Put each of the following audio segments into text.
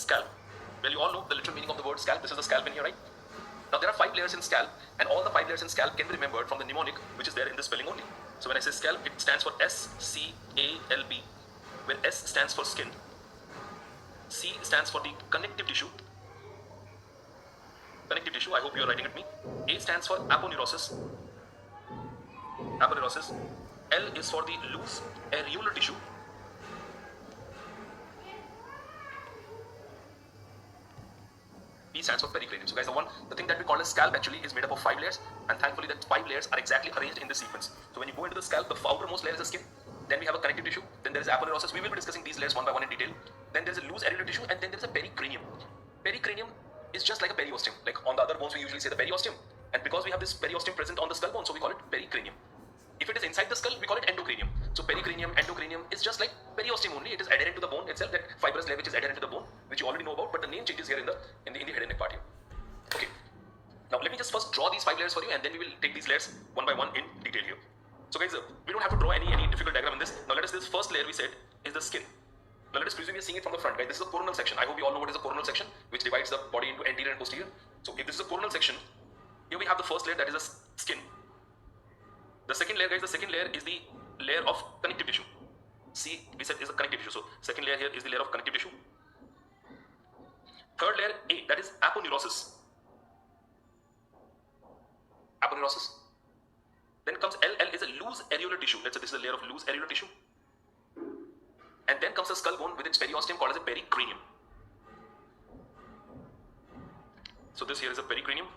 scalp. Well, you all know the literal meaning of the word scalp. This is the scalp in here, right? Now there are 5 layers in scalp, and all the 5 layers in scalp can be remembered from the mnemonic which is there in the spelling only. So when I say scalp, it stands for S-C-A-L-B, where S stands for skin, C stands for the connective tissue. Connective tissue, I hope you are writing at me. A stands for aponeurosis. Aponeurosis. L is for the loose areolar tissue. P stands for pericranium. So guys, the thing that we call as scalp actually is made up of 5 layers, and thankfully that 5 layers are exactly arranged in this sequence. So when you go into the scalp, the outermost layer is the skin, then we have a connective tissue, then there is aponeurosis. We will be discussing these layers one by one in detail. Then there is a loose areolar tissue, and then there is a pericranium. Pericranium is just like a periosteum. Like on the other bones, we usually say the periosteum, and because we have this periosteum present on the skull bone, so we call it pericranium. If it is inside the skull, we call it endocranium. So pericranium, endocranium is just like periosteum only. It is adherent to the bone itself, that fibrous layer which is adherent to the bone, which you already know about, but the name changes here in the head and neck part here. Okay. Now let me just first draw these 5 layers for you, and then we will take these layers one by one in detail here. So guys, we don't have to draw any difficult diagram in this. Now let us, this first layer we said is the skin. Now let us presume we are seeing it from the front, guys. This is the coronal section. I hope you all know what is the coronal section, which divides the body into anterior and posterior. So if this is the coronal section, here we have the first layer, that is the skin. The second layer, guys, the second layer is the layer of connective tissue. See, we said is the connective tissue. So second layer here is the layer of connective tissue. Third layer, A, that is aponeurosis. Aponeurosis. Then comes L. L is a loose areolar tissue. Let's say this is a layer of loose areolar tissue. And then comes the skull bone with its periosteum called as a pericranium. So this here is a pericranium,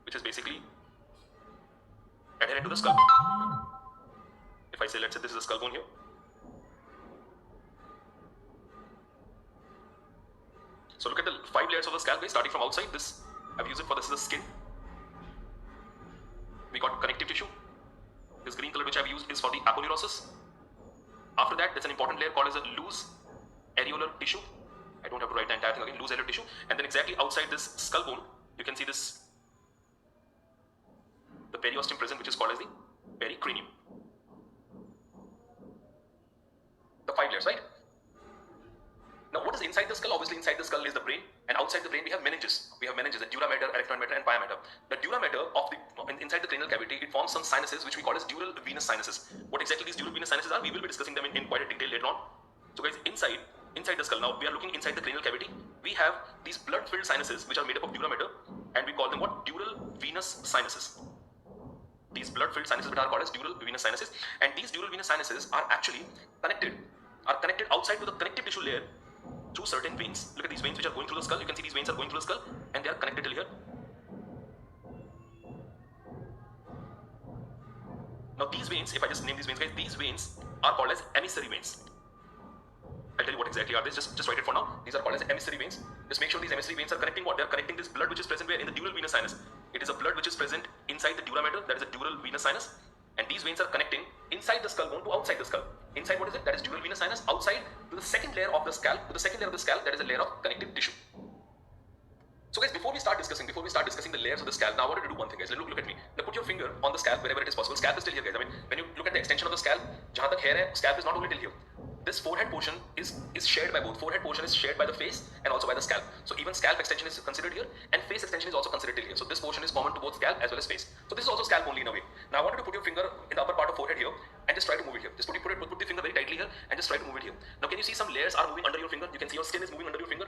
which is basically adherent to the skull. If I say, let's say this is a skull bone here. So look at the 5 layers of the scalp, guys, starting from outside. This, I've used it for, this is the skin. We got connective tissue. This green color which I've used is for the aponeurosis. After that, there's an important layer called as a loose areolar tissue. I don't have to write the entire thing again, loose areolar tissue. And then exactly outside this skull bone, you can see this, the periosteum present, which is called as the pericranium. The 5 layers, right? Now what is inside the skull? Obviously inside the skull is the brain, and outside the brain we have meninges. We have meninges, the dura mater, arachnoid mater, and pia mater. The dura mater of the inside the cranial cavity, it forms some sinuses which we call as dural venous sinuses. What exactly these dural venous sinuses are, we will be discussing them in quite a detail later on. So guys, inside the skull, now we are looking inside the cranial cavity. We have these blood-filled sinuses which are made up of dura mater, and we call them what? Dural venous sinuses. These blood-filled sinuses which are called as dural venous sinuses, and these dural venous sinuses are actually connected outside to the connective tissue layer through certain veins. Look at these veins which are going through the skull. You can see these veins are going through the skull, and they are connected till here. Now these veins, if I just name these veins, guys, these veins are called as emissary veins. I'll tell you what exactly are they. Just write it for now. These are called as emissary veins. Just make sure these emissary veins are connecting what? They are connecting this blood which is present where? In the dural venous sinus. It is a blood which is present inside the dura mater, that is a dural venous sinus. And these veins are connecting inside the skull bone to outside the skull. Inside, what is it? That is dural venous sinus. Outside to the second layer of the scalp, that is a layer of connective tissue. So guys, before we start discussing the layers of the scalp, now I want you to do one thing, guys. Look at me. Now put your finger on the scalp wherever it is possible. Scalp is still here, guys. I mean, when you look at the extension of the scalp, jahan tak hair hai, scalp is not only till here. This forehead portion is shared by both. Forehead portion is shared by the face and also by the scalp. So even scalp extension is considered here, and face extension is also considered till here. So this portion is common to both scalp as well as face. So this is also scalp only in a way. Now I want you to put your finger in the upper part of forehead here and just try to move it here. Just put the finger very tightly here and just try to move it here. Now can you see some layers are moving under your finger? You can see your skin is moving under your finger.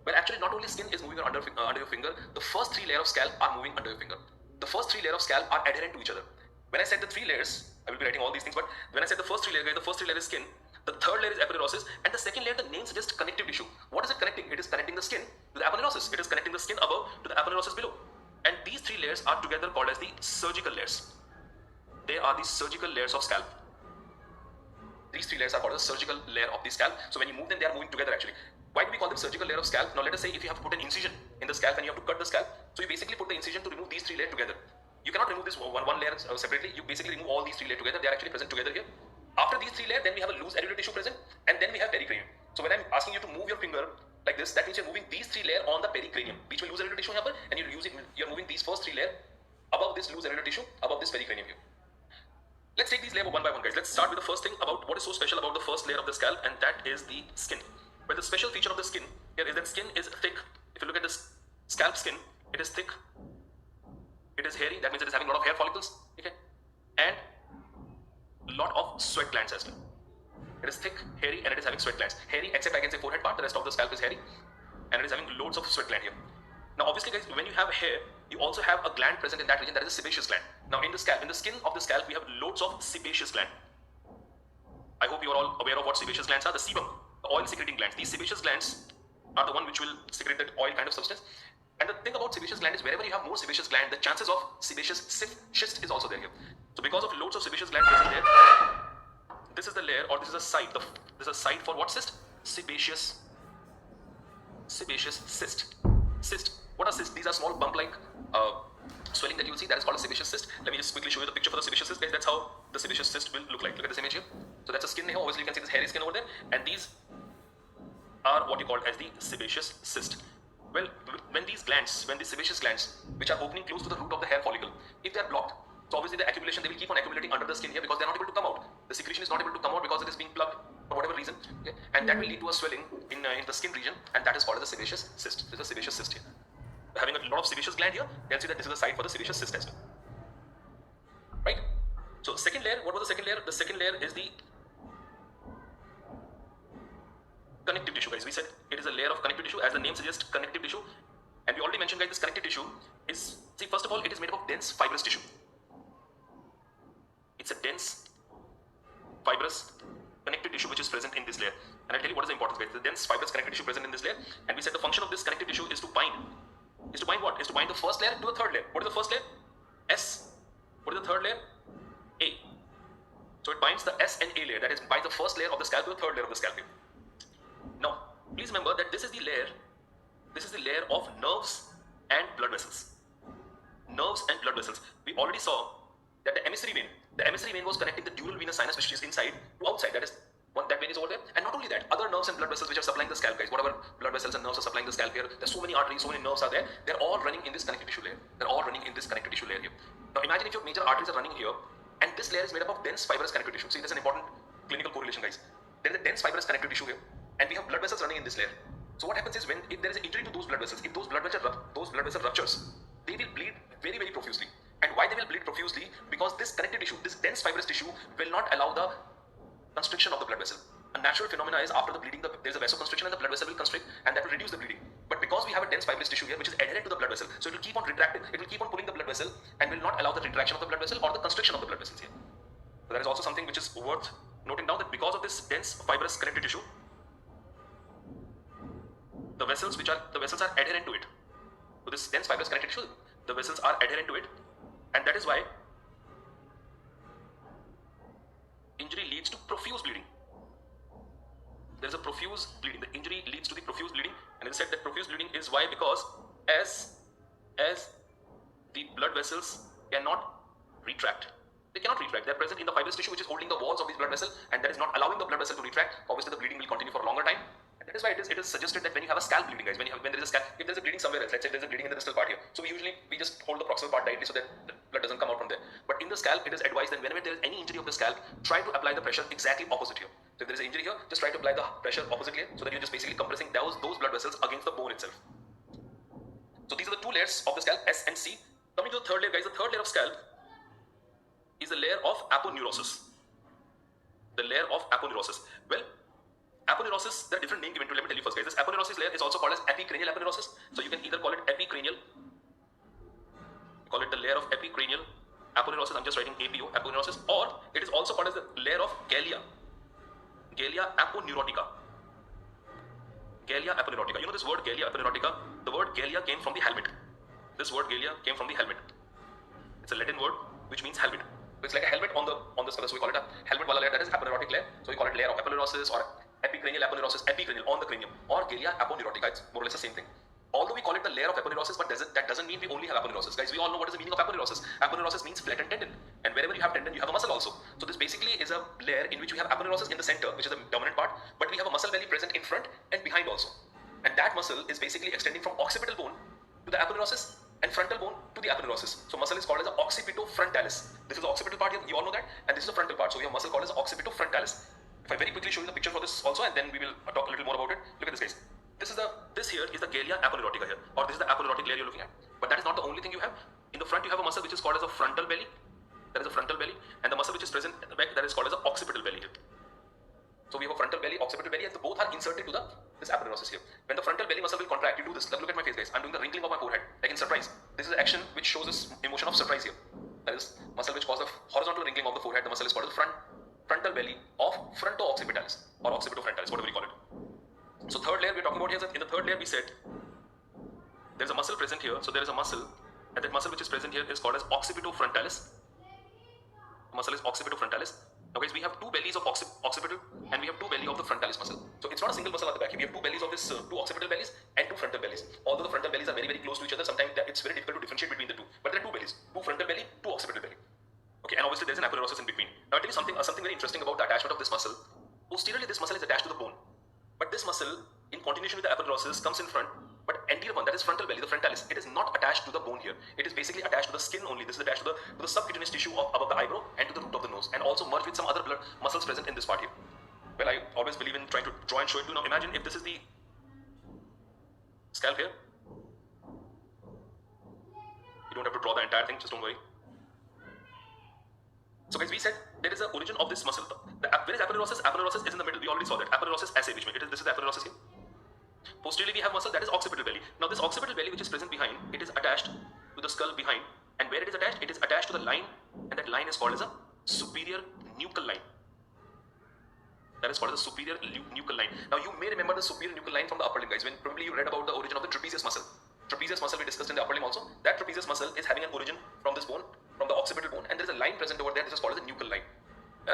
Well, actually not only skin is moving under your finger, the first 3 layers of scalp are moving under your finger. The first 3 layers of scalp are adherent to each other. When I said the 3 layers, I will be writing all these things, but when I said the first 3 layers, guys, the first 3 layers is skin, the third layer is aponeurosis, and the second layer, the name suggests connective tissue. What is it connecting? It is connecting the skin to the aponeurosis. It is connecting the skin above to the aponeurosis below. And these 3 layers are together called as the surgical layers. They are the surgical layers of scalp. These 3 layers are called the surgical layer of the scalp. So when you move them, they are moving together actually. Why do we call them surgical layer of scalp? Now let us say if you have to put an incision in the scalp and you have to cut the scalp, so you basically put the incision to remove these 3 layers together. You cannot remove this one layer separately. You basically remove all these 3 layers together. They are actually present together here. After these 3 layers, then we have a loose areolar tissue present, and then we have pericranium. So when I'm asking you to move your finger like this, that means you're moving these 3 layers on the pericranium. Which will loose areolar tissue here, and you're moving these first 3 layers above this loose areolar tissue, above this pericranium here. Let's take these layers one by one, guys. Let's start with the first thing about what is so special about the first layer of the scalp, and that is the skin. Well, the special feature of the skin here is that skin is thick. If you look at this scalp skin, it is thick, it is hairy, that means it is having a lot of hair follicles, okay, and lot of sweat glands as well. It is thick, hairy, and it is having sweat glands. Hairy, except I can say forehead part, the rest of the scalp is hairy, and it is having loads of sweat gland here. Now, obviously, guys, when you have hair, you also have a gland present in that region, that is a sebaceous gland. Now, in the scalp, in the skin of the scalp, we have loads of sebaceous gland. I hope you are all aware of what sebaceous glands are. The sebum, the oil-secreting glands. These sebaceous glands are the one which will secrete that oil kind of substance. And the thing about sebaceous gland is wherever you have more sebaceous gland, the chances of sebaceous cyst is also there here. So, because of loads of sebaceous gland present there, this is the layer, or this is a site. This is a site for what cyst? Sebaceous cyst. Cyst. What are cysts? These are small bump-like swelling that you will see. That is called a sebaceous cyst. Let me just quickly show you the picture for the sebaceous cyst, guys. That's how the sebaceous cyst will look like. Look at this image here. So that's a skin here. Obviously, you can see this hairy skin over there, and these are what you call as the sebaceous cyst. Well, when these sebaceous glands, which are opening close to the root of the hair follicle, if they are blocked, so obviously the accumulation, they will keep on accumulating under the skin here because they are not able to come out. The secretion is not able to come out because it is being plugged for whatever reason, okay? And that will lead to a swelling in the skin region, and that is called as a sebaceous cyst. This is a sebaceous cyst here. Having a lot of sebaceous gland here, you can see that this is a site for the sebaceous cyst as well. Right? So second layer, what was the second layer? The second layer is the connective tissue, guys. We said it is a layer of connective tissue, as the name suggests, connective tissue. And we already mentioned, guys, this connective tissue is, see, first of all, it is made up of dense fibrous tissue. It's a dense fibrous connective tissue which is present in this layer. And I'll tell you what is the importance, guys. The dense fibrous connective tissue present in this layer, and we said the function of this connective tissue is to bind. Is to bind what? Is to bind the first layer to the third layer. What is the first layer? S. What is the third layer? A. So it binds the S and A layer. That is, binds the first layer of the scalp to the third layer of the scalp. Now, please remember that this is the layer of nerves and blood vessels. Nerves and blood vessels. We already saw that the emissary vein was connecting the dural venous sinus, which is inside, to outside. That vein is over there. And not only that, other nerves and blood vessels which are supplying the scalp, guys, whatever blood vessels and nerves are supplying the scalp here, there's so many arteries, so many nerves are there, they're all running in this connective tissue layer. They're all running in this connective tissue layer here. Now imagine if your major arteries are running here, and this layer is made up of dense fibrous connective tissue. See, there's an important clinical correlation, guys. There is a dense fibrous connective tissue here, and we have blood vessels running in this layer. So what happens is, if there is an injury to those blood vessels, if those blood vessel ruptures, they will bleed very, very profusely. And why they will bleed profusely? Because this connective tissue, this dense fibrous tissue, will not allow the constriction of the blood vessel. A natural phenomena is, after the bleeding, there is a vasoconstriction and the blood vessel will constrict, and that will reduce the bleeding. But because we have a dense fibrous tissue here which is adherent to the blood vessel, so it will keep on retracting, it will keep on pulling the blood vessel and will not allow the retraction of the blood vessel or the constriction of the blood vessels here. So that is also something which is worth noting down, that because of this dense fibrous connective tissue, the vessels are adherent to it. So this dense fibrous connective tissue, the vessels are adherent to it, and that is why injury leads to profuse bleeding. There is a profuse bleeding. The injury leads to the profuse bleeding, and it is said that profuse bleeding is why, because as the blood vessels cannot retract. They cannot retract. They are present in the fibrous tissue which is holding the walls of this blood vessel, and that is not allowing the blood vessel to retract. Obviously, the bleeding will continue for a longer time. And that is why it is suggested that when you have a scalp bleeding, guys, when there is a scalp, if there is a bleeding somewhere else, let's say there is a bleeding in the distal part here, so we just hold the proximal part tightly so that the blood doesn't come out from there. But in the scalp, it is advised that whenever there is any injury of the scalp, try to apply the pressure exactly opposite here. So if there is an injury here, just try to apply the pressure opposite here, so that you're just basically compressing those blood vessels against the bone itself. So these are the two layers of the scalp, S and C. Coming to the third layer, guys, the third layer of scalp is the layer of aponeurosis. The layer of aponeurosis. Well, aponeurosis, there are different names given to it. Let me tell you first, guys. This aponeurosis layer is also called as epicranial aponeurosis. So you can either call it epicranial, call it the layer of epicranial aponeurosis. I'm just writing APO, aponeurosis, or it is also called as the layer of Gallia aponeurotica. Gallia aponeurotica. You know this word Gallia aponeurotica? The word Gallia came from the helmet. This word Gallia came from the helmet. It's a Latin word which means helmet. It's like a helmet on the skull, so we call it a helmet wala layer, that is aponeurotic layer. So we call it layer of aponeurosis or epicranial aponeurosis, epicranial on the cranium, or Gallia aponeurotica. It's more or less the same thing. Although we call it the layer of aponeurosis, but that doesn't mean we only have aponeurosis. Guys, we all know what is the meaning of aponeurosis. Aponeurosis means flattened tendon, and wherever you have tendon, you have a muscle also. So this basically is a layer in which we have aponeurosis in the center, which is the dominant part, but we have a muscle belly present in front and behind also. And that muscle is basically extending from occipital bone to the aponeurosis and frontal bone to the aponeurosis. So muscle is called as the occipitofrontalis. This is the occipital part here, you all know that, and this is the frontal part. So we have muscle called as occipitofrontalis. If I very quickly show you the picture for this also, and then we will talk a little more about it. Look at this, guys. This here is the galea aponeurotica here, or this is the aponeurotic layer you're looking at. But that is not the only thing you have. In the front, you have a muscle which is called as a frontal belly. That is a frontal belly, and the muscle which is present at the back, that is called as a occipital belly here. So we have a frontal belly, occipital belly, and the both are inserted to this aponeurosis here. When the frontal belly muscle will contract, you do this. Look at my face, guys. I'm doing the wrinkling of my forehead, like in surprise. This is the action which shows this emotion of surprise here. That is muscle which causes a horizontal wrinkling of the forehead. The muscle is called the frontal belly of fronto-occipitalis or occipitofrontalis, whatever you call it. So third layer we're talking about here. In the third layer we said there's a muscle present here. So there is a muscle, and that muscle which is present here is called as occipitofrontalis. The muscle is occipitofrontalis. Now guys, we have two bellies of occipital and we have two belly of the frontalis muscle. So it's not a single muscle at the back. We have two bellies of this, two occipital bellies and two frontal bellies. Although the frontal bellies are very, very close to each other, sometimes it's very difficult to differentiate between the two. But there are two bellies, two frontal belly, two occipital belly. Okay, and obviously there's an aponeurosis in between. Now I'll tell you something very interesting about the attachment of this muscle. Posteriorly, this muscle is attached to the bone. But this muscle, in continuation with the aponeurosis, comes in front. But anterior one, that is frontal belly, the frontalis, it is not attached to the bone here. It is basically attached to the skin only. This is attached to the subcutaneous tissue above the eyebrow and to the root of the nose, and also merged with some other blood muscles present in this part here. Well, I always believe in trying to draw and show it to you. Now imagine if this is the scalp here. You don't have to draw the entire thing, just don't worry. So guys, we said there is an origin of this muscle. Where is aponeurosis? Aponeurosis is in the middle. We already saw that. Aponeurosis ऐसे बीच में. This is the aponeurosis here. Posteriorly we have muscle that is occipital belly. Now this occipital belly which is present behind, it is attached to the skull behind, and where it is attached to the line, and that line is called as a superior nuchal line. That is called as a superior nuchal line. Now you may remember the superior nuchal line from the upper limb, guys, when probably you read about the origin of the trapezius muscle. Trapezius muscle we discussed in the upper limb also. That trapezius muscle is having an origin from this bone, from the occipital bone, and there is a line present over there. This is called as a nuchal line.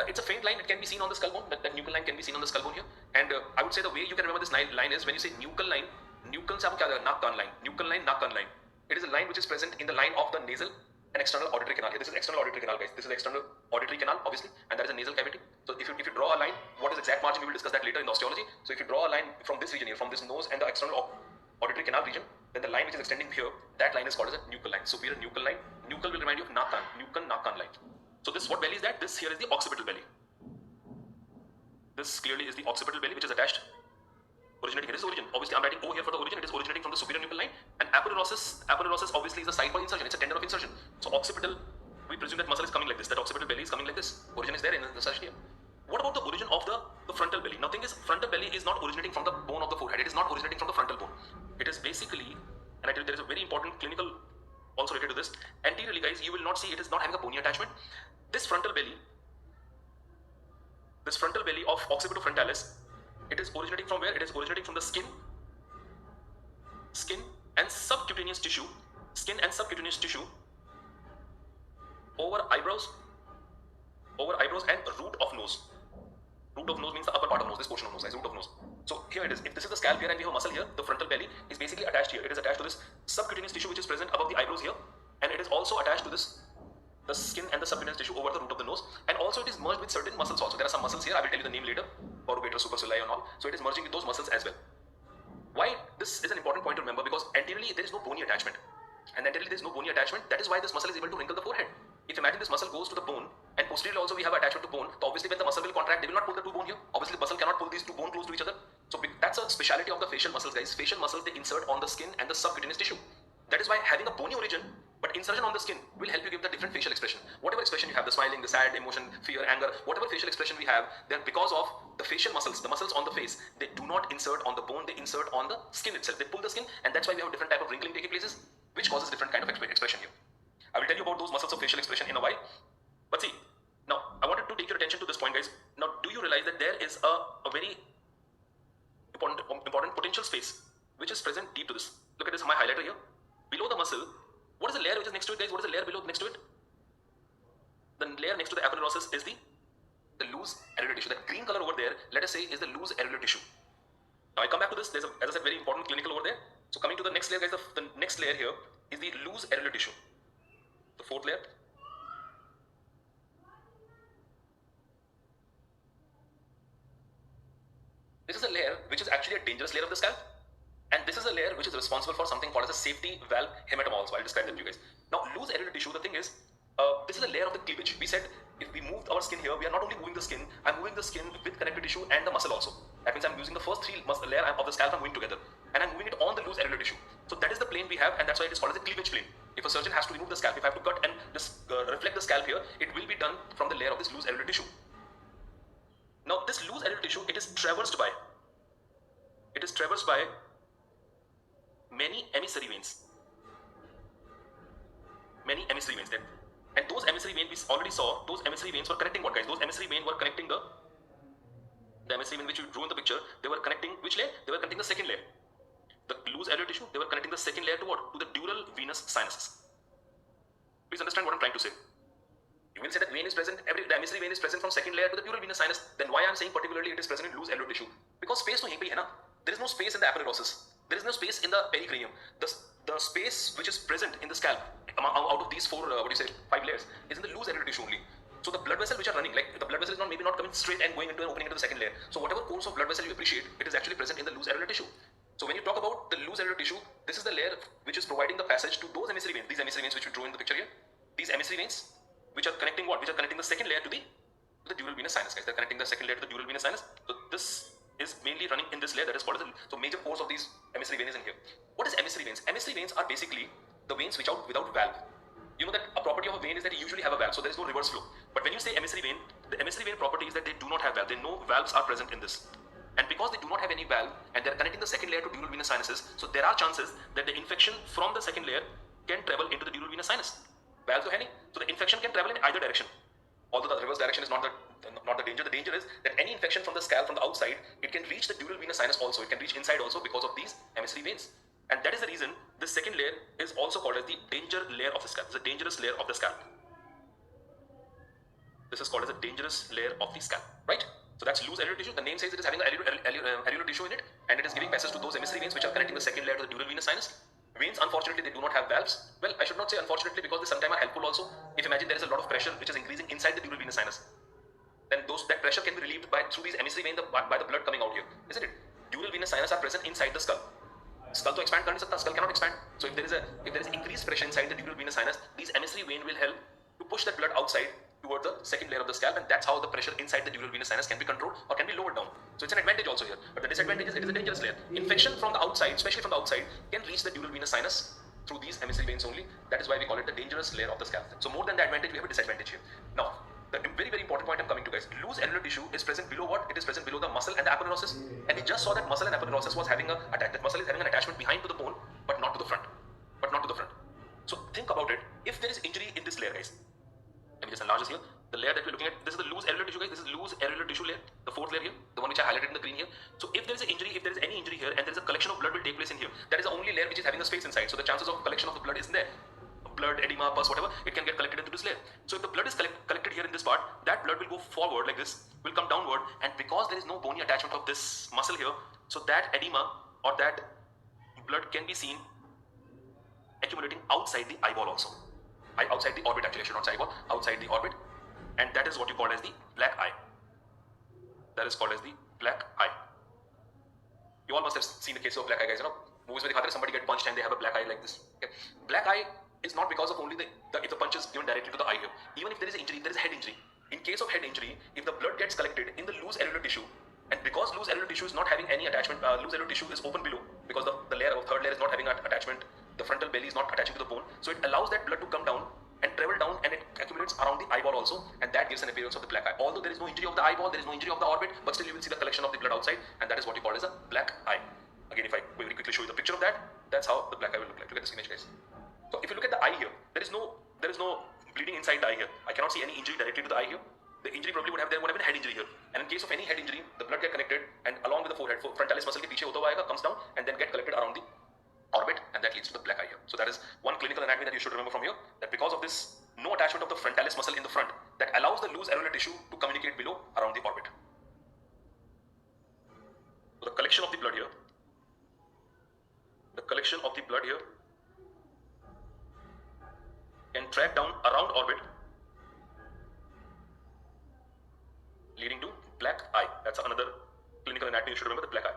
It's a faint line. It can be seen on the skull bone. That nuchal line can be seen on the skull bone here. And I would say the way you can remember this line is when you say nuchal line. Nuchal से आपको क्या नाक कान line. Nuchal line, naak line. It is a line which is present in the line of the nasal and external auditory canal. Here, this is external auditory canal, guys. This is the external auditory canal, obviously, and there is a nasal cavity. So if you draw a line, what is exact margin? We will discuss that later in the osteology. So if you draw a line from this region here, from this nose and the external auditory canal region, then the line which is extending here, that line is called as a nuchal line. Superior nuchal line. Nuchal will remind you of naak kan. Nuchal, naak kan line. So this, what belly is that? This here is the occipital belly. This clearly is the occipital belly which is attached, originating. It is origin. Obviously, I'm writing O here for the origin. It is originating from the superior nuchal line. And aponeurosis obviously is a site for insertion. It's a tendon of insertion. So occipital, we presume that muscle is coming like this. That occipital belly is coming like this. Origin is there in the insertion here. What about the origin of the frontal belly? Now, thing is, frontal belly is not originating from the bone of the forehead. It is not originating from the frontal bone. It is basically, and I tell you, there is a very important clinical also related to this. Anteriorly, guys, you will not see it is not having a bony attachment. This frontal belly of occipitofrontalis, it is originating from where? It is originating from the skin and subcutaneous tissue, over eyebrows and root of nose. Root of nose means the upper part of nose, this portion of nose, guys, root of nose. So here it is. If this is the scalp here and we have a muscle here, the frontal belly is basically attached here. It is attached to this subcutaneous tissue which is present above the eyebrows here, and it is also attached to the skin and the subcutaneous tissue over the root of the nose, and also it is merged with certain muscles also. There are some muscles here, I will tell you the name later, corrugator, supercilii and all. So it is merging with those muscles as well. Why this is an important point to remember? Because anteriorly there is no bony attachment, and anteriorly there is no bony attachment. That is why this muscle is able to wrinkle the forehead. If imagine this muscle goes to the bone, and posteriorly also we have attachment to bone, so obviously when the muscle will contract, they will not pull the two bone here. Obviously the muscle cannot pull these two bones close to each other. So that's a speciality of the facial muscles, guys. Facial muscles, they insert on the skin and the subcutaneous tissue. That is why having a bony origin but insertion on the skin will help you give the different facial expression. Whatever expression you have, the smiling, the sad, emotion, fear, anger, whatever facial expression we have, they're because of the facial muscles, the muscles on the face. They do not insert on the bone, they insert on the skin itself. They pull the skin, and that's why we have different type of wrinkling taking places, which causes different kind of expression here. I will tell you about those muscles of facial expression in a while. But see, now I wanted to take your attention to this point, guys. Now, do you realize that there is a very important potential space which is present deep to this? Look at this, my highlighter here. Below the muscle, what is the layer which is next to it, guys? What is the layer below next to it? The layer next to the aponeurosis is the loose areolar tissue. That green color over there, let us say, is the loose areolar tissue. Now I come back to this. There's as I said, very important clinical over there. So coming to the next layer, guys, the next layer here is the loose areolar tissue. The fourth layer. This is a layer which is actually a dangerous layer of the scalp. And this is a layer which is responsible for something called as a safety valve hematoma also. I'll describe that to you guys. Now, loose areolar tissue, the thing is, this is a layer of the cleavage. We said if we move our skin here, we are not only moving the skin, I'm moving the skin with connective tissue and the muscle also. That means I'm using the first three muscle layer of the scalp, I'm moving together, and I'm moving it on the loose alveolar tissue. So that is the plane we have, and that's why it is called as a cleavage plane. If a surgeon has to remove the scalp, if I have to cut and just reflect the scalp here, it will be done from the layer of this loose alveolar tissue. Now this loose alveolar tissue, it is traversed by many emissary veins. Many emissary veins then. And those emissary veins we already saw, those emissary veins were connecting what, guys? Those emissary veins were connecting the emissary vein which you drew in the picture, they were connecting which layer? They were connecting the second layer. The loose alveolar tissue, they were connecting the second layer to what? To the dural venous sinuses. Please understand what I'm trying to say. You will say that vein is present, the emissary vein is present from second layer to the dural venous sinus. Then why I'm saying particularly it is present in loose alveolar tissue? Because space to yahi hai na. There is no space in the aponeurosis. There is no space in the pericranium. The space which is present in the scalp out of these four, 5 layers is in the loose alveolar tissue only. So the blood vessels which are running, like the blood vessel is maybe not coming straight and going into and opening into the second layer. So whatever course of blood vessel you appreciate, it is actually present in the loose alveolar tissue. So when you talk about the loose alveolar tissue, this is the layer which is providing the passage to those emissary veins. These emissary veins which we drew in the picture here. These emissary veins which are connecting what? Which are connecting the second layer to the dural venous sinus, guys. They're connecting the second layer to the dural venous sinus. So this is mainly running in this layer that is called as so major course of these emissary veins in here. What is emissary veins? Emissary veins are basically the veins which out without valve. You know that a property of a vein is that you usually have a valve, so there is no reverse flow. But when you say emissary vein, the emissary vein property is that they do not have valve. No valves are present in this. And because they do not have any valve and they're connecting the second layer to dural venous sinuses, so there are chances that the infection from the second layer can travel into the dural venous sinus. Valve to hai nahi. So the infection can travel in either direction. Although the reverse direction is not the danger. The danger is that any infection from the scalp from the outside, it can reach the dural venous sinus also. It can reach inside also because of these emissary veins. And that is the reason this second layer is also called as the danger layer of the scalp. It's a dangerous layer of the scalp. This is called as a dangerous layer of the scalp, right? So that's loose alveolar tissue. The name says it is having alveolar tissue in it, and it is giving passage to those emissary veins which are connecting the second layer to the dural venous sinus. Veins, unfortunately, they do not have valves. Well, I should not say unfortunately because they sometimes are helpful also. If imagine there is a lot of pressure which is increasing inside the dural venous sinus, then that pressure can be relieved through these emissary veins by the blood coming out here, isn't it? Dural venous sinus are present inside the skull. Skull to expand can't sakta, skull cannot expand. So if there is increased pressure inside the dural venous sinus, these emissary vein will help to push that blood outside towards the second layer of the scalp, and that's how the pressure inside the dural venous sinus can be controlled or can be lowered down. So it's an advantage also here. But the disadvantage is it is a dangerous layer. Infection from the outside, especially from the outside, can reach the dural venous sinus through these emissary veins only. That is why we call it the dangerous layer of the scalp. So more than the advantage, we have a disadvantage here. Now, the very, very important point I'm coming to, guys. Loose alveolar tissue is present below what? It is present below the muscle and the aponeurosis. And we just saw that muscle and aponeurosis was having that muscle is having an attachment behind to the bone, but not to the front. So think about it. If there is injury in this layer, guys, let me just enlarge this here. The layer that we're looking at, this is the loose alveolar tissue, guys. This is loose alveolar tissue layer, the fourth layer here, the one which I highlighted in the green here. So if there is an injury, if there is any injury here, and there is a collection of blood will take place in here, that is the only layer which is having a space inside. So the chances of collection of the blood is there. Blood, edema, pus, whatever, it can get collected into this layer. So if the blood is collected here in this part, that blood will go forward like this, will come downward, and because there is no bony attachment of this muscle here, so that edema or that blood can be seen accumulating outside the eyeball also. Outside the orbit, actually, I should not say eyeball, outside the orbit, and that is what you call as the black eye. That is called as the black eye. You all must have seen the case of black eye, guys. You know, movies where somebody get punched and they have a black eye like this. Okay. Black eye is not because of only if the punch is given directly to the eye here. Even if there is injury, there is head injury. In case of head injury, if the blood gets collected in the loose alveolar tissue, and because loose alveolar tissue is not having any attachment, loose alveolar tissue is open below because the layer of third layer is not having an attachment. The frontal belly is not attaching to the bone, so it allows that blood to come down and travel down, and it accumulates around the eyeball also, and that gives an appearance of the black eye. Although there is no injury of the eyeball, there is no injury of the orbit, but still you will see the collection of the blood outside, and that is what you call as a black eye. Again, if I very quickly show you the picture of that, that's how the black eye will look like. Look at this image, guys. So if you look at the eye here, there is no bleeding inside the eye here. I cannot see any injury directly to the eye here. The injury probably would have been head injury here. And in case of any head injury, the blood get connected and along with the forehead, frontalis muscle ke piche hota hua aayega, comes down and then get collected around the orbit, and that leads to the black eye here. So that is one clinical anatomy that you should remember from here, that because of this no attachment of the frontalis muscle in the front, that allows the loose alveolar tissue to communicate below around the orbit. So the collection of the blood here, can track down around orbit, leading to black eye. That's another clinical anatomy you should remember, the black eye.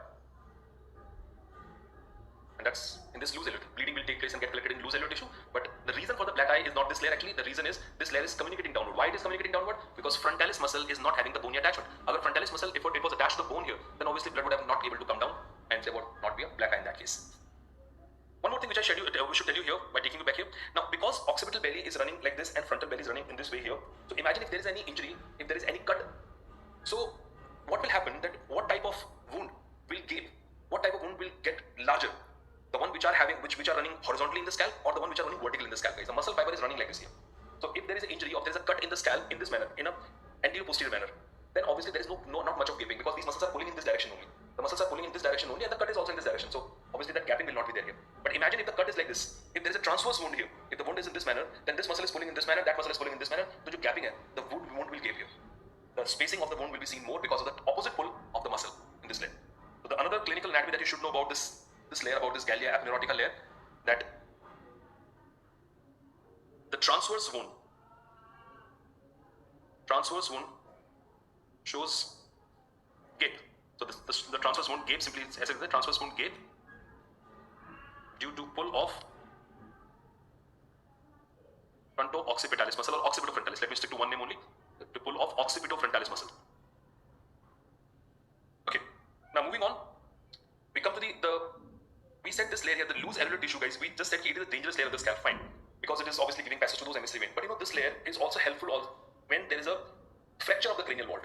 And that's in this loose alveolar. Bleeding will take place and get collected in loose alveolar tissue. But the reason for the black eye is not this layer actually. The reason is this layer is communicating downward. Why it is communicating downward? Because because frontalis muscle is not having the bony attachment. Agar frontalis muscle, if it was attached to the bone here, then obviously blood would have not able to come down and there would not be a black eye in that case. One more thing which we should tell you here by taking you back here. Now, because occipital belly is running like this and frontal belly is running in this way here, so imagine if there is any injury, if there is any cut. So what will happen that what type of wound will gape? What type of wound will get larger? The one which are running horizontally in the scalp or the one which are running vertically in the scalp, guys. The muscle fiber is running like this here. So if there is an injury or there is a cut in the scalp in this manner, in a anterior posterior manner, then obviously there is not much of gaping because these muscles are pulling in this direction only. The muscles are pulling in this direction only and the cut is also in this direction. So obviously that gapping will not be there here. But imagine if the cut is like this. If there is a transverse wound here, if the wound is in this manner, then this muscle is pulling in this manner, that muscle is pulling in this manner. So the gapping, the wound will gape here. The spacing of the wound will be seen more because of the opposite pull of the muscle in this leg. So the another clinical anatomy that you should know about this layer, about this Gallia apneurotica layer, that the transverse wound shows gape. So the transverse wound gape simply as the transverse wound gape due to pull of fronto-occipitalis muscle or occipitofrontalis. Let me stick to one name only. To pull of occipitofrontalis muscle. Okay. Now moving on, we come to we said this layer here, the loose alveolar tissue, guys. We just said it is a dangerous layer of the scalp, fine, because it is obviously giving passage to those emissary veins. But you know, this layer is also helpful when there is a fracture of the cranial vault.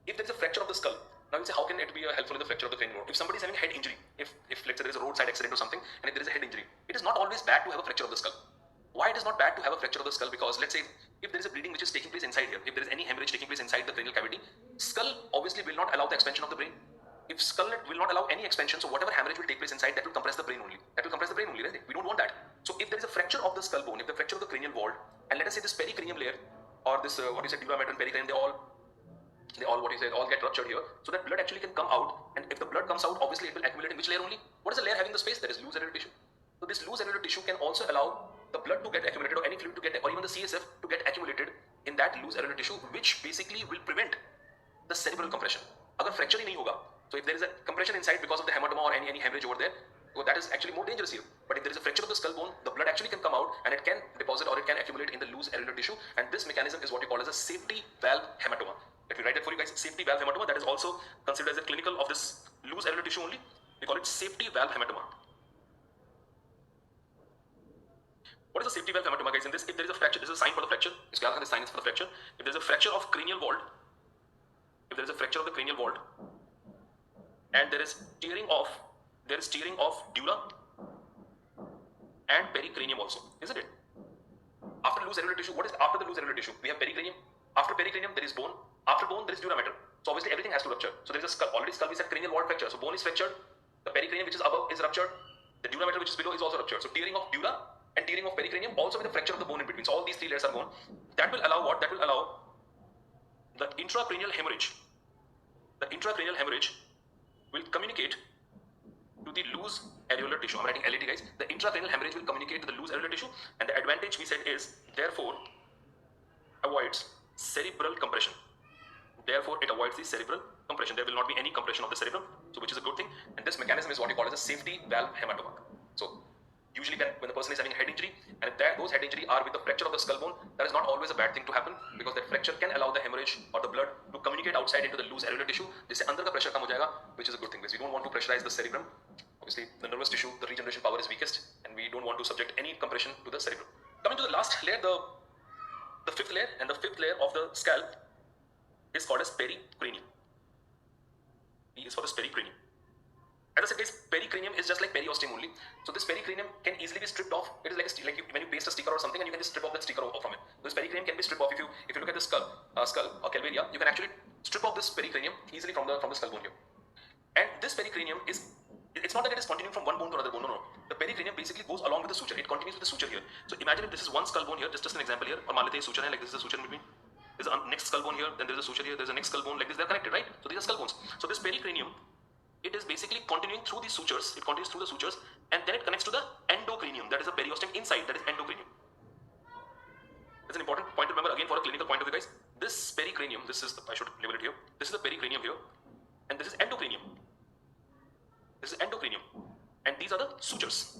If there is a fracture of the skull, now you say how can it be helpful in the fracture of the cranial vault? If somebody is having head injury, if let's say there is a roadside accident or something, and if there is a head injury, it is not always bad to have a fracture of the skull. Why it is not bad to have a fracture of the skull? Because let's say if there is a bleeding which is taking place inside here, if there is any hemorrhage taking place inside the cranial cavity, skull obviously will not allow the expansion of the brain. If skull will not allow any expansion, so whatever hemorrhage will take place inside, that will compress the brain only. Right? We don't want that. So if there is a fracture of the skull bone, if the fracture of the cranial vault, and let us say this pericranium layer or this dura mater and pericranium, they all get ruptured here, so that blood actually can come out. And if the blood comes out, obviously it will accumulate in which layer only? What is the layer having the space? That is loose alveolar tissue. So this loose alveolar tissue can also allow the blood to get accumulated or any fluid to get, or even the CSF to get accumulated in that loose alveolar tissue, which basically will prevent the cerebral compression. Agar fracture hi nahi hoga, so if there is a compression inside because of the hematoma or any hemorrhage over there, so that is actually more dangerous here. But if there is a fracture of the skull bone, the blood actually can come out and it can deposit or it can accumulate in the loose alveolar tissue, and this mechanism is what we call as a safety valve hematoma. Let me write that for you guys. Safety valve hematoma, that is also considered as a clinical of this loose alveolar tissue only. We call it safety valve hematoma. What is a safety valve hematoma, guys? In this, if there is a fracture, this is a sign for the fracture. This sign is for the fracture. If there is a fracture of cranial vault, and there is tearing of dura and pericranium also, isn't it? After loose alveolar tissue, what is after the loose alveolar tissue? We have pericranium. After pericranium, there is bone. After bone, there is dura mater. So obviously everything has to rupture. So there is a skull. Already skull, we said cranial vault fracture. So bone is fractured. The pericranium which is above is ruptured. The dura mater which is below is also ruptured. So tearing of dura and tearing of pericranium, also with a fracture of the bone in between. So all these three layers are gone. That will allow what? That will allow the intracranial hemorrhage. The intracranial hemorrhage will communicate to the loose alveolar tissue. I'm writing LAT, guys. The intracranial hemorrhage will communicate to the loose alveolar tissue, and the advantage we said is therefore avoids cerebral compression. Therefore, it avoids the cerebral compression. There will not be any compression of the cerebrum, so which is a good thing. And this mechanism is what we call as a safety valve hematoma. So usually when the person is having a head injury, and if those head injury are with the fracture of the skull bone, that is not always a bad thing to happen, because that fracture can allow the hemorrhage or the blood to communicate outside into the loose alveolar tissue. Jisse andar ka pressure kam ho jayega, which is a good thing, because we don't want to pressurize the cerebrum. Obviously, the nervous tissue, the regeneration power is weakest, and we don't want to subject any compression to the cerebrum. Coming to the last layer, the fifth layer, and the fifth layer of the scalp is called as pericranium. P is for this pericranium. As I said, guys, pericranium is just like periosteum only. So this pericranium can easily be stripped off. It is like when you paste a sticker or something, and you can just strip off that sticker off from it. This pericranium can be stripped off. If you look at the skull or calvaria, you can actually strip off this pericranium easily from the skull bone here. And this pericranium it's not that it is continuing from one bone to another bone. No. The pericranium basically goes along with the suture. It continues with the suture here. So imagine if this is one skull bone here, just an example here, or मान लेते हैं suture है, like this is a suture in between. There's a next skull bone here, then there's a suture here, there's a next skull bone, like this, they're connected, right? So these are skull bones. So this pericranium, it is basically continuing through these sutures. It continues through the sutures, and then it connects to the endocranium. That is the periosteum inside, that is endocranium. That's an important point to remember again for a clinical point of view, guys. This pericranium, I should label it here. This is the pericranium here, and this is endocranium. This is endocranium, and these are the sutures.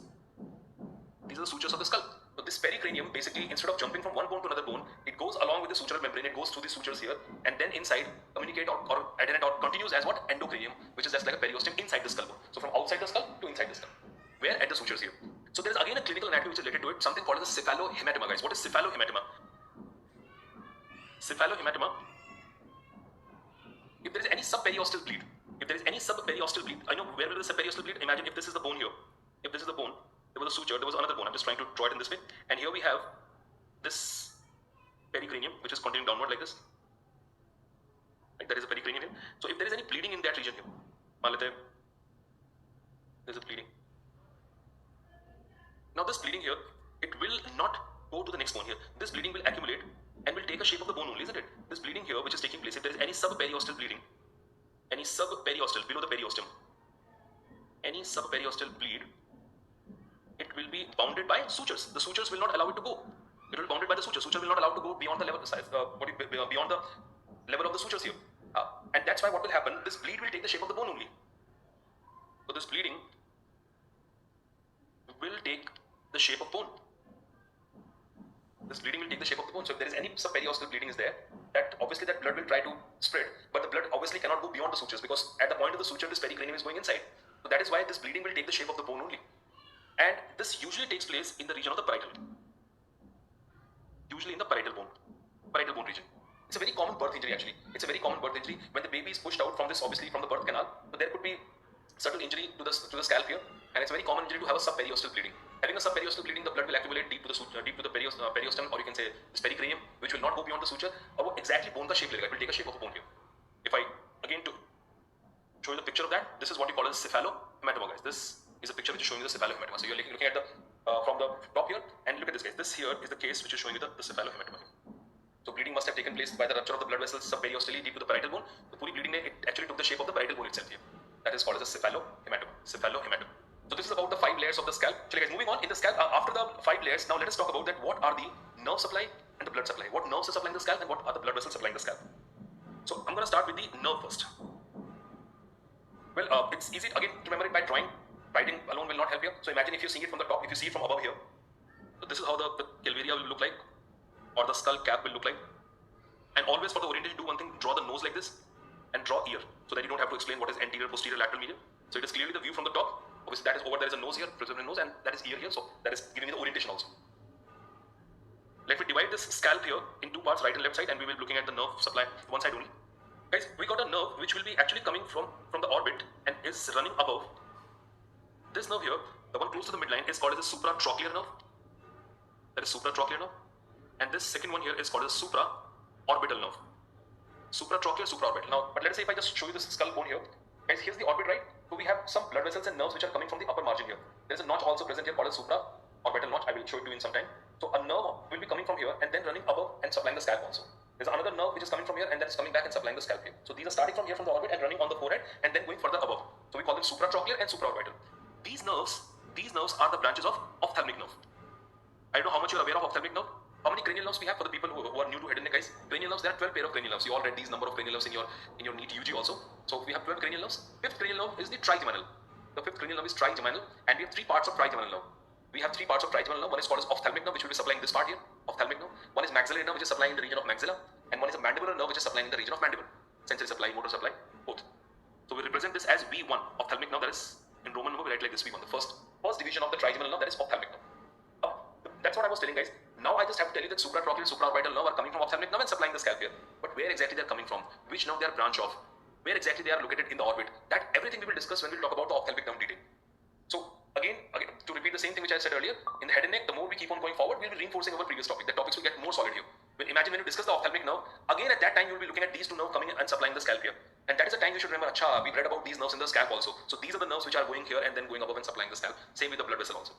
These are the sutures of the skull. So this pericranium basically, instead of jumping from one bone to another bone, it goes along with the sutural membrane, it goes through the sutures here, and then inside communicate or adenate or continues as what? Endocranium, which is just like a periosteum inside the skull bone. So from outside the skull to inside the skull. Where? At the sutures here. So there is again a clinical anatomy which is related to it, something called as a cephalohematoma, guys. What is cephalohematoma? Cephalohematoma, if there is any subperiosteal bleed, I know where will the subperiosteal bleed? Imagine if this is the bone here. If this is the bone, there was a suture, there was another bone. I'm just trying to draw it in this way. And here we have this pericranium, which is continuing downward like this. Right, there is a pericranium here. So if there is any bleeding in that region here, there's a bleeding. Now this bleeding here, it will not go to the next bone here. This bleeding will accumulate and will take a shape of the bone only, isn't it? This bleeding here, which is taking place, if there is any subperiosteal bleeding, any subperiosteal below the periosteum, any subperiosteal bleed, it will be bounded by sutures. The sutures will not allow it to go. It will be bounded by the sutures. Suture will not allow it to go beyond the level, beyond the level of the sutures here. And that's why what will happen, this bleed will take the shape of the bone only. So this bleeding will take the shape of bone. This bleeding will take the shape of the bone. So if there is any subperiosteal bleeding is there, that obviously that blood will try to spread, but the blood obviously cannot go beyond the sutures because at the point of the suture, this pericranium is going inside. So that is why this bleeding will take the shape of the bone only. And this usually takes place in the region of the parietal. Usually in the parietal bone region. It's a very common birth injury actually. It's a very common birth injury when the baby is pushed out from this, obviously from the birth canal. So there could be subtle injury to the scalp here, and it's a very common injury to have a subperiosteal bleeding. Having a subperiosteal bleeding, the blood will accumulate deep to the periosteum, or you can say this pericranium, which will not go beyond the suture. Or exactly bone ka shape lega. It will take a shape of a bone here. If I again to show you the picture of that, this is what we call as cephalohematoma, guys. This is a picture which is showing you the cephalohematoma. So you're looking at the from the top here, and look at this, guys. This here is the case which is showing you the cephalohematoma. So bleeding must have taken place by the rupture of the blood vessels subperiosteally deep to the parietal bone. The puri bleeding, it actually took the shape of the parietal bone itself here. That is called as a cephalohematoma. So this is about the 5 layers of the scalp. So guys, moving on in the scalp, after the 5 layers, now let us talk about that. What are the nerve supply and the blood supply? What nerves are supplying the scalp and what are the blood vessels supplying the scalp? So I'm going to start with the nerve first. Well, it's easy again to remember it by drawing. Writing alone will not help you. So imagine if you're seeing it from the top, if you see it from above here. So this is how the calvaria will look like, or the skull cap will look like. And always for the orientation, do one thing, draw the nose like this and draw ear, so that you don't have to explain what is anterior, posterior, lateral, medial. So it is clearly the view from the top. Obviously that is over, there is a nose here, preserved nose, and that is ear here, so that is giving me the orientation also. Let me divide this scalp here in 2 parts, right and left side, and we will be looking at the nerve supply one side only. Guys, we got a nerve which will be actually coming from the orbit and is running above. This nerve here, the one close to the midline, is called as the supratrochlear nerve. That is supratrochlear nerve. And this second one here is called as supraorbital nerve. Supratrochlear, supraorbital. Now, but let us say if I just show you this skull bone here. Guys, here's the orbit, right? So we have some blood vessels and nerves which are coming from the upper margin here. There is a notch also present here called a supraorbital notch. I will show it to you in some time. So a nerve will be coming from here and then running above and supplying the scalp also. There's another nerve which is coming from here and that is coming back and supplying the scalp here. So these are starting from here from the orbit and running on the forehead and then going further above. So we call them supratrochlear and supraorbital. These nerves are the branches of ophthalmic nerve. I don't know how much you are aware of ophthalmic nerve. How many cranial nerves we have for the people who are new to head and neck, guys? Cranial nerves, there are 12 pair of cranial nerves. You all read these number of cranial nerves in your NEET UG also. So we have 12 cranial nerves. 5th cranial nerve is the trigeminal. The 5th cranial nerve is trigeminal, and we have 3 parts of trigeminal nerve. We have 3 parts of trigeminal nerve. One is called as ophthalmic nerve, which will be supplying this part here, ophthalmic nerve. One is maxillary nerve, which is supplying in the region of maxilla, and one is a mandibular nerve, which is supplying in the region of mandible. Sensory supply, motor supply, both. So we represent this as V1, ophthalmic nerve. That is in Roman number we write like this: V1, the first division of the trigeminal nerve, that is ophthalmic nerve. That's what I was telling, guys. Now I just have to tell you that supratrochlear, supraorbital nerve are coming from ophthalmic nerve and supplying the scalp here. But where exactly they are coming from? Which nerve they are branch of? Where exactly they are located in the orbit? That everything we will discuss when we talk about the ophthalmic nerve detail. So again, to repeat the same thing which I said earlier, in the head and neck, the more we keep on going forward, we'll be reinforcing our previous topic. The topics will get more solid here. Imagine when you discuss the ophthalmic nerve, again at that time you will be looking at these 2 nerves coming in and supplying the scalp here. And that is the time you should remember, acha, we've read about these nerves in the scalp also. So these are the nerves which are going here and then going above and supplying the scalp. Same with the blood vessel also.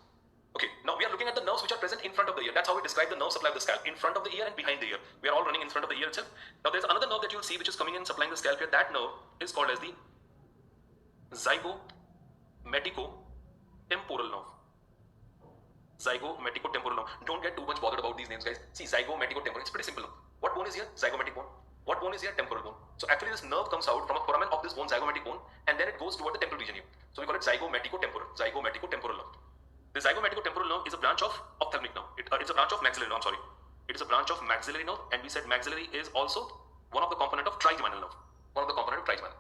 Okay, now we are looking at the nerves which are present in front of the ear. That's how we describe the nerve supply of the scalp. In front of the ear and behind the ear. We are all running in front of the ear itself. Now there's another nerve that you'll see which is coming in supplying the scalp here. That nerve is called as the zygomaticotemporal nerve. Zygomaticotemporal nerve. Don't get too much bothered about these names, guys. See, zygomaticotemporal. It's pretty simple. What bone is here? Zygomatic bone. What bone is here? Temporal bone. So actually this nerve comes out from a foramen of this bone, zygomatic bone, and then it goes toward the temporal region here. So we call it zygomaticotemporal nerve. The zygomaticotemporal nerve is a branch of ophthalmic nerve. It maxillary nerve, I'm sorry. It is a branch of maxillary nerve, and we said maxillary is also one of the component of trigeminal nerve. One of the component of trigeminal.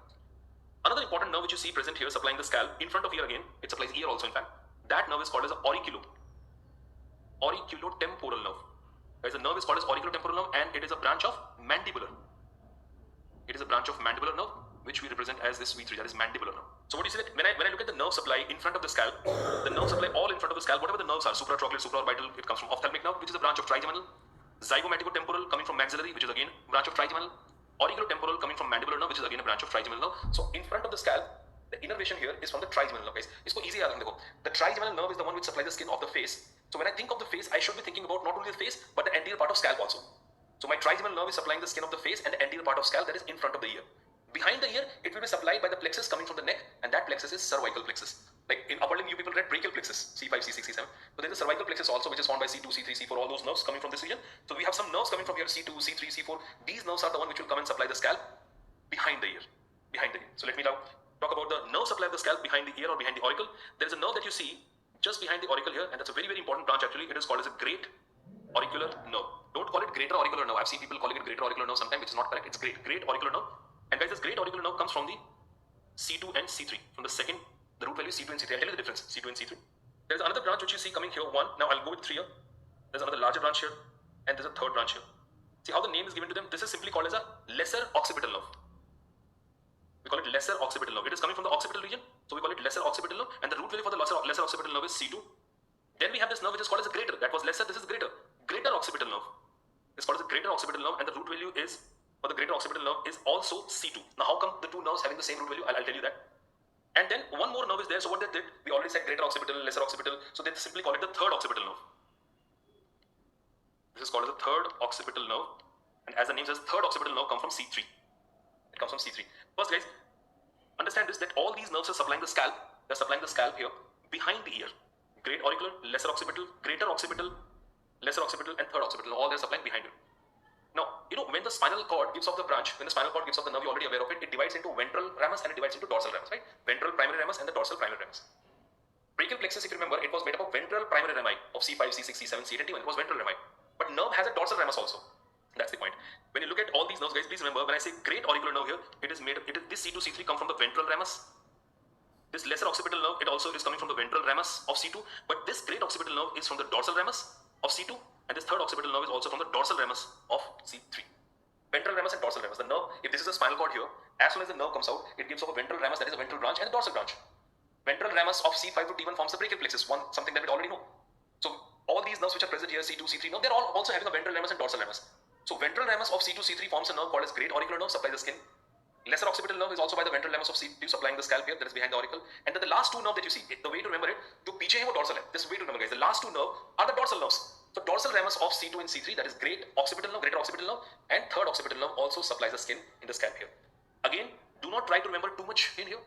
Another important nerve which you see present here supplying the scalp in front of ear again, it supplies ear also in fact. That nerve is called as a auriculotemporal nerve. Guys, the nerve is called as auriculotemporal nerve, and it is a branch of mandibular. It is a branch of mandibular nerve, which we represent as this V3, that is mandibular nerve. So what do you see that when I look at the nerve supply in front of the scalp, the nerve supply all in front of the scalp, whatever the nerves are, supratrochlear, supraorbital, it comes from ophthalmic nerve, which is a branch of trigeminal. Zygomaticotemporal coming from maxillary, which is again a branch of trigeminal. Auriculotemporal coming from mandibular nerve, which is again a branch of trigeminal nerve. So in front of the scalp, the innervation here is from the trigeminal nerve, guys. Isko easy yaad rakho. The trigeminal nerve is the one which supplies the skin of the face. So when I think of the face, I should be thinking about not only the face, but the anterior part of scalp also. So my trigeminal nerve is supplying the skin of the face and the anterior part of scalp, that is in front of the ear. Behind the ear, it will be supplied by the plexus coming from the neck, and that plexus is cervical plexus. Like in upper limb, you people read brachial plexus, C5, C6, C7. So there is a cervical plexus also, which is formed by C2, C3, C4, all those nerves coming from this region. So we have some nerves coming from here, C2, C3, C4. These nerves are the one which will come and supply the scalp behind the ear. Behind the ear. So let me now talk about the nerve supply of the scalp behind the ear or behind the auricle. There is a nerve that you see just behind the auricle here, and that's a very, very important branch actually. It is called as a great auricular nerve. Don't call it greater auricular nerve. I've seen people calling it greater auricular nerve sometimes, which is not correct. It's great auricular nerve. And guys, this great auricular nerve comes from the C2 and C3. From the second, the root value is C2 and C3. I'll tell you the difference, C2 and C3. There's another branch which you see coming here, one. Now I'll go with 3 here. There's another larger branch here, and there's a third branch here. See how the name is given to them? This is simply called as a lesser occipital nerve. We call it lesser occipital nerve. It is coming from the occipital region, so we call it lesser occipital nerve, and the root value for the lesser occipital nerve is C2. Then we have this nerve which is called as a greater. That was lesser, this is greater. Greater occipital nerve. It's called as a greater occipital nerve, and the root value is for the greater occipital nerve is also C2. Now how come the two nerves having the same root value? I'll tell you that. And then one more nerve is there. So what they did, we already said greater occipital, lesser occipital. So they simply call it the third occipital nerve. This is called as the third occipital nerve. And as the name says, third occipital nerve comes from C3. It comes from C3. First guys, understand this, that all these nerves are supplying the scalp. They're supplying the scalp here behind the ear. Great auricular, lesser occipital, greater occipital, lesser occipital, and third occipital. All they're supplying behind it. Now, you know, when the spinal cord gives off the branch, when the spinal cord gives off the nerve, you're already aware of it, it divides into ventral ramus and it divides into dorsal ramus, right? Ventral primary ramus and the dorsal primary ramus. Brachial plexus, if you remember, it was made up of ventral primary rami of C5, C6, C7, C8, T1. It was ventral rami. But nerve has a dorsal ramus also. That's the point. When you look at all these nerves, guys, please remember, when I say great auricular nerve here, it is made up, this C2, C3 come from the ventral ramus. This lesser occipital nerve, it also is coming from the ventral ramus of C2. But this great occipital nerve is from the dorsal ramus of C2. And this third occipital nerve is also from the dorsal ramus of C3. Ventral ramus and dorsal ramus. The nerve, if this is a spinal cord here, as soon as the nerve comes out, it gives off a ventral ramus, that is a ventral branch, and a dorsal branch. Ventral ramus of C5 to T1 forms the brachial plexus, something that we already know. So all these nerves which are present here, C2, C3, now they're all also having a ventral ramus and dorsal ramus. So ventral ramus of C2, C3 forms a nerve called as great auricular nerve, supplies the skin. Lesser occipital nerve is also by the ventral ramus of C2 supplying the scalp here, that is behind the auricle. And then the last two nerve that you see, the way to remember it, to piche hai wo dorsal hai. This way to remember guys, the last two nerve are the dorsal nerves. So dorsal ramus of C2 and C3, that is great occipital nerve, greater occipital nerve, and third occipital nerve also supplies the skin in the scalp here. Again, do not try to remember too much in here.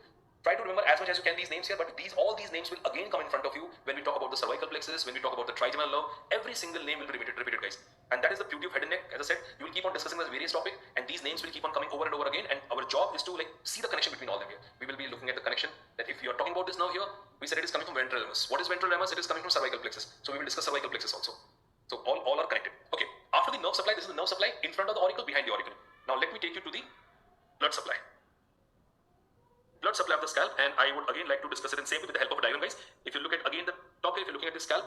Try to remember as much as you can these names here, but all these names will again come in front of you when we talk about the cervical plexus, when we talk about the trigeminal nerve. Every single name will be repeated guys. And that is the beauty of head and neck. As I said, you will keep on discussing this various topic, and these names will keep on coming over and over again, and our job is to see the connection between all them here. We will be looking at the connection that if you are talking about this nerve here, we said it is coming from ventral ramus. What is ventral ramus? It is coming from cervical plexus. So we will discuss cervical plexus also. So all are connected. Okay, after the nerve supply, this is the nerve supply in front of the auricle, behind the auricle. Now let me take you to the blood supply. Blood supply of the scalp, and I would again like to discuss it in same way with the help of a diagram guys. If you look at again the top here, if you're looking at the scalp,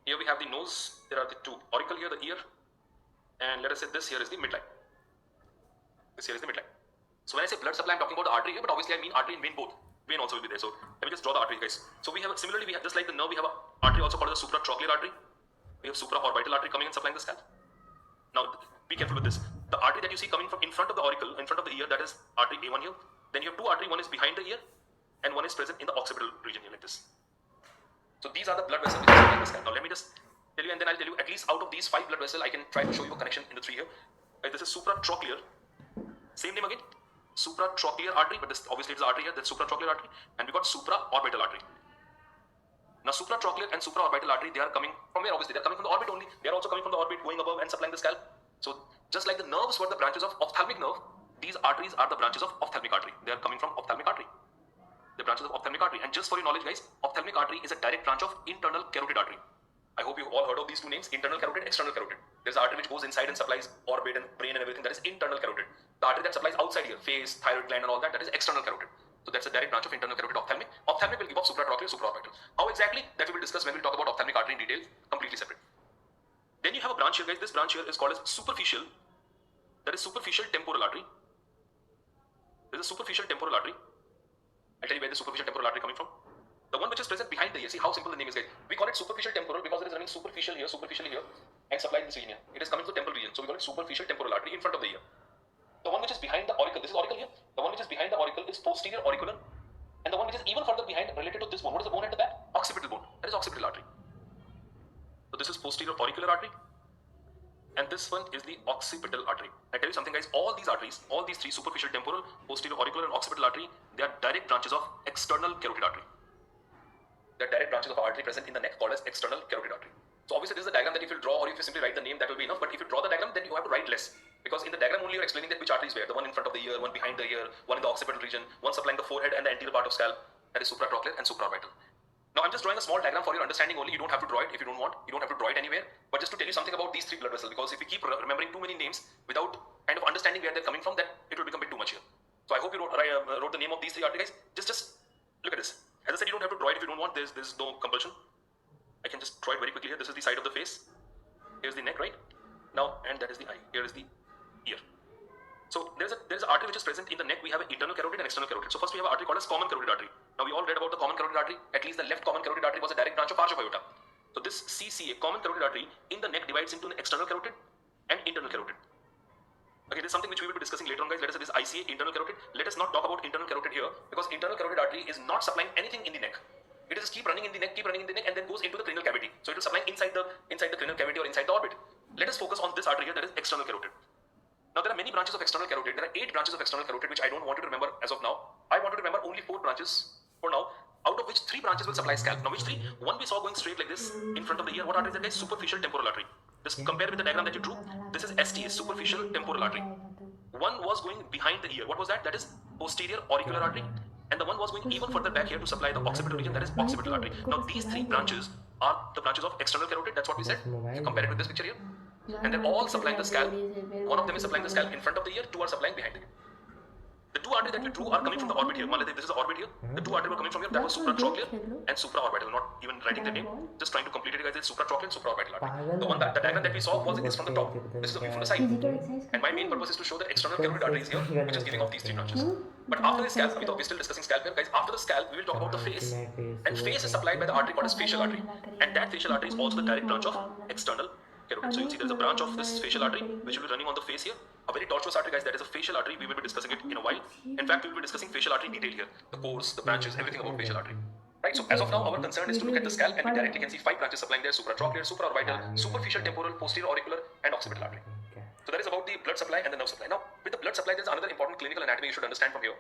here we have the nose, there are the two auricle here, the ear, and let us say this here is the midline. This here is the midline. So when I say blood supply, I'm talking about the artery here, but obviously I mean artery and vein both. Vein also will be there. So let me just draw the artery guys. So we have similarly, we have just like the nerve, we have an artery also called the supratrochlear artery. We have supraorbital artery coming and supplying the scalp. Now be careful with this. The artery that you see coming from in front of the auricle, in front of the ear, that is artery A1 here. Then you have two arteries, one is behind the ear and one is present in the occipital region here like this. So these are the blood vessels which are supplying the scalp. Now let me just tell you, and then I'll tell you at least out of these 5 blood vessels, I can try to show you a connection in the 3 here. This is supratrochlear. Same name again, supratrochlear artery, but this obviously it's the artery here, that's supratrochlear artery, and we got supraorbital artery. Now supratrochlear and supraorbital artery, they are coming from where? Obviously they are coming from the orbit only. They are also coming from the orbit, going above and supplying the scalp. So just like the nerves were the branches of ophthalmic nerve, these arteries are the branches of ophthalmic artery. They are coming from ophthalmic artery. The branches of ophthalmic artery. And just for your knowledge guys, ophthalmic artery is a direct branch of internal carotid artery. I hope you all heard of these two names, internal carotid, external carotid. There's an artery which goes inside and supplies orbit and brain and everything, that is internal carotid. The artery that supplies outside here, face, thyroid gland and all that, that is external carotid. So that's a direct branch of internal carotid ophthalmic. Ophthalmic will give off supratrochlear, supraorbital. How exactly? That we will discuss when we talk about ophthalmic artery in detail, completely separate. Then you have a branch here, guys. This branch here is called as superficial. That is superficial temporal artery. There is a superficial temporal artery. I'll tell you where the superficial temporal artery coming from. The one which is present behind the ear. See how simple the name is, guys. We call it superficial temporal because it is running superficial here, and supplying this region here. It is coming to the temporal region, so we call it superficial temporal artery in front of the ear. The one which is behind the auricle, this is auricle here. The one which is behind the auricle is posterior auricular, and the one which is even further behind related to this bone. What is the bone at the back? Occipital bone. That is occipital artery. So this is posterior auricular artery, and this one is the occipital artery. I tell you something, guys. All these arteries, all these three, superficial temporal, posterior auricular, and occipital artery, they are direct branches of external carotid artery. They are direct branches of artery present in the neck called as external carotid artery. So obviously this is the diagram that if you draw, or if you simply write the name, that will be enough. But if you draw the diagram, then you have to write less, because in the diagram only you're explaining that which artery is where. The one in front of the ear, one behind the ear, one in the occipital region, one supplying the forehead and the anterior part of scalp, that is supratrochlear and supraorbital. Now I'm just drawing a small diagram for your understanding only. You don't have to draw it if you don't want. You don't have to draw it anywhere. But just to tell you something about these three blood vessels, because if you keep remembering too many names without kind of understanding where they're coming from, then it will become a bit too much here. So I hope you wrote the name of these three arteries, guys. Just look at this. As I said, you don't have to draw it if you don't want. There's no compulsion. I can just draw it very quickly here. This is the side of the face. Here's the neck, right? Now, and that is the eye. Here is the ear. So there's an artery which is present in the neck. We have an internal carotid and external carotid. So first we have an artery called as common carotid artery. Now we all read about the common carotid artery. At least the left common carotid artery was a direct branch of arch of aorta. So this CCA, common carotid artery, in the neck divides into an external carotid and internal carotid. Okay, this is something which we will be discussing later on, guys. Let us say this ICA, internal carotid. Let us not talk about internal carotid here, because internal carotid artery is not supplying anything in the neck. It is just keep running in the neck, and then goes into the cranial cavity. So it will supply inside the cranial cavity or inside the orbit. Let us focus on this artery here, that is external carotid. Now there are many branches of external carotid. There are 8 branches of external carotid, which I don't want you to remember as of now. I want you to remember only 4 branches for now, out of which 3 branches will supply scalp. Now which 3? One we saw going straight like this in front of the ear. What artery is that, guys? Superficial temporal artery. Just compare with the diagram that you drew. This is STA, superficial temporal artery. One was going behind the ear. What was that? That is posterior auricular artery. And the one was going even further back here to supply the occipital region, that is occipital artery. Now these 3 branches are the branches of external carotid. That's what we said. If you compare it with this picture here, and they're all supplying the scalp. One of them is supplying the scalp in front of the ear, 2 are supplying behind the ear. The 2 arteries that we drew are coming from the orbit here. This is the orbit here. The 2 arteries were coming from here. That was supratrochlear and supraorbital. Not even writing the name. Just trying to complete it, guys. It's supratrochlear and supraorbital artery. The diagram that we saw is from the top. This is the view from the side. And my main purpose is to show that external carotid artery is here, which is giving off these 3 branches. But after the scalp, we're still discussing scalp here, guys. After the scalp, we will talk about the face. And face is supplied by the artery called as facial artery. And that facial artery is also the direct branch of external carotid. So you see there is a branch of this facial artery which will be running on the face here. A very tortuous artery, guys. That is a facial artery. We will be discussing it in a while. In fact, we will be discussing facial artery in detail here. The pores, the branches, everything about facial artery. Right, so as of now, our concern is to look at the scalp, and we directly can see 5 branches supplying there: supratrochlear, supraorbital, superficial temporal, posterior auricular, and occipital artery. So that is about the blood supply and the nerve supply. Now, with the blood supply, there is another important clinical anatomy you should understand from here.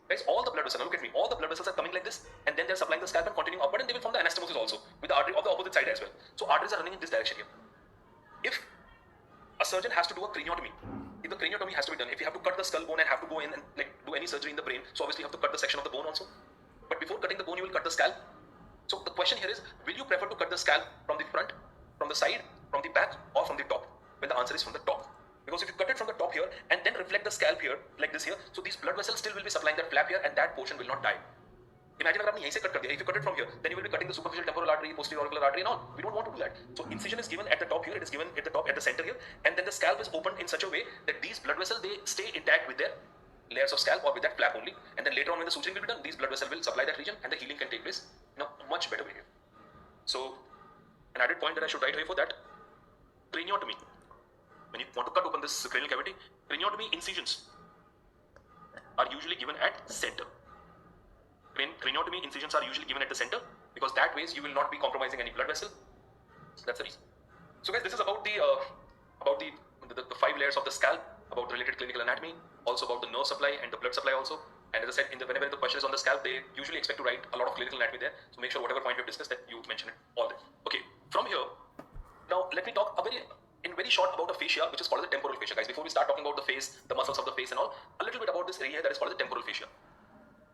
Guys, all the blood vessels, look at me, all the blood vessels are coming like this, and then they're supplying the scalp and continuing upward, and they will form the anastomosis also, with the artery of the opposite side as well. So arteries are running in this direction here. If a surgeon has to do a craniotomy, if the craniotomy has to be done, if you have to cut the skull bone and have to go in and do any surgery in the brain, so obviously you have to cut the section of the bone also. But before cutting the bone, you will cut the scalp. So the question here is, will you prefer to cut the scalp from the front, from the side, from the back, or from the top? When the answer is from the top. Because if you cut it from the top here and then reflect the scalp here, like this here, so these blood vessels still will be supplying that flap here, and that portion will not die. Imagine अगर आपने यहीं से cut कर दिया. If you cut it from here, then you will be cutting the superficial temporal artery, posterior auricular artery and all. We don't want to do that. So incision is given at the top here, it is given at the top, at the center here, and then the scalp is opened in such a way that these blood vessels, they stay intact with their layers of scalp or with that flap only. And then later on when the suturing will be done, these blood vessels will supply that region and the healing can take place in a much better way here. So an added point that I should write here for that, craniotomy. When you want to cut open this cranial cavity, craniotomy incisions are usually given at center. Craniotomy incisions are usually given at the center, because that ways you will not be compromising any blood vessel. That's the reason. So guys, this is about the 5 layers of the scalp, about related clinical anatomy, also about the nerve supply and the blood supply also. And as I said, whenever the question is on the scalp, they usually expect to write a lot of clinical anatomy there. So make sure whatever point we've discussed that you mention it all there. Okay, from here, now let me talk in very short about the fascia, which is called the temporal fascia, guys. Before we start talking about the face, the muscles of the face and all, a little bit about this area that is called the temporal fascia.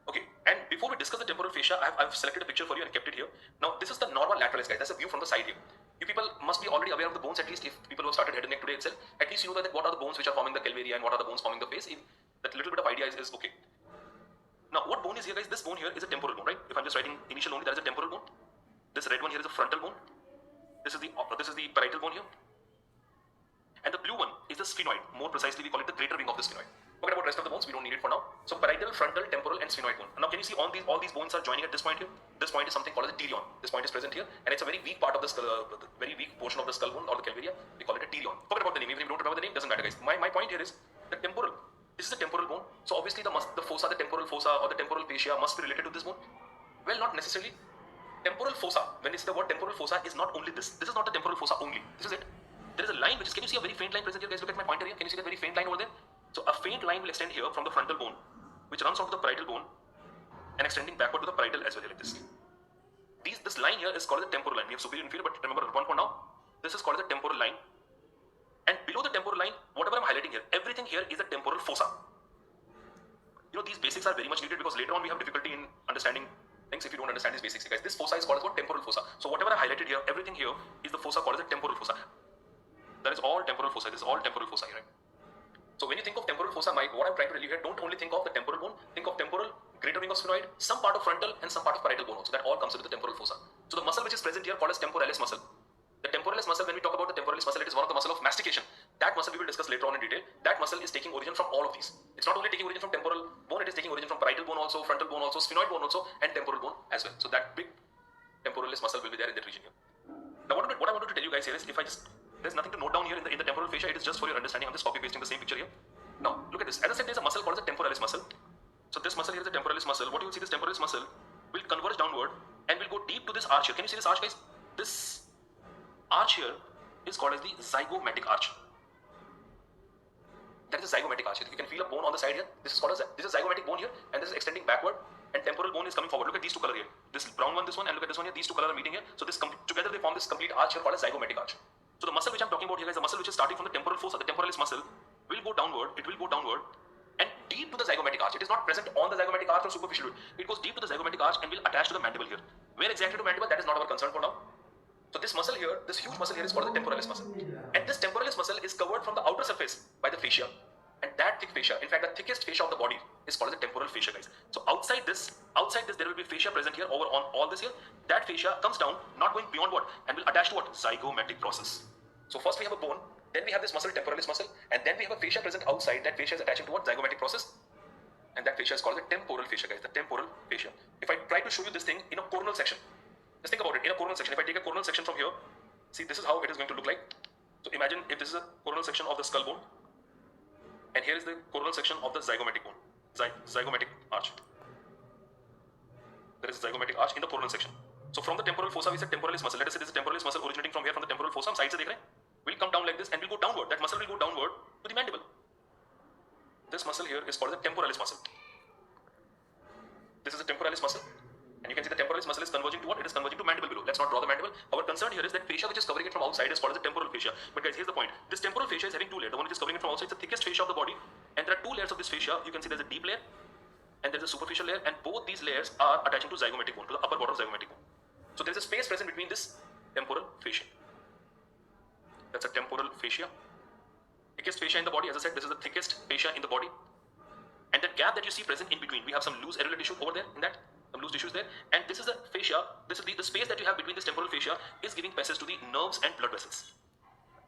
Okay, and before we discuss the temporal fascia, I've selected a picture for you and kept it here. Now, this is the normal lateralis, guys. That's a view from the side here. You people must be already aware of the bones, at least if people who have started head and neck today itself. At least you know that what are the bones which are forming the calvaria and what are the bones forming the face. That little bit of idea is okay. Now, what bone is here, guys? This bone here is a temporal bone, right? If I'm just writing initial only, that is a temporal bone. This red one here is a frontal bone. This is the parietal bone here. And the blue one is the sphenoid. More precisely, we call it the greater wing of the sphenoid. Forget about rest of the bones, we don't need it for now. So parietal, frontal, temporal, and sphenoid bone. Now, can you see all these bones are joining at this point here? This point is something called as a pterion. This point is present here, and it's a very weak part of the skull, very weak portion of the skull bone or the calvaria. We call it a pterion. Forget about the name. Even if you don't remember the name, doesn't matter, guys. My point here is the temporal. This is a temporal bone. So obviously the fossa, the temporal fossa or the temporal fascia must be related to this bone. Well, not necessarily. Temporal fossa. When we say the word temporal fossa, is not only this. This is not the temporal fossa only. This is it. There is a line which is. Can you see a very faint line present here, guys? Look at my pointer here. Can you see that very faint line over there? So a faint line will extend here from the frontal bone, which runs onto the parietal bone, and extending backward to the parietal as well, like this. This line here is called the temporal line. We have superior and inferior, but remember one for now. This is called the temporal line. And below the temporal line, whatever I'm highlighting here, everything here is a temporal fossa. You know, these basics are very much needed because later on we have difficulty in understanding things if you don't understand these basics, guys. This fossa is called as what? Temporal fossa. So whatever I highlighted here, everything here is the fossa called as a temporal fossa. That is all temporal fossa. This is all temporal fossa here, right? So when you think of temporal fossa, what I'm trying to tell you here, don't only think of the temporal bone, think of temporal, greater wing of sphenoid, some part of frontal and some part of parietal bone also. That all comes into the temporal fossa. So the muscle which is present here called as temporalis muscle. The temporalis muscle, when we talk about the temporalis muscle, it is one of the muscle of mastication. That muscle we will discuss later on in detail. That muscle is taking origin from all of these. It's not only taking origin from temporal bone, it is taking origin from parietal bone also, frontal bone also, sphenoid bone also, and temporal bone as well. So that big temporalis muscle will be there in that region here. Now what I wanted to tell you guys here is, there's nothing to note down here in the temporal fascia, it is just for your understanding. I'm just copy pasting the same picture here. Now look at this. As I said, there's a muscle called the temporalis muscle. So this muscle here is the temporalis muscle. What you will see, this temporalis muscle will converge downward and will go deep to this arch here. Can you see this arch, guys? This arch here is called as the zygomatic arch. That is a zygomatic arch. You can feel a bone on the side here. This is called this is zygomatic bone here, and this is extending backward, and temporal bone is coming forward. Look at these two colors here. This brown one, this one, and look at this one here. These two colors are meeting here. So this together they form this complete arch here called as zygomatic arch. So the muscle which I'm talking about here is the muscle which is starting from the temporal fossa, the temporalis muscle, will go downward. It will go downward and deep to the zygomatic arch. It is not present on the zygomatic arch or superficial. It goes deep to the zygomatic arch and will attach to the mandible here. Where exactly to mandible? That is not our concern for now. So this muscle here, this huge muscle here is called the temporalis muscle. And this temporalis muscle is covered from the outer surface by the fascia. And that thick fascia, in fact the thickest fascia of the body is called the temporal fascia, guys. So outside this there will be fascia present here over on all this here. That fascia comes down, not going beyond what? And will attach to what? Zygomatic process. So first we have a bone, then we have this muscle, temporalis muscle, and then we have a fascia present outside. That fascia is attaching to what? Zygomatic process. And that fascia is called the temporal fascia, guys. The temporal fascia. If I try to show you this thing in a coronal section, just think about it, in a coronal section. If I take a coronal section from here, see, this is how it is going to look like. So imagine if this is a coronal section of the skull bone, and here is the coronal section of the zygomatic bone, zygomatic arch. There is a zygomatic arch in the coronal section. So from the temporal fossa, we said temporalis muscle. Let us say this is temporalis muscle originating from here, from the temporal fossa. Side se dekh rahe hain? Will come down like this and will go downward. That muscle will go downward to the mandible. This muscle here is called the temporalis muscle. This is the temporalis muscle. And you can see the temporalis muscle is converging to what? It is converging to mandible below. Let's not draw the mandible. Our concern here is that fascia which is covering it from outside is called as the temporal fascia. But guys, here's the point. This temporal fascia is having two layers. The one which is covering it from outside is the thickest fascia of the body. And there are two layers of this fascia. You can see there's a deep layer and there's a superficial layer. And both these layers are attaching to zygomatic bone, to the upper border of zygomatic bone. So there's a space present between this temporal fascia. That's a temporal fascia. Thickest fascia in the body. As I said, this is the thickest fascia in the body. And that gap that you see present in between, we have some loose areolar tissue over there in that. Some loose tissues there, and this is the fascia. This is the space that you have between this temporal fascia is giving passage to the nerves and blood vessels.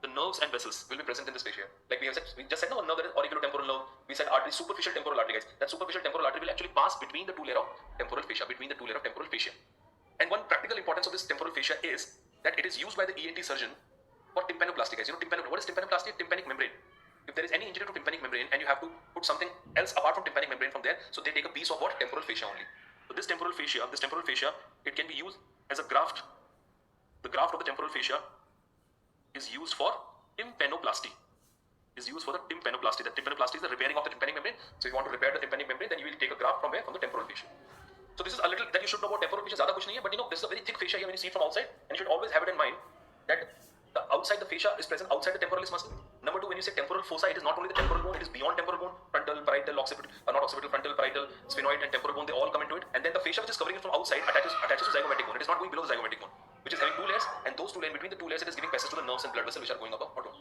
The nerves and vessels will be present in this fascia. Like we just said, no, now there is auriculotemporal nerve. We said artery, superficial temporal artery, guys. That superficial temporal artery will actually pass between the two layers of temporal fascia, And one practical importance of this temporal fascia is that it is used by the ENT surgeon for tympanoplasty, guys. You know, what is tympanoplasty? Tympanic membrane. If there is any injury to tympanic membrane and you have to put something else apart from tympanic membrane from there, so they take a piece of what? Temporal fascia only. So this temporal fascia, it can be used as a graft. The graft of the temporal fascia is used for tympanoplasty. The tympanoplasty is the repairing of the tympanic membrane. So if you want to repair the tympanic membrane, then you will take a graft from where? From the temporal fascia. So this is a little that you should know about temporal fascia. Zyada kuch nahi hai, but you know this is a very thick fascia here when you see it from outside, and you should always have it in mind that the outside the fascia is present outside the temporalis muscle. Number two, when you say temporal fossa, it is not only the temporal bone, it is beyond temporal bone, frontal, parietal, occipital, not occipital, frontal, parietal, sphenoid, and temporal bone. They all come into it, and then the fascia which is covering it from outside attaches to zygomatic bone. It is not going below the zygomatic bone. which is having two layers, and those two layers, between the two layers, it is giving passage to the nerves and blood vessels which are going above or down.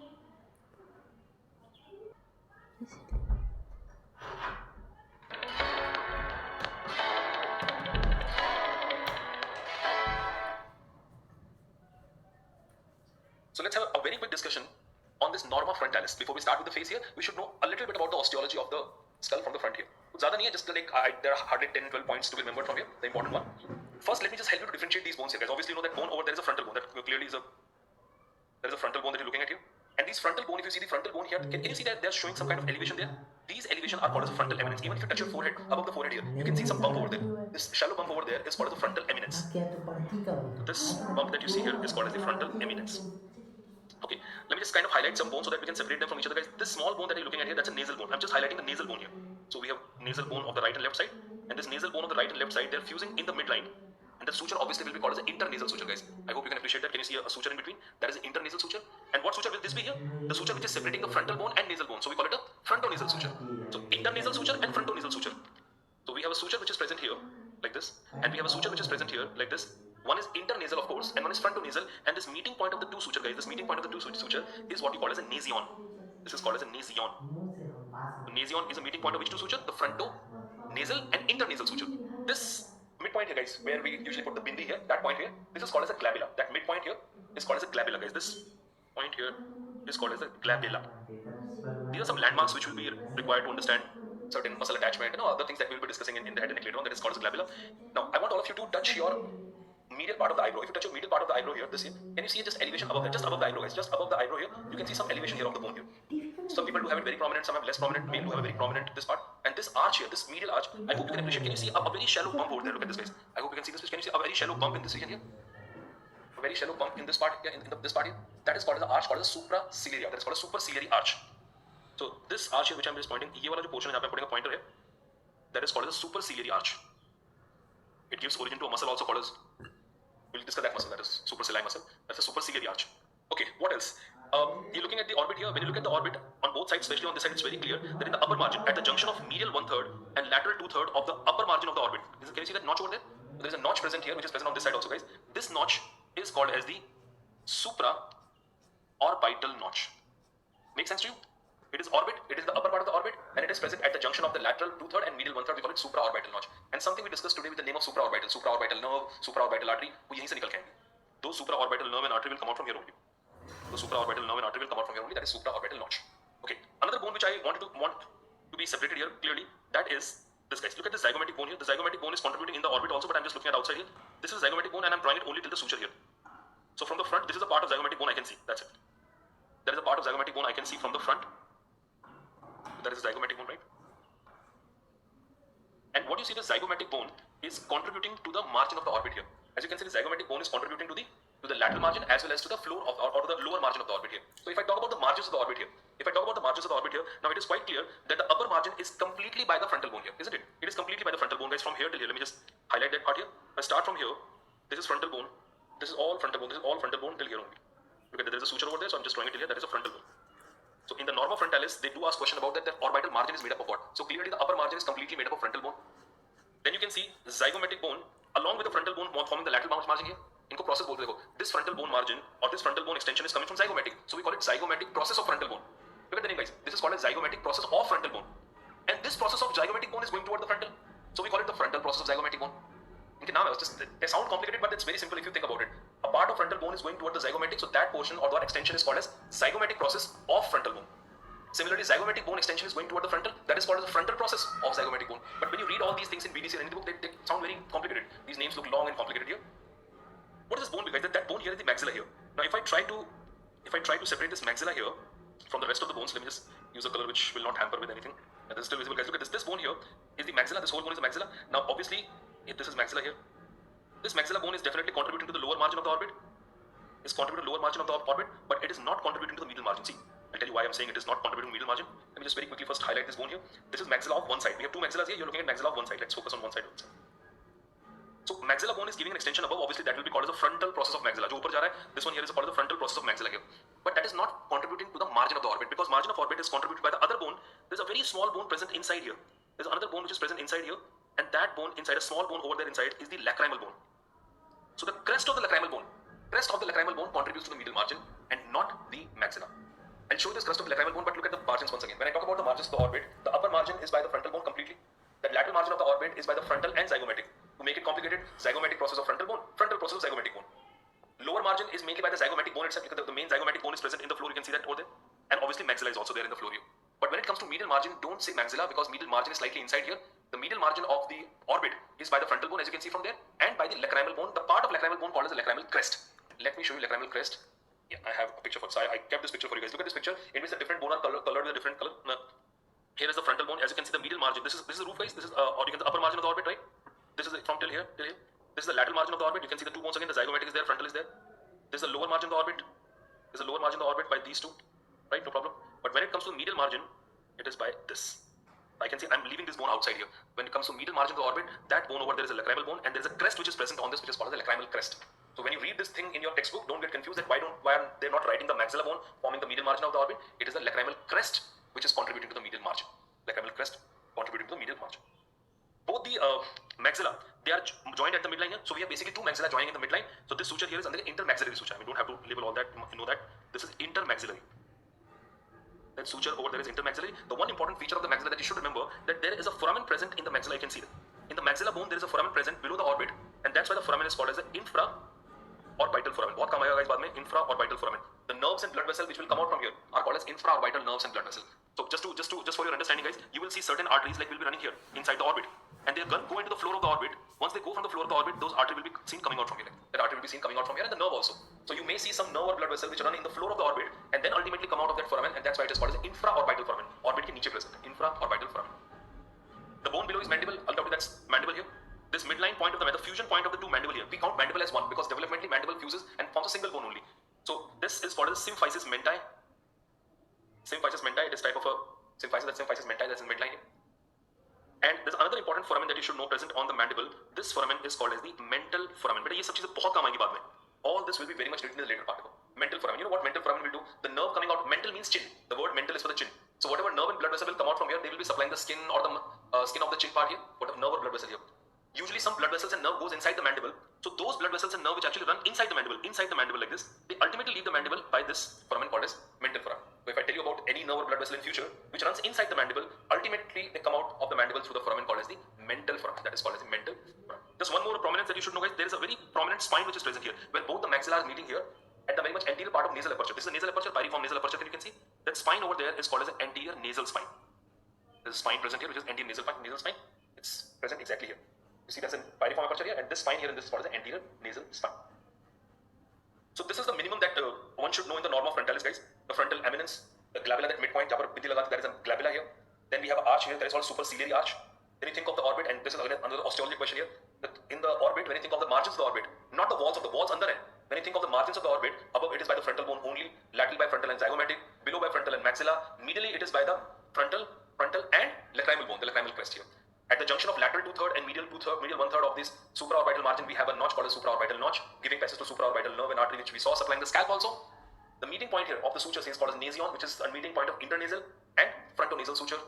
So let's have a very quick discussion on this norma frontalis. Before we start with the face here, we should know a little bit about the osteology of the skull from the front here. ज़्यादा नहीं है, just like there are hardly 10-12 points to be remembered from here. The important one. First, let me just help you to differentiate these bones here, guys. Obviously, you know that bone over there is a frontal bone. That clearly is there is a frontal bone that you're looking at here. And these frontal bone, if you see the frontal bone here, can you see that they're showing some kind of elevation there? These elevations are called as a frontal eminence. Even if you touch your forehead, above the forehead here, you can see some bump over there. This shallow bump over there is called as the frontal eminence. So this bump that you see here is called as the frontal eminence. Okay, let me just kind of highlight some bones so that we can separate them from each other, guys. This small bone that you're looking at here, that's a nasal bone. I'm just highlighting the nasal bone here. So we have nasal bone of the right and left side, and this nasal bone of the right and left side, they're fusing in the midline. And the suture obviously will be called as an internasal suture, guys. I hope you can appreciate that. Can you see a suture in between? That is an internasal suture. And what suture will this be here? The suture which is separating the frontal bone and nasal bone. So we call it a frontonasal suture. So internasal suture and frontonasal suture. So we have a suture which is present here, like this, and we have a suture which is present here, like this. One is internasal, of course, and one is frontonasal. And this meeting point of the two suture, guys, this meeting point of the two suture is what we call as a nasion. This is called as a nasion. The nasion is a meeting point of which two suture? The frontonasal and internasal suture. This midpoint here, guys, where we usually put the bindi here, that point here, this is called as a glabella. That midpoint here is called as a glabella, guys. This point here is called as a glabella. These are some landmarks which will be required to understand certain muscle attachment and other things that we will be discussing in the head and neck later on. That is called as a glabella. Now, I want all of you to touch your medial part of the eyebrow. If you touch your medial part of the eyebrow here, this here, can you see just elevation above that? Just above the eyebrow, guys. Just above the eyebrow here, you can see some elevation here of the bone here. Some people do have it very prominent, some have less prominent. Male do have a very prominent this part. And this arch here, this medial arch, I hope you can appreciate. Can you see a very shallow bump over there? Look at this, guys. I hope you can see this. Can you see a very shallow bump in this region here? A very shallow bump in this part here, this part here. That is called as an arch called as supraciliary. That is called a superciliary arch. So this arch here, which I'm just pointing, ये वाला जो portion है, यहाँ पे I'm putting a pointer here. That is called as a superciliary arch. It gives origin to a muscle also called as, we'll discuss that muscle, that is superciliary muscle. That's a superciliary arch. Okay, what else? You're looking at the orbit here. When you look at the orbit on both sides, especially on this side, it's very clear that in the upper margin, at the junction of medial 1/3 and lateral 2/3 of the upper margin of the orbit, can you see that notch over there? There is a notch present here, which is present on this side also, guys. This notch is called as the supraorbital notch. Make sense to you? It is orbit, it is the upper part of the orbit, and it is present at the junction of the lateral 2/3 and medial 1/3. We call it supraorbital notch. And something we discussed today with the name of supraorbital nerve, supraorbital artery, वो यहीं से निकल के आएंगे. Those supraorbital nerve and artery will come out from here only. The supraorbital nerve and artery will come out from here only. That is supraorbital notch. Okay. Another bone which I want to be separated here clearly, that is this, guys. Look at the zygomatic bone here. The zygomatic bone is contributing in the orbit also, but I'm just looking at outside here. This is a zygomatic bone, and I'm drawing it only till the suture here. So from the front, this is a part of zygomatic bone I can see. That's it. There is a part of zygomatic bone I can see from the front. That is a zygomatic bone, right? And what you see, the zygomatic bone is contributing to the margin of the orbit here. As you can see, the zygomatic bone is contributing to the lateral margin as well as to the floor of or to the lower margin of the orbit here. So if I talk about the margins of the orbit here, now it is quite clear that the upper margin is completely by the frontal bone here, isn't it? It is completely by the frontal bone, guys, from here till here. Let me just highlight that part here. I start from here. This is frontal bone. This is all frontal bone. This is all frontal bone till here only. Look at that. There is a suture over there, so I'm just drawing it till here. That is a frontal bone. So in the norma frontalis, they do ask question about that. The orbital margin is made up of what? So clearly the upper margin is completely made up of frontal bone. Then you can see the zygomatic bone along with the frontal bone forming the lateral margin here. इनको process बोलते देखो. This frontal bone margin or this frontal bone extension is coming from zygomatic. So we call it zygomatic process of frontal bone. Look at the name, guys. This is called a zygomatic process of frontal bone. And this process of zygomatic bone is going toward the frontal. So we call it the frontal process of zygomatic bone. इनके नाम है, just they sound complicated, but it's very simple if you think about it. A part of frontal bone is going toward the zygomatic, so that portion or that extension is called as zygomatic process of frontal bone. Similarly, zygomatic bone extension is going toward the frontal. That is called as the frontal process of zygomatic bone. But when you read all these things in BDC and in the book, they sound very complicated. These names look long and complicated here. What is this bone? Because that bone here is the maxilla here. Now, if I try to separate this maxilla here from the rest of the bones, let me just use a color which will not hamper with anything. And this is still visible, guys. Look at this. This bone here is the maxilla. This whole bone is the maxilla. Now, obviously, if this is maxilla here, this maxilla bone is definitely contributing to the lower margin of the orbit. Is contributing to the lower margin of the orbit, but it is not contributing to the medial margin. See, I'll tell you why I'm saying it is not contributing to medial margin. Let me just very quickly first highlight this bone here. This is maxilla of one side. We have two maxillas here. You're looking at maxilla of one side. Let's focus on one side. So maxilla bone is giving an extension above. Obviously, that will be called as a frontal process of maxilla. जो ऊपर जा रहा है, this one here is called the frontal process of maxilla here. But that is not contributing to the margin of the orbit, because margin of orbit is contributed by the other bone. There's a very small bone present inside here. There's another bone which is present inside here, and that bone inside, a small bone over there inside, is the lacrimal bone. So the crest of the lacrimal bone Crest of the lacrimal bone contributes to the medial margin and not the maxilla. I'll show you this crest of the lacrimal bone, but look at the margins once again. When I talk about the margins of the orbit, the upper margin is by the frontal bone completely. The lateral margin of the orbit is by the frontal and zygomatic. To make it complicated, zygomatic process of frontal bone, frontal process of zygomatic bone. Lower margin is mainly by the zygomatic bone itself, because the main zygomatic bone is present in the floor. You can see that over there. And obviously maxilla is also there in the floor here. But when it comes to medial margin, don't say maxilla, because medial margin is slightly inside here. The medial margin of the orbit is by the frontal bone, as you can see from there, and by the lacrimal bone, the part of lacrimal bone called as the lacrimal crest. Let me show you lacrimal crest. Yeah, I have a picture for it. So I kept this picture for you guys. Look at this picture in which the different bone are colored with a different color. Here is the frontal bone. As you can see, the medial margin. This is the roof guys. This is or you can the upper margin of the orbit, right? This is from till here till here. This is the lateral margin of the orbit. You can see the two bones again. The zygomatic is there, frontal is there. This is the lower margin of the orbit. This is the lower margin of the orbit by these two, right? No problem. But when it comes to the medial margin, it is by this. I can see I'm leaving this bone outside here. When it comes to medial margin of the orbit, that bone over there is a lacrimal bone, and there is a crest which is present on this, which is called as the lacrimal crest. So when you read this thing in your textbook, don't get confused that why are they not writing the maxilla bone forming the medial margin of the orbit? It is the lacrimal crest which is contributing to the medial margin. Lacrimal crest contributing to the medial margin. Both the maxilla, they are joined at the midline here. So we have basically two maxilla joining in the midline. So this suture here is under the intermaxillary suture. I mean, don't have to label all that. You know that this is intermaxillary. That suture over there is intermaxillary. The one important feature of the maxilla that you should remember, that there is a foramen present in the maxilla. You can see that in the maxilla bone there is a foramen present below the orbit, and that's why the foramen is called as the infraorbital foramen. What come guys? बाद में infraorbital foramen. The nerves and blood vessels which will come out from here are called as infraorbital nerves and blood vessels. So just for your understanding, guys, you will see certain arteries like will be running here inside the orbit, and they are going to go into the floor of the orbit. Once they go from the floor of the orbit, those arteries will be seen coming out from here. That artery will be seen coming out from here, and the nerve also. So you may see some nerve or blood vessel which run in the floor of the orbit, and then ultimately come out of that foramen, and that's why it is called as infraorbital foramen. Orbit के नीचे present, infraorbital foramen. The bone below is mandible. Undoubtedly that's mandible here. This midline point of the fusion point of the two mandible here. We count mandible as one because developmentally mandible fuses and forms a single bone only. So this is called as symphysis mentae. Symphysis mentae. It is type of a symphysis mentae that's in midline here. And there's another important foramen that you should know present on the mandible. This foramen is called as the mental foramen. But ये सब चीजें बहुत काम आएंगी बाद में. All this will be very much written in the later part. Mental foramen. You know what mental foramen will do? The nerve coming out. Mental means chin. The word mental is for the chin. So whatever nerve and blood vessel will come out from here, they will be supplying the skin or the skin of the chin part here. Whatever nerve or blood vessel here. Usually some blood vessels and nerve goes inside the mandible. So those blood vessels and nerve which actually run inside the mandible like this, they ultimately leave the mandible by this foramen called as mental foramen. So if I tell you about any nerve or blood vessel in future which runs inside the mandible, ultimately they come out of the mandible through the foramen called as the mental foramen. That is called as the mental foramen. Just one more prominence that you should know, guys. There is a very prominent spine which is present here, where both the maxilla are meeting here at the very much anterior part of nasal aperture. This is a nasal aperture, piriform nasal aperture that you can see. That spine over there is called as an anterior nasal spine. There's a spine present here which is anterior nasal spine. It's present exactly here. You see that's a piriform aperture here, and this spine here in this is called as the anterior nasal spine. So this is the minimum that one should know in the norma frontalis, guys. The frontal eminence, the glabella, that midpoint, जहाँ पर बिंदी लगा there is a glabella here. Then we have an arch here that is called superciliary arch. Then you think of the orbit, and this is again another osteology question here. That in the orbit, when you think of the margins of the orbit, not the walls of the walls under it. When you think of the margins of the orbit, above it is by the frontal bone only, lateral by frontal and zygomatic, below by frontal and maxilla, medially it is by the frontal and lacrimal bone, the lacrimal crest here. At the junction of lateral 2/3 and medial 1/3 of this supraorbital margin, we have a notch called a supraorbital notch, giving passage to supraorbital nerve and artery, which we saw supplying the scalp also. The meeting point here of the sutures is called as nasion, which is a meeting point of internasal and frontonasal suture.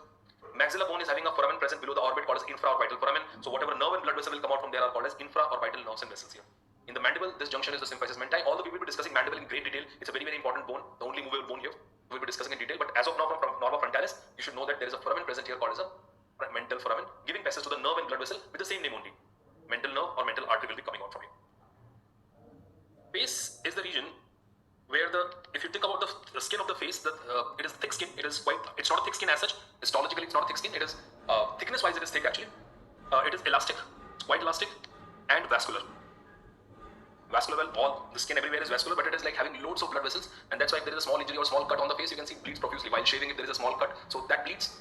Maxilla bone is having a foramen present below the orbit called as infraorbital foramen. So whatever nerve and blood vessel will come out from there are called as infraorbital nerves and vessels here. In the mandible, this junction is the symphysis mentae. Although we will be discussing mandible in great detail, it's a very, very important bone, the only movable bone here. We will be discussing in detail, but as of now from norma frontalis, you should know that there is a foramen present here called as a mental foramen, giving passage to the nerve and blood vessel with the same name only. Mental nerve or mental artery will be coming out from here. Face is the region where if you think about the skin of the face, it is thick skin. It's not a thick skin as such. Histologically, it's not a thick skin. It is thickness wise, it is thick actually. It is elastic. It's quite elastic and vascular. Vascular, well, all the skin everywhere is vascular, but it is like having loads of blood vessels, and that's why if there is a small injury or small cut on the face, you can see it bleeds profusely. While shaving, if there is a small cut, so that bleeds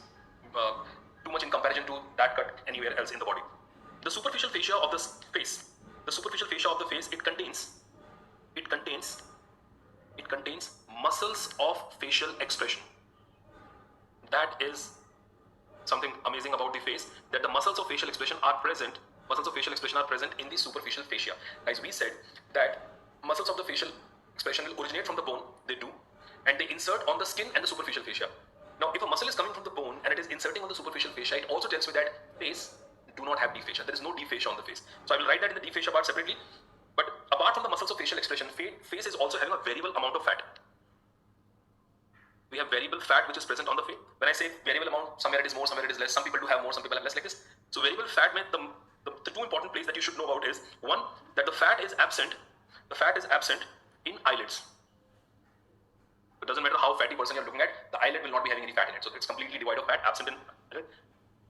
too much in comparison to that cut anywhere else in the body. The superficial fascia of the face. The superficial fascia of the face, it contains muscles of facial expression. That is something amazing about the face, that the muscles of facial expression are present. Muscles of facial expression are present in the superficial fascia. As we said that muscles of the facial expression will originate from the bone, they do, and they insert on the skin and the superficial fascia. Now, if a muscle is coming from the bone and it is inserting on the superficial fascia, it also tells me that face do not have deep fascia. There is no deep fascia on the face. So I will write that in the deep fascia part separately. But Apart from the muscles of facial expression, face is also having a variable amount of fat. We have variable fat which is present on the face. When I say variable amount, somewhere it is more, somewhere it is less. Some people do have more, some people have less, like this. So variable fat means the two important places that you should know about is, one, that the fat is absent. The fat is absent in eyelids. It doesn't matter how fatty person you're looking at, the eyelid will not be having any fat in it. So it's completely devoid of fat, absent in eyelid.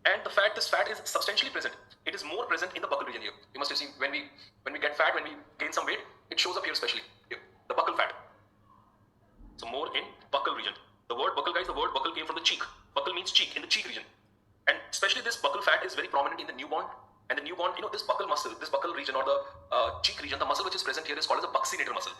And this fat is substantially present. It is more present in the buccal region here. You must have seen when we get fat, when we gain some weight, it shows up here especially here, the buccal fat. So more in buccal region. The word buccal, guys, the word buccal came from the cheek. Buccal means cheek, in the cheek region. And especially this buccal fat is very prominent in the newborn. And the newborn, this buccal muscle, this buccal region or the cheek region, the muscle which is present here is called as a buccinator muscle.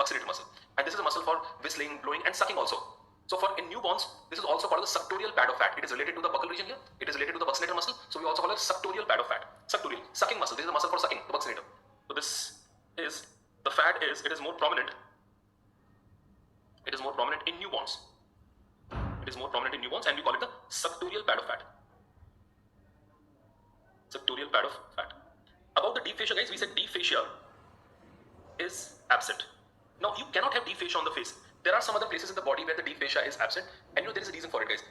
And this is a muscle for whistling, blowing and sucking also. So in newborns, this is also called the suctorial pad of fat. It is related to the buccal region here. It is related to the buccinator muscle. So we also call it suctorial pad of fat. Suctorial, sucking muscle. This is the muscle for sucking, the buccinator. So this is, the fat is, it is more prominent. It is more prominent in newborns. It is more prominent in newborns and we call it the suctorial pad of fat. Suctorial pad of fat. About the deep fascia, guys, we said deep fascia is absent. Now you cannot have deep fascia on the face. There are some other places in the body where the deep fascia is absent, and there is a reason for it, guys.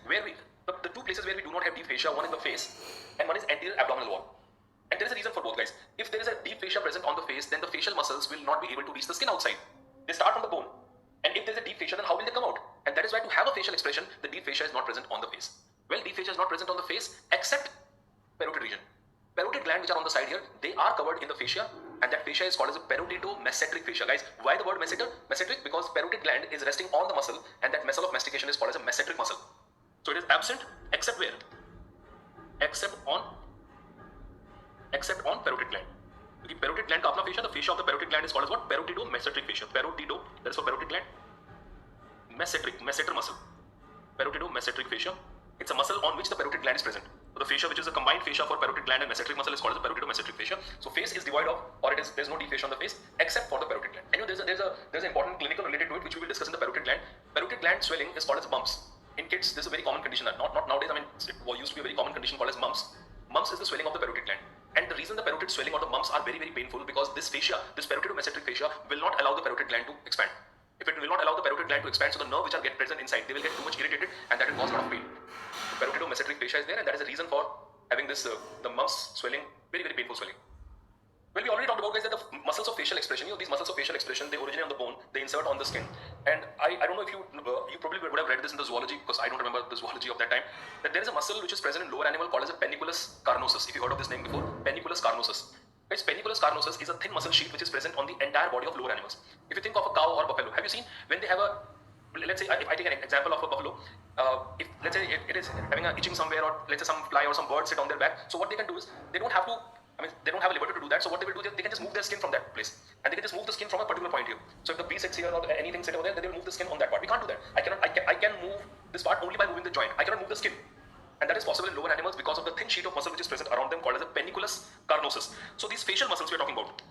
The two places where we do not have deep fascia, one is the face and one is anterior abdominal wall. And there is a reason for both, guys. If there is a deep fascia present on the face, then the facial muscles will not be able to reach the skin outside. They start from the bone. And if there is a deep fascia, then how will they come out? And that is why to have a facial expression, the deep fascia is not present on the face. Well, deep fascia is not present on the face except parotid region. Parotid gland which are on the side here, they are covered in the fascia, and that fascia is called as a parotidomesenteric fascia. Guys, why the word mesenteric? Because parotid gland is resting on the muscle, and that muscle of mastication is called as a mesenteric muscle. So it is absent except where? Except on parotid gland. The parotid gland ka apna fascia, the fascia of the parotid gland is called as what? Parotidomesenteric fascia. Parotido, that is for parotid gland. Mesenteric muscle. Parotidomesenteric fascia. It's a muscle on which the parotid gland is present. So the fascia, which is a combined fascia for parotid gland and mesenteric muscle, is called as the parotidomesenteric fascia. So face is devoid of, or there's no deep fascia on the face except for the parotid gland. And there's an important clinical related to it which we will discuss in the parotid gland. Parotid gland swelling is called as bumps. In kids, this is a very common condition. Not nowadays. I mean, it used to be a very common condition called as mumps. Mumps is the swelling of the parotid gland. And the reason the parotid swelling or the mumps are very, very painful because this fascia, this parotidomesenteric fascia, will not allow the parotid gland to expand. If it will not allow the parotid gland to expand, so the nerve which are get present inside, they will get too much irritated, and that will cause a lot of pain. The parotidomesenteric fascia is there, and that is the reason for having this the mumps swelling, very, very painful swelling. Well, we already talked about, guys, that the muscles of facial expression, these muscles of facial expression, they originate on the bone, they insert on the skin. And I don't know if you probably would have read this in the zoology, because I don't remember the zoology of that time, that there is a muscle which is present in lower animal called as a penniculus carnosus. If you heard of this name before, penniculus carnosus. Guys, penniculus carnosus is a thin muscle sheet which is present on the entire body of lower animals. If you think of a cow or buffalo, have you seen when they have let's say if I take an example of a buffalo, if let's say it is having a itching somewhere, or let's say some fly or some bird sit on their back, so what they can do is they don't have a liberty to do that. So what they will do, they can just move their skin from that place, and they can just move the skin from a particular point here. So if the bee sits here or anything sit over there, then they will move the skin on that part. We can't do that. I can move this part only by moving the joint. I cannot move the skin. And that is possible in lower animals because of the thin sheet of muscle which is present around them called as a penniculus carnosus. So these facial muscles we are talking about.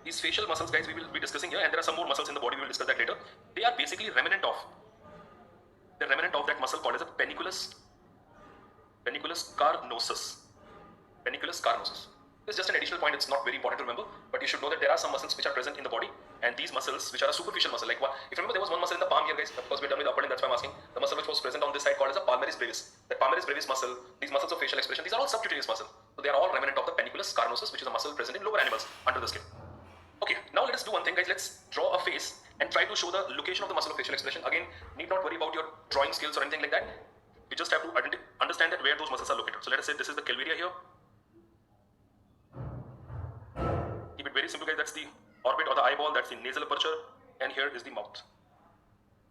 These facial muscles, guys, we will be discussing here, and there are some more muscles in the body, we will discuss that later. They are basically remnant of that muscle called as a penniculus carnosus. Penniculus carnosus. This is just an additional point, it's not very important to remember, but you should know that there are some muscles which are present in the body, and these muscles which are a superficial muscle, like what, if you remember there was one muscle in the palm here, guys, because we're done with the upper limb, that's why I'm asking. The muscle which was present on this side called as a palmaris brevis. That palmaris brevis muscle, these muscles of facial expression, these are all subcutaneous muscle. So they are all remnant of the penniculus carnosus, which is a muscle present in lower animals under the skin. Okay, now let us do one thing, guys. Let's draw a face and try to show the location of the muscle of facial expression. Again, need not worry about your drawing skills or anything like that. You just have to understand that where those muscles are located. So let us say this is the calvaria here. Keep it very simple, guys. That's the orbit or the eyeball. That's the nasal aperture, and here is the mouth.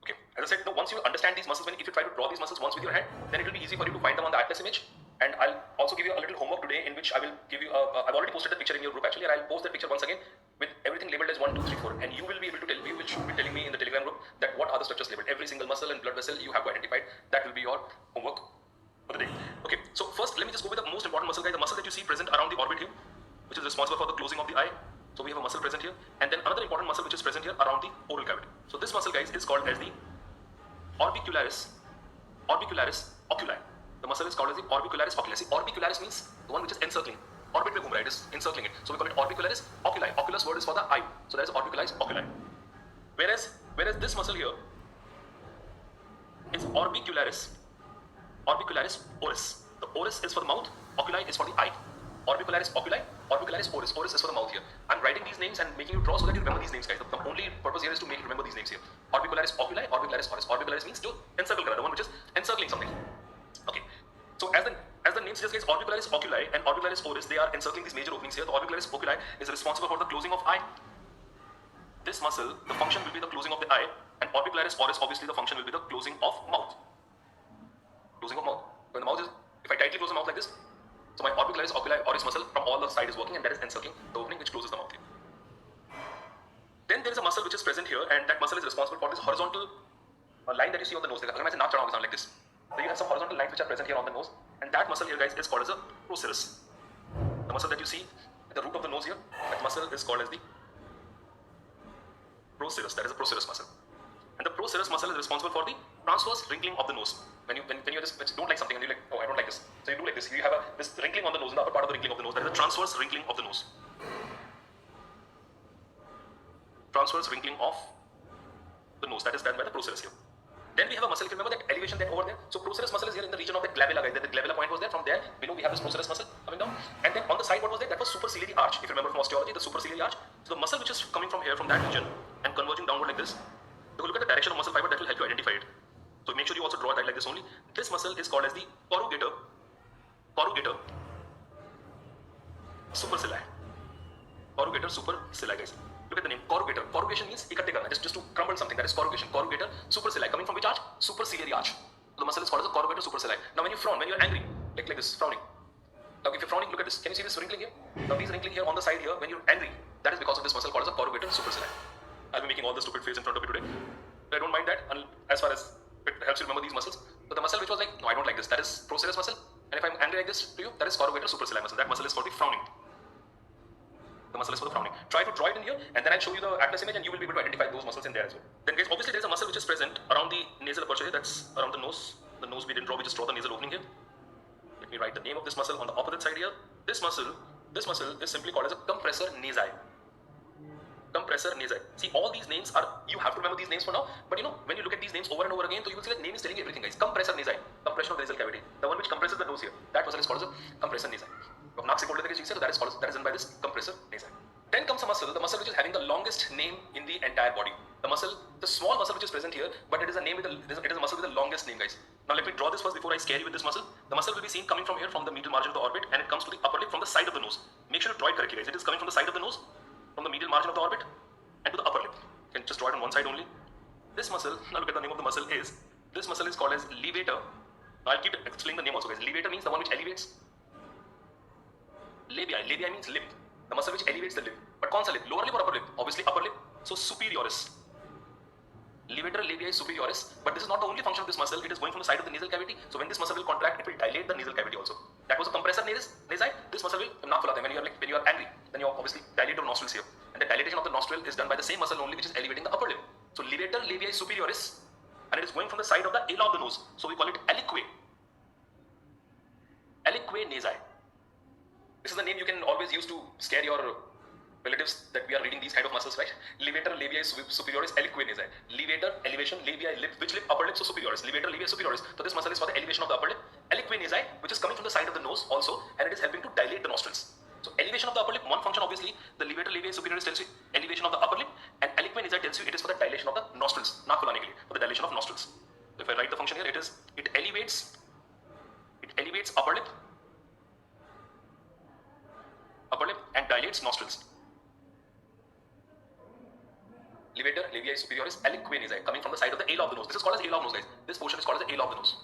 Okay, as I said, once you understand these muscles, if you try to draw these muscles once with your hand, then it will be easy for you to find them on the atlas image. And I'll also give you a little homework today, in which I will give you I've already posted the picture in your group actually, and I'll post that picture once again with everything labeled as 1, 2, 3, 4, and you will be able to tell me, you should be telling me in the Telegram group that what are the structures labeled. Every single muscle and blood vessel you have to identify. That will be your homework for the day. Okay, so first let me just go with the most important muscle, guys. The muscle that you see present around the orbit here, which is responsible for the closing of the eye. So we have a muscle present here, and then another important muscle which is present here around the oral cavity. So this muscle, guys, is called as the orbicularis oculi. The muscle is called as the orbicularis oculi. See, orbicularis means the one which is encircling. orbit में घूम रहा है, it is encircling it. So we call it orbicularis oculi. Oculus word is for the eye. So there is orbicularis oculi. Whereas this muscle here is orbicularis oris. The oris is for the mouth, oculi is for the eye. Orbicularis oculi, orbicularis oris. Oris is for the mouth here. I'm writing these names and making you draw so that you remember these names, guys. The only purpose here is to make you remember these names here. Orbicularis oculi, orbicularis oris. Orbicularis means to encircle, the one which is encircling something. Okay. So as the name suggests, guys, orbicularis oculi and orbicularis oris, they are encircling these major openings here. The orbicularis oculi is responsible for the closing of eye. This muscle, the function will be the closing of the eye, and orbicularis oris, obviously the function will be the closing of mouth. Closing of mouth. When the mouth is, if I tightly close the mouth like this, so my orbicularis oculi oris muscle from all the side is working, and that is encircling the opening which closes the mouth here. Then there is a muscle which is present here, and that muscle is responsible for this horizontal line that you see on the nose. Like this. So you have some horizontal lines which are present here on the nose, and that muscle here, guys, is called as a procerus. The muscle that you see at the root of the nose here, that muscle is called as the procerus. That is a procerus muscle. And the procerus muscle is responsible for the transverse wrinkling of the nose. When you just don't like something and you're like, oh, I don't like this. So you do like this. You have this wrinkling on the nose, in the upper part of the wrinkling of the nose. That is the transverse wrinkling of the nose. Transverse wrinkling of the nose. That is done by the procerus here. Then we have a muscle. If you remember that elevation that over there. So procerus muscle is here in the region of the glabella, guys. The glabella point was there. From there below we have this procerus muscle coming down. And then on the side, what was there? That was superciliary arch. If you remember from osteology, the superciliary arch. So the muscle which is coming from here, from that region, and converging downward like this. If you look at the direction of muscle fiber, that will help you identify it. So make sure you also draw that like this only. This muscle is called as the corrugator supercilii. Corrugator supercilii, guys. Look at the name, corrugator. Corrugation means ikatte karna, just to crumble something. That is corrugation. Corrugator supercilii, coming from which arch? Superciliary arch. So the muscle is called as the corrugator supercilii. Now when you frown, when you are angry, like this, frowning. Now if you're frowning, look at this. Can you see this wrinkling here? Now these wrinkling here on the side here, when you're angry, that is because of this muscle called as a corrugator supercilii. I'll be making all the stupid face in front of you today. But I don't mind that, as far as it helps you remember these muscles. So the muscle which was like, no, I don't like this, that is procerus muscle. And if I'm angry like this to you, that is corrugator supercilii muscle. That muscle is for the frowning. The muscle is for the frowning. Try to draw it in here, and then I'll show you the atlas image, and you will be able to identify those muscles in there as well. Then guys, obviously there is a muscle which is present around the nasal aperture here. That's around the nose. The nose we didn't draw, we just draw the nasal opening here. Let me write the name of this muscle on the opposite side here. This muscle is simply called as a compressor nasi. Compressor nasi. See, all these names are, you have to remember these names for now, but you know, when you look at these names over and over again, so you will see that name is telling you everything, guys. Compressor nasi, compression of the nasal cavity, the one which compresses the nose here, that muscle is called as a compressor nasi. So that is done by this compressor nasi. Then comes a muscle, the muscle which is having the longest name in the entire body. The small muscle which is present here, but it is a muscle with the longest name, guys. Now let me draw this first before I scare you with this muscle. The muscle will be seen coming from here, from the medial margin of the orbit, and it comes to the upper lip from the side of the nose. Make sure to draw it correctly, guys. It is coming from the side of the nose, from the medial margin of the orbit, and to the upper lip. You can just draw it on one side only. This muscle, now look at the name of the muscle is, this muscle is called as levator. Now I'll keep explaining the name also, guys. Levator means the one which elevates. Labia means lip. The muscle which elevates the lip. But kaun sa lip? Lower lip or upper lip? Obviously upper lip. So superioris. Levator labiae superioris. But this is not the only function of this muscle. It is going from the side of the nasal cavity. So when this muscle will contract, it will dilate the nasal cavity also. That was a compressor nasi. This muscle will not fulata. When you are angry, then you obviously dilate your nostrils here. And the dilatation of the nostril is done by the same muscle only, which is elevating the upper lip. So levator labiae superioris, and it is going from the side of the ala of the nose. So we call it aliquae. Aliquae nasi. This is the name you can always use to scare your relatives that we are reading these kind of muscles, right? Levator labiae superioris aliquae nasi. Levator, elevation, labia, lip, which lip? Upper lip, so superioris. Levator labiae superioris. So this muscle is for the elevation of the upper lip. Aliquae nasi, which is coming from the side of the nose also, and it is helping to dilate the nostrils. So elevation of the upper lip, one function obviously, the levator labiae superioris tells you elevation of the upper lip, and aliquae nasi tells you it is for the dilation of the nostrils, not fulani ke liye, for the dilation of nostrils. So if I write the function here, it elevates upper lip and dilates nostrils. Levator labiae superioris aliquae nasi, coming from the side of the ala of the nose. This is called as ala of nose, guys. This portion is called as the ala of the nose.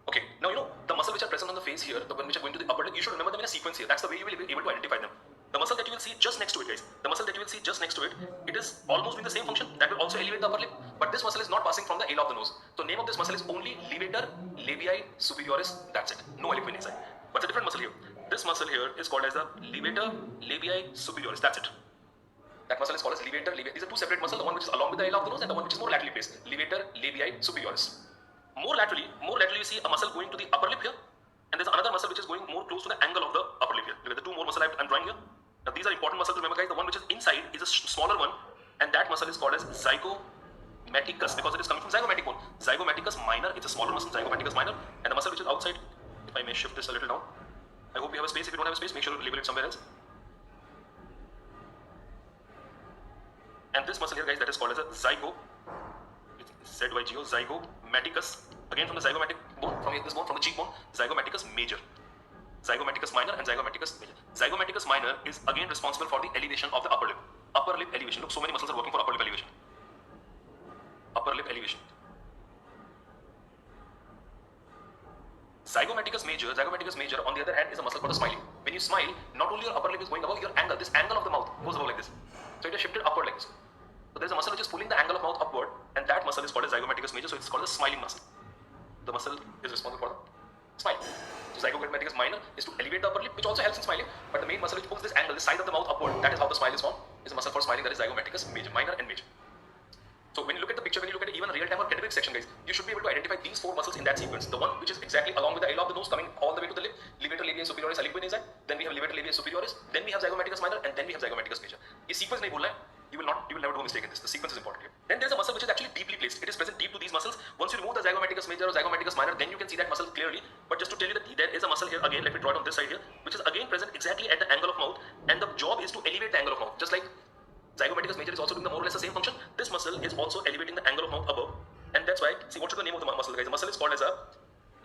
Okay, now you know the muscle which are present on the face here, the one which are going to the upper lip, you should remember them in a sequence here. That's the way you will be able to identify them. The muscle that you will see just next to it, guys, it is almost doing the same function. That will also elevate the upper lip, but this muscle is not passing from the ala of the nose. So name of this muscle is only levator labiae superioris. That's it. No aliquae nasi. What's a different muscle here? This muscle here is called as the levator labiae superioris. That's it. That muscle is called as levator labiae. These are two separate muscles, the one which is along with the ala of the nose and the one which is more laterally placed. Levator labiae superioris. More laterally you see a muscle going to the upper lip here, And there's another muscle which is going more close to the angle of the upper lip here. Look at the two more muscles I'm drawing here. Now these are important muscles to remember, guys. The one which is inside is a smaller one, and that muscle is called as zygomaticus because it is coming from zygomatic bone. Zygomaticus minor, it's a smaller muscle, zygomaticus minor, and the muscle which is outside, if I may shift this a little down. I hope you have a space. If you don't have a space, make sure to label it somewhere else. And this muscle here, guys, that is called as a ZYGO, zygomaticus. Again from the zygomatic bone, from this bone, from the cheekbone, zygomaticus major. Zygomaticus minor and zygomaticus major. Zygomaticus minor is again responsible for the elevation of the upper lip. Upper lip elevation. Look, so many muscles are working for upper lip elevation. Upper lip elevation. Zygomaticus major, on the other hand, is a muscle called the smiling. When you smile, not only your upper lip is going above, your angle, this angle of the mouth goes above like this. So it is shifted upward like this. So there is a muscle which is pulling the angle of mouth upward, and that muscle is called a zygomaticus major, so it's called the smiling muscle. The muscle is responsible for the smile. So zygomaticus minor is to elevate the upper lip, which also helps in smiling, but the main muscle which pulls this angle, this side of the mouth upward, that is how the smile is formed, is a muscle for smiling, that is zygomaticus major, minor and major. So when you look at the picture, when you look at even a real-time or cadaveric section, guys, you should be able to identify these four muscles in that sequence. The one which is exactly along with the area of the nose coming all the way to the lip, levator labiae superioris aliquid inside, then we have levator labiae superioris, then we have zygomaticus minor, and then we have zygomaticus major. This sequence nahi bolna hai. You will never do a mistake in this. The sequence is important here. Then there's a muscle which is actually deeply placed. It is present deep to these muscles. Once you remove the zygomaticus major or zygomaticus minor, then you can see that muscle clearly. But just to tell you that there is a muscle here again, let me draw it on this side here, which is again present exactly at the angle of mouth, and the job is to elevate the angle of mouth. Just like zygomaticus major is also doing the more or less the same function, this muscle is also elevating the angle of mouth above. And that's why, see, what should the name of the muscle, guys? The muscle is called as a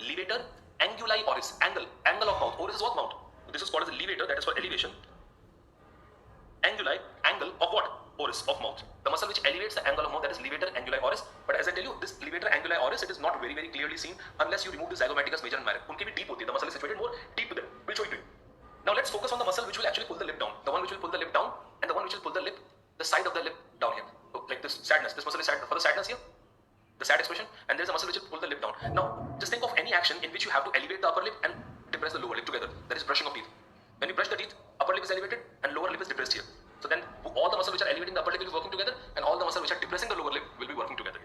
levator anguli oris. Angle of mouth. Oris is what? Mouth. This is called as a levator, that is for elevation. Anguli, angle of what? Oris, of mouth. The muscle which elevates the angle of mouth, that is levator anguli oris. But as I tell you, this levator anguli oris, it is not very clearly seen unless you remove the zygomaticus major and minor. Unki bhi deep hoti hai. The muscle is situated more deep to them. We'll show it to you. Now let's focus on the muscle which will actually pull the lip down. The one which will pull the lip down, and the one which will pull the lip, the side of the lip down here. So like this sadness. This muscle is sad for the sadness here. The sad expression, and there's a muscle which will pull the lip down. Now, just think of any action in which you have to elevate the upper lip and depress the lower lip together. That is brushing of teeth. When you brush the teeth, upper lip is elevated and lower lip is depressed here. So then all the muscles which are elevating the upper lip will be working together, and all the muscles which are depressing the lower lip will be working together.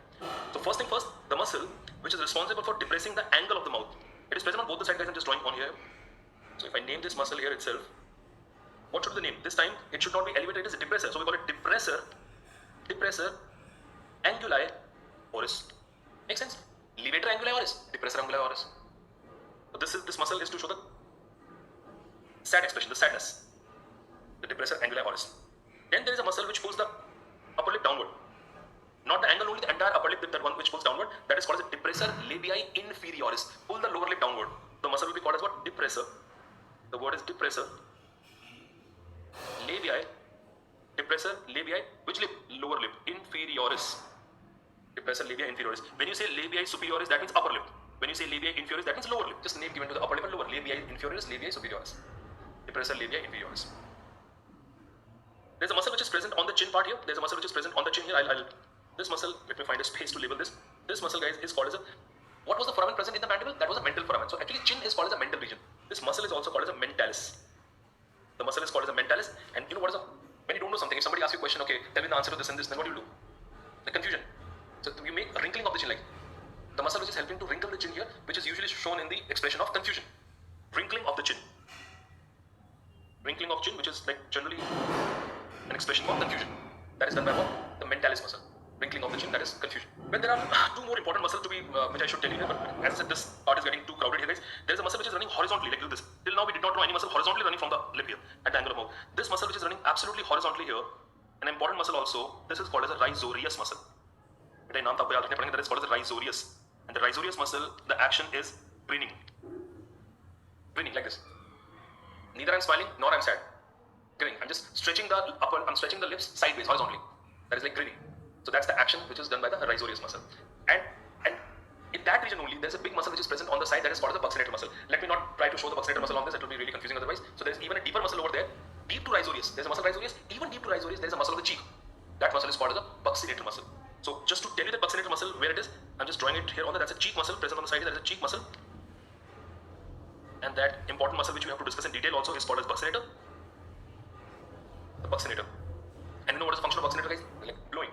So first thing first, the muscle which is responsible for depressing the angle of the mouth. It is present on both the sides, guys. I'm just drawing on here. So if I name this muscle here itself, what should be the name? This time it should not be elevated, it is a depressor. So we call it depressor anguli oris. Make sense? Levator anguli oris, depressor anguli oris. So this muscle is to show the sad expression, the sadness. The depressor anguli oris. Then there is a muscle which pulls the upper lip downward. Not the angle, only the entire upper lip, that one which pulls downward. That is called as depressor labii inferioris. Pull the lower lip downward. The muscle will be called as what? Depressor. The word is depressor labii. Depressor labii. Which lip? Lower lip. Inferioris. Depressor labia inferioris. When you say labia superioris, that means upper lip. When you say labia inferioris, that means lower lip. Just the name given to the upper lip and lower. Labia inferioris, labia superioris. Depressor labia inferioris. There's a muscle which is present on the chin part here. There's a muscle which is present on the chin here. This muscle, let me find a space to label this. This muscle, guys, is called as a, what was the foramen present in the mandible? That was a mental foramen. So actually chin is called as a mental region. This muscle is also called as a mentalis. The muscle is called as a mentalis. And you know what is a, when you don't know something, if somebody asks you a question, okay, tell me the answer to this and this, then what do you do? The confusion. So you make a wrinkling of the chin, like the muscle which is helping to wrinkle the chin here, which is usually shown in the expression of confusion. Wrinkling of the chin. Wrinkling of chin, which is like generally an expression of confusion. That is done by what? The mentalis muscle. Wrinkling of the chin, that is confusion. Well, there are two more important muscles to be, which I should tell you here, but as I said, this part is getting too crowded here, guys. There is a muscle which is running horizontally, like this. Till now, we did not draw any muscle horizontally running from the lip here, at the angle of mouth. This muscle which is running absolutely horizontally here, an important muscle also, this is called as a rhizorius muscle. That is called as the rhizorius. And the rhizorius muscle, the action is grinning. Grinning, like this. Neither I'm smiling, nor I'm sad. Grinning. I'm just stretching the I'm stretching the lips sideways, horizontally. That is like grinning. So that's the action which is done by the rhizorius muscle. And in that region only, there's a big muscle which is present on the side, that is called the buccinator muscle. Let me not try to show the buccinator muscle on this, it will be really confusing otherwise. So there's even a deeper muscle over there, deep to rhizorius. There's a muscle rhizorius, even deep to rhizorius, there's a muscle of the cheek. That muscle is called the buccinator muscle. So just to tell you the buccinator muscle, where it is, I'm just drawing it here on that's a cheek muscle present on the side, that is a cheek muscle. And that important muscle which we have to discuss in detail also is called as buccinator. The buccinator. And you know what is the function of buccinator, guys? Like blowing.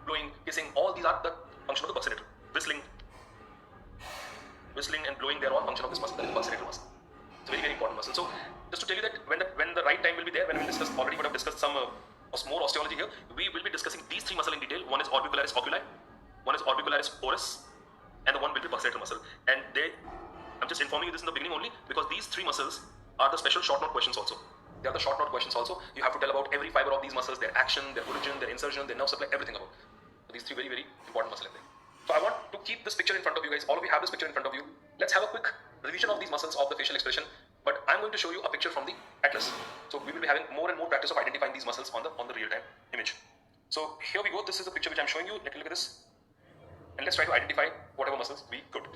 Blowing, kissing, all these are the function of the buccinator. Whistling. whistling and blowing, they're all function of this muscle, that is the buccinator muscle. It's a very, very important muscle. So just to tell you that when the right time will be there, when we will discuss, already would have discussed some more osteology here, we will be discussing these three muscles in detail. One is orbicularis oculi, one is orbicularis oris, and the one will be buccinator muscle. And I'm just informing you this in the beginning only because these three muscles are the special short note questions also. They are the short note questions also. You have to tell about every fiber of these muscles, their action, their origin, their insertion, their nerve supply, everything about. So these three very, very important muscles in there. So I want to keep this picture in front of you guys. All of you have this picture in front of you. Let's have a quick revision of these muscles of the facial expression. But I'm going to show you a picture from the atlas. So we will be having more and more practice of identifying these muscles on the real-time image. So here we go. This is the picture which I'm showing you. Let me look at this. And let's try to identify whatever muscles we could.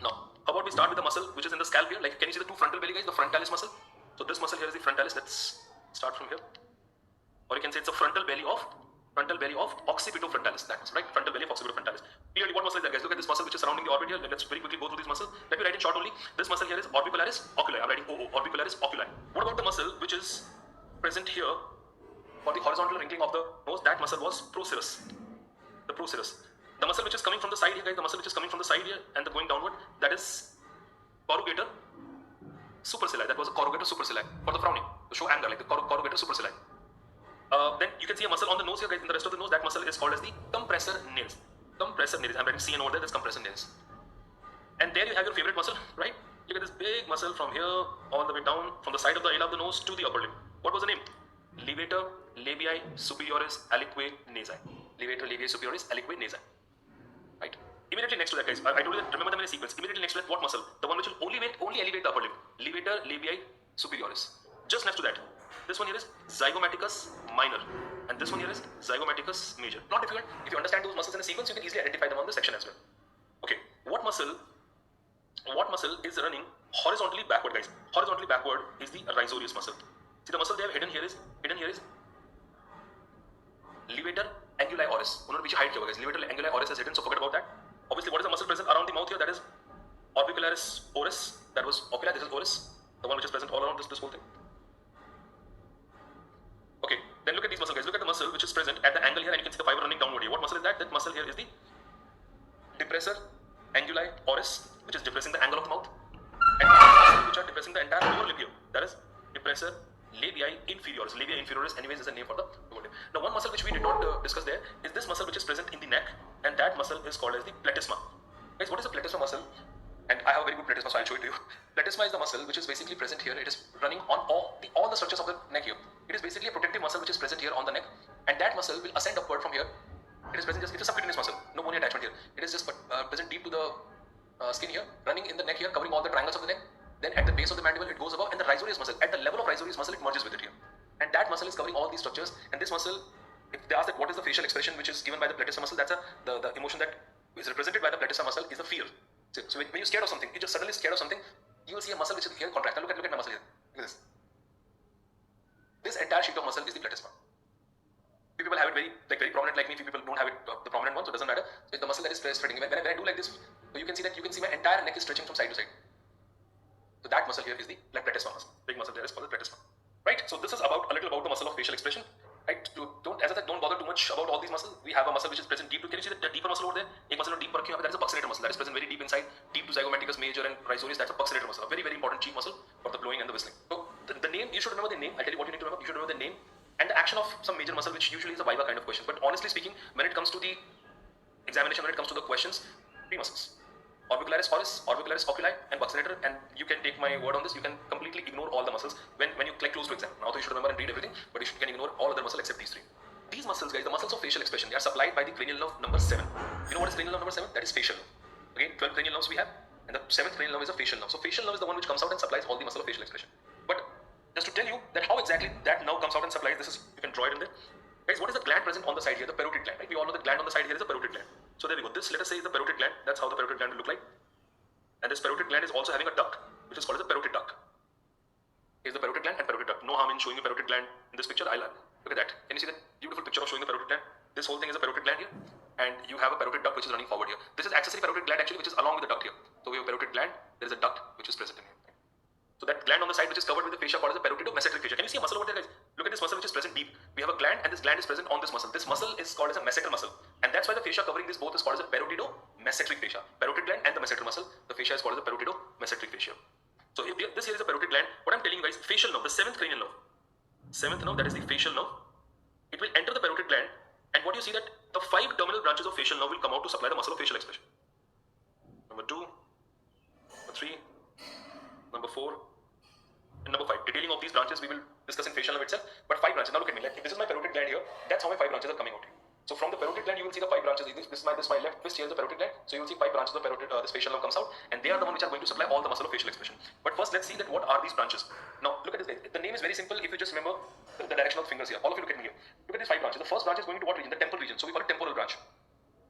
Now, how about we start with the muscle which is in the scalp here? Like, can you see the two frontal belly guys? The frontalis muscle. So this muscle here is the frontalis. Let's start from here. Or you can say it's a frontal belly of occipitofrontalis. That muscle, right? Frontal belly of occipitofrontalis. Clearly, what muscle is that, guys? Look at this muscle which is surrounding the orbit here. Let's very quickly go through this muscle. Let me write in short only. This muscle here is orbicularis oculi. I'm writing OO, orbicularis oculi. What about the muscle which is present here for the horizontal wrinkling of the nose? That muscle was procerus. The procerus. The muscle which is coming from the side here, guys, the muscle which is coming from the side here and going downward, that is corrugator supercilii. That was a corrugator supercilii for the frowning, to show anger, like the corrugator supercilii. Then you can see a muscle on the nose here, guys, in the rest of the nose. That muscle is called as the compressor nares. Compressor nares. I'm writing CN over there, that's compressor nares. And there you have your favorite muscle, right? Look at this big muscle from here all the way down, from the side of the area of the nose to the upper lip. What was the name? Levator labii superioris aliquo nasi. Levator labii superioris aliquo nasi. Right? Immediately next to that, guys, I told you that, remember them in a sequence. Immediately next to that, what muscle? The one which will only elevate the upper lip. Levator labii superioris. Just next to that, this one here is zygomaticus minor, and this one here is zygomaticus major. Not difficult. If you understand those muscles in a sequence, you can easily identify them on the section as well. Okay, what muscle is running horizontally backward, guys? Horizontally backward is the risorius muscle. See, the muscle they have hidden here is levator anguli oris. उन्होंने पीछे hide किया होगा, guys. Levator anguli oris is hidden, so forget about that. Obviously, what is the muscle present around the mouth here? That is orbicularis oris. That was oculi. This is oris, the one which is present all around this whole thing. Okay, then look at these muscles, guys. Look at the muscle which is present at the angle here, and you can see the fiber running downward here. What muscle is that? That muscle here is the depressor anguli oris, which is depressing the angle of the mouth, and muscles which are depressing the entire lower lip here. That is depressor labii inferioris. Labia inferioris, anyways, is a name for the lower lip. Now, one muscle which we did not discuss there is this muscle which is present in the neck, and that muscle is called as the platysma. Guys, what is the platysma muscle? And I have a very good platysma, so I'll show it to you. Platysma is the muscle which is basically present here. It is running on all the structures of the neck here. It is basically a protective muscle which is present here on the neck, and that muscle will ascend upward from here. It is present it's a subcutaneous muscle, no bony attachment here. It is just present deep to the skin here, running in the neck here, covering all the triangles of the neck. Then at the base of the mandible, it goes above, and the risorius muscle, at the level of risorius muscle, it merges with it here. And that muscle is covering all these structures. And this muscle, if they ask that what is the facial expression which is given by the platysma muscle, that's the emotion that is represented by the platysma muscle is the fear. So when you're scared of something, you're just suddenly scared of something, you will see a muscle which is here contract. Now look at my muscle here. Look at this. This entire sheet of muscle is the platysma. Few people have it very prominent like me. Few people don't have it the prominent one, so it doesn't matter. So it's the muscle that is spreading. When I do like this, so you can see my entire neck is stretching from side to side. So that muscle here is the platysma muscle. Big muscle there is called the platysma. Right? So this is a little about the muscle of facial expression. Right? Don't bother too much about all these muscles. We have a muscle which is present deep to. Can you see the deeper muscle over there? एक muscle deep पर that is a buccinator muscle that is present very deep inside, deep to zygomaticus major and risorius. That's a buccinator muscle, a very, very important cheek muscle for the blowing and the whistling. So the name, you should remember the name. I'll tell you what you need to remember. You should remember the name and the action of some major muscle, which usually is a viva kind of question. But honestly speaking, when it comes to the examination, when it comes to the questions, three muscles: orbicularis oris, orbicularis oculi, and buccinator. And you can take my word on this. You can completely ignore all the muscles when you click close to exam. Now, you should remember and read everything, but you can ignore all other muscles except these three. These muscles, guys, the muscles of facial expression, they are supplied by the cranial nerve number 7. You know what is cranial nerve number 7? That is facial nerve. Again, 12 cranial nerves we have, and the 7th cranial nerve is a facial nerve. So facial nerve is the one which comes out and supplies all the muscle of facial expression. But just to tell you that how exactly that nerve comes out and supplies, this is, you can draw it in there. Guys, what is the gland present on the side here? The parotid gland, right? We all know the gland on the side here is a parotid gland. So there we go. This, let us say, is the parotid gland. That's how the parotid gland will look like. And this parotid gland is also having a duct, which is called as a parotid duct. Here's the parotid gland and parotid duct. No harm in showing you parotid gland in this picture. Look at that. Can you see that beautiful picture of showing the parotid gland? This whole thing is a parotid gland here, and you have a parotid duct which is running forward here. This is accessory parotid gland actually, which is along with the duct here. So we have a parotid gland. There is a duct which is present in here. So that gland on the side which is covered with the fascia called as a parotid-mesenteric fascia. Can you see a muscle over there, guys? Look at this muscle which is present deep. We have a gland, and this gland is present on this muscle. This muscle is called as a masseter muscle, And that's why the fascia covering this both is called as a parotido-mesenteric fascia. Parotid gland and the mesenteric muscle, the fascia is called as the parotido-mesenteric fascia. So if this here is a parotid gland, what I'm telling you guys, facial nerve, the seventh cranial nerve. Seventh nerve, that is the facial nerve. It will enter the parotid gland, and what you see that the 5 terminal branches of facial nerve will come out to supply the muscle of facial expression. Number 2, number 3, number 4, and number 5. Detailing of these branches we will discuss in facial nerve itself. But 5 branches. Now look at me. Like, if this is my parotid gland here, that's how my 5 branches are coming out here. So from the parotid gland, you will see the 5 branches. This is my left twist here is the parotid gland. So you will see 5 branches of the parotid. This facial nerve comes out, and they are the one which are going to supply all the muscle of facial expression. But first, let's see that what are these branches. Now look at this. The name is very simple. If you just remember the direction of the fingers here. All of you look at me here. Look at these 5 branches. The first branch is going to what region? The temporal region. So we call it temporal branch.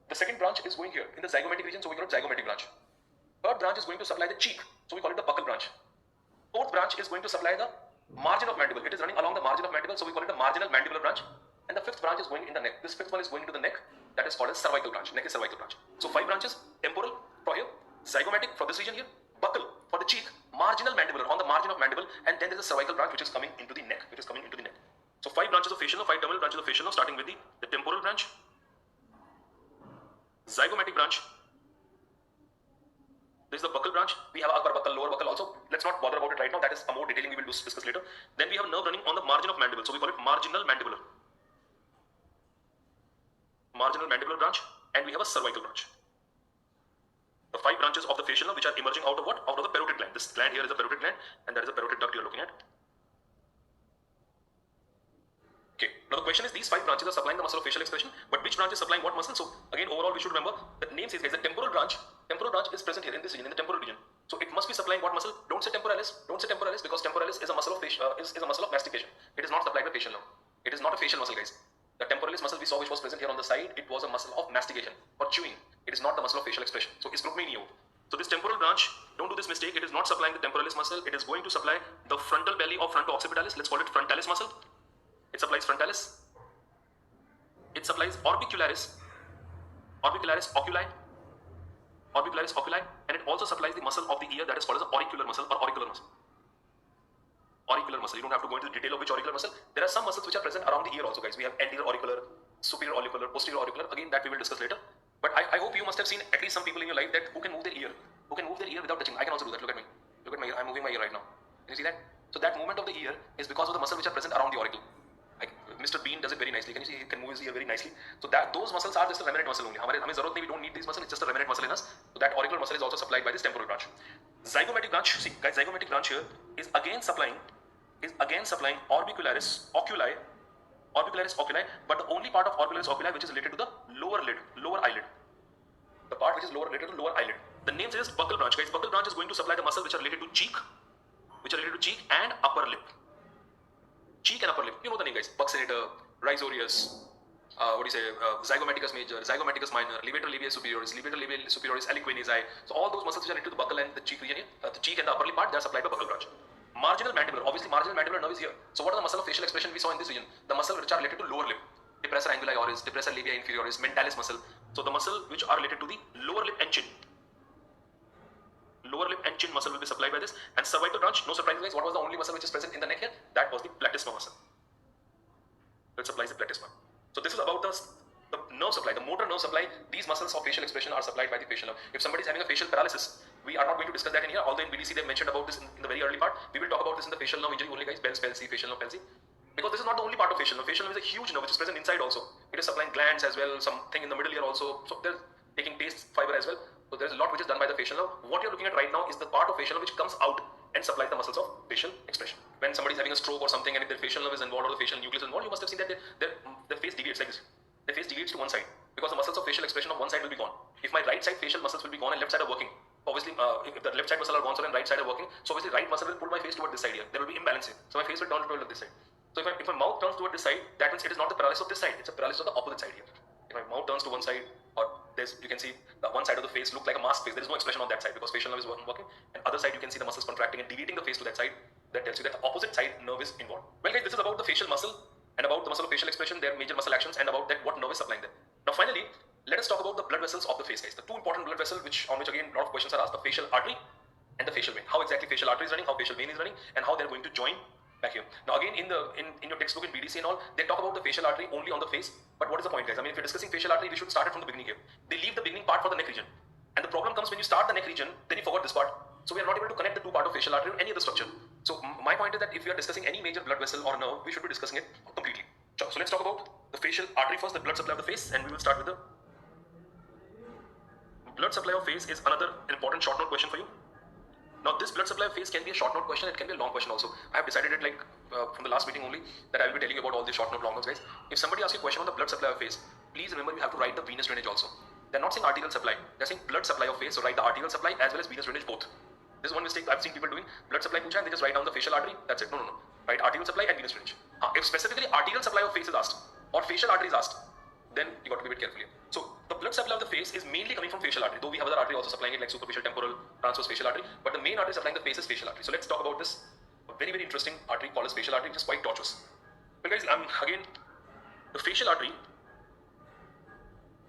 The second branch is going here in the zygomatic region. So we call it zygomatic branch. Third branch is going to supply the cheek. So we call it the buccal branch. Fourth branch is going to supply the margin of mandible. It is running along the margin of mandible, so we call it the marginal mandibular branch. And the fifth branch is going in the neck. This fifth one is going into the neck. That is called as cervical branch. Neck is cervical branch. So 5 branches: temporal for here, zygomatic for this region here, buccal for the cheek, marginal mandibular on the margin of mandible, and then there is a cervical branch which is coming into the neck. So 5 branches of facial nerve, 5 terminal branches of facial nerve, starting with the temporal branch, zygomatic branch. This is the buccal branch. We have upper buccal, lower buccal also. Let's not bother about it right now. That is a more detailing we will discuss later. Then we have nerve running on the margin of mandible. So we call it marginal mandibular. Marginal mandibular branch. And we have a cervical branch. The 5 branches of the facial nerve which are emerging out of what? Out of the parotid gland. This gland here is a parotid gland, and that is a parotid duct you are looking at. Okay, now the question is, these 5 branches are supplying the muscle of facial expression, but which branch is supplying what muscle? So again, overall we should remember the name says guys, the temporal branch is present here in this region, in the temporal region. So it must be supplying what muscle? Don't say temporalis because temporalis is a muscle of is a muscle of mastication. It is not supplied by facial nerve. It is not a facial muscle, guys. The temporalis muscle we saw which was present here on the side, it was a muscle of mastication or chewing. It is not the muscle of facial expression. So it's Sprukmenio. So this temporal branch, don't do this mistake, it is not supplying the temporalis muscle, it is going to supply the frontal belly of fronto-occipitalis, let's call it frontalis muscle. It supplies frontalis, it supplies orbicularis oculi, and it also supplies the muscle of the ear that is called as the auricular muscle or auricular muscle. Auricular muscle, you don't have to go into the detail of which auricular muscle. There are some muscles which are present around the ear also, guys. We have anterior auricular, superior auricular, posterior auricular. Again, that we will discuss later. But I hope you must have seen at least some people in your life that who can move their ear without touching. I can also do that. Look at me. Look at my ear. I'm moving my ear right now. Can you see that? So that movement of the ear is because of the muscles which are present around the auricle. Like Mr. Bean does it very nicely. Can you see? He can move his ear very nicely. So that those muscles are just a remnant muscle only. We don't need these muscles. It's just a remnant muscle in us. So that auricular muscle is also supplied by this temporal branch. Zygomatic branch. See, guys, zygomatic branch here is again supplying orbicularis oculi, but the only part of orbicularis oculi which is related to the lower eyelid. The part which is related to lower eyelid. The name says buccal branch, guys. Buccal branch is going to supply the muscle which are related to cheek, and upper lip. Cheek and upper lip. You know the name, guys. Buccinator, rhizorius, zygomaticus major, zygomaticus minor, levator labiae superioris, aliquinizae. So all those muscles which are related to the buccal and the cheek region, the cheek and the upper lip part, they are supplied by buccal branch. Marginal mandibular, obviously marginal mandibular nerve is here. So what are the muscle of facial expression we saw in this region? The muscle which are related to lower lip. Depressor anguli oris, depressor labia inferioris, mentalis muscle. So the muscle which are related to the lower lip and chin. Lower lip and chin muscle will be supplied by this. And cervical branch, no surprise guys, what was the only muscle which is present in the neck here? That was the platysma muscle. It supplies the platysma. So this is about the nerve supply, the motor nerve supply. These muscles of facial expression are supplied by the facial nerve. If somebody is having a facial paralysis, we are not going to discuss that in here. Although in BDC they mentioned about this in the very early part. We will talk about this in the facial nerve injury only, guys. Bell's palsy, facial nerve palsy. Because this is not the only part of facial nerve. Facial nerve is a huge nerve which is present inside also. It is supplying glands as well, something in the middle ear also. So they're taking taste fiber as well. So there's a lot which is done by the facial nerve. What you're looking at right now is the part of facial nerve which comes out and supplies the muscles of facial expression. When somebody is having a stroke or something, and if their facial nerve is involved or the facial nucleus is involved, you must have seen that their face deviates like this. Their face deviates to one side because the muscles of facial expression of one side will be gone. If my right side facial muscles will be gone and left side are working, obviously if the left side muscle are gone and right side are working, so obviously right muscle will pull my face toward this side here. There will be imbalance here. So my face will turn toward this side. So if my mouth turns toward this side, that means it is not the paralysis of this side, it's a paralysis of the opposite side here. If my mouth turns to one side, or you can see the one side of the face look like a mask face. There is no expression on that side because facial nerve is working. And other side you can see the muscles contracting and deviating the face to that side. That tells you that the opposite side nerve is involved. Well guys, this is about the facial muscle and about the muscle of facial expression, their major muscle actions, and about that what nerve is supplying them. Now finally, let us talk about the blood vessels of the face, guys. The two important blood vessels on which again a lot of questions are asked: the facial artery and the facial vein. How exactly facial artery is running, how facial vein is running, and how they are going to join back here. Now again, in your textbook in BDC and all, they talk about the facial artery only on the face. But what is the point, guys? I mean, if you're discussing facial artery, we should start it from the beginning here. They leave the beginning part for the neck region. And the problem comes when you start the neck region, then you forgot this part. So we are not able to connect the two parts of facial artery or any other structure. So my point is that if we are discussing any major blood vessel or nerve, we should be discussing it completely. So let's talk about the facial artery first, the blood supply of the face, and we will start with the blood supply of face is another important short note question for you. Now this blood supply of face can be a short note question, it can be a long question also. I have decided it like from the last meeting only that I will be telling you about all the short note, long notes, guys. If somebody asks you a question on the blood supply of face, please remember you have to write the venous drainage also. They're not saying arterial supply, they're saying blood supply of face, so write the arterial supply as well as venous drainage both. This is one mistake I've seen people doing. Blood supply pucha and they just write down the facial artery, that's it. No. Write arterial supply and venous drainage. If specifically arterial supply of face is asked or facial artery is asked, then you got to be a bit careful here. So the blood supply of the face is mainly coming from facial artery, though we have other artery also supplying it like superficial temporal, transverse facial artery, but the main artery supplying the face is facial artery. So let's talk about this very, very interesting artery called as facial artery, which is quite tortuous. Well guys, again, the facial artery,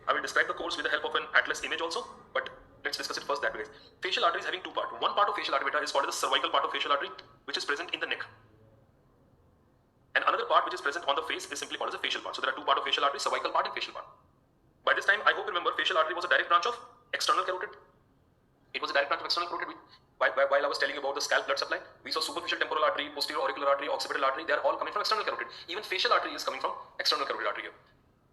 I will describe the course with the help of an atlas image also, but let's discuss it first that way, guys. Facial artery is having two parts. One part of facial artery is called as the cervical part of facial artery, which is present in the neck. And another part which is present on the face is simply called as a facial part. So there are two parts of facial artery, cervical part and facial part. By this time, I hope you remember facial artery was a direct branch of external carotid. It was a direct branch of external carotid. While I was telling you about the scalp blood supply, we saw superficial temporal artery, posterior auricular artery, occipital artery. They are all coming from external carotid. Even facial artery is coming from external carotid artery here.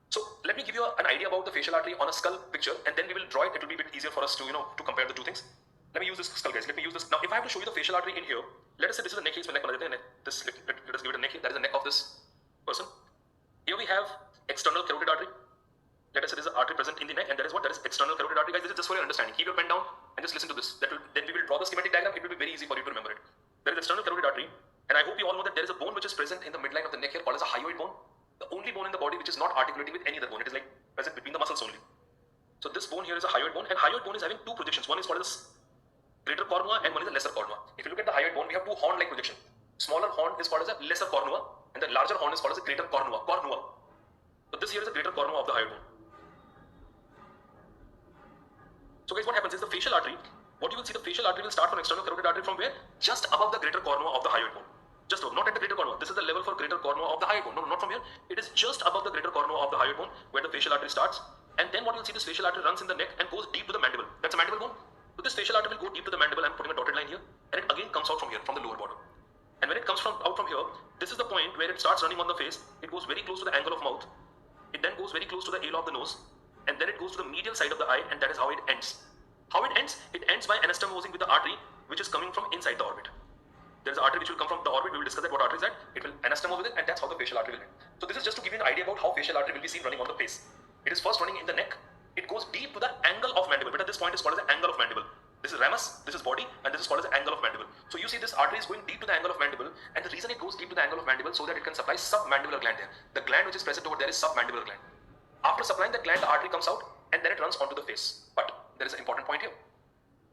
So let me give you an idea about the facial artery on a skull picture, and then we will draw it. It will be a bit easier for us to to compare the two things. Let me use this skull, guys. Let me use this. Now, if I have to show you the facial artery in here, let us say this is the neck. Let us give it a neck here. That is the neck of this person. Here we have external carotid artery. Let us say there is an artery present in the neck, and that is what? That is external carotid artery. Guys, this is just for your understanding. Keep your pen down and just listen to this. Then we will draw the schematic diagram. It will be very easy for you to remember it. There is external carotid artery, and I hope you all know that there is a bone which is present in the midline of the neck here called as a hyoid bone. The only bone in the body which is not articulating with any other bone. It is like present between the muscles only. So this bone here is a hyoid bone, and hyoid bone is having two projections. One is called as greater cornua and one is a lesser cornua. If you look at the hyoid bone, we have two horn-like projection. Smaller horn is called as a lesser cornua, and the larger horn is called as a greater cornua. So this here is a greater cornua of the hyoid bone. So guys, what happens is the facial artery, what you will see, the facial artery will start from external carotid artery from where? Just above the greater cornua of the hyoid bone. Just above, not at the greater cornua. This is the level for greater cornua of the hyoid bone. No, not from here. It is just above the greater cornua of the hyoid bone where the facial artery starts. And then what you'll see, this facial artery runs in the neck and goes deep to the mandible. That's a mandible bone. So this facial artery will go deep to the mandible. I'm putting a dotted line here. And it again comes out from here, from the lower border. And when it comes out from here, this is the point where it starts running on the face. It goes very close to the angle of mouth. It then goes very close to the area of the nose. And then it goes to the medial side of the eye, and that is how it ends. How it ends? It ends by anastomosing with the artery which is coming from inside the orbit. There is an artery which will come from the orbit. We will discuss that what artery is that. It will anastomose with it, and that's how the facial artery will end. So this is just to give you an idea about how facial artery will be seen running on the face. It is first running in the neck. It goes deep to the angle of mandible. But at this point is called as the angle of mandible. This is ramus, this is body, and this is called as the angle of mandible. So you see this artery is going deep to the angle of mandible, and the reason it goes deep to the angle of mandible so that it can supply submandibular gland there. The gland which is present over there is submandibular gland. After supplying that gland, the artery comes out and then it runs onto the face. But there is an important point here.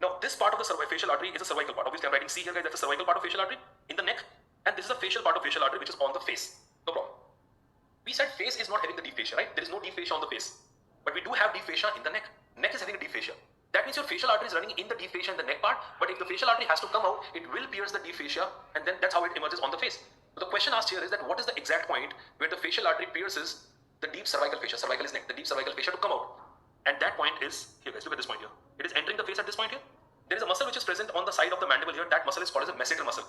Now, this part of the facial artery is a cervical part. Obviously, I'm writing C here, guys. That's the cervical part of facial artery in the neck, and this is the facial part of facial artery which is on the face. No problem. We said face is not having the deep fascia, right? There is no deep fascia on the face, but we do have deep fascia in the neck. Neck is having a deep fascia. That means your facial artery is running in the deep fascia in the neck part, but if the facial artery has to come out, it will pierce the deep fascia, and then that's how it emerges on the face. So the question asked here is that what is the exact point where the facial artery pierces the deep cervical fascia? Cervical is neck, the deep cervical fascia to come out. And that point is here, guys. Look at this point here. It is entering the face at this point here. There is a muscle which is present on the side of the mandible here. That muscle is called as a masseter muscle.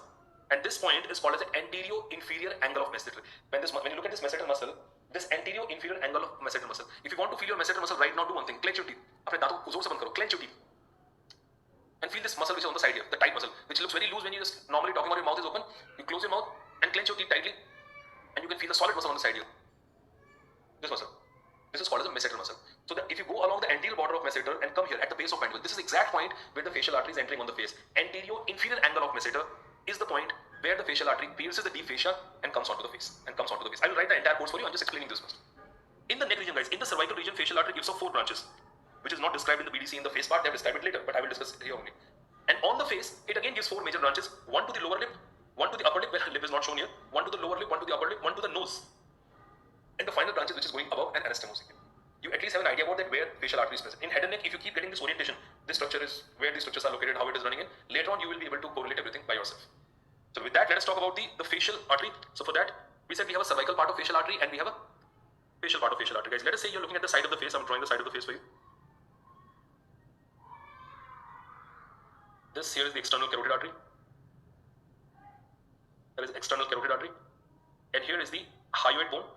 And this point is called as the anterior-inferior angle of masseter. When you look at this masseter muscle, this anterior-inferior angle of masseter muscle. If you want to feel your masseter muscle right now, do one thing. Clench your teeth. अपने दांतों को जोर से बंद करो. Clench your teeth. And feel this muscle which is on the side here, the tight muscle, which looks very loose when you just normally talking or your mouth is open. You close your mouth and clench your teeth tightly, and you can feel the solid muscle on the side here. This muscle. This is called as a masseter muscle. So that if you go along the anterior border of masseter and come here at the base of mandible, this is the exact point where the facial artery is entering on the face. Anterior-inferior angle of masseter is the point where the facial artery pierces the deep fascia and comes onto the face. I will write the entire course for you. I'm just explaining this first. In the neck region, guys, in the cervical region, facial artery gives off 4 branches, which is not described in the BDC in the face part. They have described it later, but I will discuss it here only. And on the face, it again gives 4 major branches. 1 to the lower lip, 1 to the upper lip, where lip is not shown here, 1 to the lower lip, 1 to the upper lip, 1 to the nose. And the final branches which is going above and anastomosing. You at least have an idea about that where facial artery is present. In head and neck, if you keep getting this orientation, this structure is where these structures are located, how it is running in, later on you will be able to correlate everything by yourself. So with that, let us talk about the facial artery. So for that, we said we have a cervical part of facial artery and we have a facial part of facial artery. Guys, let us say you're looking at the side of the face. I'm drawing the side of the face for you. This here is the external carotid artery. That is external carotid artery. And here is the hyoid bone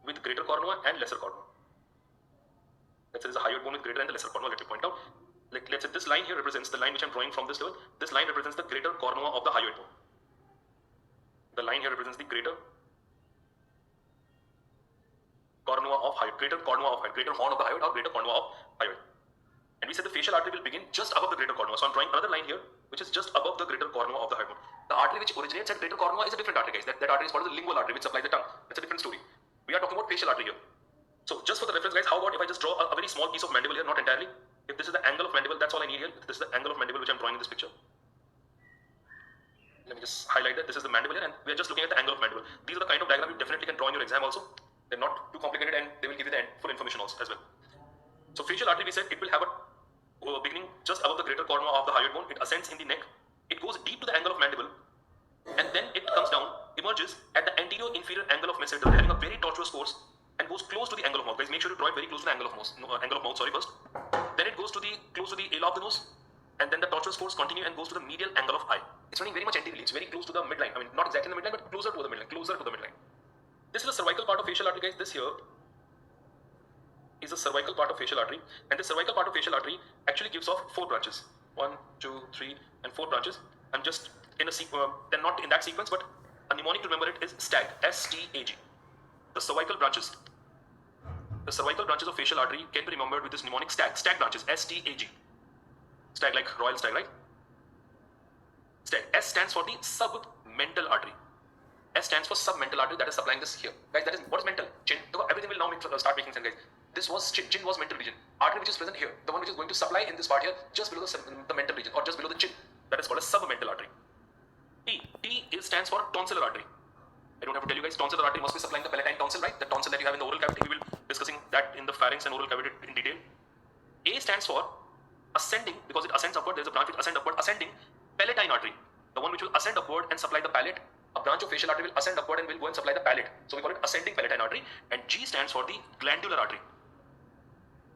with greater cornua and lesser cornua. Let's say there's a hyoid bone with greater and the lesser cornua. Let me point out. Like, let's say this line here represents the line which I'm drawing from this level. This line represents the greater cornua of the hyoid bone. The line here represents the greater cornua of hyoid, greater cornua of hyoid, greater horn of the hyoid or greater cornua of hyoid. And we said the facial artery will begin just above the greater cornua. So I'm drawing another line here which is just above the greater cornua of the hyoid bone. The artery which originates at greater cornua is a different artery, guys. That artery is called the lingual artery which supplies the tongue. That's a different story. We are talking about facial artery here. So just for the reference, guys, how about if I just draw a very small piece of mandible here, not entirely. If this is the angle of mandible, that's all I need here. This is the angle of mandible which I'm drawing in this picture. Let me just highlight that. This is the mandible here and we are just looking at the angle of mandible. These are the kind of diagram you definitely can draw in your exam also. They're not too complicated and they will give you the full information also as well. So facial artery, we said it will have a beginning just above the greater cornua of the hyoid bone. It ascends in the neck. It goes deep to the angle of mandible and then it comes down, emerges at the anterior inferior angle of masseter, having a very tortuous course and goes close to the angle of mouth. Guys, make sure you draw it very close to the angle of mouth. First. Then it goes to close to the ala of the nose, and then the tortuous course continue and goes to the medial angle of eye. It's running very much anteriorly. It's very close to the midline. I mean, not exactly in the midline, but closer to the midline. This is the cervical part of facial artery, guys. This here is the cervical part of facial artery, and the cervical part of facial artery actually gives off 4 branches. 1, 2, 3, and 4 branches. I'm just in a sequence. They're not in that sequence, but a mnemonic to remember it is STAG. S-T-A-G. The cervical branches. The cervical branches of facial artery can be remembered with this mnemonic STAG. STAG branches. S-T-A-G. STAG like royal stag, right? STAG. S stands for the submental artery. S stands for submental artery that is supplying this here. Guys, that is what is mental? Chin. Everything will now start making sense, guys. This was chin. Chin was mental region. Artery which is present here. The one which is going to supply in this part here, just below the mental region or just below the chin. That is called a submental artery. T. T stands for tonsillar artery. I don't have to tell you guys, tonsillar artery must be supplying the palatine tonsil, right? The tonsil that you have in the oral cavity. We will be discussing that in the pharynx and oral cavity in detail. A stands for ascending, because it ascends upward. There is a branch which ascends upward. Ascending palatine artery, the one which will ascend upward and supply the palate. A branch of facial artery will ascend upward and will go and supply the palate. So we call it ascending palatine artery. And G stands for the glandular artery.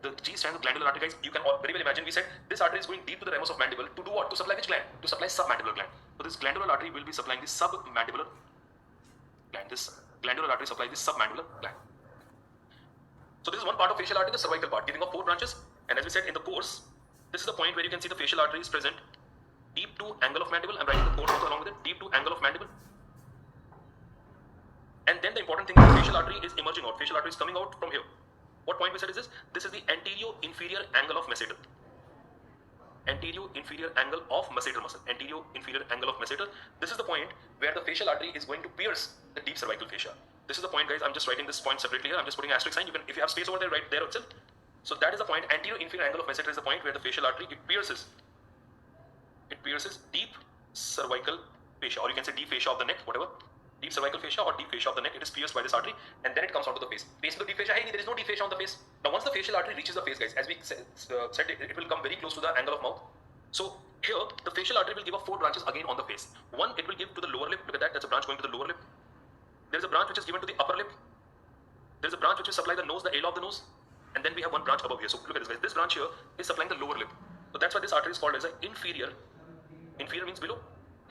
The G stands for glandular artery, guys. You can very well imagine. We said this artery is going deep to the ramus of mandible to do what? To supply which gland? To supply submandibular gland. So this glandular artery will be supplying the submandibular gland. This glandular artery supplies the submandibular gland. So this is one part of facial artery, the cervical part, giving off 4 branches. And as we said in the course, this is the point where you can see the facial artery is present deep to angle of mandible. I'm writing the course also along with it. Deep to angle of mandible. And then the important thing is the facial artery is emerging out. Facial artery is coming out from here. What point we said is this? This is the anterior inferior angle of masseter. Anterior inferior angle of masseter muscle. Anterior inferior angle of masseter. This is the point where the facial artery is going to pierce the deep cervical fascia. This is the point, guys. I'm just writing this point separately here. I'm just putting an asterisk sign. You can, if you have space over there, write there itself. So that is the point. Anterior inferior angle of masseter is the point where the facial artery it pierces deep cervical fascia, or you can say deep fascia of the neck, whatever. Deep cervical fascia or deep fascia of the neck, it is pierced by this artery and then it comes onto the face. Face to the deep fascia, hey, there is no deep fascia on the face. Now once the facial artery reaches the face, guys, as we said it will come very close to the angle of mouth. So here, the facial artery will give up 4 branches again on the face. One, it will give to the lower lip. Look at that, that's a branch going to the lower lip. There is a branch which is given to the upper lip. There is a branch which will supply the nose, the ala of the nose. And then we have one branch above here. So look at this, guys. This branch here is supplying the lower lip. So that's why this artery is called as an inferior. Inferior means below.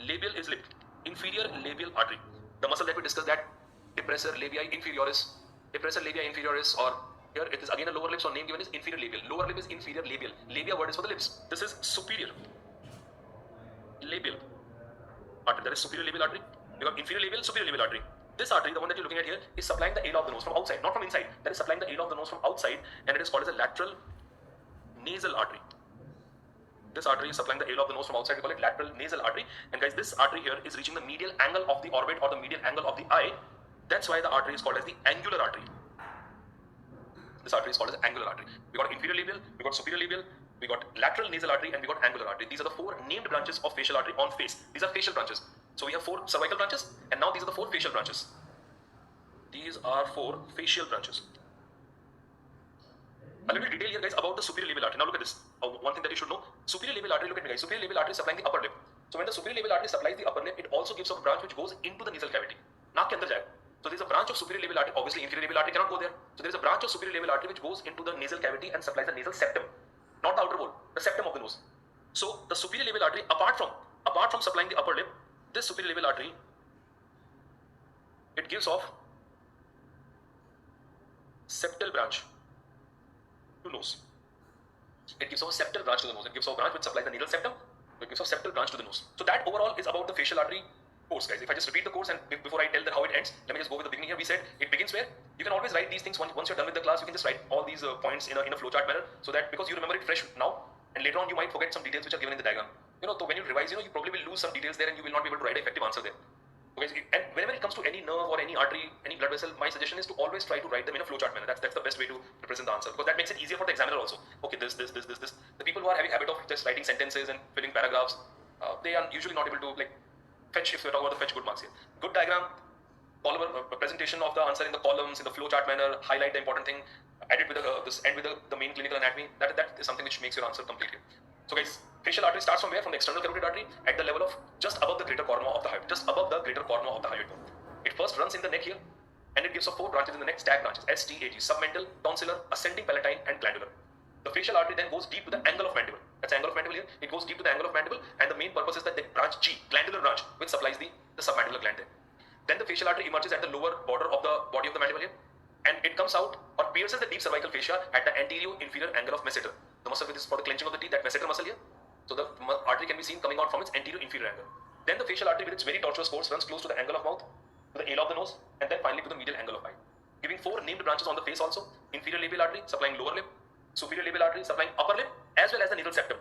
Labial is lip. Inferior labial artery. The muscle that we discussed, that depressor labii inferioris. Depressor labia inferioris, or here it is again a lower lip, so name given is inferior labial. Lower lip is inferior labial. Labia word is for the lips. This is superior labial artery. That is superior labial artery. You have inferior labial, superior labial artery. This artery, the one that you're looking at here, is supplying the ala of the nose from outside, not from inside. That is supplying the ala of the nose from outside, and it is called as a lateral nasal artery. This artery is supplying the ala of the nose from outside. We call it lateral nasal artery. And guys, this artery here is reaching the medial angle of the orbit or the medial angle of the eye. That's why the artery is called as the angular artery. This artery is called as angular artery. We got inferior labial, we got superior labial, we got lateral nasal artery, and we got angular artery. These are the 4 named branches of facial artery on face. These are facial branches. So we have 4 cervical branches, and now these are the 4 facial branches. These are 4 facial branches. A little detail here, guys, about the superior labial artery. Now look at this. One thing that you should know. Superior labial artery, look at me, guys. Superior labial artery is supplying the upper lip. So when the superior label artery supplies the upper lip, it also gives off a branch which goes into the nasal cavity. नाक के अंदर जाएगा. So there is a branch of superior label artery. Obviously, inferior label artery cannot go there. So there is a branch of superior label artery which goes into the nasal cavity and supplies the nasal septum, not the outer wall, the septum of the nose. So the superior label artery, apart from supplying the upper lip, this superior label artery, it gives off septal branch to nose. It gives off a septal branch to the nose. It gives off a branch which supplies the nasal septum. It gives off septal branch to the nose. So that overall is about the facial artery course, guys. If I just repeat the course and before I tell that how it ends, let me just go with the beginning here. We said it begins where you can always write these things once you're done with the class. You can just write all these points in a flowchart manner, so that because you remember it fresh now, and later on you might forget some details which are given in the diagram. So when you revise, you probably will lose some details there, and you will not be able to write an effective answer there. Okay, and whenever it comes to any nerve or any artery, any blood vessel, my suggestion is to always try to write them in a flowchart manner. That's the best way to represent the answer, because that makes it easier for the examiner also. Okay, this. The people who are having habit of just writing sentences and filling paragraphs, they are usually not able to fetch, if we're talking about the fetch good marks here. Good diagram, presentation of the answer in the columns, in the flowchart manner, highlight the important thing, add it with end with the main clinical anatomy. That is something which makes your answer complete here. So guys, facial artery starts from where? From the external carotid artery at the level of just above the greater cornua of the hyoid, just above the greater cornua of the hyoid bone. It first runs in the neck here, and it gives off 4 branches in the neck, stag branches, STAG, submental, tonsillar, ascending palatine, and glandular. The facial artery then goes deep to the angle of mandible. That's angle of mandible here. It goes deep to the angle of mandible, and the main purpose is that the branch G, glandular branch, which supplies the submandibular gland there. Then the facial artery emerges at the lower border of the body of the mandible here, and it comes out or pierces the deep cervical fascia at the anterior-inferior angle of masseter. The muscle which is for the clenching of the teeth, that masseter muscle here. So the artery can be seen coming out from its anterior-inferior angle. Then the facial artery with its very tortuous course runs close to the angle of mouth, to the ale of the nose, and then finally to the medial angle of eye, giving 4 named branches on the face also. Inferior labial artery supplying lower lip, superior labial artery supplying upper lip, as well as the nasal septum.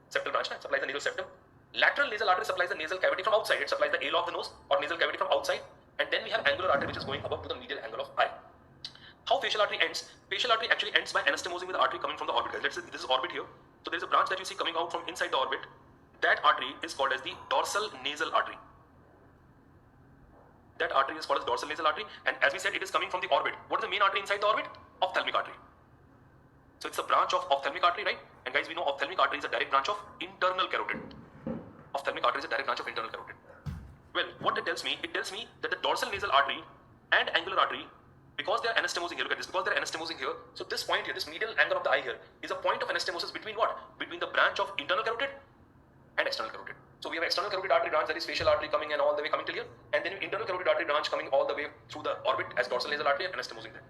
Septal branch supplies the nasal septum. Lateral nasal artery supplies the nasal cavity from outside. It supplies the ale of the nose or nasal cavity from outside. And then we have angular artery which is going above to the medial angle of eye. How facial artery ends? Facial artery actually ends by anastomosing with the artery coming from the orbit. Let's say this is orbit here. So there is a branch that you see coming out from inside the orbit. That artery is called as the dorsal nasal artery. That artery is called as dorsal nasal artery, and as we said, it is coming from the orbit. What is the main artery inside the orbit? Ophthalmic artery. So it's a branch of ophthalmic artery, right? And guys, we know ophthalmic artery is a direct branch of internal carotid. Ophthalmic artery is a direct branch of internal carotid. Well, what it tells me that the dorsal nasal artery and angular artery, because they are anastomosing here, look at this, because they are anastomosing here, so this point here, this medial angle of the eye here, is a point of anastomosis between what? Between the branch of internal carotid and external carotid. So we have external carotid artery branch, that is facial artery coming and all the way coming till here, and then internal carotid artery branch coming all the way through the orbit as dorsal nasal artery and anastomosing there.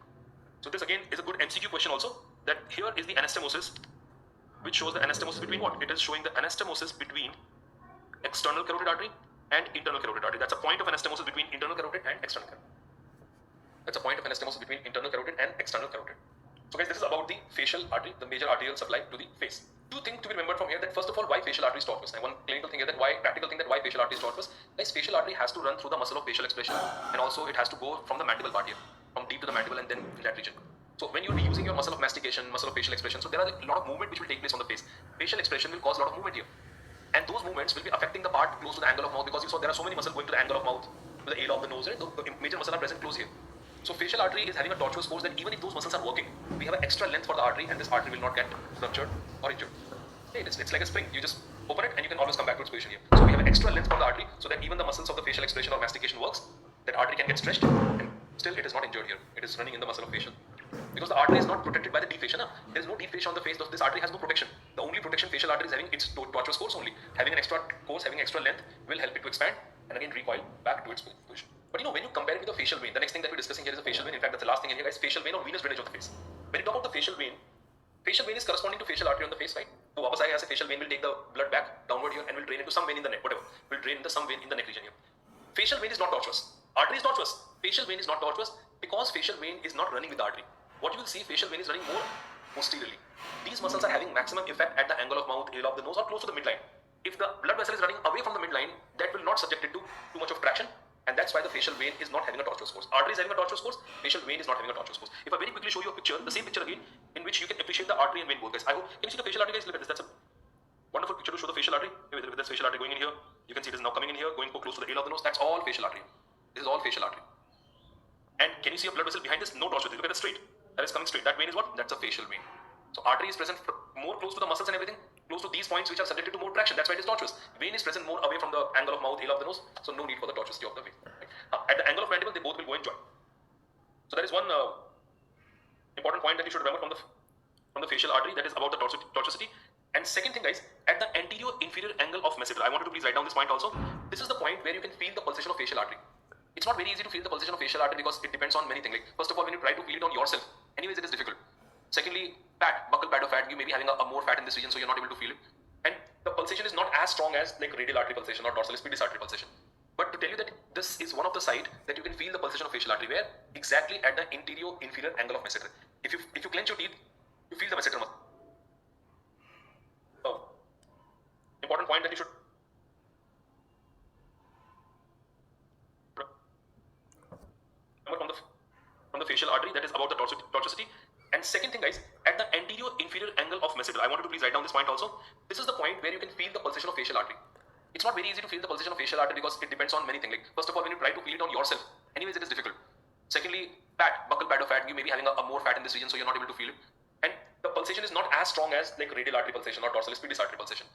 So this again is a good MCQ question also, that here is the anastomosis, which shows the anastomosis between what? It is showing the anastomosis between external carotid artery and internal carotid artery. That's a point of anastomosis between internal carotid and external carotid. That's a point of anastomosis between internal carotid and external carotid. So guys, this is about the facial artery, the major arterial supply to the face. Two things to be remembered from here, that first of all, why facial artery is tortuous. And one clinical thing here, that practical thing, that why facial artery is tortuous. Guys, facial artery has to run through the muscle of facial expression, and also it has to go from the mandible part here, from deep to the mandible and then that region. So when you'll be using your muscle of mastication, muscle of facial expression, so there are a lot of movement which will take place on the face. Facial expression will cause a lot of movement here, and those movements will be affecting the part close to the angle of mouth, because you saw there are so many muscles going to the angle of mouth, to the ale of the nose, right? The major muscles are present close here. So facial artery is having a tortuous course, that even if those muscles are working, we have an extra length for the artery, and this artery will not get ruptured or injured. Hey, it's like a spring. You just open it and you can always come back to its position here. So we have an extra length for the artery, so that even the muscles of the facial expression or mastication works, that artery can get stretched, and still it is not injured here. It is running in the muscle of facial. Because the artery is not protected by the deep fascia. There is no deep fascia on the face. This artery has no protection. The only protection facial artery is having its tortuous course only. Having an extra course, having extra length will help it to expand and again recoil back to its position. But when you compare it with the facial vein, the next thing that we're discussing here is a facial vein. In fact, that's the last thing in here, guys. Facial vein or venous drainage of the face. When you talk about the facial vein is corresponding to facial artery on the face, right? So वापस आएगा ऐसे, facial vein will take the blood back downward here and will drain into some vein in the neck, whatever. Will drain into some vein in the neck region here. Facial vein is not tortuous. Artery is tortuous. Facial vein is not tortuous because facial vein is not running with the artery. What you will see, facial vein is running more posteriorly. These muscles are having maximum effect at the angle of mouth, ale of the nose, or close to the midline. If the blood vessel is running away from the midline, that will not subject it to too much of traction, and that's why the facial vein is not having a tortuous course. Artery is having a tortuous course, facial vein is not having a tortuous course. If I very quickly show you a picture, the same picture again, in which you can appreciate the artery and vein both, guys. I hope, can you see the facial artery, guys? Look at this. That's a wonderful picture to show the facial artery. With this facial artery going in here, you can see it is now coming in here, going close to the ale of the nose. That's all facial artery. This is all facial artery. And can you see a blood vessel behind this? No tortuous. Look at that straight. That is coming straight. That vein is what? That's a facial vein. So artery is present more close to the muscles and everything, close to these points which are subjected to more traction. That's why it is tortuous. Vein is present more away from the angle of mouth, area of the nose, so no need for the tortuosity of the vein. Right? At the angle of mandible, they both will go in joint. So there is one important point that you should remember from the facial artery, that is about the tortuosity. And second thing, guys, at the anterior inferior angle of masseter, I wanted to please write down this point also. This is the point where you can feel the pulsation of facial artery. It's not very easy to feel the pulsation of facial artery because it depends on many things. Like, first of all, when you try to feel it on yourself, anyways, it is difficult. Secondly, buccal pad of fat, you may be having a more fat in this region, so you're not able to feel it. And the pulsation is not as strong as like radial artery pulsation or dorsalis pedis artery pulsation. But to tell you that this is one of the site that you can feel the pulsation of facial artery, where exactly at the anterior inferior angle of masseter. If you clench your teeth, you feel the masseter muscle. Important point that you should remember from the facial artery, that is about the tortuosity. And second thing, guys, at the anterior inferior angle of masseter, I wanted to please write down this point also. This is the point where you can feel the pulsation of facial artery. It's not very easy to feel the pulsation of facial artery because it depends on many things. Like, first of all, when you try to feel it on yourself, anyways, it is difficult. Secondly, buccal pad of fat, you may be having a more fat in this region, so you're not able to feel it. And the pulsation is not as strong as like radial artery pulsation or dorsalis pedis artery pulsation.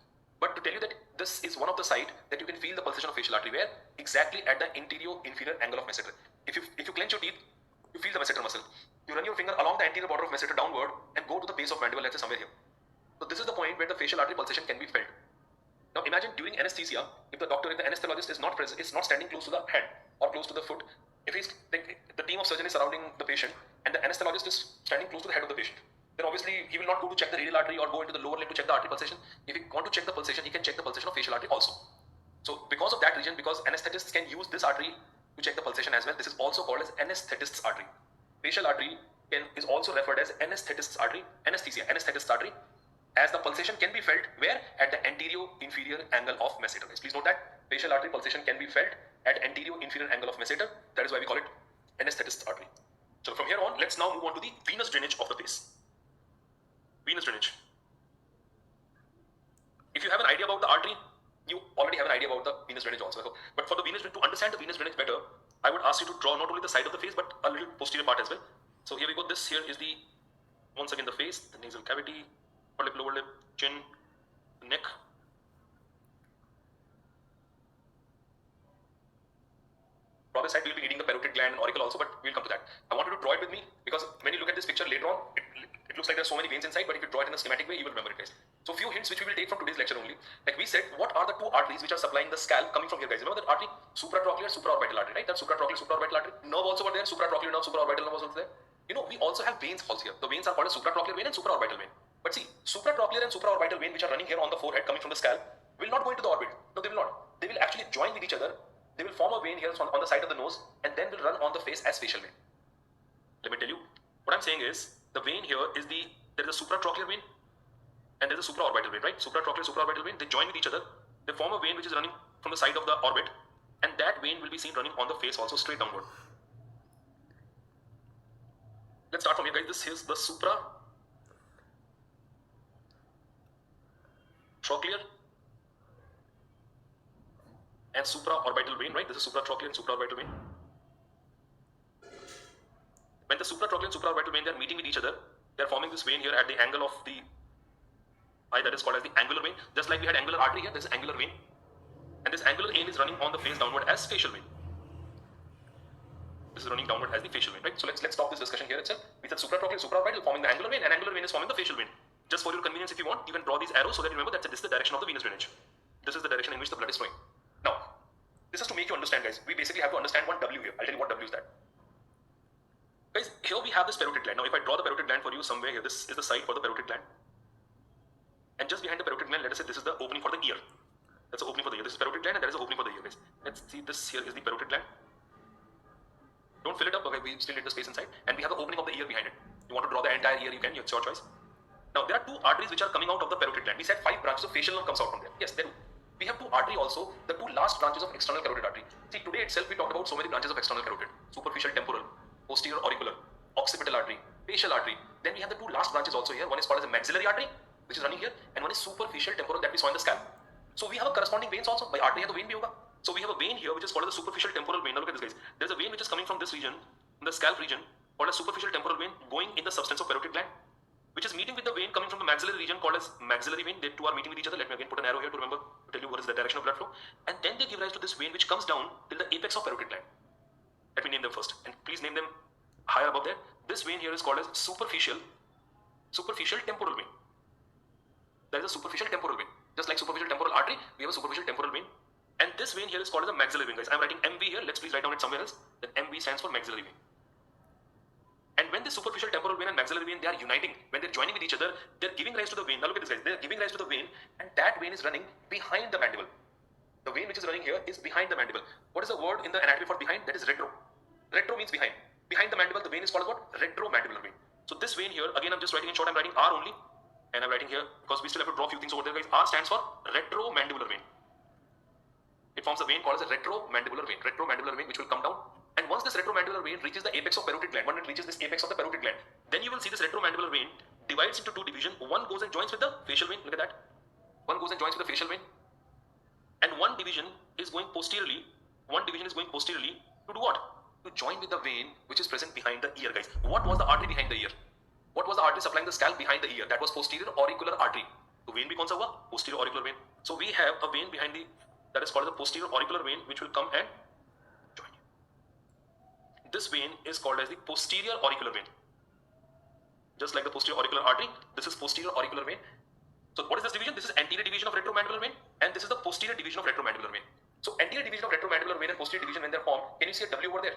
But to tell you that this is one of the site that you can feel the pulsation of facial artery, where exactly at the anterior inferior angle of masseter. If you clench your teeth, you feel the masseter muscle. You run your finger along the anterior border of masseter downward and go to the base of mandible, let's say somewhere here. So this is the point where the facial artery pulsation can be felt. Now imagine during anesthesia, if the anesthesiologist is not present, is not standing close to the head or close to the foot. If he's like, the team of surgeon is surrounding the patient and the anesthesiologist is standing close to the head of the patient, then obviously he will not go to check the radial artery or go into the lower leg to check the artery pulsation. If he want to check the pulsation, he can check the pulsation of facial artery also. So because of that region, because anesthetists can use this artery to check the pulsation as well, this is also called as anesthetist's artery. Facial artery is also referred as anesthetist's artery, anesthetist's artery, as the pulsation can be felt where? At the anterior inferior angle of masseter. Please note that facial artery pulsation can be felt at anterior inferior angle of masseter. That is why we call it anesthetist's artery. So from here on, let's now move on to the venous drainage of the face. Venous drainage. If you have an idea about the artery, you already have an idea about the venous drainage also. But for the venous drainage, to understand the venous drainage better, I would ask you to draw not only the side of the face but a little posterior part as well. So here we go. This here is the, once again, the face, the nasal cavity, upper lip, lower lip, chin, neck. From this side, we'll be needing the parotid gland and auricle also, but we'll come to that. I wanted to draw it with me because when you look at this picture later on, it looks like there's so many veins inside, but if you draw it in a schematic way, you will remember it, guys. So few hints which we will take from today's lecture only. Like we said, what are the two arteries which are supplying the scalp coming from here, guys? Remember that artery, supratrochlear, supraorbital artery, right? That supratrochlear, supraorbital artery. Nerve also over there, supratrochlear nerve, supraorbital nerve also there. You know, we also have veins also here. The veins are called as supratrochlear vein and supraorbital vein. But see, supratrochlear and supraorbital vein which are running here on the forehead coming from the scalp will not go into the orbit. No, they will not. They will actually join with each other. They will form a vein here on the side of the nose and then will run on the face as facial vein. Let me tell you, what I'm saying is, the vein here is there is a supratrochlear vein and there is a supraorbital vein, right? Supratrochlear, supraorbital vein, they join with each other. They form a vein which is running from the side of the orbit, and that vein will be seen running on the face also straight downward. Let's start from here, guys. This is the supratrochlear and supraorbital vein, right? This is supratrochlear and supraorbital vein. When the supratrochlear and supraorbital vein, they are meeting with each other, they are forming this vein here at the angle of the eye, that is called as the angular vein. Just like we had angular artery here, this is angular vein, and this angular vein is running on the face downward as facial vein. This is running downward as the facial vein, right? So let's stop this discussion here itself. We said supratrochlear, supraorbital forming the angular vein, and angular vein is forming the facial vein. Just for your convenience, if you want, you can draw these arrows so that you remember that this is the direction of the venous drainage. This is the direction in which the blood is flowing. Now, this is to make you understand, guys. We basically have to understand what W here. I'll tell you what W is that. Guys, here we have this parotid gland. Now, if I draw the parotid gland for you somewhere here, this is the site for the parotid gland. And just behind the parotid gland, let us say this is the opening for the ear. That's the opening for the ear. This is parotid gland and there is an opening for the ear, guys. Let's see, this here is the parotid gland. Don't fill it up, okay, we still need the space inside. And we have the opening of the ear behind it. You want to draw the entire ear, you can, it's your choice. Now, there are two arteries which are coming out of the parotid gland. We said 5 branches of facial nerve comes out from there. Yes, there do. We have two artery also, the two last branches of external carotid artery. See, today itself we talked about so many branches of external carotid. Superficial temporal, posterior auricular, occipital artery, facial artery. Then we have the two last branches also here. One is called as a maxillary artery, which is running here, and one is superficial temporal that we saw in the scalp. So we have a corresponding veins also. By artery hai to vein bhi hoga. So we have a vein here which is called as the superficial temporal vein. Now look at this, guys. There is a vein which is coming from this region, in the scalp region, called as superficial temporal vein, going in the substance of parotid gland. which is meeting with the vein coming from the maxillary region called as maxillary vein. They two are meeting with each other. Let me again put an arrow here to remember to tell you what is the direction of blood flow. And then they give rise to this vein which comes down till the apex of parotid gland. Let me name them first, and please name them higher above that. This vein here is called as superficial temporal vein. There is a superficial temporal vein. Just like superficial temporal artery, we have a superficial temporal vein. And this vein here is called as a maxillary vein, guys. I'm writing MV here. Let's please write down it somewhere else. Then MV stands for maxillary vein. And when the superficial temporal vein and maxillary vein, they are uniting, when they're joining with each other, they're giving rise to the vein. Now look at this, guys. They're giving rise to the vein, and that vein is running behind the mandible. The vein which is running here is behind the mandible. What is the word in the anatomy for behind? That is retro. Retro means behind. Behind the mandible, the vein is called what? Retromandibular vein. So this vein here, again, I'm just writing in short. I'm writing R only, and I'm writing here because we still have to draw a few things over there, guys. R stands for retromandibular vein. It forms a vein called as a retromandibular vein. Retromandibular vein, which will come down. And once this retromandibular vein reaches the apex of parotid gland, when it reaches this apex of the parotid gland, then you will see this retromandibular vein divides into two divisions. One goes and joins with the facial vein. Look at that. One goes and joins with the facial vein. And one division is going posteriorly. One division is going posteriorly to do what? To join with the vein which is present behind the ear, guys. What was the artery behind the ear? What was the artery supplying the scalp behind the ear? That was posterior auricular artery. So vein भी कौन सा हुआ? Posterior auricular vein. So we have a vein behind the, that is called the posterior auricular vein, which will come and join. This vein is called as the posterior auricular vein. Just like the posterior auricular artery, this is posterior auricular vein. So what is this division? This is anterior division of retromandibular vein, and this is the posterior division of retromandibular vein. So anterior division of retromandibular vein and posterior division, when they're formed, can you see a W over there?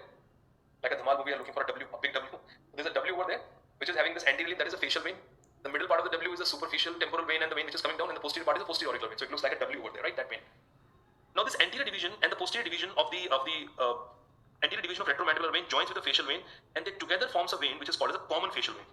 Like a Dhamal movie, we are looking for a W, a big W. There's a W over there, which is having this anterior, that is a facial vein. The middle part of the W is the superficial temporal vein, and the vein which is coming down, and the posterior part is the posterior auricular vein. So it looks like a W over there, right? That vein. Now this anterior division and the posterior division of the anterior division of retromandibular vein joins with the facial vein, and they together forms a vein which is called as a common facial vein.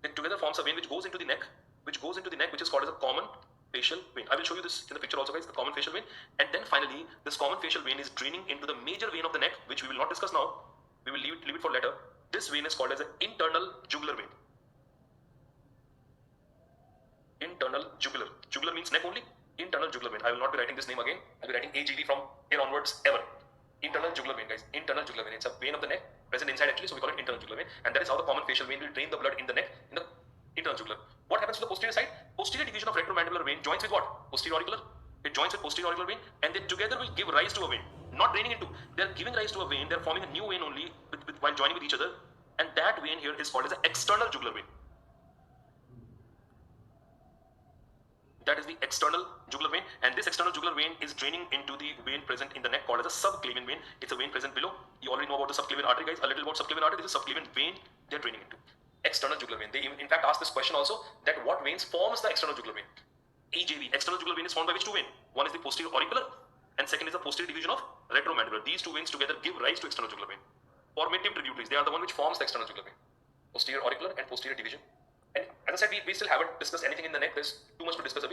They together forms a vein which goes into the neck, which is called as a common facial vein. I will show you this in the picture also, guys, the common facial vein. And then finally, this common facial vein is draining into the major vein of the neck, which we will not discuss now. We will leave it for later. This vein is called as an internal jugular vein. Internal jugular. Jugular means neck only. Internal jugular vein. I will not be writing this name again. I will be writing AGV from here onwards ever. Internal jugular vein, guys. Internal jugular vein. It's a vein of the neck present inside actually, so we call it internal jugular vein. And that is how the common facial vein will drain the blood in the neck, in the internal jugular. What happens to the posterior side? Posterior division of retromandibular vein joins with what? Posterior auricular. It joins with posterior auricular vein, and they together will give rise to a vein. Not draining into. They are giving rise to a vein. They are forming a new vein only while joining with each other. And that vein here is called as the external jugular vein. That is the external jugular vein, and this external jugular vein is draining into the vein present in the neck called as a subclavian vein. It's a vein present below. You already know about the subclavian artery, guys. A little about subclavian artery. This is subclavian vein they're draining into. External jugular vein. They in fact ask this question also, that what veins forms the external jugular vein? EJV. External jugular vein is formed by which two veins? One is the posterior auricular, and second is the posterior division of retromandibular. These two veins together give rise to external jugular vein. Formative tributaries. They are the one which forms the external jugular vein. Posterior auricular and posterior division. And as I said, we still haven't discussed anything in the neck. There's too much to discuss.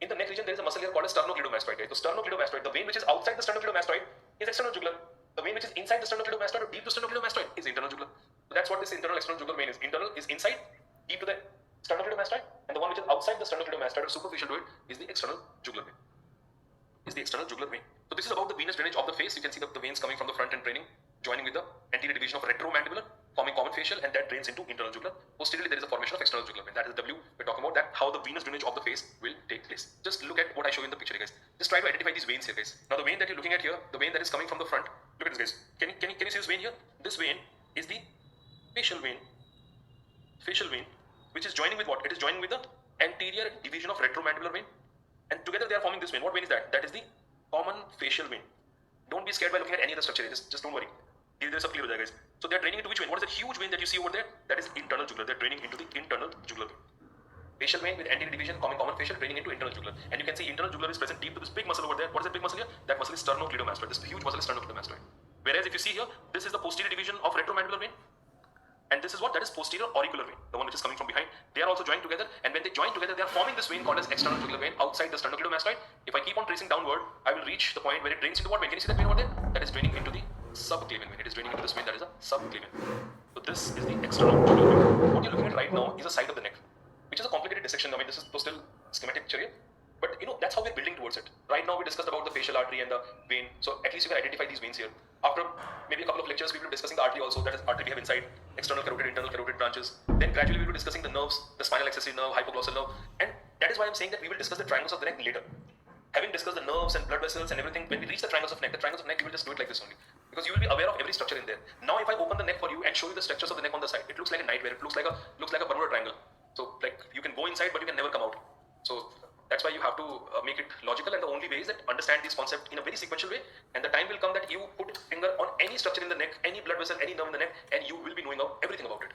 In the neck region, there is a muscle here called a sternocleidomastoid. So sternocleidomastoid, the vein which is outside the sternocleidomastoid is external jugular. The vein which is inside the sternocleidomastoid or deep to sternocleidomastoid is internal jugular. So that's what this internal external jugular vein is. Internal is inside, deep to the sternocleidomastoid, and the one which is outside the sternocleidomastoid or superficial to it is the external jugular vein. So this is about the venous drainage of the face. You can see the veins coming from the front and draining, joining with the anterior division of retromandibular, forming common facial, and that drains into internal jugular. Posteriorly, there is a formation of external jugular vein. That is the W. We're talking about that, how the venous drainage of the face will take place. Just look at what I show you in the picture, guys. Just try to identify these veins here, guys. Now, the vein that you're looking at here, the vein that is coming from the front, look at this, guys. Can you see this vein here? This vein is the facial vein, which is joining with what? It is joining with the anterior division of retromandibular vein, and together they are forming this vein. What vein is that? That is the common facial vein. Don't be scared by looking at any other structure. Just don't worry. There's a clear there, guys. So they're draining into which vein? What is that huge vein that you see over there? That is internal jugular. They're draining into the internal jugular vein. Facial vein with anterior division, common facial, draining into internal jugular. And you can see internal jugular is present deep to this big muscle over there. What is that big muscle here? That muscle is sternocleidomastoid. This huge muscle is sternocleidomastoid. Whereas if you see here, this is the posterior division of retromandibular vein. And this is what? That is posterior auricular vein, the one which is coming from behind. They are also joined together, and when they join together, they are forming this vein called as external jugular vein outside the sternocleidomastoid. If I keep on tracing downward, I will reach the point where it drains into what vein? Can you see that vein over there? That is draining into the subclavian vein. It is draining into this vein that is a subclavian. So this is the external jugular vein. What you're looking at right now is a side of the neck, which is a complicated dissection. I mean, this is still schematic picture here, but that's how we're building towards it. Right now, we discussed about the facial artery and the vein. So at least you can identify these veins here. After maybe a couple of lectures, we will be discussing the artery also. That is, artery we have inside, external carotid, internal carotid branches. Then gradually we will be discussing the nerves, the spinal accessory nerve, hypoglossal nerve, and that is why I'm saying that we will discuss the triangles of the neck later. Having discussed the nerves and blood vessels and everything, when we reach the triangles of neck, you will just do it like this only. Because you will be aware of every structure in there. Now if I open the neck for you and show you the structures of the neck on the side, it looks like a nightmare. It looks like a Bermuda triangle. So like you can go inside but you can never come out. So that's why you have to make it logical, and the only way is that understand this concept in a very sequential way, and the time will come that you put finger on any structure in the neck, any blood vessel, any nerve in the neck, and you will be knowing everything about it.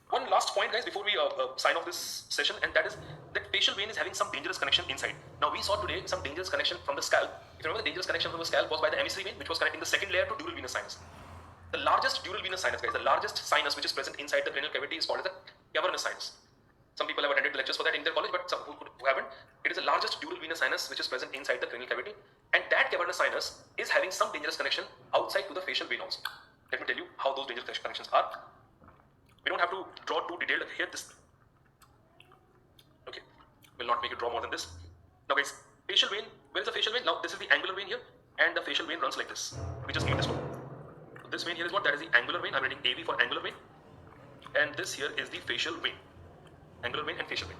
One last point, guys, before we sign off this session, and that is that facial vein is having some dangerous connection inside. Now we saw today some dangerous connection from the scalp. If you remember, the dangerous connection from the scalp was by the emissary vein, which was connecting the second layer to dural venous sinus. The largest dural venous sinus, guys, the largest sinus which is present inside the cranial cavity is called as the cavernous sinus. Some people have attended the lectures for that in their college, but some who haven't. It is the largest dural venous sinus which is present inside the cranial cavity, and that cavernous sinus is having some dangerous connection outside to the facial vein also. Let me tell you how those dangerous connections are. We don't have to draw too detailed here. This, okay, will not make you draw more than this. Now, guys, facial vein. Where is the facial vein? Now, this is the angular vein here, and the facial vein runs like this. We just need this one. So this vein here is what? That is the angular vein. I'm writing AV for angular vein, and this here is the facial vein. Angular vein and facial vein.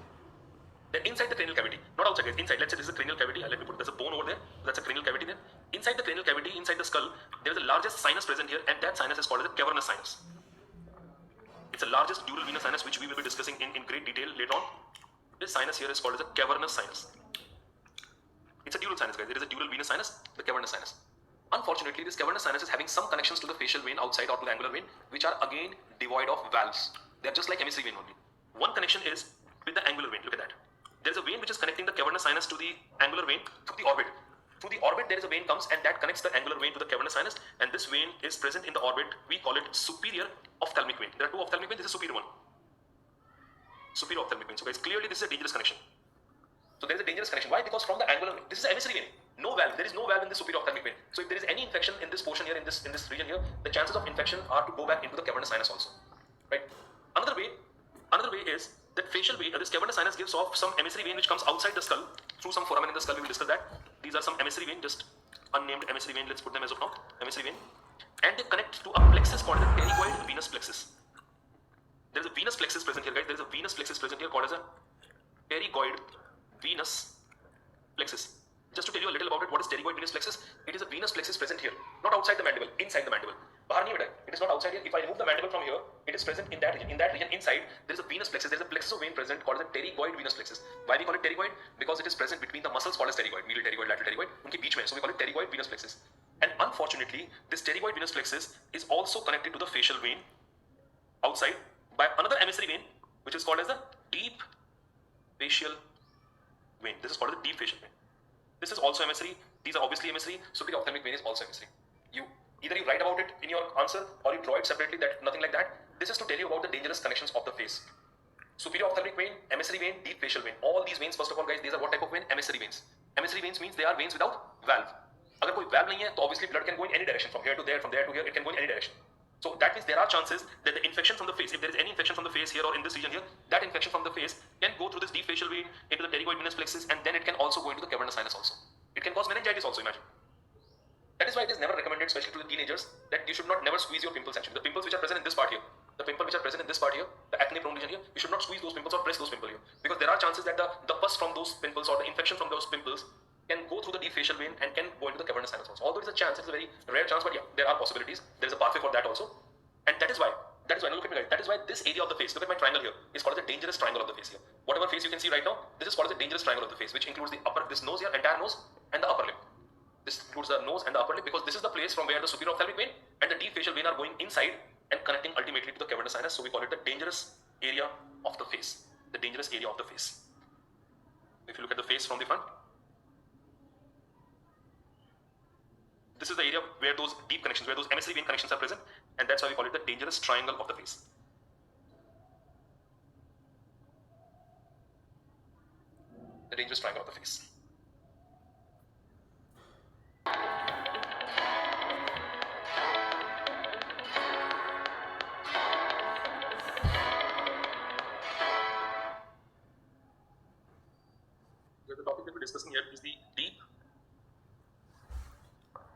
Then inside the cranial cavity, not outside, guys, inside. Let's say this is a cranial cavity. Let me put, there's a bone over there. That's a cranial cavity there. Inside the cranial cavity, inside the skull, there is the largest sinus present here, and that sinus is called as the cavernous sinus. It's the largest dural venous sinus, which we will be discussing in great detail later on. This sinus here is called as a cavernous sinus. It's a dural sinus, guys. It is a dural venous sinus, the cavernous sinus. Unfortunately, this cavernous sinus is having some connections to the facial vein outside or to the angular vein, which are again devoid of valves. They are just like emissary vein only. One connection is with the angular vein. Look at that. There is a vein which is connecting the cavernous sinus to the angular vein through the orbit. Through the orbit, there is a vein comes and that connects the angular vein to the cavernous sinus, and this vein is present in the orbit. We call it superior ophthalmic vein. There are two ophthalmic veins. This is superior one. Superior ophthalmic vein. So guys, clearly this is a dangerous connection. So there is a dangerous connection. Why? Because from the angular vein, this is emissary vein. No valve. There is no valve in the superior ophthalmic vein. So if there is any infection in this portion here, in this region here, the chances of infection are to go back into the cavernous sinus also. Right? Another way is that facial vein, this cavernous sinus gives off some emissary vein which comes outside the skull through some foramen in the skull. We will discuss that. These are some emissary vein, just unnamed emissary vein. Let's put them as of now. Emissary vein, and they connect to a plexus called the pterygoid venous plexus. There is a venous plexus present here, guys. There is a venous plexus present here called as a pterygoid venous plexus. Just to tell you a little about it, what is pterygoid venous plexus? It is a venous plexus present here, not outside the mandible, inside the mandible. It is not outside here. If I remove the mandible from here, it is present in that region. In that region inside, there is a venous plexus. There is a plexus of vein present called the pterygoid venous plexus. Why we call it pterygoid? Because it is present between the muscles called as pterygoid, medial pterygoid, lateral pterygoid. उनके बीच में, so we call it pterygoid venous plexus. And unfortunately, this pterygoid venous plexus is also connected to the facial vein outside by another emissary vein, which is called as the deep facial vein. This is called the deep facial vein. This is also emissary. These are obviously emissary. Superior ophthalmic vein is also emissary. Either you write about it in your answer or you draw it separately. That nothing like that. This is to tell you about the dangerous connections of the face. Superior ophthalmic vein, emissary vein, deep facial vein. All these veins, first of all, guys, these are what type of vein? Emissary veins. Emissary veins means they are veins without valve. अगर कोई valve नहीं है, तो obviously blood can go in any direction, from here to there, from there to here. It can go in any direction. So that means there are chances that the infection from the face, if there is any infection from the face here or in this region here, that infection from the face can go through this deep facial vein into the pterygoid venous plexus, and then it can also go into the cavernous sinus also. It can cause meningitis also, imagine. That is why it is never recommended, especially to the teenagers, that you should not never squeeze your pimples actually. The pimples which are present in this part here, the acne prone region here, you should not squeeze those pimples or press those pimples here. Because there are chances that the pus from those pimples or the infection from those pimples can go through the deep facial vein and can go into the cavernous sinus also. Although it is a chance, it is a very rare chance, but yeah, there are possibilities. There is a pathway for that also. And that is why, now look at me guys, that is why this area of the face, look at my triangle here, is called as a dangerous triangle of the face here. Whatever face you can see right now, this is called as a dangerous triangle of the face, which includes the upper, this nose here, entire nose, and the upper lip. This includes the nose and the upper lip, because this is the place from where the superior ophthalmic vein and the deep facial vein are going inside and connecting ultimately to the cavernous sinus. So we call it the dangerous area of the face. The dangerous area of the face. If you look at the face from the front, this is the area where those deep connections, where those emissary vein connections are present, and that's why we call it the dangerous triangle of the face. The dangerous triangle of the face. The topic that we're discussing here is the deep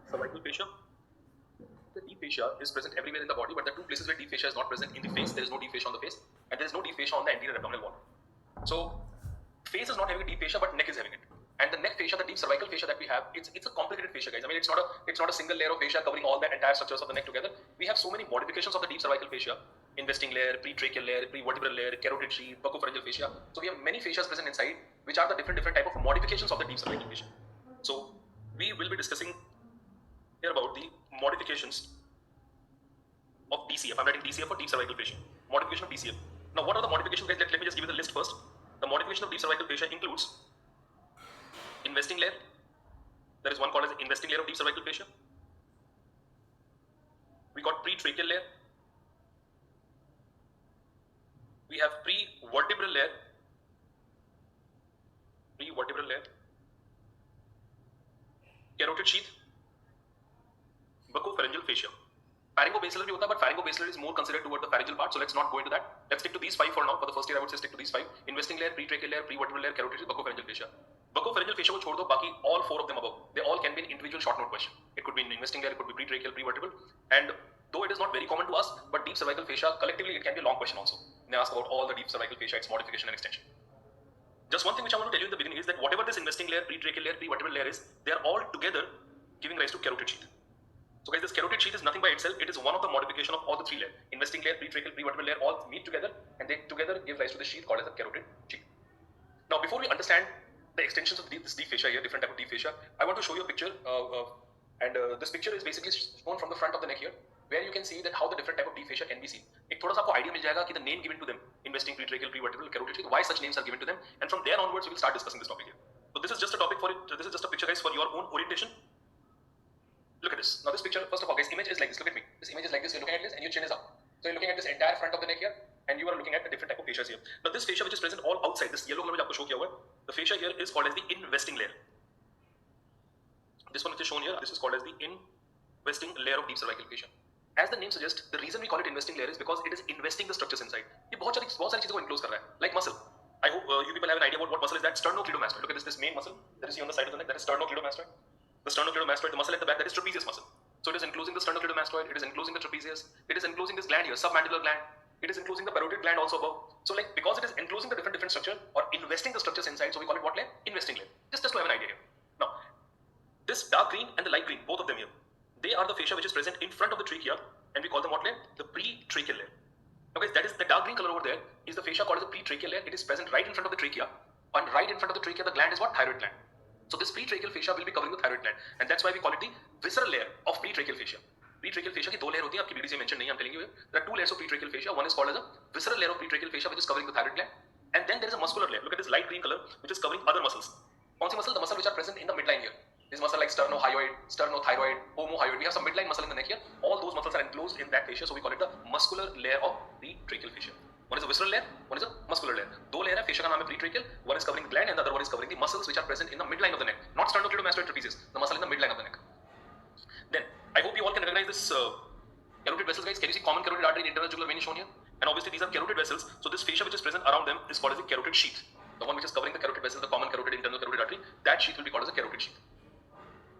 cervical fascia the deep fascia is present everywhere in the body, but the two places where deep fascia is not present in the face, there is no deep fascia on the face, and there is no deep fascia on the anterior abdominal wall. So, face is not having a deep fascia, but neck is having it. And the neck fascia, the deep cervical fascia that we have, it's a complicated fascia, guys. I mean, it's not a single layer of fascia covering all the entire structures of the neck together. We have so many modifications of the deep cervical fascia: investing layer, pretracheal layer, prevertebral layer, carotid sheath, buccopharyngeal fascia. So we have many fascias present inside, which are the different type of modifications of the deep cervical fascia. So we will be discussing here about the modifications of DCF. I'm writing DCF for deep cervical fascia. Modification of DCF. Now, what are the modifications, guys? Let me just give you the list first. The modification of deep cervical fascia includes investing layer. There is one called as investing layer of deep cervical fascia. We got pretracheal layer. We have prevertebral layer. Prevertebral layer. Carotid sheath. Buccopharyngeal fascia. Pharyngobasilar bhi hota, but pharyngobasilar is more considered toward the pharyngeal part, so let's not go into that. Let's stick to these 5 for now. For the first year, I would say stick to these 5. Investing layer, pretracheal layer, prevertebral layer, carotid sheath, buccopharyngeal fascia. Buccopharyngeal fascia ko chhod do, baki all 4 of them above, they all can be an individual short note question. It could be an investing layer, it could be pretracheal, prevertebral, and though it is not very common to us, but deep cervical fascia, collectively it can be a long question also. They ask about all the deep cervical fascia, its modification and extension. Just one thing which I want to tell you in the beginning is that whatever this investing layer, pretracheal layer, prevertebral layer is, they are all together giving rise to carotid sheath. So guys, this carotid sheath is nothing by itself. It is one of the modification of all the 3 layers. Investing layer, pretracheal, prevertebral layer all meet together and they together give rise to the sheath called as a carotid sheath. Now, before we understand the extensions of this deep fascia here, different type of deep fascia, I want to show you a picture. This picture is basically shown from the front of the neck here, where you can see that how the different type of deep fascia can be seen. एक थोड़ा सा आपको idea मिल जाएगा कि the name given to them, investing, pretracheal, prevertebral, carotid sheath, why such names are given to them, and from there onwards we will start discussing this topic here. So this is just a topic for it. This is just a picture, guys, for your own orientation. Look at this. Now this picture, first of all, guys, image is like this. Look at me. This image is like this. You're looking at this and your chin is up. So you're looking at this entire front of the neck here and you are looking at the different type of fascias here. Now this fascia which is present all outside, this yellow color which आपको show किया हुआ है, the fascia here is called as the investing layer. This one which is shown here, this is called as the investing layer of deep cervical fascia. As the name suggests, the reason we call it investing layer is because it is investing the structures inside. ये बहुत सारी चीजों को enclose कर रहा है, like muscle. I hope you people have an idea about what muscle is that. Sternocleidomastoid. Look at this main muscle that is here on the side of the neck. That is sternocleidomastoid. The sternocleidomastoid, the muscle at the back, that is trapezius muscle. So it is enclosing the sternocleidomastoid, it is enclosing the trapezius, it is enclosing this gland here, submandibular gland, it is enclosing the parotid gland also above. So like because it is enclosing the different structure or investing the structures inside, so we call it what layer? Investing layer. Just to have an idea here. Now, this dark green and the light green, both of them here, they are the fascia which is present in front of the trachea, and we call them what layer? The pretracheal layer. Now guys, that is the dark green color over there is the fascia called as the pretracheal layer. It is present right in front of the trachea, and right in front of the trachea, the gland is what? Thyroid gland. So this pretracheal fascia will be covering the thyroid gland, and that's why we call it the visceral layer of pretracheal fascia. Pretracheal fascia की 2 layer होती है, आपकी BDC mention नहीं है, I'm telling you. There are 2 layers of pretracheal fascia. One is called as a visceral layer of pretracheal fascia, which is covering the thyroid gland, and then there is a muscular layer. Look at this light green color, which is covering other muscles. कौन सी muscle? The muscle which are present in the midline here. This muscle like sternohyoid, sternothyroid, omohyoid. We have some midline muscle in the neck here. All those muscles are enclosed in that fascia, so we call it the muscular layer of pretracheal fascia. One is a visceral layer, one is a muscular layer. 2 layers है, fascia का नाम है pretracheal. One is covering the gland and the other one is covering the muscles which are present in the midline of the neck. Not sternocleidomastoid trapezius, the muscle in the midline of the neck. Then, I hope you all can recognize this carotid vessels, guys. Can you see common carotid artery and internal jugular vein is shown here? And obviously these are carotid vessels. So this fascia which is present around them is called as the carotid sheath. The one which is covering the carotid vessel, the common carotid, internal carotid artery, that sheath will be called as a carotid sheath.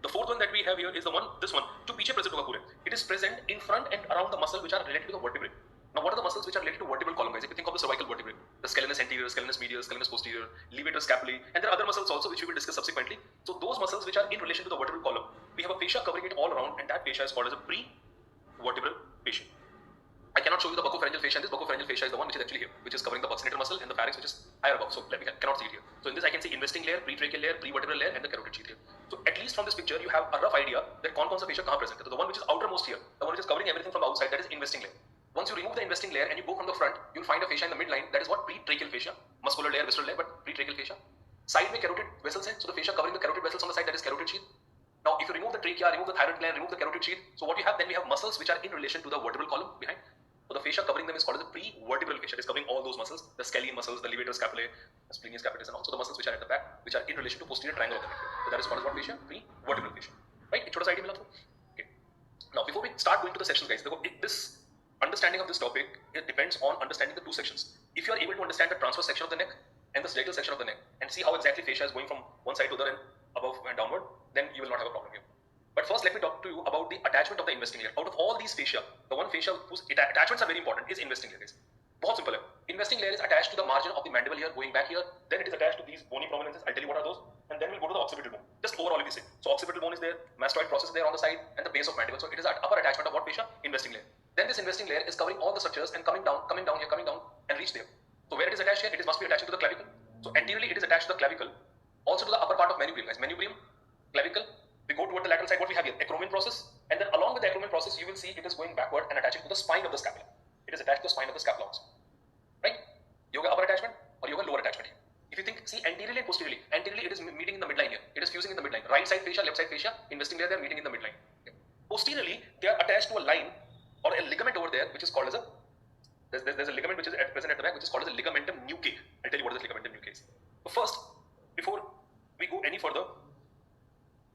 The fourth one that we have here is the one, this one, to piche present hoga pure. It is present in front and around the muscle which are related to the vertebrae. Now what are the muscles which are related to vertebral column, guys? If you think of the cervical vertebrae, the scalenus anterior, scalenus medial, scalenus posterior, levator scapulae, and there are other muscles also which we will discuss subsequently. So those muscles which are in relation to the vertebral column, we have a fascia covering it all around, and that fascia is called as a prevertebral fascia. I cannot show you the buccopharyngeal fascia, and this buccopharyngeal fascia is the one which is actually here, which is covering the buccinator muscle and the pharynx which is higher above. So we cannot see it here. So in this I can see investing layer, pretracheal layer, prevertebral layer, and the carotid sheath here. So at least from this picture you have a rough idea that कौन सा fascia कहाँ present है. So the one which is outermost here, the one which is covering everything from the outside, that is investing layer. Once you remove the investing layer and you go from the front, you'll find a fascia in the midline, that is what? Pretracheal fascia, muscular layer, visceral layer, but pretracheal fascia. Side में carotid vessels हैं, so the fascia covering the carotid vessels on the side, that is carotid sheath. Now if you remove the trachea, remove the thyroid gland, remove the carotid sheath, so what you have then, we have muscles which are in relation to the vertebral column behind. So the fascia covering them is called as a prevertebral fascia. It is covering all those muscles, the scalene muscles, the levator scapulae, the splenius capitis, and also the muscles which are at the back, which are in relation to posterior triangle of the neck. So that is called as what fascia? Prevertebral fascia. Right? एक छोटा सा idea मिला आपको? Okay. Now before we start going to the sections, guys, this understanding of this topic, it depends on understanding the 2 sections. If you are able to understand the transverse section of the neck and the sagittal section of the neck and see how exactly fascia is going from one side to the other and above and downward, then you will not have a problem here. But first, let me talk to you about the attachment of the investing layer. Out of all these fascia, the one fascia whose attachments are very important is investing layer, guys. बहुत simple है. Investing layer is attached to the margin of the mandible here, going back here. Then it is attached to these bony prominences. I'll tell you what are those, and then we'll go to the occipital bone. Just overall, if you say, so occipital bone is there, mastoid process is there on the side, and the base of mandible. So it is an upper attachment of what fascia? Investing layer. Then this investing layer is covering all the structures and coming down here, coming down, and reach there. So where it is attached here, it must be attaching to the clavicle. So anteriorly it is attached to the clavicle, also to the upper part of manubrium, guys. Manubrium, clavicle. We go toward the lateral side. What we have here, acromion process, and then along with the acromion process, you will see it is going backward and attaching to the spine of the scapula. It is attached to the spine of the scapula also, right? Yoga upper attachment or yoga lower attachment here. If you think, see anteriorly and posteriorly. Anteriorly, it is meeting in the midline here. It is fusing in the midline. Right side fascia, left side fascia, investing layer, they are meeting in the midline. Okay. Posteriorly, they are attached to a line or a ligament over there, which is called as a there's a ligament which is present at the back, which is called as a ligamentum nuchae. I'll tell you what this ligamentum nuchae is. But first, before we go any further,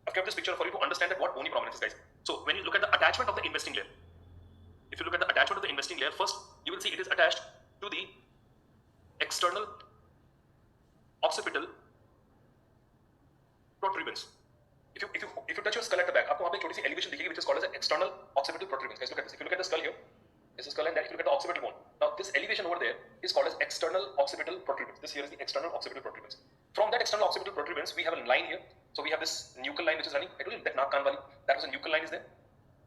I've kept this picture for you to understand that what bony prominence is, guys. So when you look at the attachment of the investing layer, if you look at the attachment of the investing layer, first you will see it is attached to the external occipital protuberance. If you touch your skull at the back, आपको वहाँ पे छोटी सी elevation दिखेगी, which is called as an external occipital protuberance. Guys, look at this. If you look at the skull here, this is skull, and then if you look at the occipital bone, now this elevation over there is called as external occipital protuberance. This here is the external occipital protuberance. From that external occipital protuberance, we have a line here. So we have this nuchal line which is running. I told you that naak kaan wali, that was a nuchal line is there.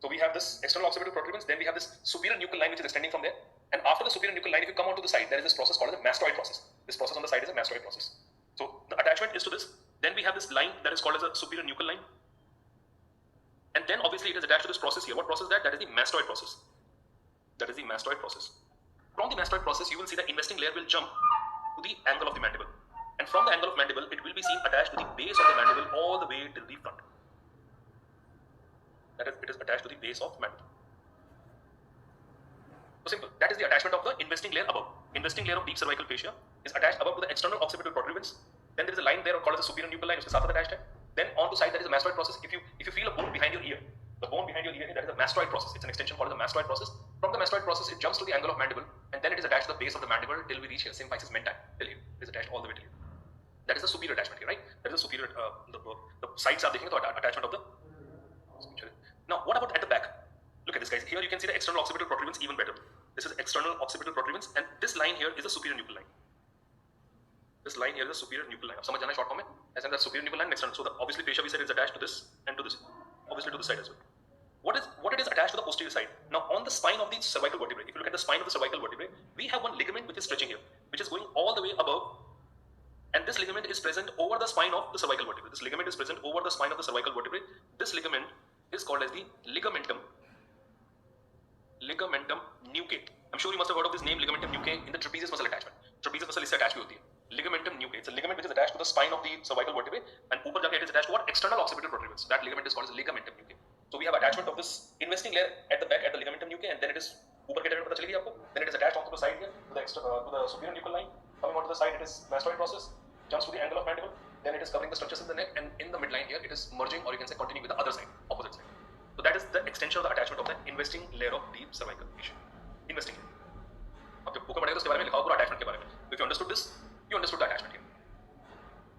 So we have this external occipital protuberance. Then we have this superior nuchal line which is extending from there. And after the superior nuchal line, if you come onto the side, there is this process called as a mastoid process. This process on the side is a mastoid process. So the attachment is to this. Then we have this line that is called as a superior nuchal line. And then obviously it is attached to this process here. What process is that? That is the mastoid process. That is the mastoid process. From the mastoid process, you will see the investing layer will jump to the angle of the mandible. And from the angle of mandible, it will be seen attached to the base of the mandible all the way till the front. That is, it is attached to the base of mandible. So simple. That is the attachment of the investing layer above. Investing layer of deep cervical fascia is attached above to the external occipital protuberance. Then there is a line there called as the superior nuchal line, which is attached. Then on to side, there is a mastoid process. If you feel a bone behind your ear, the bone behind your ear, that is a mastoid process. It's an extension called the mastoid process. From the mastoid process, it jumps to the angle of mandible, and then it is attached to the base of the mandible till we reach here, symphysis mentae, till here. It is attached all the way till here. That is the superior attachment here, right? That is the superior, the sides are the attachment of the structure. Now, what about at the back? Look at this, guys. Here you can see the external occipital protuberance even better. This is external occipital protuberance, and this line here is the superior nuchal line. This line here is the superior nuchal line. समझ जाना short form में? As in the superior nuchal line and external. So the obviously fascia we said is attached to this and to this. Obviously to this side as well. What it is attached to the posterior side. Now on the spine of the cervical vertebrae, if you look at the spine of the cervical vertebrae, we have one ligament which is stretching here, which is going all the way above, and this ligament is present over the spine of the cervical vertebrae. This ligament is present over the spine of the cervical vertebrae. This ligament is called as the ligamentum nuchae. I'm sure you must have heard of this name, ligamentum nuchae, in the trapezius muscle attachment. Trapezius muscle इससे attached भी होती है. Ligamentum nuchae. It's a ligament which is attached to the spine of the cervical vertebrae, and ऊपर जाके it is attached to what? External occipital protuberance. That ligament is called as ligamentum nuchae. So we have attachment of this investing layer at the back at the ligamentum nuchae, and then it is ऊपर के पता चलेगी आपको. Then it is attached onto the side here to the superior nuchal line. Coming onto the side, it is mastoid process, jumps to the angle of mandible. Then it is covering the structures in the neck, and in the midline here, it is merging, or you can say continuing with the other side, opposite side. So that is the extension of the attachment of the investing layer of deep cervical fascia. Investing layer. अब जब ऊपर बढ़ेगा तो उसके बारे में लिखा होगा पूरा attachment के बारे में. If you understood this, you understood the attachment here.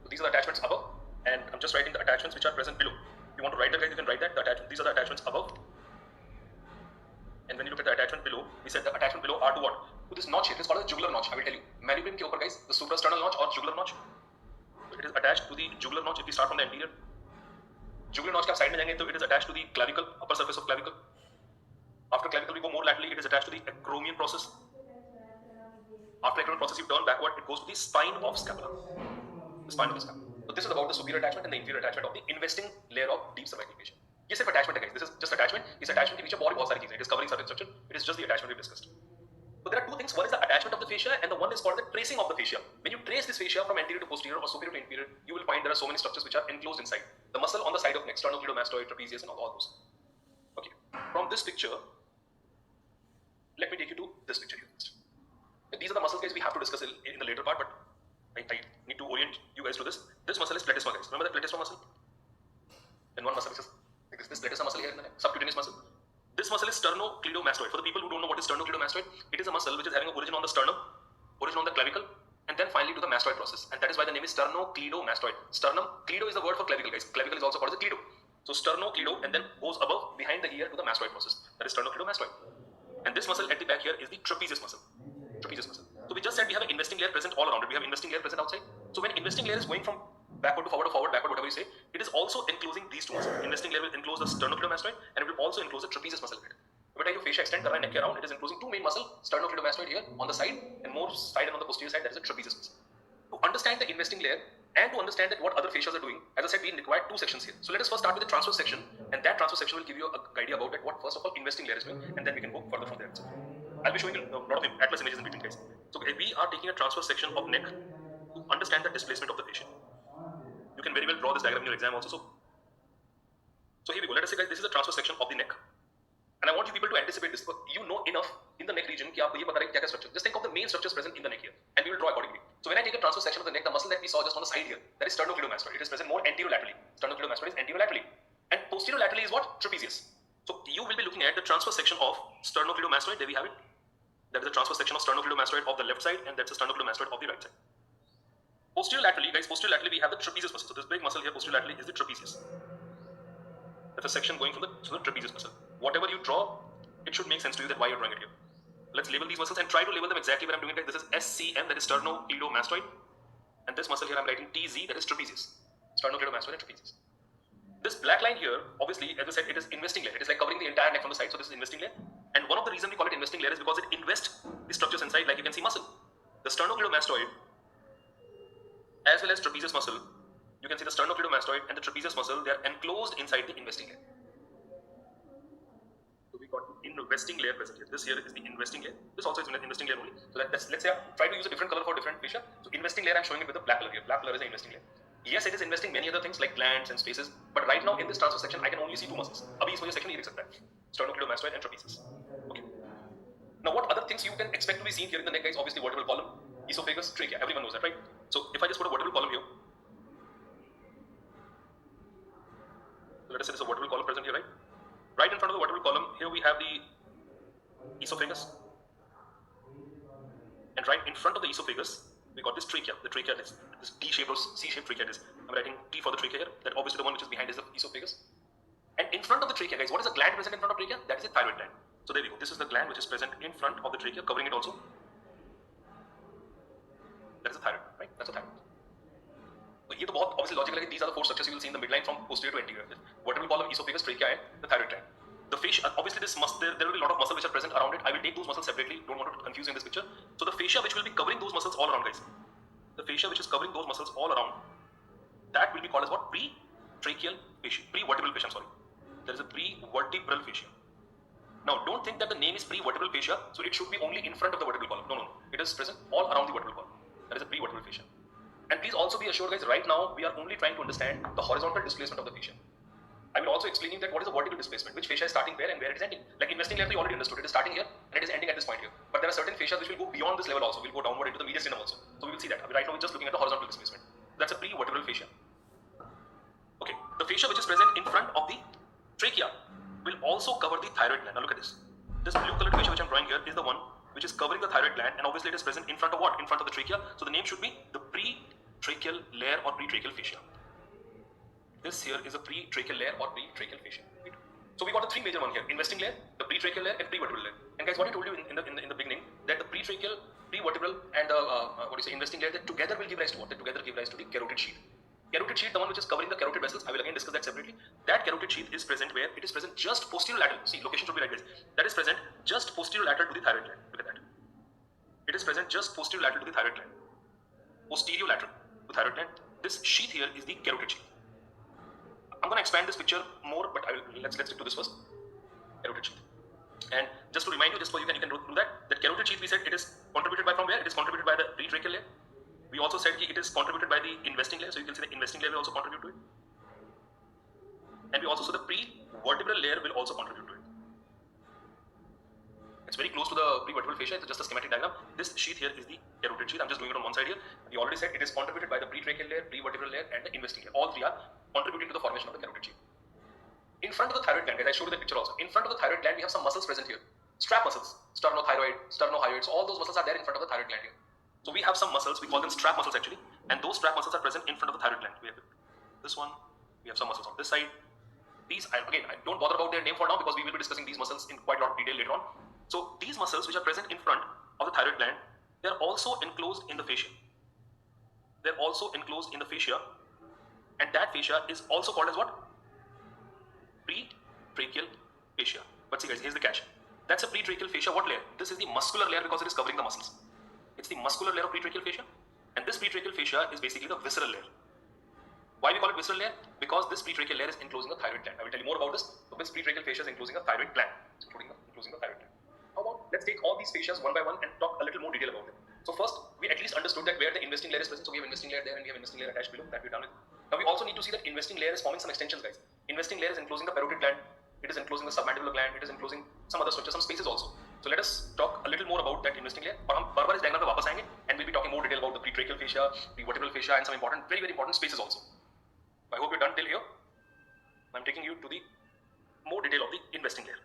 So these are the attachments above, and I'm just writing the attachments which are present below. If you want to write that, guys, you can write that. These are the attachments above. And when you look at the attachment below, we said the attachment below are to what? To this notch here. It is called a jugular notch. I will tell you. Manubrium के ऊपर, guys, the suprasternal notch or jugular notch. So it is attached to the jugular notch. If we start from the anterior, jugular notch के आप side में जाएंगे तो it is attached to the clavicle, upper surface of clavicle. After clavicle, we go more laterally. It is attached to the acromion process. After acromion process, you turn backward. It goes to the spine of scapula. The spine of the scapula. So this is about the superior attachment and the inferior attachment of the investing layer of deep cervical fascia. ये सिर्फ attachment है, guys. This is just attachment. इस attachment के पीछे बहुत सारी चीजें. It is covering certain structure. It is just the attachment we discussed. So there are two things. One is the attachment of the fascia, and the one is called the tracing of the fascia. When you trace this fascia from anterior to posterior or superior to inferior, you will find there are so many structures which are enclosed inside. The muscle on the side of neck, sternocleidomastoid, trapezius, and all those. Okay. From this picture, let me take you to this picture here first. These are the muscles, guys, we have to discuss in the later part, but I need to orient you guys to this. This muscle is platysma, guys. Remember the platysma muscle? And one muscle which is this platysma muscle here in the neck, subcutaneous muscle. This muscle is sternocleidomastoid. For the people who don't know what is sternocleidomastoid, it is a muscle which is having an origin on the sternum, origin on the clavicle, and then finally to the mastoid process. And that is why the name is sternocleidomastoid. Sternum, cleido is the word for clavicle, guys. Clavicle is also called as a cleido. So sternocleido and then goes above behind the ear to the mastoid process. That is sternocleidomastoid. And this muscle at the back here is the trapezius muscle. Trapezius muscle. So we just said we have an investing layer present all around it. We have investing layer present outside. So when investing layer is going from backward to forward or forward, backward, whatever you say, it is also enclosing these two muscles. Investing layer will enclose the sternocleidomastoid and it will also enclose the trapezius muscle. But you fascia extend कर रहा है neck के around, it is enclosing two main muscle, sternocleidomastoid here on the side and more side and on the posterior side, that is a trapezius muscle. To understand the investing layer and to understand that what other fascias are doing, as I said, we require two sections here. So let us first start with the transverse section, and that transverse section will give you an idea about that what first of all investing layer is doing, and then we can go further from there. So I'll be showing you a lot of atlas images in between, guys. So we are taking a transverse section of neck to understand the displacement of the fascia. You can very well draw this diagram in your exam also. So here we go. Let us say, guys, this is the transverse section of the neck. And I want you people to anticipate this because you know enough in the neck region कि आपको ये पता है क्या क्या structure. Just think of the main structures present in the neck here, and we will draw accordingly. So when I take a transverse section of the neck, the muscle that we saw just on the side here, that is sternocleidomastoid. It is present more anterolaterally. Sternocleidomastoid is anterolaterally, and posterolaterally is what? Trapezius. So you will be looking at the transverse section of sternocleidomastoid. There we have it. That is the transverse section of sternocleidomastoid of the left side, and that's the sternocleidomastoid of the right side. Posterolaterally, guys, posterolaterally we have the trapezius muscle. So this big muscle here, posterolaterally, is the trapezius. That's a section going from the trapezius muscle. Whatever you draw, it should make sense to you that why you're drawing it here. Let's label these muscles and try to label them exactly where I'm doing it. This is SCM, that is sternocleidomastoid, and this muscle here I'm writing TZ, that is trapezius. Sternocleidomastoid and trapezius. This black line here, obviously, as I said, it is investing layer. It is like covering the entire neck from the side, so this is investing layer. And one of the reasons we call it investing layer is because it invests the structures inside, like you can see muscle. The sternocleidomastoid, as well as trapezius muscle, you can see the sternocleidomastoid and the trapezius muscle, they are enclosed inside the investing layer. So we got the investing layer present here. This here is the investing layer. This also is investing layer only. So let's say I try to use a different color for different fascia. So investing layer I'm showing it with the black color here. Black color is the investing layer. Yes, it is investing many other things like glands and spaces, but right now in this transverse section I can only see two muscles. अभी इस वजह section नहीं देख सकता है. Sternocleidomastoid and trapezius. Okay. Now what other things you can expect to be seen here in the neck, guys? Obviously vertebral column, esophagus, trachea. Everyone knows that, right? So if I just put a vertebral column here, let us say this is a vertebral column present here, right? Right in front of the vertebral column, here we have the esophagus. And right in front of the esophagus, we got this trachea. The trachea is this D-shaped or C-shaped trachea is. I'm writing T for the trachea here. That obviously the one which is behind is the esophagus. And in front of the trachea, guys, what is the gland present in front of trachea? That is the thyroid gland. So there we go. This is the gland which is present in front of the trachea, covering it also. That is the thyroid, right? That's the thyroid. So ये तो बहुत obviously logical है. These are the four structures you will see in the midline from posterior to anterior. Vertebral column, esophagus, trachea, and the thyroid gland. The fascia, obviously this there will be a lot of muscle which are present around it. I will take those muscles separately. Don't want to confuse in this picture. So the fascia which will be covering those muscles all around, guys. The fascia which is covering those muscles all around, that will be called as what? Pre-tracheal fascia. Pre-vertebral fascia, I'm sorry. There is a pre-vertebral fascia. Now don't think that the name is pre-vertebral fascia, so it should be only in front of the vertebral column. No. It is present all around the vertebral column. That is a pre-vertebral fascia. And please also be assured, guys, right now we are only trying to understand the horizontal displacement of the fascia. I will also explain you that what is the vertical displacement, which fascia is starting where and where it is ending. Like investing layer, we already understood. It is starting here and it is ending at this point here. But there are certain fascias which will go beyond this level also. Will go downward into the mediastinum also. So we will see that. Right now we're just looking at the horizontal displacement. That's a pre-vertebral fascia. Okay, the fascia which is present in front of the trachea will also cover the thyroid gland. Now look at this. This blue colored fascia which I'm drawing here is the one which is covering the thyroid gland, and obviously it is present in front of what? In front of the trachea. So the name should be the pre-tracheal layer or pre-tracheal fascia. This here is a pre-tracheal layer or pre-tracheal fascia. So we got the three major one here: investing layer, the pre-tracheal layer, and pre-vertebral layer. And guys, what I told you in the beginning, that the pre-tracheal, pre-vertebral, and the investing layer, that together will give rise to what? That together give rise to the carotid sheath. Carotid sheath, the one which is covering the carotid vessels. I will again discuss that separately. That carotid sheath is present where? It is present just posterolateral. See, location should be like this. That is present just posterolateral to the thyroid gland. Look at that. It is present just posterolateral to the thyroid gland. Posterolateral to thyroid gland. This sheath here is the carotid sheath. I'm going to expand this picture more, but let's stick to this first. Carotid sheath. And just to remind you, just so you can do that carotid sheath, we said it is contributed by from where? It is contributed by the pre-tracheal layer. We also said it is contributed by the investing layer, so you can see the investing layer will also contribute to it. And we also saw the pre-vertebral layer will also contribute to it. It's very close to the pre-vertebral fascia. It's just a schematic diagram. This sheath here is the carotid sheath. I'm just doing it on one side here. We already said it is contributed by the pre-tracheal layer, pre-vertebral layer, and the investing layer. All three are contributing to the formation of the carotid sheath. In front of the thyroid gland, guys, I showed you the picture also. In front of the thyroid gland, we have some muscles present here. Strap muscles, sternothyroid, sternohyoids, all those muscles are there in front of the thyroid gland here. So we have some muscles, we call them strap muscles actually, and those strap muscles are present in front of the thyroid gland. We have this one, we have some muscles on this side, These, again, I don't bother about their name for now because we will be discussing these muscles in quite a lot of detail later on. So these muscles which are present in front of the thyroid gland, they are also enclosed in the fascia. They're also enclosed in the fascia, and that fascia is also called as what? Pretracheal fascia. But see guys, here's the catch. That's a pretracheal fascia. What layer? This is the muscular layer because it is covering the muscles. It's the muscular layer of pretracheal fascia, and this pretracheal fascia is basically the visceral layer. Why we call it visceral layer? Because this pretracheal layer is enclosing the thyroid gland. I will tell you more about this. So this pretracheal fascia is enclosing the thyroid gland. It's enclosing the thyroid gland. How about, let's take all these fascias one by one and talk a little more detail about them. So first, we at least understood that where the investing layer is present. So we have investing layer there and we have investing layer attached below. That we're done with. Now we also need to see that investing layer is forming some extensions, guys. Investing layer is enclosing the parotid gland. It is enclosing the submandibular gland. It is enclosing some other structures, some spaces also. So let us talk a little more about that investing layer. और हम बार-बार इस diagram पे वापस आएंगे and we'll be talking more detail about the pretracheal fascia, the vertebral fascia, and some important, very important spaces also. I hope you're done till here. I'm taking you to the more detail of the investing layer.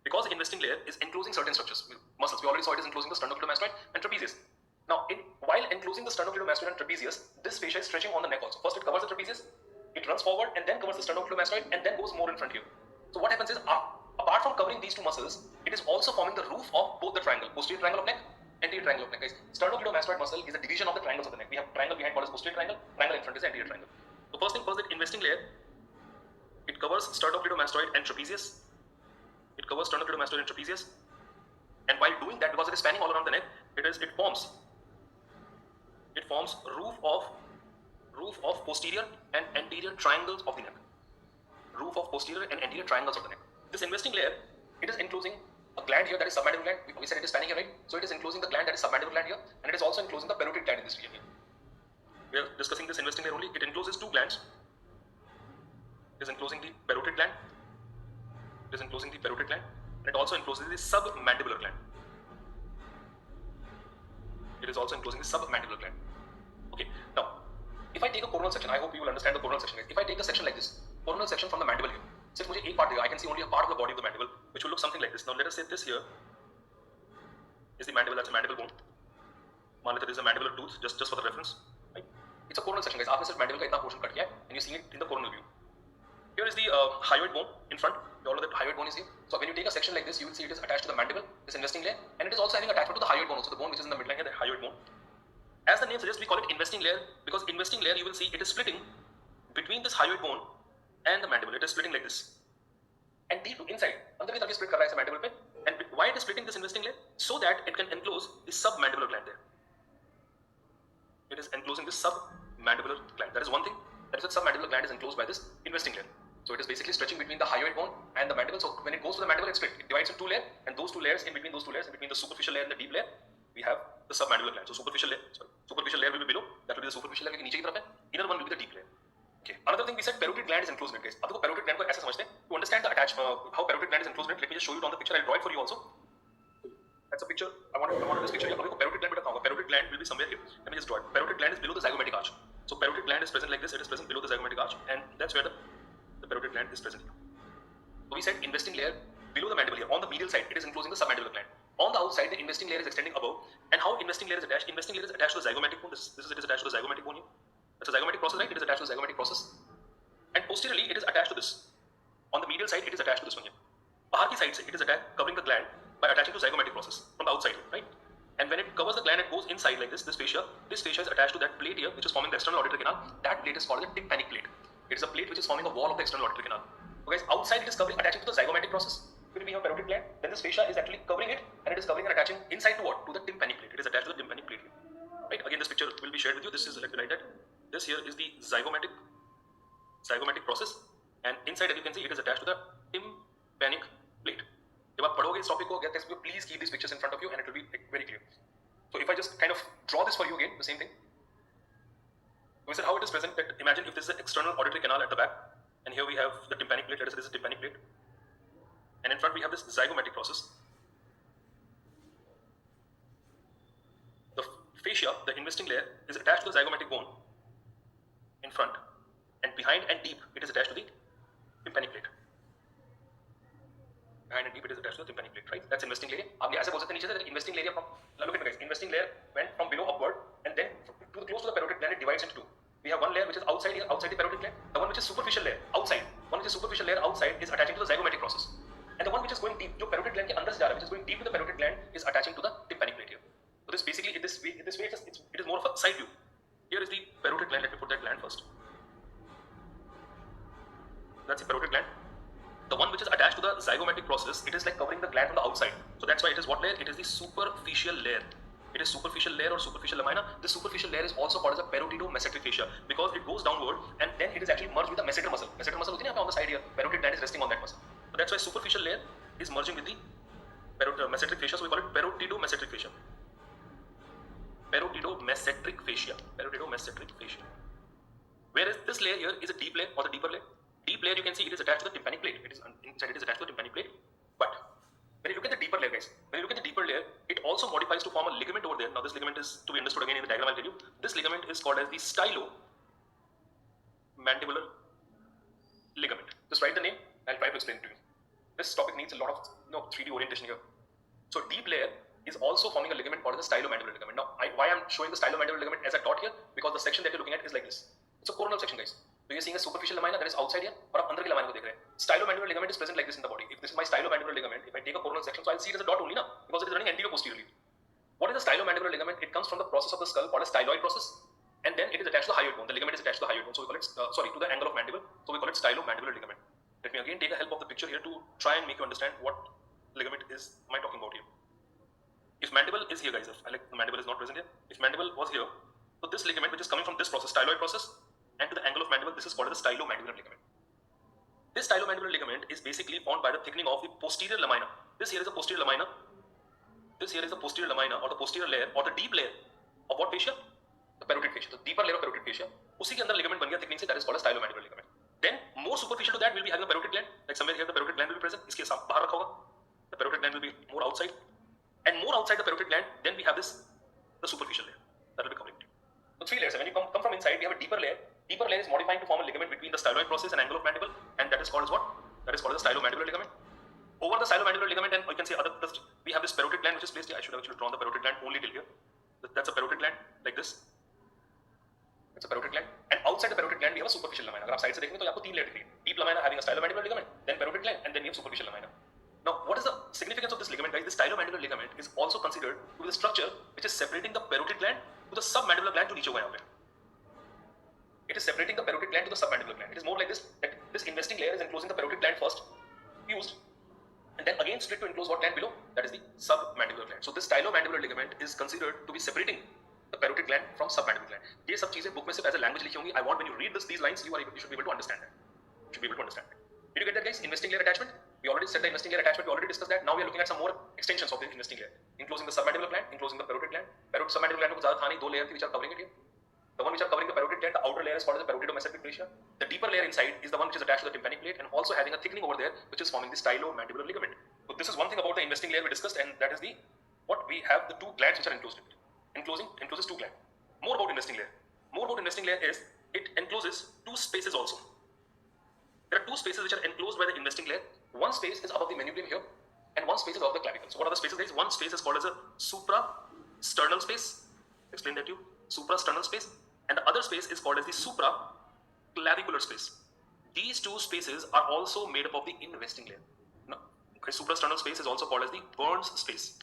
Because the investing layer is enclosing certain structures, muscles. We already saw it is enclosing the sternocleidomastoid and trapezius. Now, while enclosing the sternocleidomastoid and trapezius, this fascia is stretching on the neck also. First, it covers the trapezius, it runs forward, and then covers the sternocleidomastoid, and then goes more in front here. So what happens is, apart from covering these two muscles, it is also forming the roof of both the triangle, posterior triangle of neck, anterior triangle of neck. Guys, sternocleidomastoid muscle is a division of the triangles of the neck. We have triangle behind called as posterior triangle, triangle in front is anterior triangle. So first thing first, that investing layer, it covers sternocleidomastoid and trapezius. It covers sternocleidomastoid and trapezius. And while doing that, because it is spanning all around the neck, it forms roof of posterior and anterior triangles of the neck. Roof of posterior and anterior triangles of the neck. This investing layer, it is enclosing a gland here that is submandibular gland. We said it is spanning here, right? So it is enclosing the gland that is submandibular gland here, and it is also enclosing the parotid gland in this region here. We are discussing this investing layer only. It encloses two glands. It is enclosing the parotid gland. It is enclosing the parotid gland, and it also encloses the submandibular gland. It is also enclosing the submandibular gland. Okay. Now, if I take a coronal section, I hope you will understand the coronal section. If I take a section like this, coronal section from the mandible here, सिर्फ मुझे एक part देगा, I can see only a part of the body of the mandible, which will look something like this. Now let us say this here is the mandible. That's a mandible bone. मान लेते हैं this is a mandibular tooth, just for the reference. Right? It's a coronal section, guys. आपने सिर्फ mandible का इतना portion cut किया है, and you're seeing it in the coronal view. Here is the hyoid bone in front. You all know that hyoid bone is here. So when you take a section like this, you will see it is attached to the mandible, this investing layer, and it is also having attachment to the hyoid bone, also the bone which is in the midline here, the hyoid bone. As the name suggests, we call it investing layer because investing layer, you will see it is splitting between this hyoid bone and the mandible. It is splitting like this. And deep inside, अंदर भी तभी split कर रहा है इस mandible पे. And why it is splitting this investing layer? So that it can enclose the submandibular gland there. It is enclosing this submandibular gland. That is one thing. That is the submandibular gland is enclosed by this investing layer. So it is basically stretching between the hyoid bone and the mandible. So when it goes to the mandible, it's split. It divides in two layers, and those two layers, in between those two layers, in between the superficial layer and the deep layer, we have the submandibular gland. So superficial layer will be below. That will be the superficial layer. नीचे की तरफ है. Inner one will be the deep layer. Okay. Another thing we said, parotid gland is enclosed in it, guys. अब देखो parotid gland को ऐसे समझते हैं. To understand the how parotid gland is enclosed in it, let me just show you it on the picture. I'll draw it for you also. That's a picture. I want this picture here. अब देखो parotid gland बेटा कहाँ होगा? Parotid gland will be somewhere here. Let me just draw it. Parotid gland is below the zygomatic arch. So parotid gland is present like this. It is present below the zygomatic arch, and that's where the parotid gland is present here. So we said investing layer below the mandible here. On the medial side, it is enclosing the submandibular gland. On the outside, the investing layer is extending above. And how investing layer is attached? Investing layer is attached to the zygomatic bone. It is attached to the zygomatic bone here. That's a zygomatic process, right? It is attached to the zygomatic process. And posteriorly, it is attached to this. On the medial side, it is attached to this one here. Bahar ki side, it is attached, covering the gland by attaching to zygomatic process from the outside, right? And when it covers the gland, it goes inside like this. This fascia is attached to that plate here, which is forming the external auditory canal. That plate is called the tympanic plate. It is a plate which is forming a wall of the external auditory canal. So guys, outside it is covering, attaching to the zygomatic process. When we have parotid gland, then this fascia is actually covering it, and it is covering and attaching inside to what? To the tympanic plate. It is attached to the tympanic plate here. Right? Again, this picture will be shared with you. This is like that. This here is the zygomatic process, and inside, as you can see, it is attached to the tympanic plate. जब आप पढ़ोगे इस topic को, get textbook, please keep these pictures in front of you, and it will be very clear. So if I just kind of draw this for you again, the same thing. We said how it is present. That imagine if this is an external auditory canal at the back, and here we have the tympanic plate. Let us say this is a tympanic plate, and in front we have this zygomatic process. The fascia, the investing layer, is attached to the zygomatic bone in front, and behind and deep it is attached to the tympanic plate. Behind and deep it is attached to the tympanic plate, right? That's investing layer. आप ऐसे बोल सकते हैं नीचे से investing layer from, look at me guys, investing layer went from below upward, and then close to the parotid gland it divides into two. We have one layer which is outside here, outside the parotid gland. The one which which is superficial layer outside, is attaching to the zygomatic process, and the one which is going deep, जो parotid gland के अंदर से जा रहा है, which is going deep to the parotid gland, is attaching to the tympanic plate here. So this basically, in this way, it is more of a side view. Here is the parotid gland. Let me put that gland first. That's the parotid gland. The one which is attached to the zygomatic process, it is like covering the gland from the outside. So that's why it is what layer? It is the superficial layer. It is superficial layer or superficial lamina. This superficial layer is also called as a perotidomesenteric fascia because it goes downward and then it is actually merged with the masseter muscle. Masseter muscle होती है ना on the side here. Parotid gland is resting on that muscle. So that's why superficial layer is merging with the mesenteric fascia. So we call it perotidomesenteric fascia. Perotidomesenteric fascia. Perotidomesenteric fascia. Whereas this layer here is a deep layer or the deeper layer. Deep layer, you can see it is attached to the tympanic plate. It is inside, it is attached to the tympanic plate. But when you look at the deeper layer, guys, when you look at the deeper layer, it also modifies to form a ligament over there. Now this ligament is to be understood again in the diagram I'll tell you. This ligament is called as the stylomandibular ligament. Just write the name. I'll try to explain it to you. This topic needs a lot of 3D orientation here. So deep layer is also forming a ligament called as the stylomandibular ligament. Now, why I'm showing the stylomandibular ligament as a dot here? Because the section that you're looking at is like this. It's a coronal section, guys. So you're seeing a superficial lamina that is outside here, और आप अंदर के lamina को देख रहे हैं. Stylomandibular ligament is present like this in the body. If this is my stylomandibular ligament, if I take a coronal section, so I'll see it as a dot only, na, because it is running anterior posteriorly. What is the stylomandibular ligament? It comes from the process of the skull called a styloid process, and then it is attached to the hyoid bone. The ligament is attached to the hyoid bone, so we call it to the angle of mandible. So we call it stylomandibular ligament. Let me again take a help of the picture here to try and make you understand what ligament is am I talking about here. If mandible is here, guys, if the mandible is not present here, if mandible was here, so this ligament which is coming from this process, styloid process, and to the angle of mandible, this is called the stylomandibular ligament. This stylomandibular ligament is basically formed by the thickening of the posterior lamina. This here is a posterior lamina. This here is the posterior lamina or the posterior layer or the deep layer of what fascia? The parotid fascia. The deeper layer of parotid fascia. उसी के अंदर ligament बन गया thickening से, that is called a stylomandibular ligament. Then more superficial to that will be having a parotid gland. Like somewhere here the parotid gland will be present. इसके साथ बाहर रखा होगा. The parotid gland will be more outside. And more outside the parotid gland, then we have this, the superficial layer that will be covering it. So three layers. When you come from inside, we have a deeper layer. Deeper layer is modifying to form a ligament between the styloid process and angle of mandible, and that is called as what? That is called the stylomandibular ligament. Over the stylomandibular ligament, and you can see we have this parotid gland which is placed here. I should have actually drawn the parotid gland only till here. That's a parotid gland like this. That's a parotid gland. And outside the parotid gland, we have a superficial lamina. अगर आप side से देखेंगे तो आपको तीन layer दिखेंगे. Deep lamina having a stylomandibular ligament, then parotid gland, and then we have superficial lamina. Now, what is the significance of this ligament, guys? This stylomandibular ligament is also considered to be the structure which is separating the parotid gland to the submandibular gland to नीचे को यहाँ पे. It is separating the parotid gland to the submandibular gland. It is more like this, that this investing layer is enclosing the parotid gland first, fused, and then again split to enclose what gland below? That is the submandibular gland. So this stylomandibular ligament is considered to be separating the parotid gland from submandibular gland. ये सब चीजें book में सिर्फ as a language लिखी होंगी. I want when you read these lines, you should be able to understand that. You should be able to understand that. Did you get that, guys? Investing layer attachment. We already said the investing layer attachment. We already discussed that. Now we are looking at some more extensions of the investing layer, enclosing the submandibular gland, enclosing the parotid gland. Submandibular gland को ज़्यादा था नहीं, दो layer थी which are covering it here. The one which are covering the parotid gland, the outer layer is called as the perotidomesenteric fascia. The deeper layer inside is the one which is attached to the tympanic plate and also having a thickening over there, which is forming the stylomandibular ligament. So this is one thing about the investing layer we discussed, and that is what we have the two glands which are enclosed in it. Encloses two glands. More about investing layer. More about investing layer is it encloses two spaces also. There are two spaces which are enclosed by the investing layer. One space is above the manubrium here, and one space is above the clavicle. So what are the spaces, guys? One space is called as a suprasternal space. Explain that to you. Suprasternal space. And the other space is called as the supraclavicular space. These two spaces are also made up of the investing layer. Now, okay, suprasternal space is also called as the Burns space.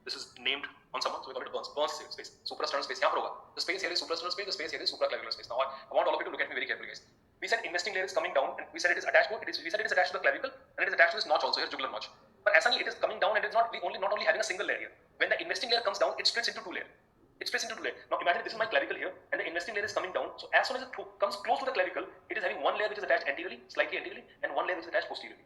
This is named on someone, so we call it Burns space. Suprasternal space. यहाँ पर होगा. The space here is suprasternal space. The space here is supraclavicular space. Now, I want all of you to look at me very carefully, guys. We said investing layer is coming down, and we said it is attached to we said it is attached to the clavicle, and it is attached to this notch also here, jugular notch. But as it is coming down, and it is not only having a single layer here. When the investing layer comes down, it splits into two layers. Now imagine this is my clavicle here, and the investing layer is coming down. So as soon as it comes close to the clavicle, it is having one layer which is attached anteriorly, slightly anteriorly, and one layer which is attached posteriorly.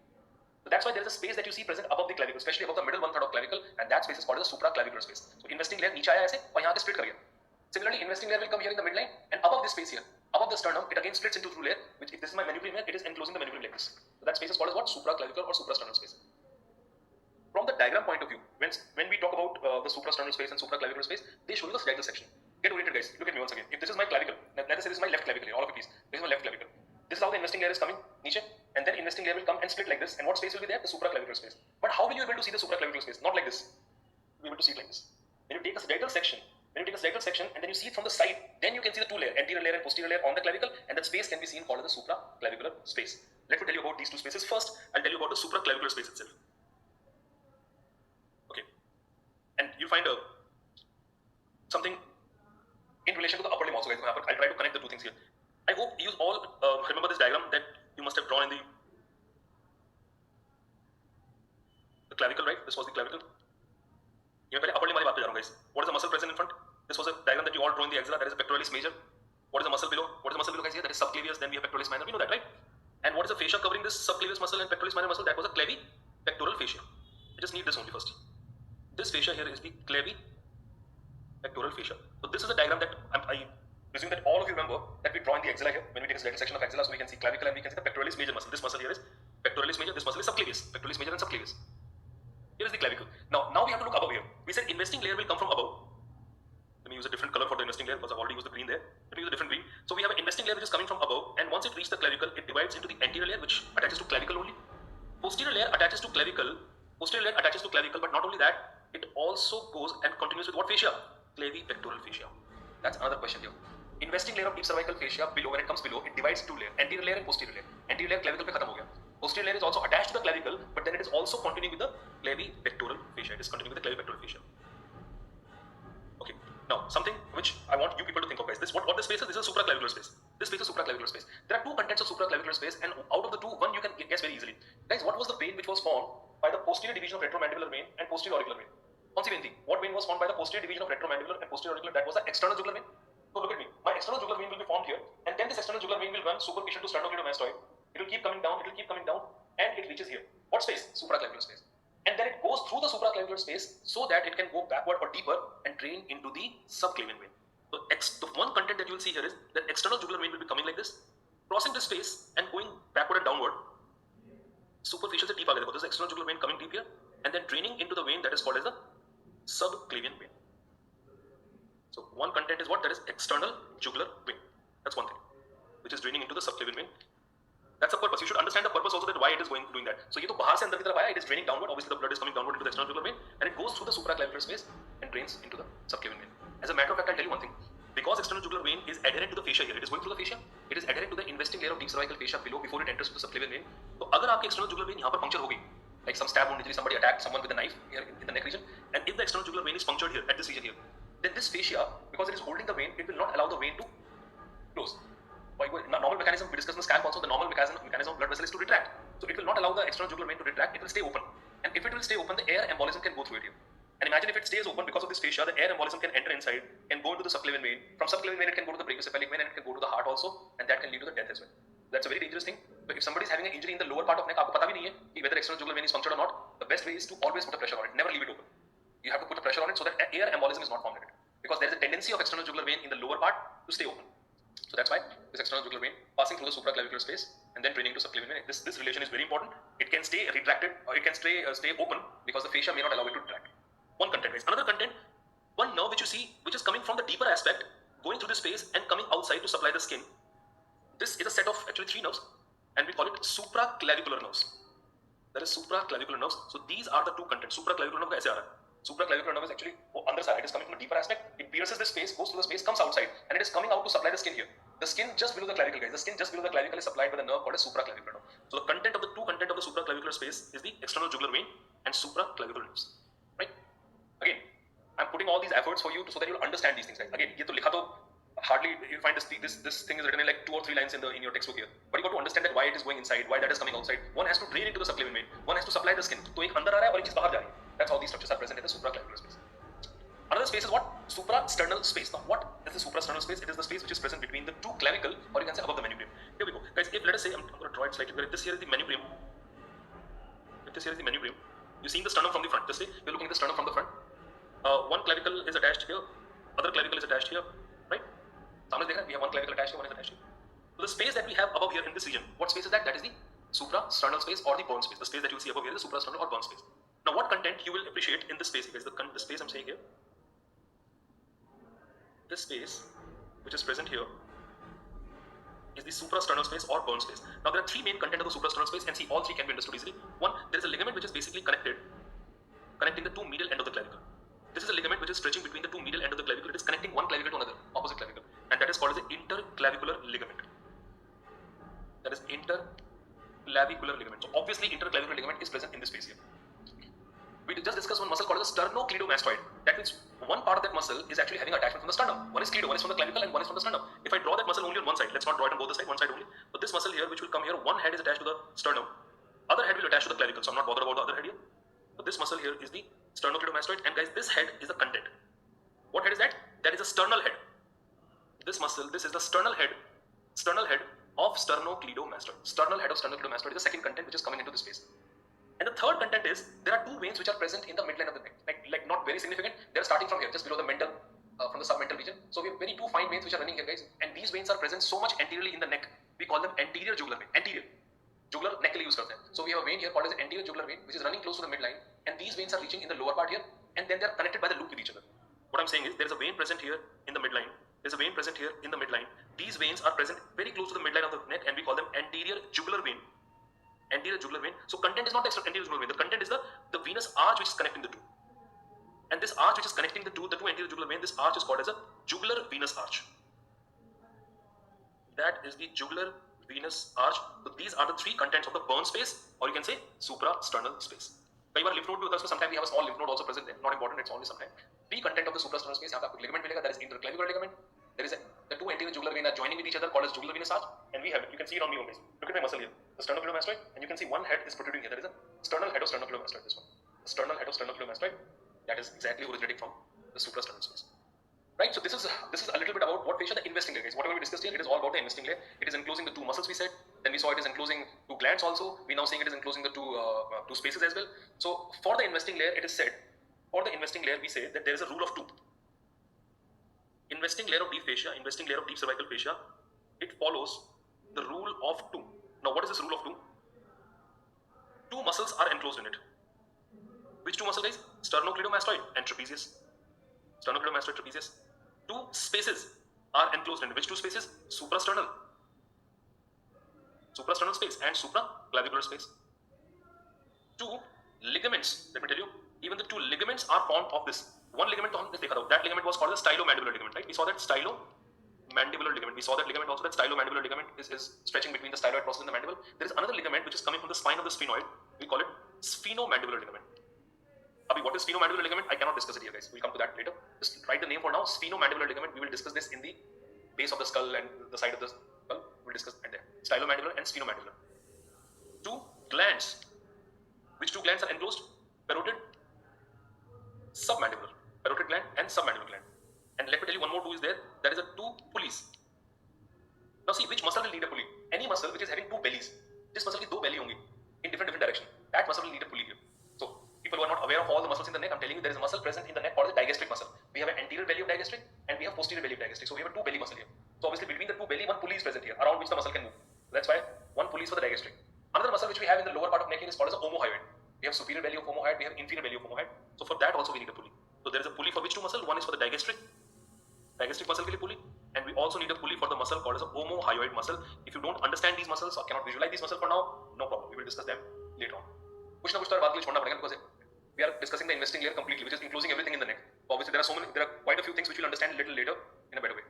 So that's why there is a space that you see present above the clavicle, especially above the middle 1/3 of clavicle, and that space is called the supraclavicular space. So investing layer नीचे आया ऐसे और यहाँ पे split कर गया. Similarly, investing layer will come here in the midline, and above this space here, above the sternum, it again splits into two layers. Which, if this is my manubrium here, it is enclosing the manubrium like this. So that space is called as what? Supraclavicular or suprasternal space. From the diagram point of view, when we talk about the suprasternal space and supraclavicular space, they show you the sagittal section. Get oriented, guys. Look at me once again. If this is my clavicle, let us say this is my left clavicle here. All of it, please. This is my left clavicle. This is how the investing layer is coming, niche, and then investing layer will come and split like this. And what space will be there? The supraclavicular space. But how will you be able to see the supraclavicular space? Not like this. You'll be able to see it like this. When you take a sagittal section, When you take a sagittal section and then you see it from the side, then you can see the two layers, anterior layer and posterior layer on the clavicle, and that space can be seen called as the supraclavicular space. Let me tell you about these two spaces first. I'll tell you about the supraclavicular space itself. Okay, and you'll find something in relation to the upper limb also, guys. I'll try to connect the two things here. I hope you all remember this diagram that you must have drawn in the clavicle, right? This was the clavicle. मैं पहले upper limb वाली बात पे जा रहा हूँ, guys. What is the muscle present in front? This was a diagram that you all draw in the axilla. That is the pectoralis major. What is the muscle below? What is the muscle below, guys? Here, that is subclavius. Then we have pectoralis minor. We know that, right? And what is the fascia covering this subclavius muscle and pectoralis minor muscle? That was a clavipectoral fascia. I just need this only first. This fascia here is the clavipectoral fascia. So this is a diagram that I presume that all of you remember that we draw in the axilla here. When we take a section of axilla, so we can see clavicle and we can see the pectoralis major muscle. This muscle here is pectoralis major. This muscle is subclavius. Pectoralis major and subclavius. Here is the clavicle. Now we have to look above here. We said investing layer will come from above. Let me use a different color for the investing layer because I've already used the green there. Let me use a different green. So we have an investing layer which is coming from above, and once it reaches the clavicle, it divides into the anterior layer which attaches to clavicle only. Posterior layer attaches to clavicle. Posterior layer attaches to clavicle, but not only that, it also goes and continues with what fascia? Clavipectoral fascia. That's another question here. Investing layer of deep cervical fascia below, when it comes below, it divides two layers, anterior layer and posterior layer. Anterior layer clavicle पे खत्म हो गया. Posterior layer is also attached to the clavicle, but then it is also continuing with the clavipectoral fascia. It is continuing with the clavipectoral fascia. Okay. Now, something which I want you people to think of, guys. What this space is? This is a supraclavicular space. This space is supraclavicular space. There are two contents of supraclavicular space, and out of the two, one you can guess very easily. Guys, what was the vein which was formed by the posterior division of retromandibular vein and posterior auricular vein? कौन सी vein थी? What vein was formed by the posterior division of retromandibular and posterior auricular? That was the external jugular vein. So look at me. My external jugular vein will be formed here, and then this external jugular vein will run superficial to sternocleidomastoid. It will keep coming down. It will keep coming down, and it reaches here. What space? Supraclavicular space. And then it goes through the supraclavicular space so that it can go backward or deeper and drain into the subclavian vein. So the one content that you will see here is that external jugular vein will be coming like this, crossing this space and going backward and downward. Superficial से deep आ गया देखो. This is external jugular vein coming deep here and then draining into the vein that is called as the subclavian vein. So one content is what? That is external jugular vein. That's one thing, which is draining into the subclavian vein. That's the purpose. You should understand the purpose also, that why it is doing that. So ये तो बाहर से अंदर की तरफ आया, it is draining downward. Obviously the blood is coming downward into the external jugular vein and it goes through the supraclavicular space and drains into the subclavian vein. As a matter of fact, I'll tell you one thing. Because external jugular vein is adherent to the fascia here, it is going through the fascia. It is adherent to the investing layer of deep cervical fascia below before it enters to the subclavian vein. तो अगर आपकी external jugular vein यहाँ पर puncture हो गई, like some stab wound injury, somebody attacked someone with a knife here in the neck region, and if the external jugular vein is punctured here at this region here, then this fascia, because it is holding the vein, it will not allow the vein to close. Normal mechanism we discussed in the scalp also. The normal mechanism of blood vessel is to retract. So it will not allow the external jugular vein to retract. It will stay open. And if it will stay open, the air embolism can go through it here. And imagine if it stays open because of this fascia, the air embolism can enter inside and go into the subclavian vein. From subclavian vein, it can go to the brachiocephalic vein and it can go to the heart also, and that can lead to the death as well. That's a very dangerous thing. But if somebody is having an injury in the lower part of neck, आपको पता भी नहीं है कि whether external jugular vein is punctured or not, the best way is to always put a pressure on it. Never leave it open. You have to put a pressure on it so that air embolism is not formed in it. Because there is a tendency of external jugular vein in the lower part to stay open. So that's why this external jugular vein passing through the supraclavicular space and then draining to subclavian vein. This relation is very important. It can stay retracted or it can stay open because the fascia may not allow it to retract. One content, guys. Another content, one nerve which you see, which is coming from the deeper aspect, going through the space and coming outside to supply the skin. This is a set of actually three nerves, and we call it supraclavicular nerves. That is supraclavicular nerves. So these are the two contents. Supraclavicular nerve का ऐसे आ रहा है. Supraclavicular nerve is actually under side. It is coming from a deeper aspect. It pierces the space, goes through the space, comes outside, and it is coming out to supply the skin here. The skin just below the clavicle, guys. The skin just below the clavicle is supplied by the nerve called a supraclavicular nerve. So the content of the supraclavicular space is the external jugular vein and supraclavicular nerves. Right? Again, I'm putting all these efforts for you so that you'll understand these things, guys. Again, ये तो लिखा तो hardly you find this thing is written in like 2 or 3 lines in your textbook here. But you got to understand that why it is going inside, why that is coming outside. One has to drain into the subclavian vein. One has to supply the skin. तो एक अंदर आ रहा है और एक चीज बाहर जा रही है. That's how these structures are present in the supraclavicular space. Another space is what? Suprasternal space. Now, what is the suprasternal space? It is the space which is present between the two clavicle, or you can say above the manubrium. Here we go, guys. If let us say I'm going to draw it slightly. If this here is the manubrium, you're seeing the sternum from the front. Just say you're looking at the sternum from the front. One clavicle is attached here, other clavicle is attached here, right? सामने देखा, we have one clavicle attached here, one is attached here. So the space that we have above here in this region, what space is that? That is the suprasternal space or the burn space. The space that you see above here is the suprasternal or burn space. Now, what content you will appreciate in this space, guys? The space I'm saying here, this space which is present here is the suprasternal space or burn space. Now, there are three main content of the suprasternal space, and see all three can be understood easily. One, there is a ligament which is basically connecting the two medial end of the clavicle. This is a ligament which is stretching between the two medial end of the clavicle. It is connecting one clavicle to another, opposite clavicle, and that is called as the interclavicular ligament. That is interclavicular ligament. So obviously interclavicular ligament is present in this space here. We just discussed one muscle called the sternocleidomastoid. That means one part of that muscle is actually having attachment from the sternum. One is cleido, one is from the clavicle, and one is from the sternum. If I draw that muscle only on one side, let's not draw it on both the sides, one side only. But this muscle here, which will come here, one head is attached to the sternum, other head will attach to the clavicle. So I'm not bothered about the other head here. But this muscle here is the sternocleidomastoid, and guys, this head is the content. What head is that? That is a sternal head. This muscle, this is the sternal head of sternocleidomastoid. Sternal head of sternocleidomastoid is the second content which is coming into this space. And the third content is, there are two veins which are present in the midline of the neck. Like not very significant. They're starting from here, just below the mental, from the submental region. So we have very two fine veins which are running here, guys. And these veins are present so much anteriorly in the neck. We call them anterior jugular vein. Anterior. Jugular neck use करते हैं. So we have a vein here called as anterior jugular vein, which is running close to the midline. And these veins are reaching in the lower part here. And then they are connected by the loop with each other. What I'm saying is, there is a vein present here in the midline. There's a vein present here in the midline. These veins are present very close to the midline of the neck, and we call them anterior jugular vein. Anterior jugular vein. So content is not the anterior jugular vein. The content is the venous arch which is connecting the two. And this arch which is connecting the two anterior jugular vein, this arch is called as a jugular venous arch. That is the jugular venous arch. So these are the three contents of the burn space, or you can say suprasternal space. कई बार lymph node भी होता है, sometimes we have a small lymph node also present there. Not important, it's only sometimes. The content of the suprasternal space, यहाँ पे आपको ligament मिलेगा, that is interclavicular ligament. There is the two anterior jugular veins are joining with each other, called as jugular venous arch, and we have it. You can see it on me, guys. Look at my muscle here, the sternocleidomastoid, and you can see one head is protruding here. There is a sternal head of sternocleidomastoid. This one, the sternal head of sternocleidomastoid, that is exactly originating from the suprasternal space. Right, so this is a little bit about what fascia, the investing layer, guys. Whatever we discussed here, it is all about the investing layer. It is enclosing the two muscles we said. Then we saw it is enclosing two glands also. We now seeing it is enclosing the two spaces as well. So for the investing layer, it is said, for the investing layer, we say that there is a rule of two. Investing layer of deep fascia, investing layer of deep cervical fascia, it follows the rule of two. Now, what is this rule of two? Two muscles are enclosed in it. Which two muscles, guys? Sternocleidomastoid and trapezius. Sternocleidomastoid, trapezius. Two spaces are enclosed in it. Which two spaces? Suprasternal space and supraclavicular space. Two ligaments, let me tell you, even the two ligaments are formed of this. One ligament, that ligament was called the stylomandibular ligament, right? We saw that stylomandibular ligament. We saw that ligament also, that stylomandibular ligament is stretching between the styloid process and the mandible. There is another ligament which is coming from the spine of the sphenoid. We call it sphenomandibular ligament. What is sphenomandibular ligament? I cannot discuss it here, guys. We'll come to that later. Just write the name for now. Sphenomandibular ligament. We will discuss this in the base of the skull and the side of the skull. We'll discuss that there. Stylomandibular and sphenomandibular. Two glands. Which two glands are enclosed? Parotid, submandibular. Parotid gland and submandibular gland. And let me tell you one more two is there. That is a two pulleys. Now see, which muscle will need a pulley? Any muscle which is having two bellies. This muscle की दो belly होंगी in different direction. That muscle will need a pulley here. So people who are not aware of all the muscles in the neck, I'm telling you, there is a muscle present in the neck called the digastric muscle. We have an anterior belly of digastric and we have posterior belly of digastric. So we have a two belly muscle here. So obviously between the two belly, one pulley is present here, around which the muscle can move. That's why one pulley is for the digastric. Another muscle which we have in the lower part of neck is called as the omohyoid. We have superior belly of omohyoid, we have inferior belly of omohyoid. So for that also we need a pulley. So there is a pulley for which two muscle? One is for the digastric muscle के लिए pulley, and we also need a pulley for the muscle called as a omohyoid muscle. If you don't understand these muscles or cannot visualize these muscles for now, no problem. We will discuss them later on. कुछ ना कुछ तो बात के लिए छोड़ना पड़ेगा because we are discussing the investing layer completely, which is enclosing everything in the neck. Obviously, there are quite a few things which we'll understand a little later in a better way.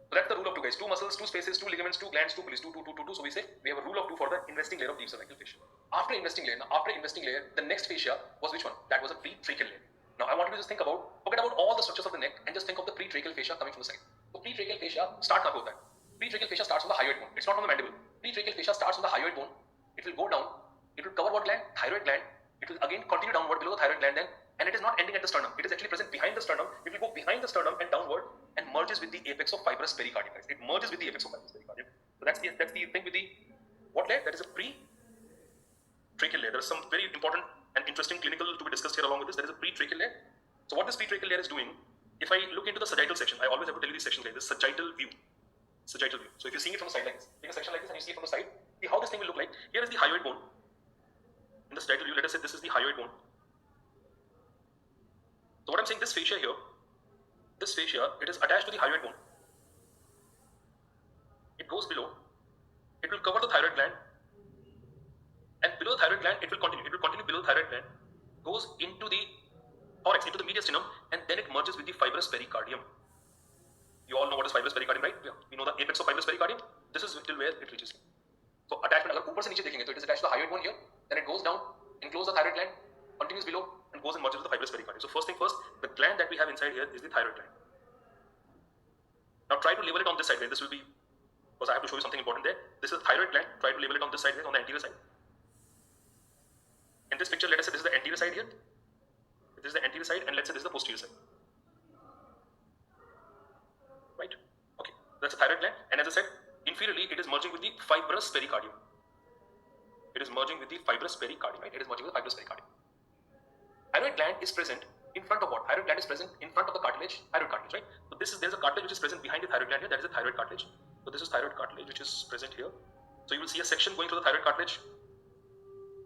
So that's the rule of two, guys. Two muscles, two spaces, two ligaments, two glands, two pulleys, two. So we say we have a rule of two for the investing layer of deep cervical fascia. After investing layer, the next fascia was which one? That was a pretracheal layer. Now I want you to just forget about all the structures of the neck and just think of the pretracheal fascia coming from the side. So pretracheal fascia starts कहाँ पे होता है? Pretracheal fascia starts from the hyoid bone. It's not from the mandible. Pretracheal fascia starts from the hyoid bone. It will go down. It will cover what gland? Thyroid gland. It will again continue downward below the thyroid gland then, and it is not ending at the sternum. It is actually present behind the sternum. It will go behind the sternum and downward and merges with the apex of fibrous pericardium. It merges with the apex of fibrous pericardium. So that's the thing with the what layer? That is a pretracheal layer. There is some very important and interesting clinical to be discussed here along with this. There is a pretracheal layer. So what this pretracheal layer is doing, if I look into the sagittal section, I always have to tell you these sections like this, sagittal view. So if you're seeing it from the side like this, take a section like this and you see it from the side, see how this thing will look like. Here is the hyoid bone. In the sagittal view, let us say this is the hyoid bone. So what I'm saying, this fascia here, it is attached to the hyoid bone. It goes below. It will cover the thyroid gland. And below the thyroid gland, it will continue. It will continue below the thyroid gland. Goes into the thorax, into the mediastinum, and then it merges with the fibrous pericardium. You all know what is fibrous pericardium, right? We know the apex of fibrous pericardium. This is till where it reaches. So attachment, अगर ऊपर से नीचे देखेंगे तो it is attached to the hyoid bone here, then it goes down, encloses the thyroid gland, continues below, and goes and merges with the fibrous pericardium. So first thing first, the gland that we have inside here is the thyroid gland. Now try to label it on this side, guys. This will be, because I have to show you something important there. This is the thyroid gland. Try to label it on this side, guys, on the anterior side. In this picture, let us say this is the anterior side here. This is the anterior side, and let's say this is the posterior side. Right? Okay. That's the thyroid gland, and as I said, inferiorly, it is merging with the fibrous pericardium. It is merging with the fibrous pericardium, right? It is merging with the fibrous pericardium. Thyroid gland is present in front of what? Thyroid gland is present in front of the cartilage, thyroid cartilage, right? So there is a cartilage which is present behind the thyroid gland here. That is the thyroid cartilage. So this is thyroid cartilage which is present here. So you will see a section going through the thyroid cartilage.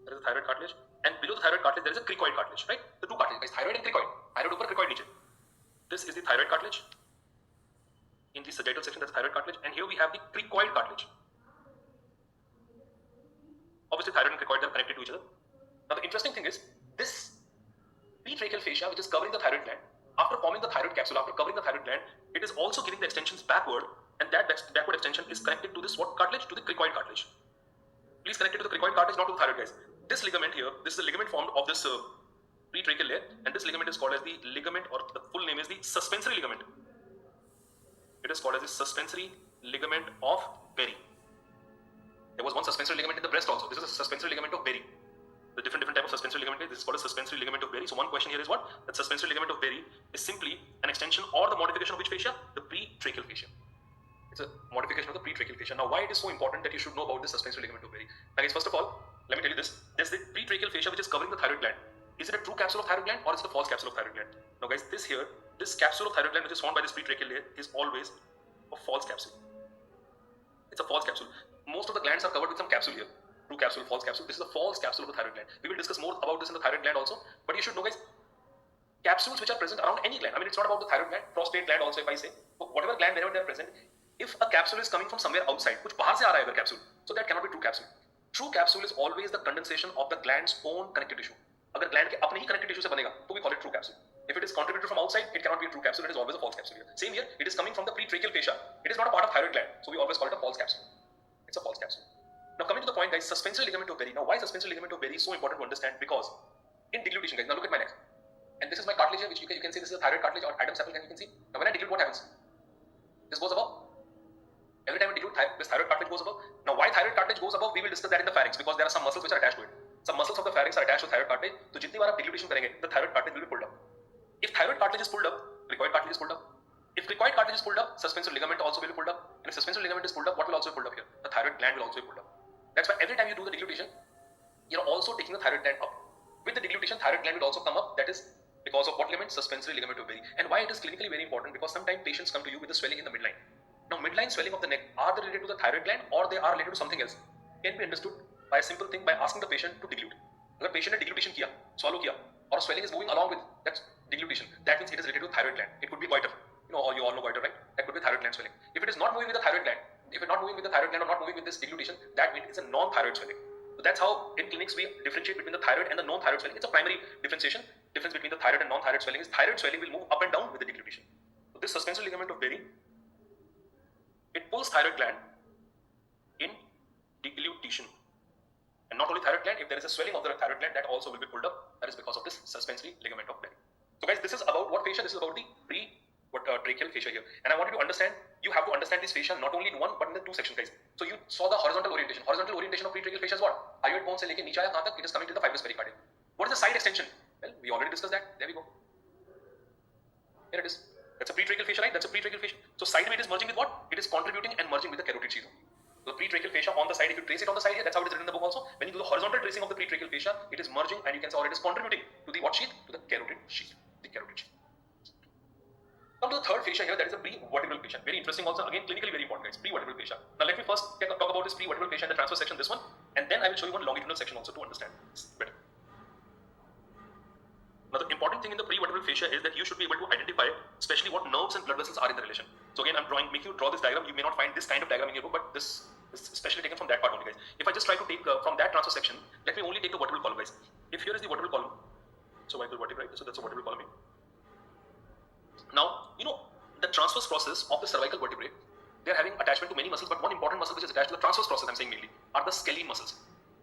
There is the thyroid cartilage, and below the thyroid cartilage there is a cricoid cartilage, right? The two cartilages, guys, thyroid and cricoid. Thyroid upper, cricoid niche. This is the thyroid cartilage. In the sagittal section, that's thyroid cartilage, and here we have the cricoid cartilage. Obviously, thyroid and cricoid are connected to each other. Now, the interesting thing is this pretracheal fascia, which is covering the thyroid gland, after forming the thyroid capsule, after covering the thyroid gland, it is also giving the extensions backward, and that backward extension is connected to this what cartilage? To the cricoid cartilage. Please connect it to the cricoid cartilage, not to the thyroid, guys. This ligament here, this is the ligament formed of this pretracheal layer, and this ligament is called as the ligament, or the full name is the suspensory ligament. It is called as the suspensory ligament of Berry. There was one suspensory ligament in the breast also. This is a suspensory ligament of Berry. The different type of suspensory ligament. This is called a suspensory ligament of Berry. So one question here is what? That suspensory ligament of Berry is simply an extension or the modification of which fascia? The pretracheal fascia. It's a modification of the pretracheal fascia. Now, why it is so important that you should know about this suspensory ligament of Berry? Now, guys, first of all, let me tell you this. There's the pretracheal fascia which is covering the thyroid gland. Is it a true capsule of thyroid gland or is it a false capsule of thyroid gland? Now, guys, this capsule of thyroid gland which is formed by this pretracheal layer is always a false capsule. It's a false capsule. Most of the glands are covered with some capsule here. True capsule, false capsule. This is a false capsule of the thyroid gland. We will discuss more about this in the thyroid gland also. But you should know, guys, capsules which are present around any gland. I mean, it's not about the thyroid gland, prostate gland also, if I say. So whatever gland, wherever they are present, if a capsule is coming from somewhere outside, कुछ बाहर से आ रहा है अगर capsule, so that cannot be true capsule. True capsule is always the condensation of the gland's own connective tissue. अगर gland के अपने ही connective tissue से बनेगा, तो we call it true capsule. If it is contributed from outside, it cannot be a true capsule. It is always a false capsule here. Same here, it is coming from the pretracheal fascia. It is not a part of thyroid gland, so we always call it a false capsule. It's a false capsule. Now coming to the point, guys, suspensory ligament of Berry. Now why suspensory ligament of Berry is so important to understand? Because in deglutition, guys, now look at my neck, and this is my cartilage here, which you can see this is a thyroid cartilage or Adam's apple, and you can see. Now when I deglute, what happens? This goes above. Every time we deglute, this thyroid cartilage goes above. Now why thyroid cartilage goes above? We will discuss that in the pharynx, because there are some muscles which are attached to it. Some muscles of the pharynx are attached to thyroid cartilage. So जितनी बार आप deglutition करेंगे, the thyroid cartilage will be pulled up. If thyroid cartilage is pulled up, cricoid cartilage is pulled up. If cricoid cartilage is pulled up, suspensory ligament also will be pulled up. And if suspensory ligament is pulled up, what will also be pulled up here? The thyroid gland will also be pulled up. That's why every time you do the deglutition, you're also taking the thyroid gland up. With the deglutition, thyroid gland will also come up. That is because of what ligament? Suspensory ligament of Berry. And why it is clinically very important? Because sometimes patients come to you with a swelling in the midline. Now, midline swelling of the neck, are they related to the thyroid gland or they are related to something else? Can be understood by a simple thing, by asking the patient to deglute. अगर patient ने deglutition किया, swallow किया, or swelling is moving along with that deglutition, that means it is related to thyroid gland. It could be goiter. You know, or you all know goiter, right? That could be thyroid gland swelling. If it is not moving with the thyroid gland, if it is not moving with the thyroid gland or not moving with this deglutition, that means it's a non-thyroid swelling. So that's how in clinics we differentiate between the thyroid and the non-thyroid swelling. It's a primary differentiation. Difference between the thyroid and non-thyroid swelling is thyroid swelling will move up and down with the deglutition. So this suspensory ligament of Berry, it pulls thyroid gland in deglutition. And not only thyroid gland, if there is a swelling of the thyroid gland, that also will be pulled up. That is because of this suspensory ligament of Berry. So guys, this is about what fascia? This is about the tracheal fascia here. And I want you to understand, you have to understand this fascia not only in one, but in the two sections, guys. So you saw the horizontal orientation. Horizontal orientation of pretracheal fascia is what? Hyoid bone se leke niche aaya kahan tak? It is coming to the fibrous pericardium. What is the side extension? Well, we already discussed that. There we go. Here it is. That's a pretracheal fascia, right? That's a pretracheal fascia. So sideway it is merging with what? It is contributing and merging with the carotid sheath. The pretracheal fascia on the side, if you trace it on the side here, that's how it is written in the book also. When you do the horizontal tracing of the pretracheal fascia, it is merging and you can see how it is contributing to the what sheath? To the carotid sheath. The carotid sheath. Come to the third fascia here, that is the prevertebral fascia. Very interesting also, again clinically very important, guys. Prevertebral fascia. Now let me first talk about this prevertebral fascia in the transverse section, this one, and then I will show you one longitudinal section also to understand this better. Now the important thing in the prevertebral fascia is that you should be able to identify especially what nerves and blood vessels are in the relation. So again, I'm making you draw this diagram. You may not find this kind of diagram in your book, but this is especially taken from that part only, guys. If I just try to take from that transverse section, let me only take the vertebral column, guys. If here is the vertebral column, cervical vertebrae, right? So that's a vertebral column. Now, the transverse process of the cervical vertebrae, they are having attachment to many muscles, but one important muscle which is attached to the transverse process, I'm saying mainly, are the scalene muscles.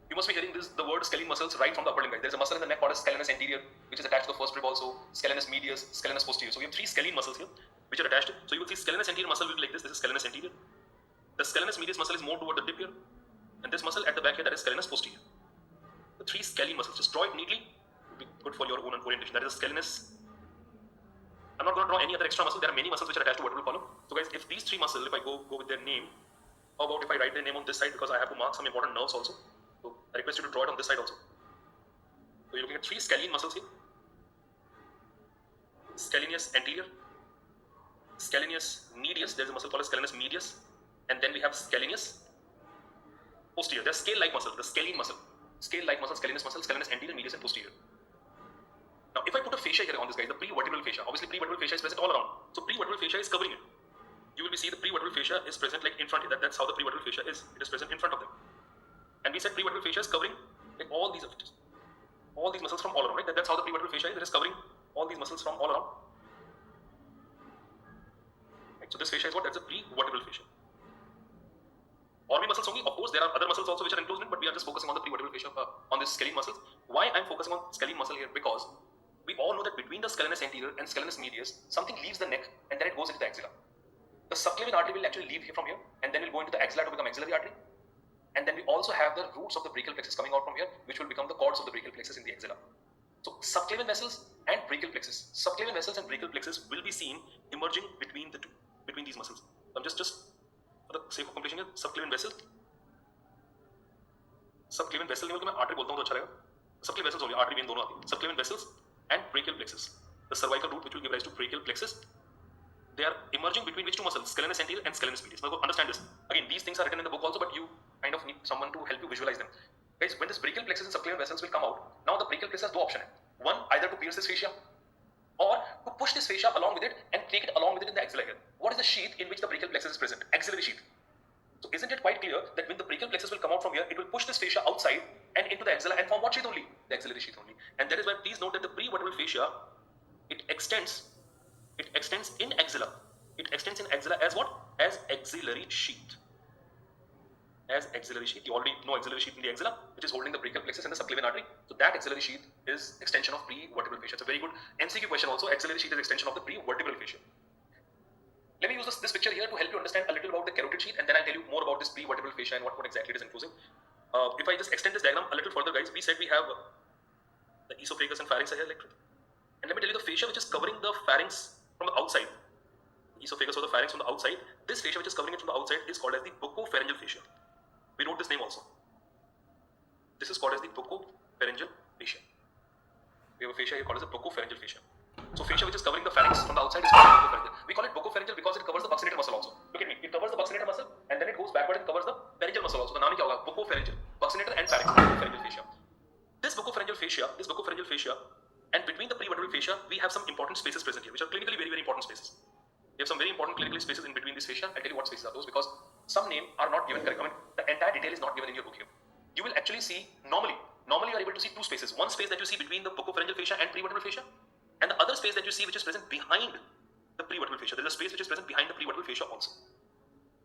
You must be hearing the word scalene muscles right from the upper limb, guys. There's a muscle in the neck called as scalenus anterior, which is attached to the first rib also, scalenus medius, scalenus posterior. So we have three scalene muscles here, which are attached. So you will see scalenus anterior muscle will be like this. This is scalenus anterior. The scalenus medius muscle is more toward the tip here, and this muscle at the back here, that is scalenus posterior. The three scalene muscles, just draw it neatly, will be good for your own orientation. That is the scalenus. I'm not going to draw any other extra muscle. There are many muscles which are attached to vertebral column. So guys, if these three muscles, if I go with their name, how about if I write their name on this side, because I have to mark some important nerves also. So I request you to draw it on this side also. So you're looking at three scalene muscles here. Scalenus anterior, scalenus medius, there's a muscle called scalenus medius, and then we have scalenus posterior. They're scale-like muscles, the scalene muscle. Scale-like muscle, scalenus anterior, medius, and posterior. Now, if I put a fascia here on this guy, the prevertebral fascia, obviously prevertebral fascia is present all around. So prevertebral fascia is covering it. You will see the prevertebral fascia is present like in front. That's how the prevertebral fascia is. It is present in front of them. And we said prevertebral fascia is covering like all these muscles from all around, right? That's how the prevertebral fascia is. It is covering all these muscles from all around. Right? So this fascia is what? That's a prevertebral fascia. Orbi muscles only. Of course, there are other muscles also which are enclosed in it, but we are just focusing on the prevertebral fascia on this scalene muscles. Why I'm focusing on scalene muscle here? Because we all know that between the scalenus anterior and scalenus medius, something leaves the neck and then it goes into the axilla. The subclavian artery will actually leave here from here and then will go into the axilla to become axillary artery. And then we also have the roots of the brachial plexus coming out from here, which will become the cords of the brachial plexus in the axilla. So subclavian vessels and brachial plexus. Subclavian vessels and brachial plexus will be seen emerging between the two, between these muscles. So I'm just for the sake of completion here, subclavian vessel. Subclavian vessel नहीं बोलते मैं artery बोलता हूँ तो अच्छा रहेगा. Subclavian vessels only, artery vein दोनों आती हैं. Subclavian vessels and brachial plexus. The cervical root which will give rise to brachial plexus. They are emerging between which two muscles? Scalenus anterior and scalenus medius. Now understand this. Again, these things are written in the book also, but you kind of need someone to help you visualize them. Guys, when this brachial plexus and subclavian vessels will come out, now the brachial plexus has two options. One, either to pierce this fascia or to push this fascia along with it and take it along with it in the axilla here. What is the sheath in which the brachial plexus is present? Axillary sheath. So isn't it quite clear that when the brachial plexus will come out from here, it will push this fascia outside and into the axilla and form what sheath only? The axillary sheath only. And that is why please note that the prevertebral fascia, it extends in axilla. It extends in axilla as what? As axillary sheath. As axillary sheath. You already know axillary sheath in the axilla, which is holding the brachial plexus and the subclavian artery. So that axillary sheath is extension of prevertebral fascia. It's a very good MCQ question also. Axillary sheath is extension of the prevertebral fascia. Let me use this picture here to help you understand a little about the carotid sheath, and then I'll tell you more about this prevertebral fascia and what exactly it is including. If I just extend this diagram a little further, guys, we said we have the esophagus and pharynx are here, like, and let me tell you the fascia which is covering the pharynx from the outside. Esophagus or the pharynx from the outside. This fascia which is covering it from the outside is called as the buccopharyngeal fascia. We wrote this name also. This is called as the buccopharyngeal fascia. We have a fascia here called as the buccopharyngeal fascia. So fascia which is covering the pharynx from the outside is called buccopharyngeal. We call it buccopharyngeal because it covers the buccinator muscle also. Look at me. It covers the buccinator muscle and then it goes backward and covers the pharyngeal muscle also. The name क्या होगा? Buccopharyngeal. Buccinator and pharynx. Buccopharyngeal fascia. This buccopharyngeal fascia, and between the prevertebral fascia, we have some important spaces present here, which are clinically very, very important spaces. We have some very important clinical spaces in between this fascia. I'll tell you what spaces are those because some name are not given correct. I mean, the entire detail is not given in your book here. You will actually see normally you are able to see two spaces. One space that you see between the buccopharyngeal fascia and prevertebral fascia, and the other space that you see which is present behind the prevertebral fascia. There is a space which is present behind the prevertebral fascia also.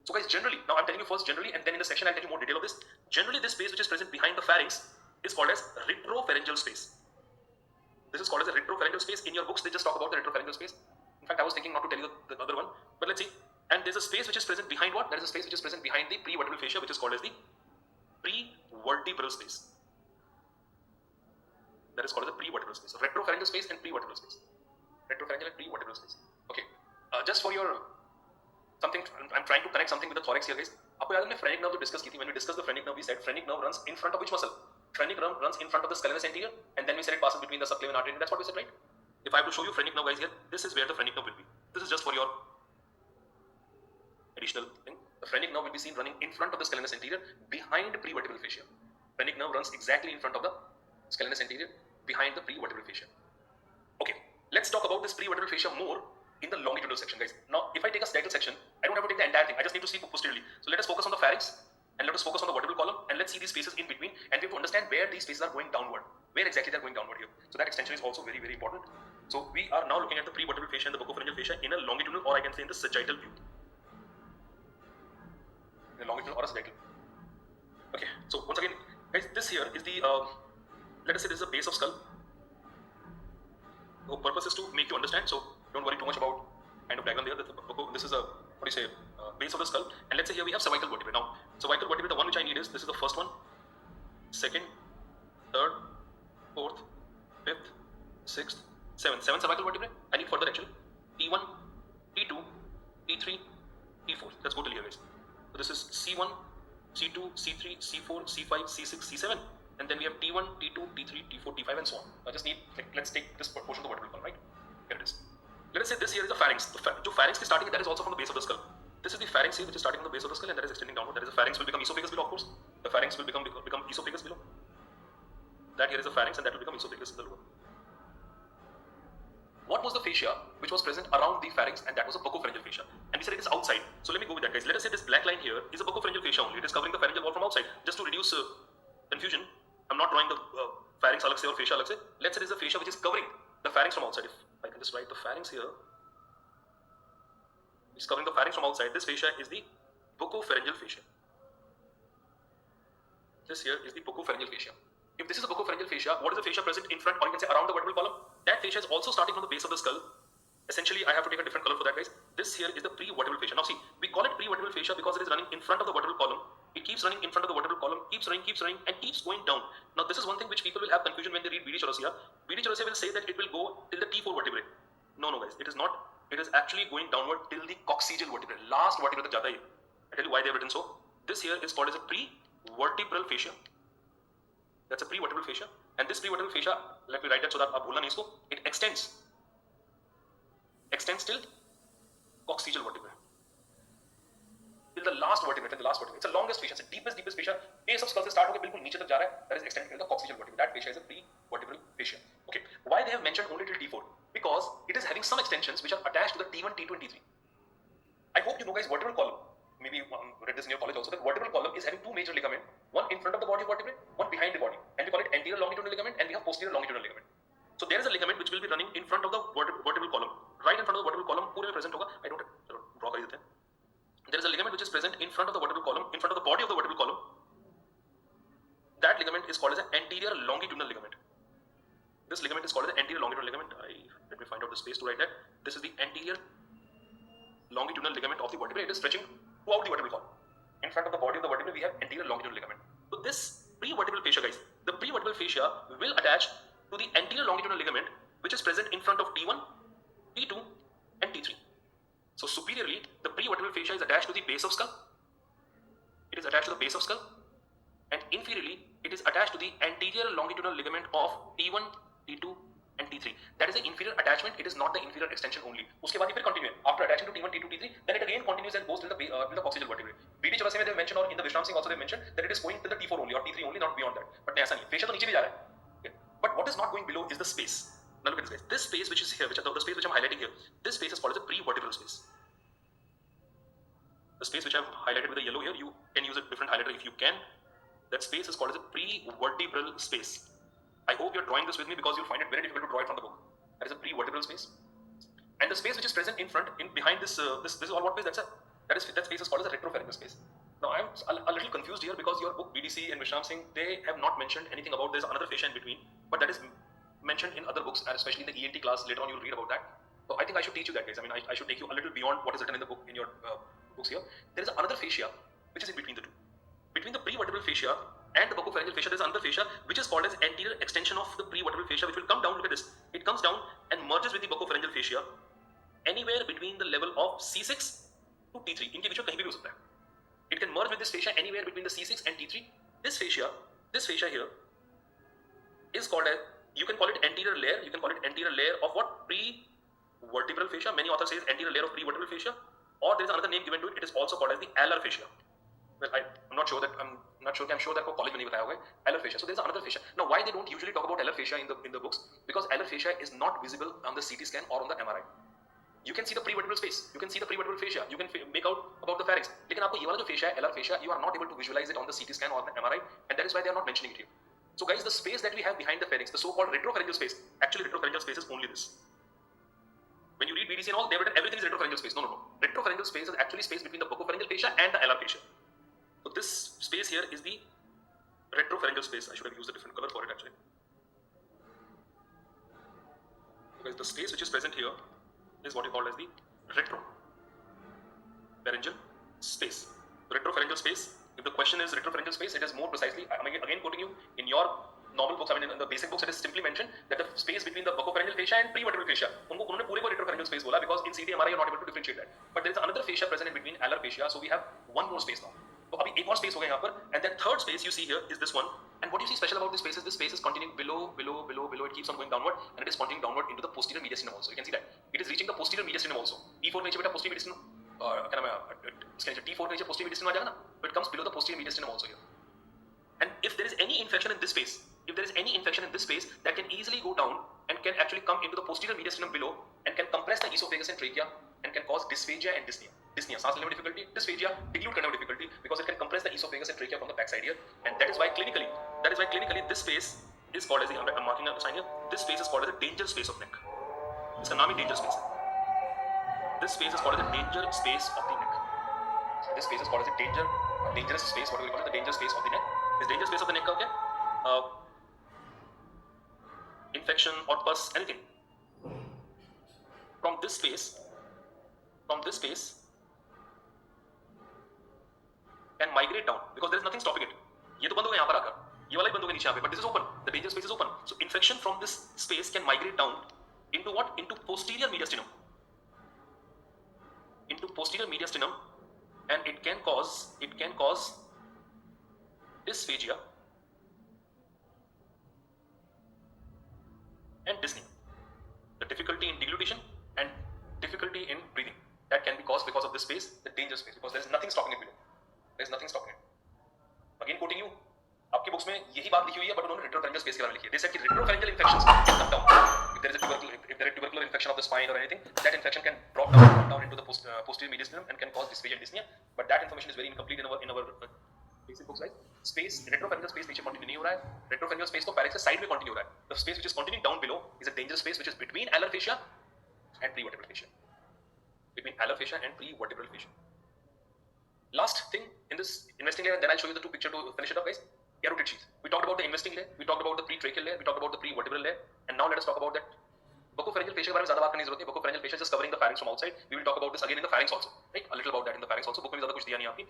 So guys, generally, now I'm telling you first generally, and then in the section I'll tell you more detail of this. Generally, this space which is present behind the pharynx is called as retropharyngeal space. This is called as a retropharyngeal space. In your books, they just talk about the retropharyngeal space. In fact, I was thinking not to tell you the other one, but let's see. And there's a space which is present behind what? There is a space which is present behind the prevertebral fascia, which is called as the prevertebral space. That is called as the prevertebral space. So retropharyngeal space and prevertebral space. Retropharyngeal and prevertebral space. Okay. Just for your something, I'm trying to connect something with the thorax here, guys. आपको याद है phrenic nerve discuss की थी. When we discussed the phrenic nerve, we said phrenic nerve runs in front of which muscle? Phrenic nerve runs in front of the scalenus anterior, and then we said it passes between the subclavian artery. That's what we said, right? If I have to show you phrenic nerve, guys, here, this is where the phrenic nerve will be. This is just for your additional thing. The phrenic nerve will be seen running in front of the scalenus anterior, behind the prevertebral fascia. Phrenic nerve runs exactly in front of the scalenus anterior, behind the prevertebral fascia. Okay, let's talk about this prevertebral fascia more in the longitudinal section, guys. Now, if I take a sagittal section, I don't have to take the entire thing. I just need to see posteriorly. So let us focus on the pharynx, and and let us focus on the vertebral column, and let's see these spaces in between, and we have to understand where these spaces are going downward, where exactly they're going downward here. So that extension is also very, very important. So we are now looking at the prevertebral fascia and the buccopharyngeal fascia in a longitudinal, or I can say in the sagittal view. In a longitudinal or a sagittal. Okay, so once again, guys, this here is the, let us say this is the base of skull. The purpose is to make you understand, so don't worry too much about kind of diagram there. This is a, what do you say, base of the skull, and let's say here we have cervical vertebrae. Now, cervical vertebrae, the one which I need is, this is the first one, second, third, fourth, fifth, sixth, seventh. Seven cervical vertebrae. I need further actually. T1, T2, T3, T4. Let's go till here, guys. So this is C1, C2, C3, C4, C5, C6, C7, and then we have T1, T2, T3, T4, T5, and so on. I just need, like, let's take this portion of the vertebral column, right? Here it is. Let us say this here is the pharynx. The pharynx is starting, that is also from the base of the skull. This is the pharynx here, which is starting from the base of the skull, and that is extending downward. That is the pharynx will become esophagus below, of course. The pharynx will become esophagus below. That here is the pharynx, and that will become esophagus in the lower. What was the fascia which was present around the pharynx, and that was a buccopharyngeal fascia, and we said it is outside. So let me go with that, guys. Let us say this black line here is a buccopharyngeal fascia only. It is covering the pharyngeal wall from outside. Just to reduce confusion, I'm not drawing the pharynx alag se or fascia alag se. Let's say it is a fascia which is covering the pharynx from outside. If I can just write the pharynx here, it's covering the pharynx from outside. This fascia is the buccopharyngeal fascia. This here is the buccopharyngeal fascia. If this is a buccopharyngeal fascia, what is the fascia present in front, or you can say around the vertebral column? That fascia is also starting from the base of the skull. Essentially, I have to take a different color for that, guys. This here is the prevertebral fascia. Now see, we call it prevertebral fascia because it is running in front of the vertebral column. It keeps running in front of the vertebral column, keeps running, and keeps going down. Now this is one thing which people will have confusion when they read VD Chaurasia. VD Chaurasia will say that it will go till the T4 vertebrae. No, guys, it is not. It is actually going downward till the coccygeal vertebrae. Last vertebrae tak jata hai. I tell you why they have written so. This here is called as a prevertebral fascia. That's a prevertebral fascia, and this prevertebral fascia, let me write that so that aap bholna nahi isko. It extends till coccygeal vertebrae, till the last vertebrae, It's the longest fascia, it's the deepest fascia. Base of skull se start hoke bilkul niche tak ja raha hai. That is extending till the coccygeal vertebrae. That fascia is a prevertebral fascia. Okay, why they have mentioned only till T4? Because it is having some extensions which are attached to the T1, T2, and T3. I hope you know, guys, vertebral column. Maybe you read this in your college also. The vertebral column is having two major ligaments, one in front of the body vertebrae, one behind the body, and we call it anterior longitudinal ligament, and we have posterior longitudinal ligament. So there is a ligament which will be running in front of the vertebral column, right in front of the vertebral column. पूरे में present होगा. I don't draw कर देते हैं. There is a ligament which is present in front of the vertebral column, in front of the body of the vertebral column. That ligament is called as an anterior longitudinal ligament. This ligament is called as an anterior longitudinal ligament. Let me find out the space to write that. This is the anterior longitudinal ligament of the vertebrae. It is stretching throughout the vertebral column. In front of the body of the vertebrae, we have anterior longitudinal ligament. So this prevertebral fascia, guys, the prevertebral fascia will attach to the anterior longitudinal ligament, which is present in front of T1, T2, and T3. So superiorly, the prevertebral fascia is attached to the base of skull. It is attached to the base of skull, and inferiorly, it is attached to the anterior longitudinal ligament of T1, T2, and T3. That is the inferior attachment. It is not the inferior extension only. उसके बाद ये फिर continue. After attaching to T1, T2, T3, then it again continues and goes till the coccygeal vertebrae. VD Chaurasia में they mentioned, or in the Vishram Singh also they mentioned that it is going till the T4 only or T3 only, not beyond that. But नहीं ऐसा नहीं. Fascia तो नीचे भी जा रहा है. Okay. But what is not going below is the space. Now look at this, guys. This space which is here, the space which I'm highlighting here, this space is called as a prevertebral space. The space which I've highlighted with the yellow here, you can use a different highlighter if you can. That space is called as a prevertebral space. I hope you're drawing this with me because you'll find it very difficult to draw it from the book. That is a prevertebral space. And the space which is present in front, behind this, this is all what space? That space is called as a retropharyngeal space. Now I'm a little confused here because your book BDC and Vishram Singh, they have not mentioned anything about there's another fascia in between, but that is mentioned in other books, and especially in the ENT class. Later on you'll read about that. So I think I should teach you that, guys. I mean, I should take you a little beyond what is written in the book, in your books here. There is another fascia which is in between the two. Between the prevertebral fascia and the buccopharyngeal fascia, there is another fascia which is called as anterior extension of the prevertebral fascia, which will come down. Look at this. It comes down and merges with the buccopharyngeal fascia anywhere between the level of C6 to T3. इनके बीच में कहीं भी हो सकता है. It can merge with this fascia anywhere between the C6 and T3. This fascia here is called as, you can call it anterior layer. You can call it anterior layer of what? Prevertebral fascia. Many authors say anterior layer of prevertebral fascia, or there is another name given to it. It is also called as the alar fascia. Well, I'm not sure that college में नहीं बताया होगा. Alar fascia. So there is another fascia. Now, why they don't usually talk about alar fascia in the books? Because alar fascia is not visible on the CT scan or on the MRI. You can see the prevertebral space, you can see the prevertebral fascia, you can make out about the pharynx. लेकिन आपको ये वाला जो fascia है, alar fascia, you are not able to visualize it on the CT scan or the MRI, and that is why they are not mentioning it here. So guys, the space that we have behind the pharynx, the so-called retropharyngeal space, actually retropharyngeal space is only this. When you read BDC and all, they have written everything is retropharyngeal space. No. Retropharyngeal space is actually space between the buccopharyngeal fascia and the alar fascia. So this space here is the retropharyngeal space. I should have used a different color for it actually. Because the space which is present here is what you call as the retropharyngeal space. The retropharyngeal space, if the question is retropharyngeal space, it is more precisely, I'm again quoting you, in your normal books, I mean in the basic books, it is simply mentioned that the space between the buccopharyngeal fascia and prevertebral fascia, उन्होंने पूरे को retropharyngeal space बोला, because in CT MRI you are not able to differentiate that. But there is another fascia present in between alar fascia, so we have one more space now. तो अभी एक और space हो गया यहाँ पर, and that third space you see here is this one. And what you see special about this space is continuing below, it keeps on going downward, and it is continuing downward into the posterior mediastinum also. You can see that it is reaching the posterior mediastinum also. T4 के नीचे बेटा posterior mediastinum, क्या नाम है इसके नीचे T4 के नीचे posterior mediastinum आ जाएगा ना, but it comes below the posterior mediastinum also here. And if there is any infection in this space, that can easily go down and can actually come into the posterior mediastinum below and can compress the esophagus and trachea and can cause dysphagia and dyspnea. सांस लेने में difficulty, dysphagia, deglute करने में difficulty, because it can compress the esophagus and trachea from the backside here, and that is why clinically this space is called as the, I'm marking a sign here, this space is called as a danger space of neck. इसका नाम ही danger space है. This space is called as a danger space of the neck. So this space is called as a dangerous space. What do we call it? The danger space of the neck. This danger space of the neck का क्या? Infection or pus, anything. From this space can migrate down because there is nothing stopping it. ये तो बंद हो गया यहाँ पर आकर, ये वाला ही बंद हो गया नीचे यहाँ पे, but this is open. The danger space is open. So infection from this space can migrate down into what? Into posterior mediastinum. And it can cause dysphagia and dyspnea. The difficulty in deglutition and difficulty in breathing, that can be caused because of this space, the danger space, because there is nothing stopping it below. There is nothing stopping it. Again quoting you, आपके books में यही बात लिखी हुई है, but उन्होंने retropharyngeal space के बारे में लिखी है. They said कि retropharyngeal infections can come down. If there is a tubercular infection of the spine or anything, that infection can drop down into the posterior mediastinum and can cause dysphagia and dyspnea. But that information is very incomplete in our basic books, right? Space, retropharyngeal space नीचे continue नहीं हो रहा है. Retropharyngeal space तो pharynx के side में continue हो रहा है. The space which is continuing down below is a dangerous space which is between alar fascia and prevertebral fascia. Last thing in this investing layer, and then I'll show you the two pictures to finish it up, guys. Carotid sheath. We talked about the investing layer, we talked about the pretracheal layer, we talked about the prevertebral layer, and now let us talk about that buccopharyngeal fascia के बारे में ज़्यादा बात करने की जरूरत नहीं. Buccopharyngeal fascia is just covering the pharynx from outside. We will talk about this again in the pharynx also, right? A little about that in the pharynx also. Book में ज़्यादा कुछ दिया नहीं आपकी.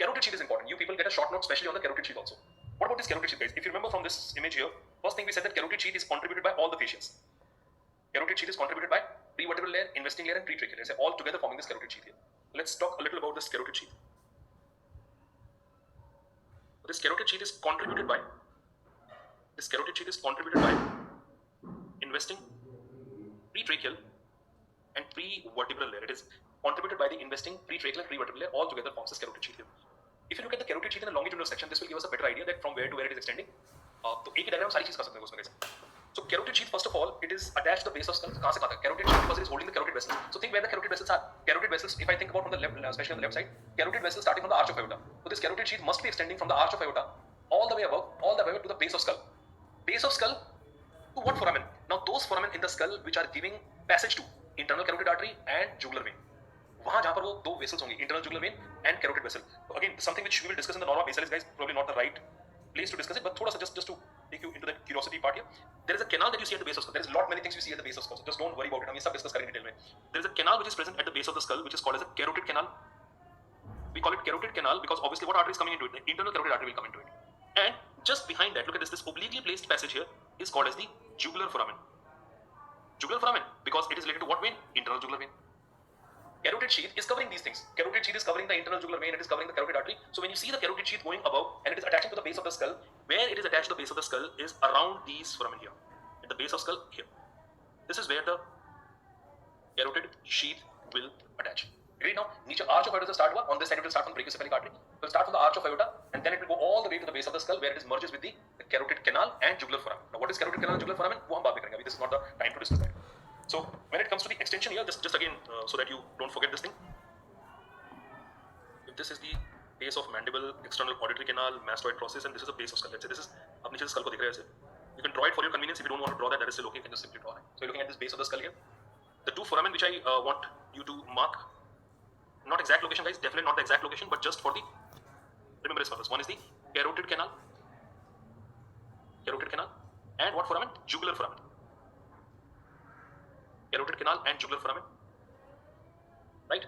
Carotid sheath is important. You people get a short note, especially on the carotid sheath also. What about this carotid sheath, guys? If you remember from this image here, first thing we said that carotid sheath is contributed by all the fascias. Carotid sheath is contributed by prevertebral layer, investing layer, and pretracheal layer. All together forming this carotid sheath here. Let's talk a little about this carotid sheath. This carotid sheath is contributed by investing, pretracheal, and prevertebral layer. It is contributed by the investing, pretracheal, and prevertebral layer. All together forms this carotid sheath here. If you look at the carotid sheath in a longitudinal section, this will give us a better idea that from where to where it is extending. तो एक ही diagram सारी चीज कर सकते हैं उसमें कैसे. So carotid sheath, first of all, it is attached to the base of skull. कहाँ से आता है? Carotid sheath because it is holding the carotid vessels. So think where the carotid vessels are. Carotid vessels, if I think about from the left, especially on the left side, carotid vessels starting from the arch of aorta. So this carotid sheath must be extending from the arch of aorta all the way above, all the way to the base of skull. Base of skull to what foramen? Now those foramen in the skull which are giving passage to internal carotid artery and jugular vein. वहाँ जहाँ पर वो दो vessels होंगे, internal jugular vein and carotid vessel. So again, something which we will discuss in the norma basalis, guys. Probably not the right place to discuss it, but थोड़ा सा just to take you into that curiosity part here. There is a canal that you see at the base of skull. There is a lot many things you see at the base of skull. So just don't worry about it. हम ये सब discuss करेंगे detail में. There is a canal which is present at the base of the skull, which is called as a carotid canal. We call it carotid canal because obviously what artery is coming into it? The internal carotid artery will come into it. And just behind that, look at this obliquely placed passage here is called as the jugular foramen. Jugular foramen because it is related to what vein? Internal jugular vein. Carotid sheath is covering these things. Carotid sheath is covering the internal jugular vein, it is covering the carotid artery. So when you see the carotid sheath going above and it is attaching to the base of the skull, where it is attached to the base of the skull is around these foramen here. At the base of skull here. This is where the carotid sheath will attach. Agreed now? नीचे arch of aorta से start हुआ. On this side it will start from brachiocephalic artery. It will start from the arch of aorta and then it will go all the way to the base of the skull where it is merges with the carotid canal and jugular foramen. Now what is carotid canal and jugular foramen? वो हम बाद में करेंगे. This is not the time to discuss that. So when it comes to the extension here, just again, so that you don't forget this thing. If this is the base of mandible, external auditory canal, mastoid process, and this is the base of skull. Let's say this is, आप नीचे skull को देख रहे हैं ऐसे. You can draw it for your convenience. If you don't want to draw that, that is still okay. You can just simply draw it. So you're looking at this base of the skull here. The two foramen which I want you to mark, not exact location, guys. Definitely not the exact location, but just for the remembrance purpose. One is the carotid canal, and what foramen? Jugular foramen. Carotid canal and jugular foramen. Right?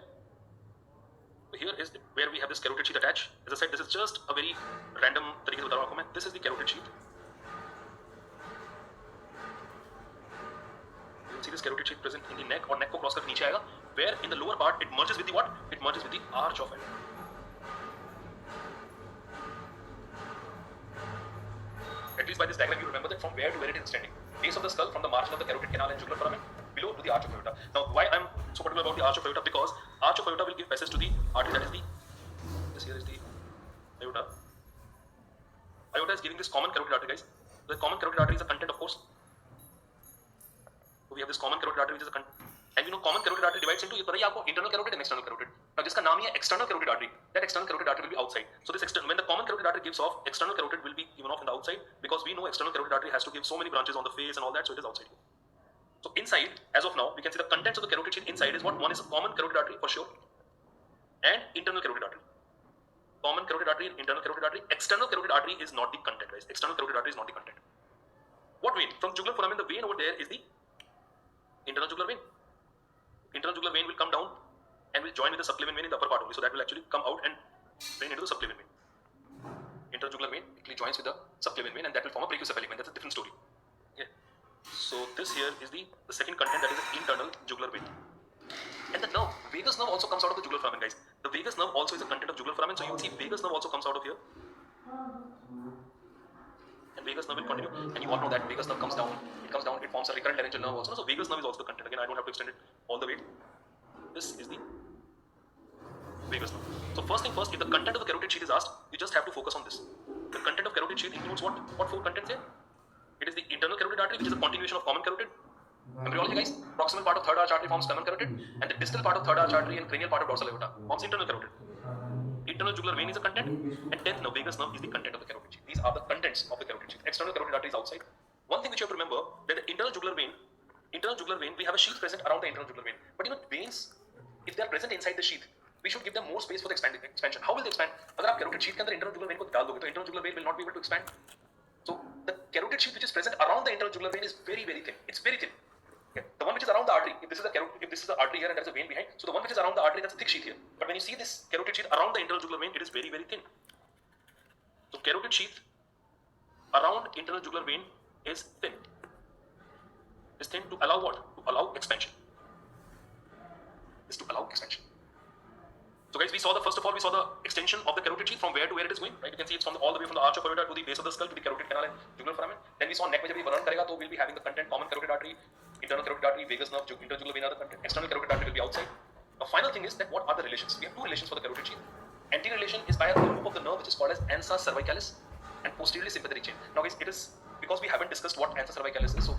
So here is where we have this carotid sheath attached. As I said, this is just a very random तरीके से बता रहा हूँ आपको मैं. This is the carotid sheath. You will see this carotid sheath present in the neck, और neck को cross करके नीचे आएगा. Where in the lower part it merges with the what? It merges with the arch of it. At least by this diagram you remember that from where to where it is extending. Base of the skull from the margin of the carotid canal and jugular foramen below to the arch of aorta. Now why I'm so particular about the arch of aorta? Because arch of aorta will give passage to the artery that is the, this here is the aorta. Aorta is giving this common carotid artery, guys. The common carotid artery is a content, of course. So we have this common carotid artery which is a content. And you know common carotid artery divides into, पता ही आपको internal carotid and external carotid. Now जिसका नाम ही है external carotid artery, that external carotid artery will be outside. So this when the common carotid artery gives off, external carotid will be given off in the outside, because we know external carotid artery has to give so many branches on the face and all that, so it is outside. So inside, as of now, we can see the contents of the carotid sheath inside is what? One is a common carotid artery for sure, and internal carotid artery. Common carotid artery and internal carotid artery. External carotid artery is not the content, guys. External carotid artery is not the content. What vein? From jugular foramen, the vein over there is the internal jugular vein. Internal jugular vein will come down and will join with the subclavian vein in the upper part only. So that will actually come out and drain into the subclavian vein. Internal jugular vein quickly joins with the subclavian vein, and that will form a brachiocephalic vein. That's a different story. Yeah. So this here is the second content, that is the internal jugular vein. And the nerve, vagus nerve also comes out of the jugular foramen, guys. The vagus nerve also is a content of jugular foramen. So you will see vagus nerve also comes out of here. And vagus nerve will continue. And you all know that vagus nerve comes down. It comes down. It forms a recurrent laryngeal nerve also. So vagus nerve is also the content. Again, I don't have to extend it all the way. This is the vagus nerve. So first thing first, if the content of the carotid sheath is asked, you just have to focus on this. The content of carotid sheath includes what? What four contents here? It is the internal carotid artery, which is a continuation of common carotid. Embryology, guys. Proximal part of third arch artery forms common carotid, and the distal part of third arch artery and cranial part of dorsal aorta forms internal carotid. Internal jugular vein is a content, and 10th nerve, vagus nerve, is the content of the carotid sheath. These are the contents of the carotid sheath. External carotid artery is outside. One thing which you have to remember, that the internal jugular vein, we have a sheath present around the internal jugular vein. But you know, veins, if they are present inside the sheath, we should give them more space for the expansion. How will they expand? अगर आप carotid sheath के अंदर internal jugular vein को डाल दोगे, तो internal jugular vein will not be able to expand. So the carotid sheath which is present around the internal jugular vein is very, very thin. It's very thin. Okay. The one which is around the artery, if this is the artery here and there is a vein behind, so the one which is around the artery, that's a thick sheath here. But when you see this carotid sheath around the internal jugular vein, it is very, very thin. So carotid sheath around internal jugular vein is thin. Is thin to allow what? To allow expansion. Is to allow expansion. So guys, first of all we saw the extension of the carotid sheath from where to where it is going, right? You can see it's all the way from the arch of aorta to the base of the skull to the carotid canal and jugular foramen. Then we saw neck में जब ये वर्णन करेगा तो we'll be having the content common carotid artery, internal carotid artery, vagus nerve, interjugular vein are the content. External carotid artery will be outside. The final thing is that what are the relations? We have two relations for the carotid sheath. Anterior relation is by a loop of the nerve which is called as ansa cervicalis, and posteriorly sympathetic chain. Now guys, it is because we haven't discussed what ansa cervicalis is, so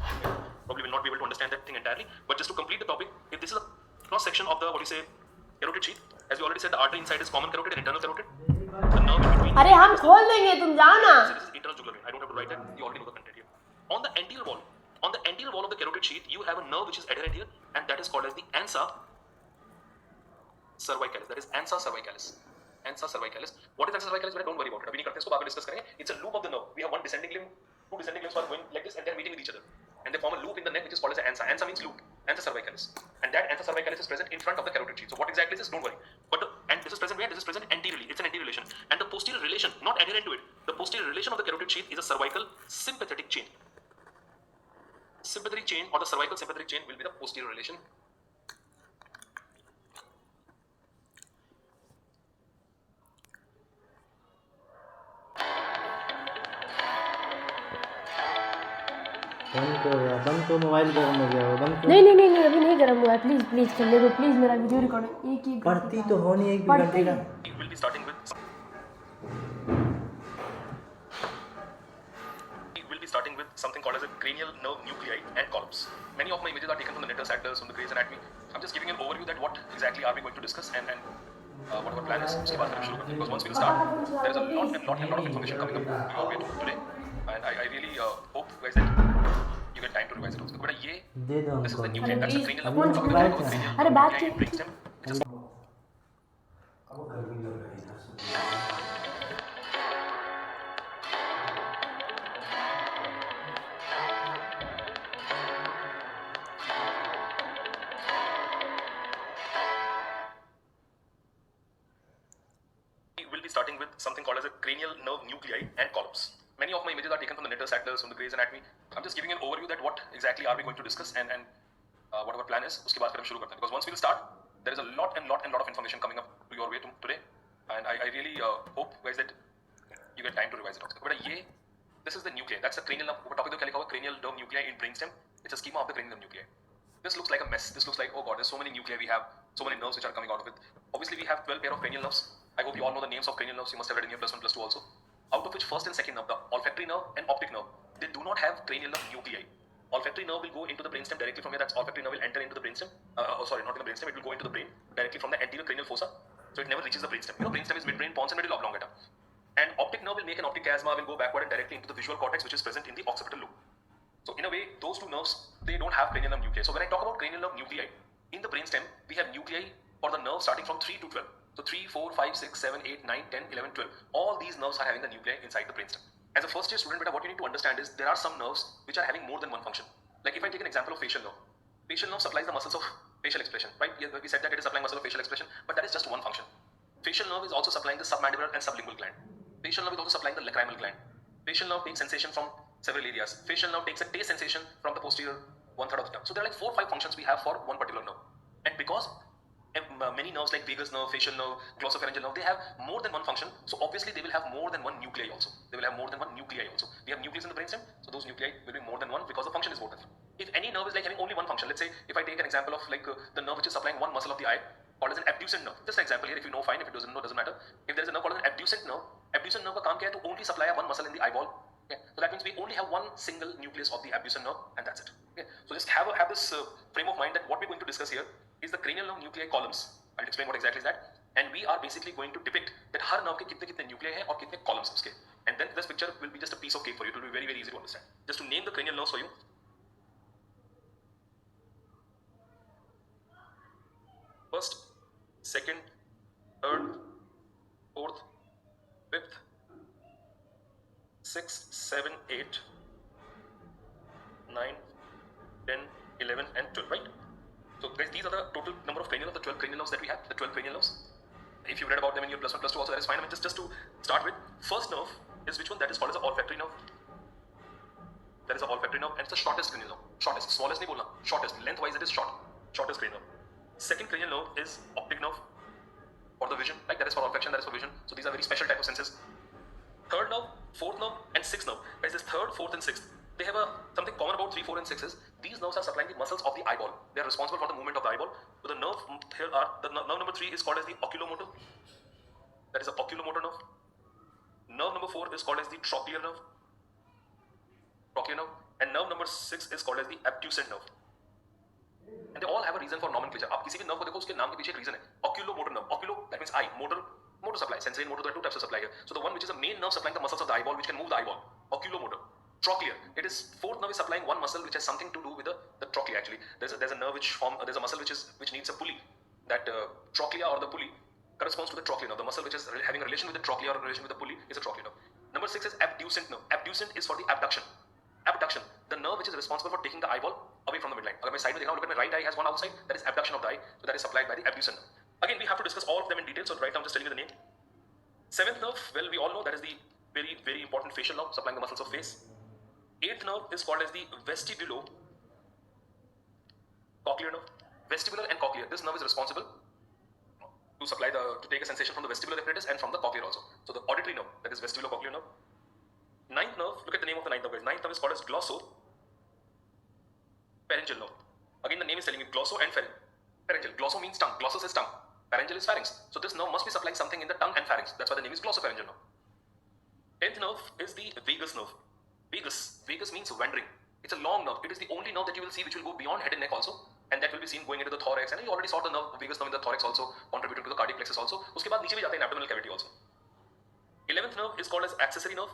probably will not be able to understand that thing entirely. But just to complete the topic, if this is a cross section of the carotid sheath, as we already said, the artery inside is common carotid and internal carotid. The nerve in between. अरे हम खोल देंगे, तुम जाओ ना. This is internal jugular vein. I don't have to write that. You already know the content here. On the anterior wall of the carotid sheath, you have a nerve which is adherent here, and that is called as the ansa cervicalis. That is ansa cervicalis. Ansa cervicalis. What is ansa cervicalis? Don't worry about it. अभी नहीं करते इसको, बाद में discuss करेंगे. It's a loop of the nerve. We have one descending limb, two descending limbs are going like this, and they're meeting with each other, and they form a loop in the neck which is called as ansa. Ansa means loop. Ansa cervicalis. And that ansa cervicalis is present in front of the carotid sheath. So what exactly is this? Don't worry. And this is present where? This is present anteriorly. It's an anterior relation. And the posterior relation, not adherent to it, the posterior relation of the carotid sheath is a cervical sympathetic chain. Sympathetic chain or the cervical sympathetic chain will be the posterior relation. बंद तो mobile गर्म हो गया, बंद तो नहीं अभी नहीं गर्म हुआ है. प्लीज चलने दो, प्लीज मेरा वीडियो रिकॉर्ड एक पढ़ती तो हो नहीं, एक भी घंटे का. We will be starting with starting with something called as a cranial nerve nuclei and columns. Many of my images are taken from the Netter Sattler's, from the Gray's Anatomy. I'm just giving an overview that what exactly are we going to discuss and what our plan is. उसके बाद फिर हम शुरू करते हैं. Because once we'll start, there is a lot of information coming up your way today, and I really hope guys that you get time to revise it also. But ये दे दो this is the हमको nuclei. That's the cranial nerve. Once Talking more. about the cranial अरे nerve बात nuclei क्या? and brainstem. It's a we will be starting with something called as a cranial nerve nuclei and columns. Many of my images are taken from the Netter Sattler's, from the Gray's Anatomy. I'm just giving an overview that what exactly are we going to discuss and what our plan is. उसके बाद फिर हम शुरू करते हैं. Because once we'll start, there is a lot of information coming up to your way today, and I really hope guys that you get time to revise it also. But ये this is the nuclei. That's the cranial nerve. ऊपर topic तो क्या लिखा हुआ? Cranial nerve nuclei in brainstem. It's a schema of the cranial nerve nuclei. This looks like a mess. This looks like, oh god, there's so many nuclei we have, so many nerves which are coming out of it. Obviously, we have 12 pair of cranial nerves. I hope you all know the names of cranial nerves. You must have read in your +1, +2 also. Out of which first and second nerve, the olfactory nerve and optic nerve, they do not have cranial nerve nuclei. Olfactory nerve will go into the brainstem directly from here. That's olfactory nerve will enter into the brainstem. Sorry, not in the brainstem. It will go into the brain directly from the anterior cranial fossa. So it never reaches the brainstem. You know, brainstem is midbrain, pons and middle oblongata. And optic nerve will make an optic chiasma, will go backward and directly into the visual cortex, which is present in the occipital lobe. So in a way, those two nerves, they don't have cranial nerve nuclei. So when I talk about cranial nerve nuclei, in the brainstem, we have nuclei for the nerves starting from 3 to 12. So 3, 4, 5, 6, 7, 8, 9, 10, 11, 12. All these nerves are having the nuclei inside the brainstem. As a first year student, what you need to understand is there are some nerves which are having more than one function. Like if I take an example of facial nerve. Facial nerve supplies the muscles of facial expression, right? We said that it is supplying muscle of facial expression, but that is just one function. Facial nerve is also supplying the submandibular and sublingual gland. Facial nerve is also supplying the lacrimal gland. Facial nerve takes sensation from several areas. Facial nerve takes a taste sensation from the posterior 1/3 of the tongue. So there are like 4 or 5 functions we have for one particular nerve. And because many nerves like vagus nerve, facial nerve, glossopharyngeal nerve, they have more than one function. So obviously they will have more than one nuclei also. They will have more than one nuclei also. We have nucleus in the brainstem, so those nuclei will be more than one because the function is more than one. If any nerve is like having only one function, let's say if I take an example of like the nerve which is supplying one muscle of the eye, called as an abducent nerve. Just an example here. If you know, fine. If it doesn't know, doesn't matter. If there is a nerve called an abducent nerve का काम क्या है? To only supply one muscle in the eyeball. Okay. So that means we only have one single nucleus of the abducent nerve, and that's it. Okay. So just have this frame of mind that what we're going to discuss here is the cranial nerve nuclei columns. I'll explain what exactly is that, and we are basically going to depict that her nerve के कितने nuclei हैं और कितने columns उसके. And then this picture will be just a piece of cake for you. It will be very easy to understand. Just to name the cranial nerves for you. First, second, third, fourth, fifth, 6, 7, 8, 9, 10, 11 and 12, right? So guys, these are the total number of cranial nerves, the 12 cranial nerves that we have, the 12 cranial nerves. If you read about them in your +1, +2 also, that is fine. I mean, just to start with, first nerve is which one? That is called as the olfactory nerve. That is the olfactory nerve, and it's the shortest cranial nerve. Shortest, smallest नहीं बोलना, shortest. Lengthwise it is shortest cranial nerve. Second cranial nerve is optic nerve for the vision, like that is for olfaction, that is for vision. So these are very special type of senses. Third nerve, fourth nerve, and sixth nerve. Guys, this third, fourth, and sixth, they have something common about 3, 4, and 6 is these nerves are supplying the muscles of the eyeball. They are responsible for the movement of the eyeball. So the nerve here are the nerve number 3 is called as the oculomotor. That is the oculomotor nerve. Nerve number 4 is called as the trochlear nerve. And nerve number 6 is called as the abducent nerve. And they all have a reason for nomenclature. आप किसी भी nerve को देखो उसके नाम के पीछे एक reason है. Oculomotor nerve. Oculo that means eye. Motor supply. Sensory and motor, there are 2 types of supply here. So the one which is the main nerve supplying the muscles of the eyeball, which can move the eyeball. Oculomotor. Trochlear. It is fourth nerve is supplying one muscle which has something to do with the trochlea actually. There's a nerve there's a muscle which needs a pulley. That trochlea or the pulley corresponds to the trochlear nerve. The muscle which is having a relation with the trochlea or a relation with the pulley is a trochlear nerve. Number 6 is abducent nerve. Abducent is for the abduction. Abduction, the nerve which is responsible for taking the eyeball away from the midline. अगर मैं side में देखा हूँ, look at my right eye has one outside. That is abduction of the eye. So that is supplied by the abducent nerve. Again, we have to discuss all of them in detail. So right now I'm just telling you the name. Seventh nerve, well, we all know that is the very important facial nerve supplying the muscles of face. Eighth nerve is called as the vestibulocochlear nerve. Vestibular and cochlear. This nerve is responsible to take a sensation from the vestibular apparatus and from the cochlear also. So the auditory nerve, that is vestibulocochlear nerve. Ninth nerve, look at the name of the ninth nerve, guys. Ninth nerve is called as glossopharyngeal nerve. Again, the name is telling you glosso and pharyngeal. Glosso means tongue. Glossus is tongue. Pharyngeal is pharynx. So this nerve must be supplying something in the tongue and pharynx. That's why the name is glossopharyngeal nerve. 10th nerve is the vagus nerve. Vagus. Vagus means wandering. It's a long nerve. It is the only nerve that you will see which will go beyond head and neck also, and that will be seen going into the thorax. And you already saw the nerve, vagus nerve in the thorax also, contributing to the cardiac plexus also. उसके बाद नीचे भी जाते हैं abdominal cavity also. 11th nerve is called as accessory nerve.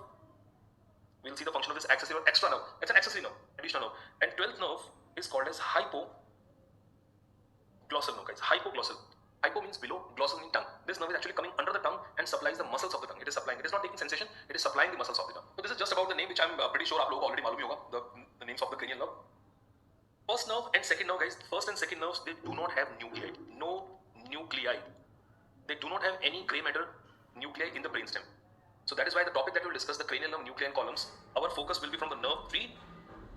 We'll see the function of this accessory or extra nerve. It's an accessory nerve, additional nerve. And 12th nerve is called as hypoglossal nerve, guys. Hypoglossal. Hypo means below, glossal means tongue. This nerve is actually coming under the tongue and supplies the muscles of the tongue. It is supplying. It is not taking sensation. It is supplying the muscles of the tongue. So this is just about the name, which I'm pretty sure आप लोगों को already मालूम ही होगा. The names of the cranial nerve. First nerve and second nerve, guys. First and second nerves, they do not have nuclei. No nuclei. They do not have any gray matter nuclei in the brainstem. So that is why the topic that we will discuss, the cranial nerve nuclei and columns, our focus will be from the nerve 3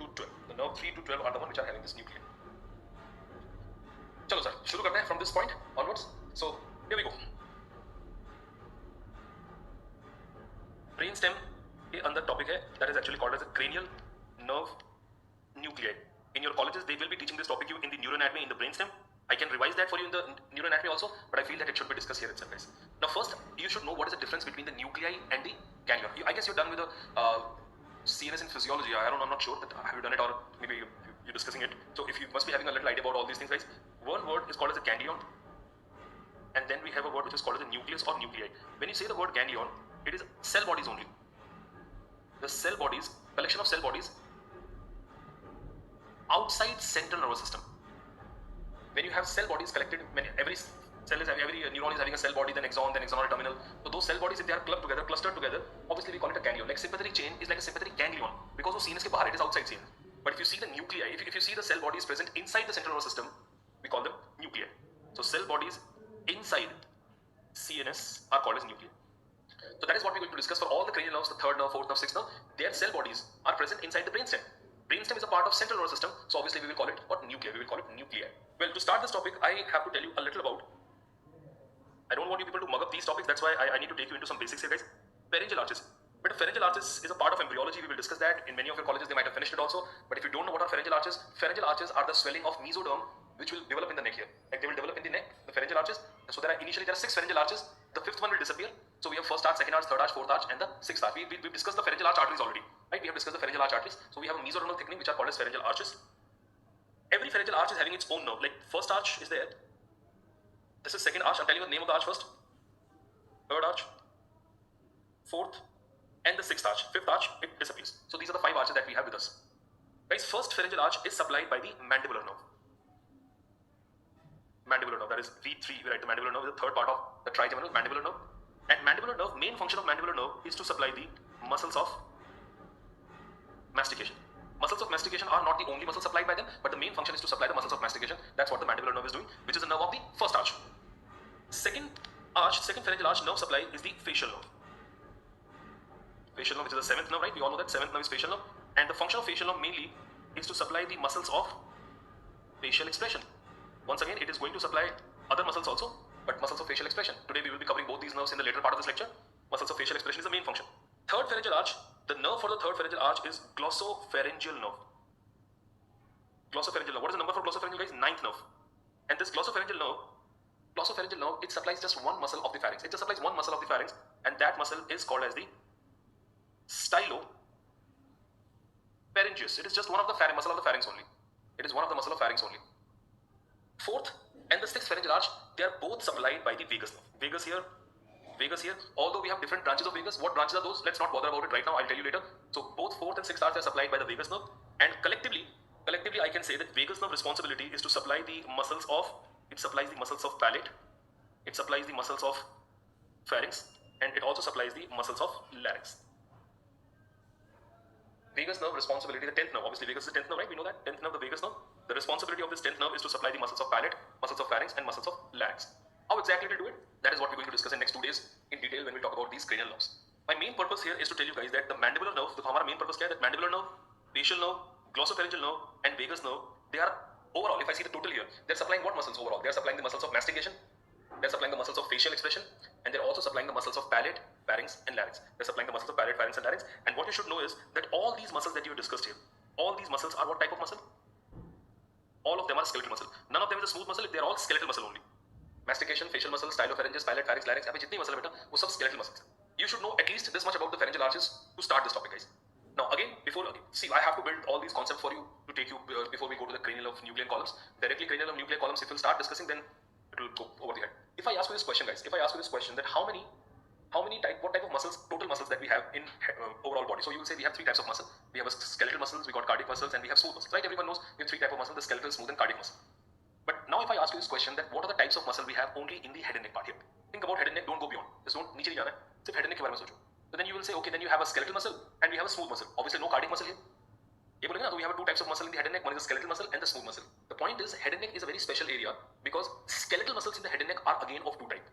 to 12. The nerve 3 to 12 are the one which are having this nuclei. चलो sir शुरू करते हैं from this point onwards. So here we go. Brainstem के अंदर topic है that is actually called as a cranial nerve nuclei. In your colleges they will be teaching this topic you in the neuroanatomy in the brainstem. I can revise that for you in the neuroanatomy also, but I feel that it should be discussed here itself, guys. Now first you should know what is the difference between the nuclei and the ganglion. I guess you're done with the CNS in physiology. I don't know, I'm not sure that have you done it or maybe you're discussing it. So if you must be having a little idea about all these things, guys. One word is called as a ganglion, and then we have a word which is called as a nucleus or nuclei. When you say the word ganglion, it is cell bodies only. The cell bodies, collection of cell bodies outside central nervous system. When you have cell bodies collected, every cell is having, every neuron is having a cell body, then axonal terminal. So those cell bodies, if they are clustered together, obviously we call it a ganglion. Like sympathetic chain is like a sympathetic ganglion because वो CNS के बाहर, it is outside CNS. But if you see the nuclei, if you see the cell bodies present inside the central nervous system, we call them nuclei. So cell bodies inside CNS are called as nuclei. So that is what we're going to discuss for all the cranial nerves, the third nerve, fourth nerve, sixth nerve. Their cell bodies are present inside the brainstem. Brainstem is a part of central nervous system, so obviously we will call it what nuclei. We will call it nuclei. Well, to start this topic, I have to tell you a little about. I don't want you people to mug up these topics. That's why I need to take you into some basics here, guys. Pharyngeal arches. But pharyngeal arches is a part of embryology. We will discuss that. In many of your colleges, they might have finished it also. But if you don't know what are pharyngeal arches are the swelling of mesoderm which will develop in the neck here. Like they will develop in the neck, the pharyngeal arches. So there are 6 pharyngeal arches. The fifth one will disappear. So we have first arch, second arch, third arch, fourth arch, and the sixth arch. We've discussed the pharyngeal arch arteries already, right? We have discussed the pharyngeal arch arteries. So we have a mesodermal thickening which are called as pharyngeal arches. Every pharyngeal arch is having its own nerve. Like first arch is there. This is second arch. I'm telling you the name of the arch first. Third arch, fourth, and the sixth arch. Fifth arch, it disappears. So these are the 5 arches that we have with us. Guys, first pharyngeal arch is supplied by the mandibular nerve. Mandibular nerve, that is V3, we write the mandibular nerve is the third part of the trigeminal mandibular nerve. And mandibular nerve, main function of mandibular nerve is to supply the muscles of mastication. Muscles of mastication are not the only muscles supplied by them, but the main function is to supply the muscles of mastication. That's what the mandibular nerve is doing, which is the nerve of the first arch. Second pharyngeal arch nerve supply is the facial nerve. Facial nerve, which is the 7th nerve, right? We all know that 7th nerve is facial nerve. And the function of facial nerve mainly is to supply the muscles of facial expression. Once again, it is going to supply other muscles also, but muscles of facial expression. Today we will be covering both these nerves in the later part of this lecture. Muscles of facial expression is the main function. Third pharyngeal arch, the nerve for the third pharyngeal arch is glossopharyngeal nerve. Glossopharyngeal nerve. What is the number for glossopharyngeal, guys? 9th nerve. And this glossopharyngeal nerve, it supplies just one muscle of the pharynx. It just supplies one muscle of the pharynx, and that muscle is called as the stylopharyngeus. It is just one of the muscle of the pharynx only. It is one of the muscle of pharynx only. Fourth and the sixth pharyngeal arch, they are both supplied by the vagus nerve. Vagus here. Although we have different branches of vagus, what branches are those? Let's not bother about it right now. I'll tell you later. So both fourth and sixth arch are supplied by the vagus nerve, and collectively, I can say that vagus nerve responsibility is to supply the muscles of. It supplies the muscles of palate. It supplies the muscles of pharynx, and it also supplies the muscles of larynx. Vagus nerve responsibility, the 10th nerve. Obviously, vagus is the 10th nerve, right? We know that. 10th nerve, the vagus nerve. The responsibility of this 10th nerve is to supply the muscles of palate, muscles of pharynx, and muscles of larynx. How exactly to do it? That is what we're going to discuss in next 2 days in detail when we talk about these cranial nerves. My main purpose here is to tell you guys that the mandibular nerve, our main purpose here, that mandibular nerve, facial nerve, glossopharyngeal nerve, and vagus nerve, they are overall, if I see the total here, they're supplying what muscles overall? They're supplying the muscles of mastication, they're supplying the muscles of facial expression, and they're also supplying the muscles of palate, pharynx, and larynx. They're supplying the muscles of palate, pharynx, and larynx. And what you should know is that all these muscles that you discussed here, all these muscles are what type of muscle? All of them are skeletal muscle. None of them is a smooth muscle. They're all skeletal muscle only. Mastication, facial muscle, stylopharyngeus, palate, pharynx, larynx. अबे जितनी muscle है बेटा, वो सब skeletal muscles. You should know at least this much about the pharyngeal arches to start this topic, guys. Now again, see, I have to build all these concepts for you to take you before we go to the cranial of nuclear columns. Directly cranial of nuclear columns, if we'll start discussing, then it will go over the head. If I ask you this question, guys, that what type of muscles, total muscles that we have in overall body. So you will say we have three types of muscle. We have a skeletal muscles, we got cardiac muscles, and we have smooth muscles, right? Everyone knows we have three types of muscle: the skeletal, smooth, and cardiac muscle. But now if I ask you this question, that what are the types of muscle we have only in the head and neck part here? Think about head and neck, don't go beyond. Just don't नीचे नहीं जाना है, सिर्फ head and neck के बारे में सोचो. So then you will say, okay, then you have a skeletal muscle and we have a smooth muscle. Obviously no cardiac muscle here. ये बोलेंगे ना, तो we have two types of muscle in the head and neck. One is the skeletal muscle and the smooth muscle. The point is, head and neck is a very special area because skeletal muscles in the head and neck are again of two types.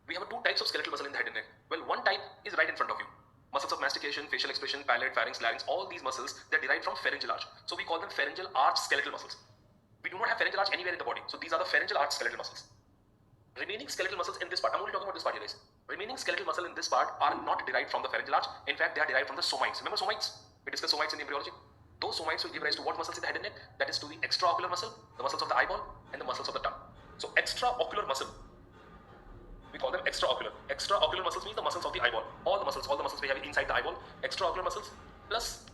We have two types of skeletal muscle in the head and neck. Well, one type is right in front of you. Muscles of mastication, facial expression, palate, pharynx, larynx, all these muscles, they're derived from pharyngeal arch. So we call them pharyngeal arch skeletal muscles. We do not have pharyngeal arch anywhere in the body. So these are the pharyngeal arch skeletal muscles. Remaining skeletal muscles in this part, I'm only talking about this part here, guys. Remaining skeletal muscle in this part are not derived from the pharyngeal arch. In fact, they are derived from the somites. Remember somites? We discussed somites in embryology. Those somites will give rise to what muscles in the head and neck? That is to the extraocular muscle, the muscles of the eyeball, and the muscles of the tongue. So extraocular muscle, we call them extraocular. Extraocular muscles means the muscles of the eyeball. All the muscles we have inside the eyeball. Extraocular muscles plus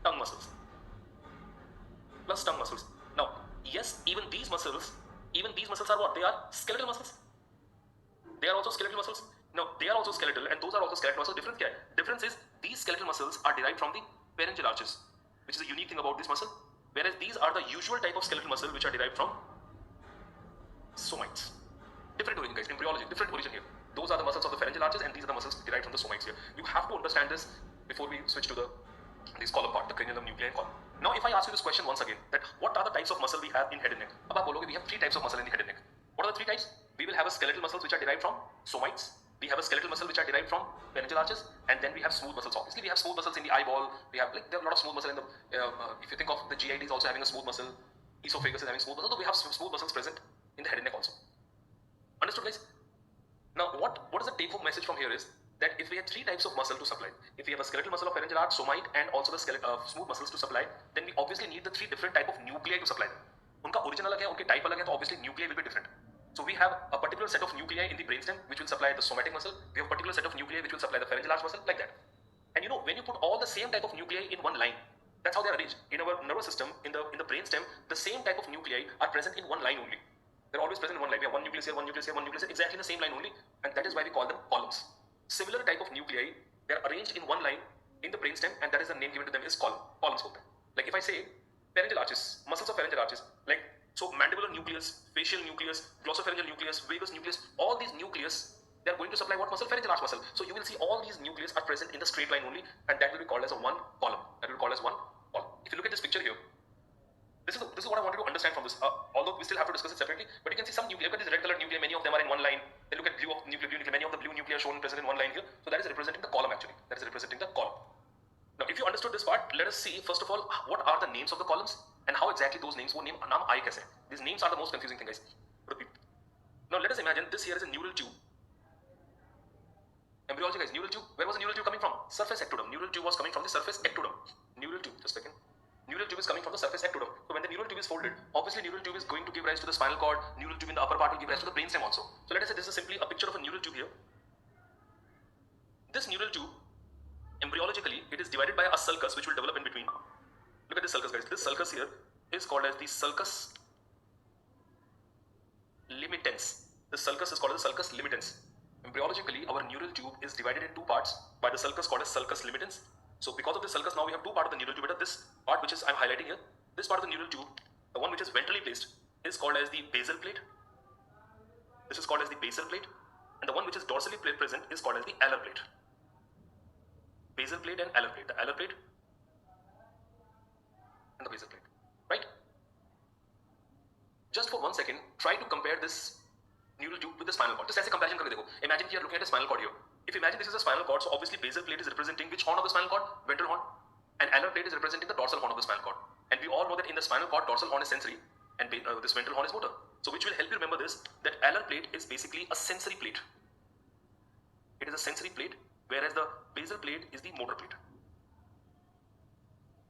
tongue muscles. Now, yes, even these muscles are what? They are skeletal muscles. They are also skeletal muscles. No, they are also skeletal and those are also skeletal muscles. Difference is these skeletal muscles are derived from the pharyngeal arches, which is a unique thing about this muscle. Whereas these are the usual type of skeletal muscle which are derived from somites. Different origin, guys. Embryology, different origin here. Those are the muscles of the pharyngeal arches and these are the muscles derived from the somites here. You have to understand this before we switch to this column part, the cranial nuclear column. Now if I ask you this question once again, that what are the types of muscle we have in head and neck? अब आप बोलोगे we have three types of muscle in the head and neck. What are the three types? We will have a skeletal muscles which are derived from somites. We have a skeletal muscle which are derived from pharyngeal arches, and then we have smooth muscles. Obviously, we have smooth muscles in the eyeball. We have there are a lot of smooth muscle in the. If you think of the GID is also having a smooth muscle, esophagus is having smooth muscle. So we have smooth muscles present in the head and neck also. Understood, guys? Now, what is the take-home message from here is that if we have three types of muscle to supply, if we have a skeletal muscle of pharyngeal arch, somite, and also the smooth muscles to supply, then we obviously need the three different type of nuclei to supply them. उनका origin अलग है, उनके type अलग है, तो obviously nuclei will be different. So we have a particular set of nuclei in the brainstem which will supply the somatic muscle. We have a particular set of nuclei which will supply the pharyngeal arch muscle, like that. And you know, when you put all the same type of nuclei in one line, that's how they are arranged. In our nervous system, in the brainstem, the same type of nuclei are present in one line only. They're always present in one line. We have one nucleus here, one nucleus here, one nucleus here, exactly in the same line only, and that is why we call them columns. Similar type of nuclei, they're arranged in one line in the brainstem, and that is the name given to them is column. Columns होते हैं. Like if I say pharyngeal arches, muscles of pharyngeal arches, like so mandibular nucleus, facial nucleus, glossopharyngeal nucleus, vagus nucleus, all these nucleus, they are going to supply what muscle? Pharyngeal arch muscle. So you will see all these nucleus are present in the straight line only, and that will be called as a one column. That will be called as one column. If you look at this picture here, this is what I wanted to understand from this. Although we still have to discuss it separately, but you can see some nuclei. Look at this red colored nuclei. Many of them are in one line. Then look at blue nuclei. Many of the blue nuclei are shown present in one line here. So that is representing the column actually. That is representing the column. Now, if you understood this part, let us see first of all what are the names of the columns and how exactly those names. वो नाम आए कैसे? These names are the most confusing thing, guys. Repeat. Now let us imagine this here is a neural tube. Embryology, guys. Neural tube. Where was the neural tube coming from? Surface ectoderm. Neural tube was coming from the surface ectoderm. Neural tube. Just a second. Neural tube is coming from the surface ectoderm. So when the neural tube is folded, obviously neural tube is going to give rise to the spinal cord. Neural tube in the upper part will give rise to the brainstem also. So let us say this is simply a picture of a neural tube here. This neural tube, embryologically, it is divided by a sulcus which will develop in between. Look at this sulcus, guys. This sulcus here is called as the sulcus limitans. This sulcus is called as the sulcus limitans. Embryologically, our neural tube is divided in two parts by the sulcus called as sulcus limitans. So because of this sulcus, now we have two parts of the neural tube. This part which is I'm highlighting here, this part of the neural tube, the one which is ventrally placed, is called as the basal plate. This is called as the basal plate, and the one which is dorsally present is called as the alar plate. Basal plate and alar plate. The alar plate and the basal plate. Right? Just for 1 second, try to compare this neural tube with the spinal cord. Just ऐसे comparison करके देखो. Imagine you are looking at a spinal cord here. If you imagine this is a spinal cord, so obviously basal plate is representing which horn of the spinal cord? Ventral horn. And alar plate is representing the dorsal horn of the spinal cord. And we all know that in the spinal cord, dorsal horn is sensory and this ventral horn is motor. So which will help you remember this, that alar plate is basically a sensory plate. It is a sensory plate, whereas the basal plate is the motor plate.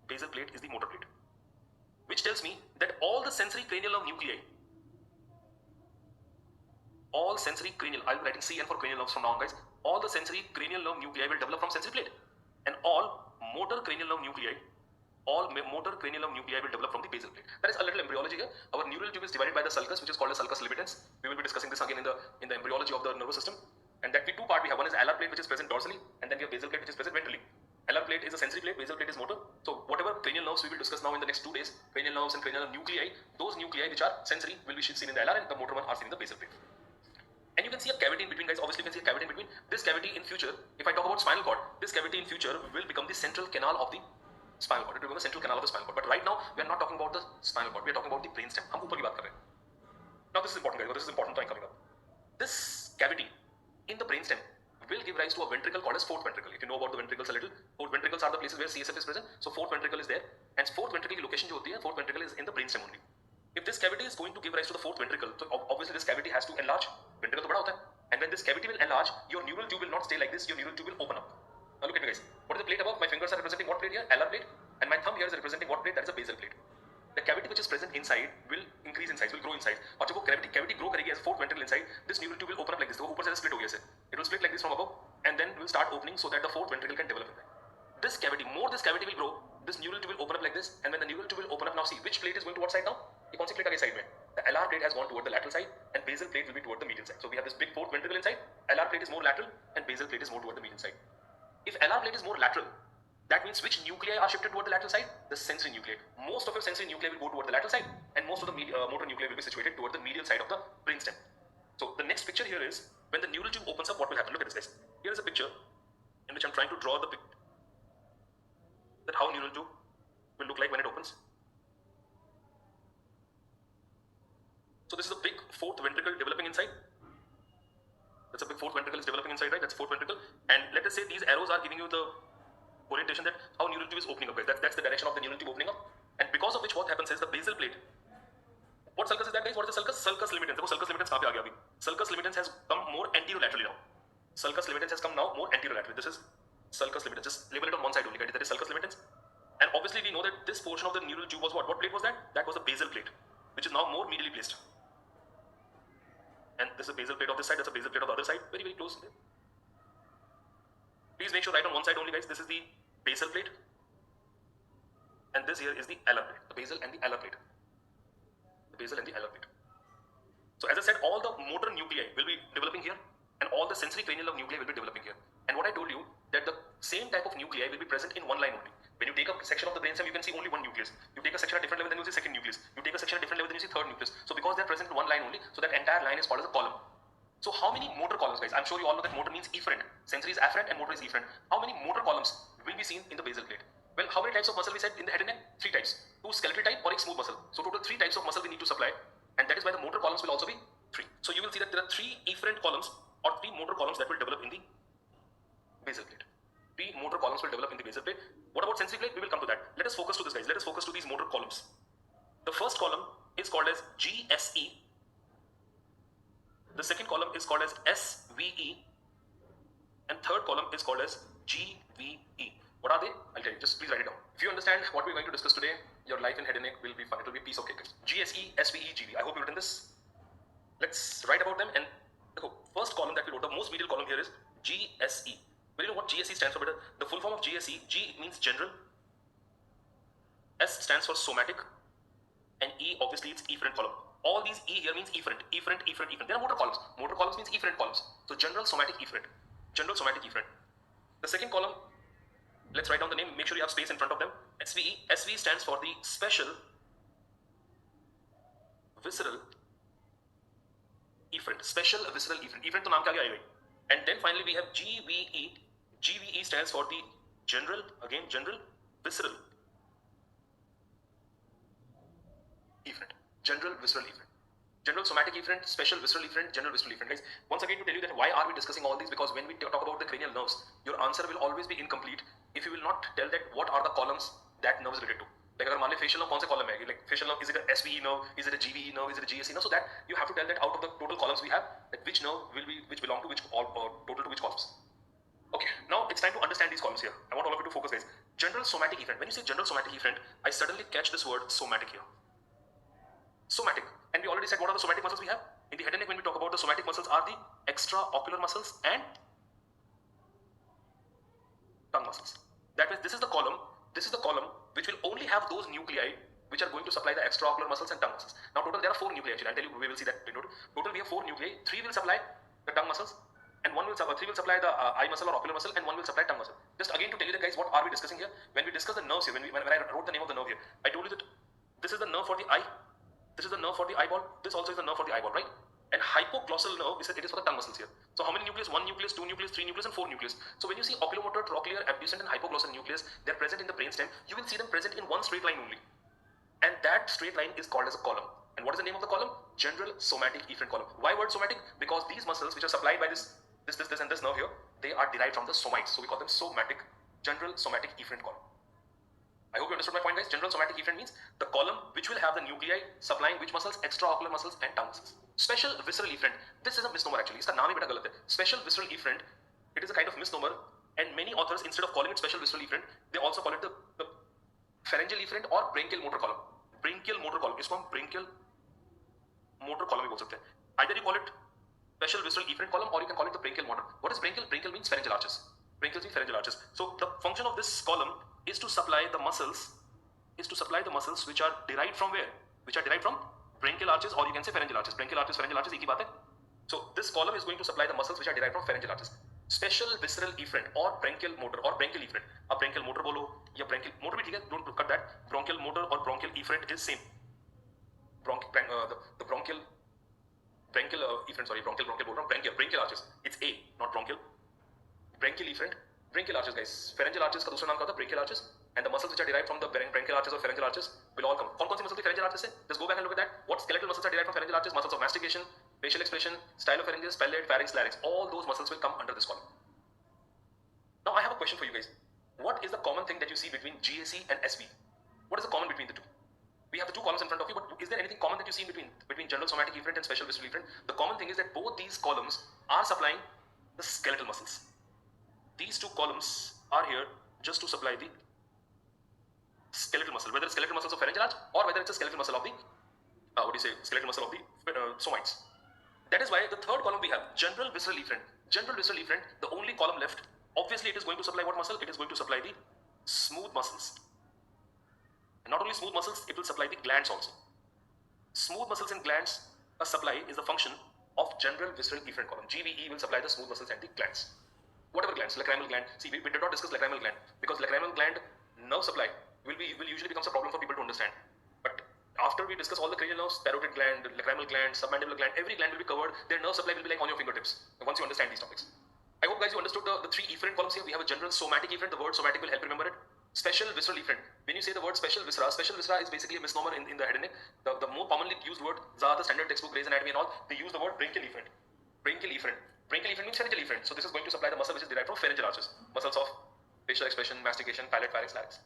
Basal plate is the motor plate. Which tells me that all the sensory cranial nerve nuclei, all sensory cranial, I'll be writing CN for cranial nerves from now on, guys. All the sensory cranial nerve nuclei will develop from sensory plate, and all motor cranial nerve nuclei, all motor cranial nerve nuclei will develop from the basal plate. There is a little embryology here. Our neural tube is divided by the sulcus, which is called the sulcus limigens. We will be discussing this again in the embryology of the nervous system. And that we two part we have. One is alar plate, which is present dorsally, and then we have basal plate, which is present ventrally. Alar plate is a sensory plate, basal plate is motor. So whatever cranial nerves we will discuss now in the next 2 days, cranial nerves and cranial nuclei, those nuclei which are sensory will be seen in the alar, and the motor one are seen in the basal plate. And you can see a cavity in between, guys. Obviously, you can see a cavity in between. This cavity in future, if I talk about spinal cord, this cavity in future will become the central canal of the spinal cord. It will become the central canal of the spinal cord. But right now, we are not talking about the spinal cord. We are talking about the brainstem. हम ऊपर की बात कर रहे हैं. Now this is important, guys. This is important point coming up. This cavity in the brainstem will give rise to a ventricle called as fourth ventricle. If you know about the ventricles a little, fourth ventricles are the places where CSF is present. So fourth ventricle is there, and fourth ventricle की location जो होती है, fourth ventricle is in the brainstem only. If this cavity is going to give rise to the fourth ventricle, so obviously this cavity has to enlarge. Ventricle तो बड़ा होता है. And when this cavity will enlarge, your neural tube will not stay like this. Your neural tube will open up. Now look at me, guys. What is the plate above? My fingers are representing what plate here? Alar plate. And my thumb here is representing what plate? That is a basal plate. The cavity which is present inside will increase in size, will grow in size. और जब वो cavity grow करेगी as fourth ventricle inside, this neural tube will open up like this. तो ऊपर से split हो गया ऐसे. It will split like this from above, and then will start opening so that the fourth ventricle can develop in there. This cavity will grow. This neural tube will open up like this, and when the neural tube will open up, now see which plate is going to what side now? ये कौन सी plate आ गई side में? The alar plate has gone toward the lateral side, and basal plate will be toward the medial side. So we have this big fourth ventricle inside. Alar plate is more lateral, and basal plate is more toward the medial side. If alar plate is more lateral, that means which nuclei are shifted toward the lateral side? The sensory nuclei. Most of your sensory nuclei will go toward the lateral side, and most of the motor nuclei will be situated toward the medial side of the brainstem. So the next picture here is when the neural tube opens up, what will happen? Look at this, guys. Here is a picture in which I'm trying to draw the picture that how neural tube will look like when it opens. So this is a big fourth ventricle developing inside. That's a big fourth ventricle is developing inside, right? That's fourth ventricle. And let us say these arrows are giving you the orientation that how neural tube is opening up, guys. That's the direction of the neural tube opening up. And because of which what happens is the basal plate. What sulcus is that, guys? What is the sulcus? Sulcus limitans. देखो sulcus limitans कहाँ पे आ गया अभी? Sulcus limitans has come more anterolaterally now. Sulcus limitans has come now more anterolaterally. This is sulcus limitans. Just label it on one side only, guys. That is sulcus limitans. And obviously we know that this portion of the neural tube was what? What plate was that? That was the basal plate, which is now more medially placed. And this is a basal plate of this side. That's a basal plate of the other side. Very, very close. Please make sure right on one side only, guys. This is the basal plate, and this here is the alar plate. The basal and the alar plate. The basal and the alar plate. So as I said, all the motor nuclei will be developing here, and all the sensory cranial nerve nuclei will be developing here. And what I told you that the same type of nuclei will be present in one line only. When you take a section of the brainstem, you can see only one nucleus. You take a section at different level, then you see second nucleus. You take a section at different level, then you see third nucleus. So because they are present in one line only, so that entire line is called as a column. So how many motor columns, guys? I'm sure you all know that motor means efferent. Sensory is afferent and motor is efferent. How many motor columns will be seen in the basal plate? Well, how many types of muscle we said in the head and neck? 3 types. 2 skeletal type or a smooth muscle. So total 3 types of muscle we need to supply, and that is why the motor columns will also be 3. So you will see that there are 3 efferent columns or 3 motor columns that will develop in the basal plate. 3 motor columns will develop in the basal plate. What about sensory plate? We will come to that. Let us focus to this, guys. Let us focus to these motor columns. The first column is called as GSE. The second column is called as SVE. And third column is called as GVE. What are they? I'll tell you. Just please write it down. If you understand what we're going to discuss today, your life in head and neck will be fun. It will be a piece of cake. GSE, SVE, GVE. I hope you've written this. Let's write about them. And the first column that we wrote, the most medial column here is GSE. Well, you know what GSE stands for, better? The full form of GSE, G means general, S stands for somatic, and E obviously it's efferent column. All these E here means efferent. They are motor columns. Motor columns means efferent columns. So general, somatic, efferent. General, somatic, efferent. The second column, let's write down the name, make sure you have space in front of them. SVE. SVE stands for the special visceral efferent. Special visceral efferent. Efferent to naam kya aega? And then finally we have GVE. GVE stands for the general, again general, visceral efferent. General visceral efferent. General somatic efferent, special visceral efferent, general visceral efferent. Guys, once again to tell you that why are we discussing all these? Because when we talk about the cranial nerves, your answer will always be incomplete if you will not tell that what are the columns that nerve is related to. Like अगर मान ले facial nerve कौन से column है? Like facial nerve, is it a SVE nerve? Is it a GVE nerve? Is it a GSE nerve? So that you have to tell that out of the total columns we have, that which nerve will be, which belong to which, or total to which columns. Okay, now it's time to understand these columns here. I want all of you to focus, guys. General somatic efferent. When you say general somatic efferent, I suddenly catch this word somatic here. Somatic. And we already said what are the somatic muscles we have? In the head and neck, when we talk about the somatic muscles, are the extraocular muscles and tongue muscles. That means this is the column which will only have those nuclei which are going to supply the extraocular muscles and tongue muscles. Now total there are 4 nuclei actually. I'll tell you, we will see that in total. Total we have 4 nuclei. 3 will supply the tongue muscles, and 3 will supply the eye muscle or ocular muscle, and 1 will supply tongue muscle. Just again to tell you that guys, what are we discussing here? When we discuss the nerves here, when I wrote the name of the nerve here, I told you that this is the nerve for the eye, this is the nerve for the eyeball, this also is the nerve for the eyeball, right? And hypoglossal nerve is it is for the tongue muscles here. So how many nucleus? 1 nucleus, 2 nucleus, 3 nucleus, and 4 nucleus. So when you see oculomotor, trochlear, abducent, and hypoglossal nucleus, they are present in the brainstem. You will see them present in one straight line only, and that straight line is called as a column. And what is the name of the column? General somatic efferent column. Why word somatic? Because these muscles which are supplied by this and this nerve here, they are derived from the somites. So we call them somatic, general somatic efferent column. I hope you understood my point, guys. General somatic efferent means the column which will have the nuclei supplying which muscles? Extraocular muscles and tongue muscles. Special visceral efferent. This is a misnomer actually. इसका नाम ही बड़ा गलत है. Special visceral efferent. It is a kind of misnomer, and many authors, instead of calling it special visceral efferent, they also call it the pharyngeal efferent or branchial motor column. Branchial motor column. इसको हम branchial motor column भी बोल सकते हैं. Either you call it special visceral efferent column or you can call it the branchial motor. What is branchial? Branchial means pharyngeal arches. Branchial means pharyngeal arches. So the function of this column is to supply the muscles which are derived from where? Which are derived from branchial arches, or you can say pharyngeal arches. Branchial arches, pharyngeal arches, एक ही बात है. So this column is going to supply the muscles which are derived from pharyngeal arches. Special visceral efferent or branchial motor or branchial efferent. आप branchial motor बोलो या branchial motor भी ठीक है. Don't cut that. Bronchial motor or bronchial efferent is same. The bronchial efferent, sorry, bronchial boल रहा हूँ. Branchial arches. It's A, not bronchial. Branchial efferent, branchial arches, guys. Pharyngeal arches का दूसरा नाम क्या होता है? Brachial arches. And the muscles which are derived from the branchial arches or pharyngeal arches will all come. कौन-कौन सी muscles pharyngeal arches से? Just go back and look at that. What skeletal muscles are derived from pharyngeal arches? Muscles of mastication, facial expression, stylopharyngeus, palate, pharynx, larynx. All those muscles will come under this column. Now I have a question for you guys. What is the common thing that you see between GAC and SV? What is the common between the two? We have the two columns in front of you, but is there anything common that you see between general somatic efferent and special visceral efferent? The common thing is that both these columns are supplying the skeletal muscles. These two columns are here just to supply the skeletal muscle, whether it's skeletal muscles of pharyngeal arch or whether it's a skeletal muscle of the skeletal muscle of the somites. That is why the third column we have general visceral efferent. General visceral efferent, the only column left. Obviously, it is going to supply what muscle? It is going to supply the smooth muscles. And not only smooth muscles, it will supply the glands also. Smooth muscles and glands supply is the function of general visceral efferent column. GVE will supply the smooth muscles and the glands. Whatever glands, lacrimal gland. See, we did not discuss lacrimal gland because lacrimal gland nerve supply will usually becomes a problem for people to understand. But after we discuss all the cranial nerves, parotid gland, lacrimal gland, submandibular gland, every gland will be covered. Their nerve supply will be like on your fingertips once you understand these topics. I hope guys you understood the 3 efferent columns here. We have a general somatic efferent. The word somatic will help remember it. Special visceral efferent. When you say the word special viscera is basically a misnomer in the head and neck. The more commonly used word, the standard textbook, Grey's Anatomy and all, they use the word branchial efferent. Branchial efferent. Branchial efferent means pharyngeal efferent. So this is going to supply the muscle which is derived from pharyngeal arches. Muscles of facial expression, mastication, palate, pharynx, larynx.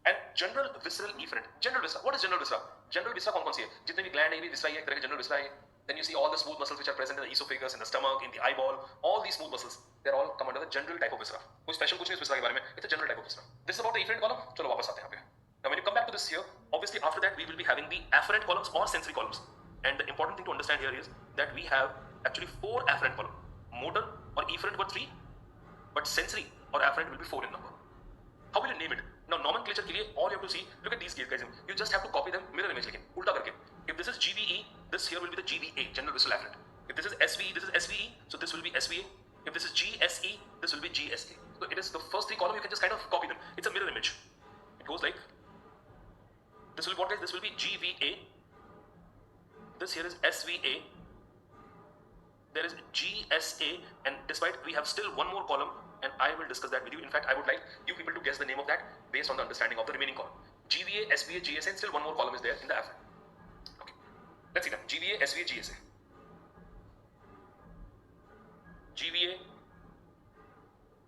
And general visceral efferent. General viscera. What is general viscera? General viscera कौन सी है? जितने भी gland है भी viscera है, एक तरह के general viscera है. Then you see all the smooth muscles which are present in the esophagus, in the stomach, in the eyeball. All these smooth muscles, they all come under the general type of viscera. कोई special कुछ नहीं इस viscera के बारे में. It's a general type of viscera. This is about the efferent column. चलो वापस आते हैं यहाँ पे. Now when you come back to this here, obviously after that we will be having the afferent columns or sensory columns. And the important thing to understand here is that we have actually 4 afferent columns. Motor or efferent were 3, but sensory or afferent will be 4 in number. How will you name it? Now nomenclature के लिए all you have to see, look at these guys. You just have to copy them mirror image लेकिन उल्टा करके. If this is GVE, this here will be the GVA, general visceral afferent. If this is SVE, this is SVE, so this will be SVA. If this is GSE, this will be GSA. So it is the first 3 columns, you can just kind of copy them. It's a mirror image. It goes like, this will be what guys? This will be GVA. This here is SVA. There is GSA, and despite we have still one more column, and I will discuss that with you. In fact, I would like you people to guess the name of that based on the understanding of the remaining column. GVA, SVA, GSA, and still one more column is there in the afferent. Okay, let's see them. GVA, SVA, GSA. GVA,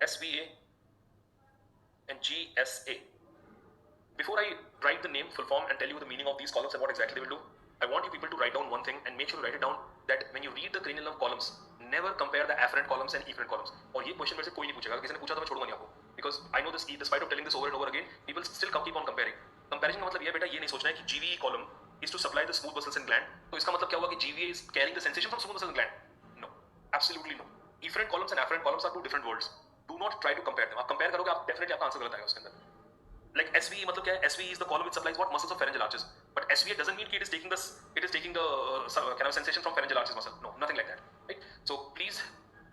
SVA, and GSA. Before I write the name, full form, and tell you the meaning of these columns and what exactly they will do, I want you people to write down one thing and make sure to write it down that when you read the cranial nerve columns, never compare the afferent columns and efferent columns. और ये question मेरे से कोई नहीं पूछेगा, किसी ने पूछा तो मैं छोड़ूंगा नहीं आपको, because I know this. Despite of telling this over and over again, people still keep on comparing. Comparison का मतलब ये बेटा ये नहीं सोचना है कि GVE column is to supply the smooth muscles and gland. तो इसका मतलब क्या हुआ कि GVA is carrying the sensation from smooth muscles and gland? No, absolutely no. Efferent columns and afferent columns are 2 different worlds. Do not try to compare them. आप compare करोगे आप definitely आपका आंसर गलत आएगा उसके अंदर. Like SVE मतलब क्या है? SVE is the column which supplies what? Muscles of pharyngeal arches. But SVA doesn't mean it is taking the kind of sensation from pharyngeal arches muscle. No, nothing like that. Right? So please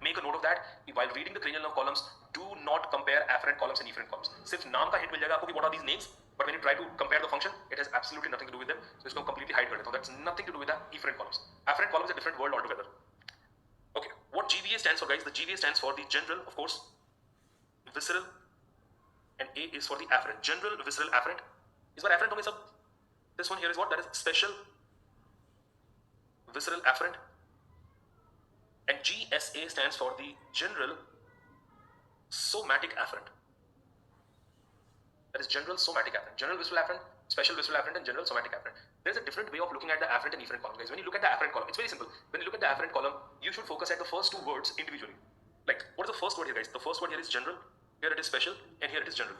make a note of that. While reading the cranial nerve columns, do not compare afferent columns and efferent columns. सिर्फ नाम का hint मिल जाएगा आपको कि what are these names, but when you try to compare the function, it has absolutely nothing to do with them. So इसको completely hide कर देता हूँ. That's nothing to do with the efferent columns. Afferent columns is a different world altogether. Okay, what GVA stands for, guys? The GVA stands for the general, of course, visceral, and A is for the afferent. General, visceral, afferent. इस बार afferent होंगे सब. This one here is what? That is special, visceral, afferent. And GSA stands for the general, somatic afferent. That is general somatic afferent. General visceral afferent, special visceral afferent, and general somatic afferent. There is a different way of looking at the afferent and efferent column, guys. When you look at the afferent column, it's very simple. When you look at the afferent column, you should focus at the first two words individually. Like, what is the first word here, guys? The first word here is general, here it is special, and here it is general.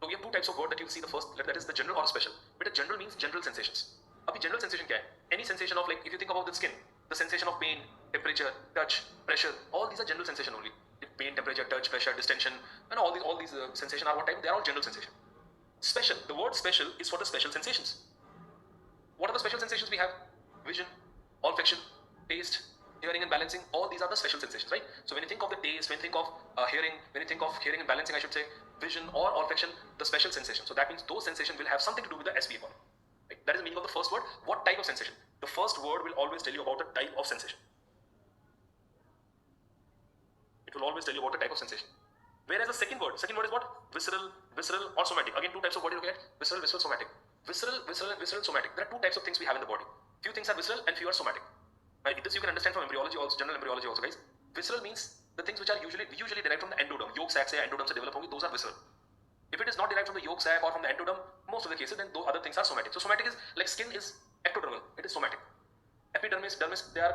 So we have two types of word that you'll see. The first, that is the general or special. But the general means general sensations. Abhi general sensation kya hai? Any sensation of, like, if you think about the skin, the sensation of pain, temperature, touch, pressure, all these are general sensation only. Pain, temperature, touch, pressure, distension, and all these sensations are one type. They are all general sensation. Special. The word special is for the special sensations. What are the special sensations we have? Vision, olfaction, taste, hearing and balancing. All these are the special sensations, right? So when you think of the taste, when you think of hearing, when you think of hearing and balancing, I should say, vision or olfaction, the special sensation. So that means those sensations will have something to do with the SVA column. Right? That is the meaning of the first word. What type of sensation? The first word will always tell you about the type of sensation. It will always tell you about the type of sensation. Whereas the second word is what? Visceral or somatic. Again, two types of body you look at. Visceral, somatic. Visceral, somatic. There are two types of things we have in the body. Few things are visceral and few are somatic. Right? This you can understand from embryology also, general embryology also, guys. Visceral means the things which are usually derived from the endoderm. Yolk sac se endoderm se develop hongi, those are visceral. If it is not derived from the yolk sac or from the endoderm, most of the cases, then those other things are somatic. So somatic is like skin is ectodermal. It is somatic. Epidermis, dermis, they are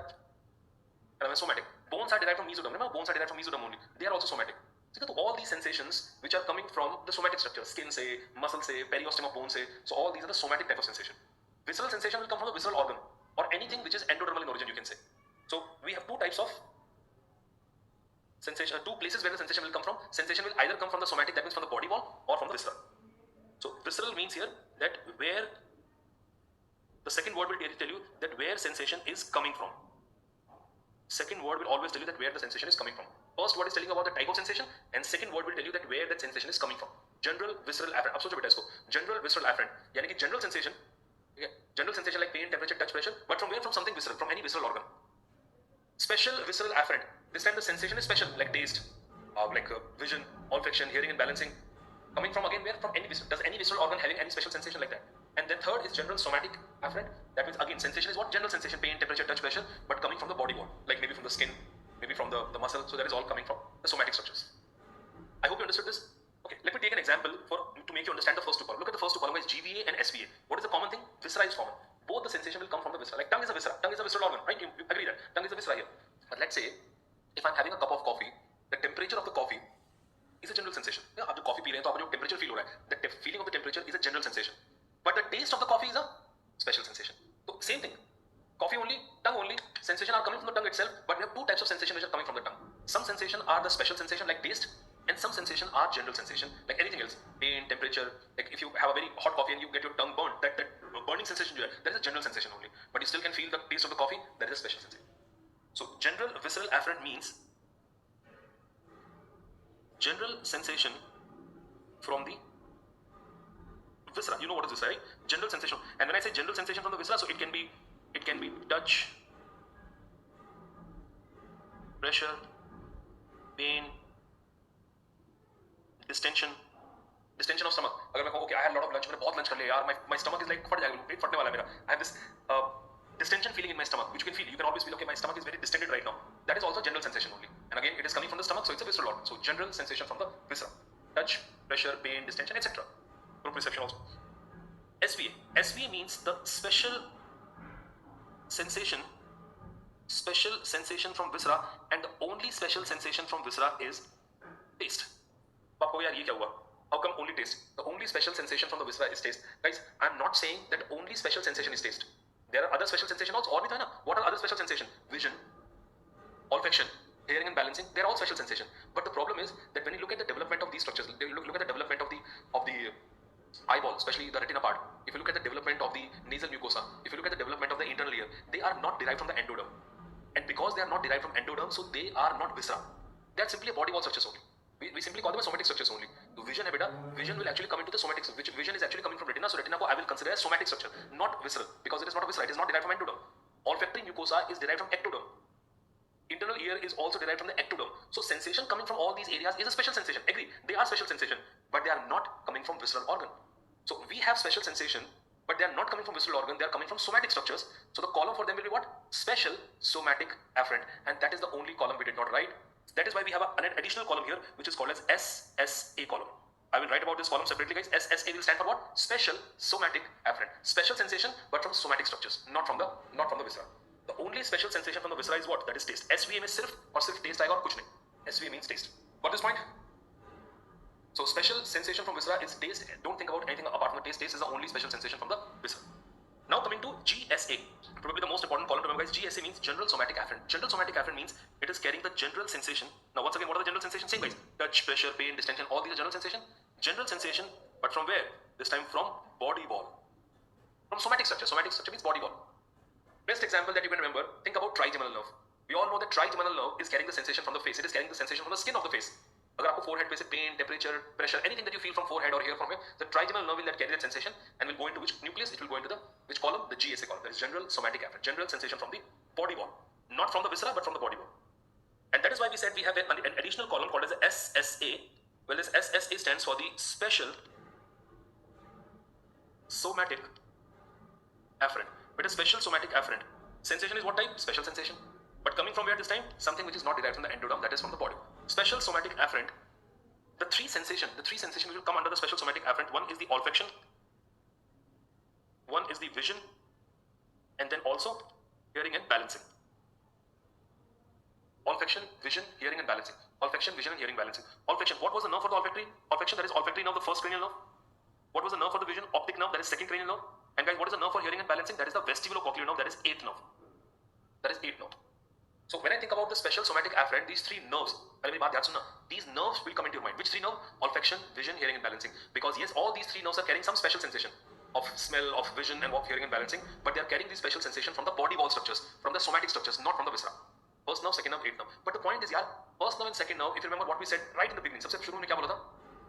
somatic. Bones are derived from mesoderm. Remember, bones are derived from mesoderm only. They are also somatic. So all these sensations which are coming from the somatic structure, skin say, muscle say, periosteum of bone say, so all these are the somatic type of sensation. Visceral sensation will come from the visceral organ or anything which is endodermal in origin, you can say. So we have two types of sensation, two places where the sensation will come from. Sensation will either come from the somatic, that means from the body wall, or from the visceral. So visceral means here that where the second word will tell you that where sensation is coming from. Second word will always tell you that where the sensation is coming from. First word is telling about the type of sensation, and second word will tell you that where that sensation is coming from. General visceral afferent. अब सोचो बेटा इसको. General visceral afferent. यानी कि general sensation, general sensation like pain, temperature, touch, pressure, but from where? From something visceral, from any visceral organ. Special visceral afferent. This time the sensation is special, like taste, like vision, olfaction, hearing and balancing. Coming from again where? From any visceral. Does any visceral organ having any special sensation like that? And then third is general somatic afferent. That means again sensation is what? General sensation, pain, temperature, touch, pressure, but coming from the body wall, like maybe from the skin, maybe from the muscle. So that is all coming from the somatic structures. I hope you understood this. Okay, let me take an example to make you understand the first two columns. Look at the first two columns, guys, GVA and SVA. What is the common thing? Viscera is common. Both the sensation will come from the viscera. Like tongue is a viscera. Tongue is a visceral organ, right? You agree that tongue is a viscera here. But let's say if I'm having a cup of coffee, the temperature of the coffee is a general sensation. Yeah, आप जो coffee P रहे हैं तो आपको जो temperature feel हो रहा है, the feeling of the temperature is a general sensation. But the taste of the coffee is a special sensation. So same thing. Coffee only, tongue only, sensation are coming from the tongue itself, but we have two types of sensation which are coming from the tongue. Some sensation are the special sensation like taste, and some sensation are general sensation like anything else. Pain, temperature, like if you have a very hot coffee and you get your tongue burnt, that burning sensation you have, that is a general sensation only. But you still can feel the taste of the coffee, that is a special sensation. So general visceral afferent means general sensation from the viscera. You know what is viscera, right? General sensation. And when I say general sensation from the viscera, so it can be touch, pressure, pain, distension of stomach. अगर मैं कहूँ okay, I had a lot of lunch, मैंने बहुत lunch कर लिया यार, my stomach is like फट जाएगा, पेट फटने वाला है मेरा. I have this distension feeling in my stomach, which you can feel. You can always feel okay, my stomach is very distended right now. That is also general sensation only. And again, it is coming from the stomach, so it's a visceral organ. So general sensation from the viscera, touch, pressure, pain, distension, etc. Proprioception also. SVA means the special sensation from viscera, and the only special sensation from viscera is taste. आपको यार ये क्या हुआ? How come only taste? The only special sensation from the viscera is taste. Guys, I'm not saying that only special sensation is taste. There are other special sensation also. और भी था ना? What are other special sensation? Vision, olfaction, hearing and balancing, they're all special sensation. But the problem is that when you look at the development of these structures, look at the development of the eyeball, especially the retina part. If you look at the development of the nasal mucosa, if you look at the development of the internal ear, they are not derived from the endoderm. And because they are not derived from endoderm, so they are not viscera. They are simply a body wall structures only. We simply call them as somatic structures only. The vision, vision will actually come into the somatic, which vision is actually coming from retina. So retina I will consider as somatic structure, not visceral, because it is not a viscera. It is not derived from endoderm. Olfactory mucosa is derived from ectoderm. Internal ear is also derived from the ectoderm. So sensation coming from all these areas is a special sensation. Agree, they are special sensation, but they are not coming from visceral organ. So we have special sensation, but they are not coming from visceral organ, they are coming from somatic structures. So the column for them will be what? Special somatic afferent. And that is the only column we did not write. That is why we have an additional column here, which is called as SSA column. I will write about this column separately, guys. SSA will stand for what? Special somatic afferent. Special sensation, but from somatic structures, not from the viscera. The only special sensation from the viscera is what? That is taste. SVA means sirf or sirf taste aega aur kuch nahi. SVA means taste. Got this point? So special sensation from viscera is taste. Don't think about anything apart from the taste. Taste is the only special sensation from the viscera. Now coming to GSA, probably the most important column to remember, guys. GSA means general somatic afferent. General somatic afferent means it is carrying the general sensation. Now once again, what are the general sensations? Same guys. Touch, pressure, pain, distension, all these are general sensation. General sensation, but from where? This time from body wall. From somatic structure. Somatic structure means body wall. Best example that you can remember, think about trigeminal nerve. We all know that trigeminal nerve is carrying the sensation from the face. It is carrying the sensation from the skin of the face. अगर आपको forehead पे से pain, temperature, pressure, anything that you feel from forehead or here from here, the trigeminal nerve will that carry that sensation and will go into which nucleus? It will go into the which column? The GSA column. That is general somatic afferent. General sensation from the body wall, not from the viscera, but from the body wall. And that is why we said we have an additional column called as the SSA. Well, this SSA stands for the special somatic afferent. But a special somatic afferent. Sensation is what type? Special sensation. But coming from where this time? Something which is not derived from the endoderm, that is from the body. Special somatic afferent. The three sensations which will come under the special somatic afferent. One is the olfaction, one is the vision, and then also hearing and balancing. Olfaction, vision, hearing and balancing. Olfaction, vision and hearing balancing. Olfaction, what was the nerve for the olfactory? Olfaction, that is olfactory nerve, the first cranial nerve. What was the nerve for the vision? Optic nerve, that is second cranial nerve. And guys, what is the nerve for hearing and balancing? That is the vestibulocochlear nerve, that is eighth nerve. That is eighth nerve. So when I think about the special somatic afferent, these three nerves, these nerves will come into your mind. Which three nerves? Olfaction, vision, hearing and balancing. Because yes, all these three nerves are carrying some special sensation of smell, of vision and of hearing and balancing, but they are carrying these special sensation from the body wall structures, from the somatic structures, not from the viscera. First nerve, second nerve, eighth nerve. But the point is, first nerve and second nerve, if you remember what we said right in the beginning, सबसे शुरू में क्या बोला था?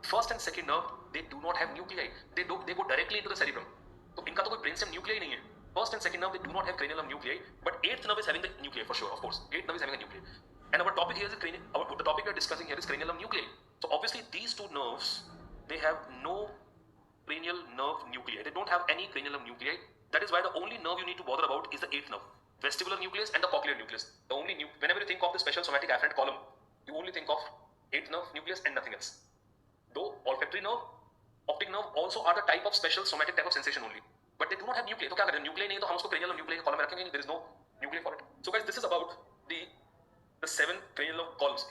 First and second nerve, they do not have nuclei. They go directly into the cerebrum. तो इनका तो कोई brainstem nuclei नहीं है. First and second nerve, they do not have cranial nerve nuclei, but eighth nerve is having the nuclei for sure, of course. Eighth nerve is having a nuclei. And our topic here is the topic we are discussing here is cranial nerve nuclei. So obviously these two nerves, they have no cranial nerve nuclei. They don't have any cranial nerve nuclei. That is why the only nerve you need to bother about is the eighth nerve, vestibular nucleus and the cochlear nucleus. The only whenever you think of the special somatic afferent column, you only think of eighth nerve nucleus and nothing else. Though olfactory nerve, optic nerve also are the type of special somatic type of sensation only, but they do not have nuclei. तो क्या करें? Nuclei नहीं तो हम उसको cranial nerve nuclei column में रखेंगे. There is no nuclei for it. So guys, this is about the 7 cranial nerve columns.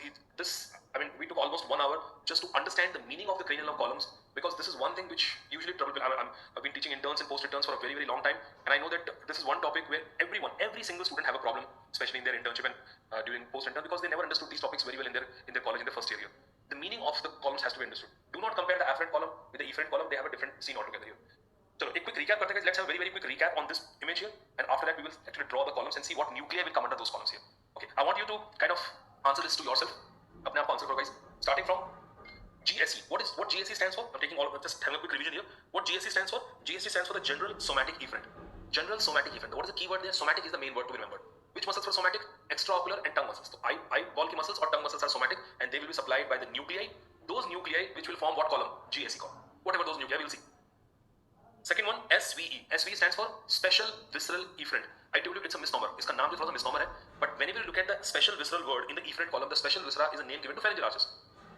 We took almost 1 hour just to understand the meaning of the cranial nerve columns, because this is one thing which usually trouble people. I've been teaching interns and post-interns for a very, very long time, and I know that this is one topic where every single student have a problem, especially in their internship and during post-intern, because they never understood these topics very well in their college in their first year. The meaning of the columns has to be understood. Do not compare the afferent column with the efferent column. They have a different scene altogether here. So a quick recap, guys. Let's have a very, very quick recap on this image here, and after that we will actually draw the columns and see what nuclei will come under those columns here. Okay, I want you to kind of answer this to yourself. अपने आप answer करो, guys. Starting from GSE. What GSE stands for? I'm taking just having a quick revision here. What GSE stands for? GSE stands for the general somatic efferent. General somatic efferent. What is the key word there? Somatic is the main word to be remembered. Which muscles for somatic? Extraocular and tongue muscles. So eyeball ki muscles or tongue muscles are somatic, and they will be supplied by the nuclei. Those nuclei which will form what column? GSE column. Whatever those nuclei, we'll see. Second one, SVE. SVE stands for special visceral efferent. I told you it's a misnomer. इसका नाम भी थोड़ा सा misnomer है. But whenever you look at the special visceral word in the efferent column, the special viscera is a name given to pharyngeal arches.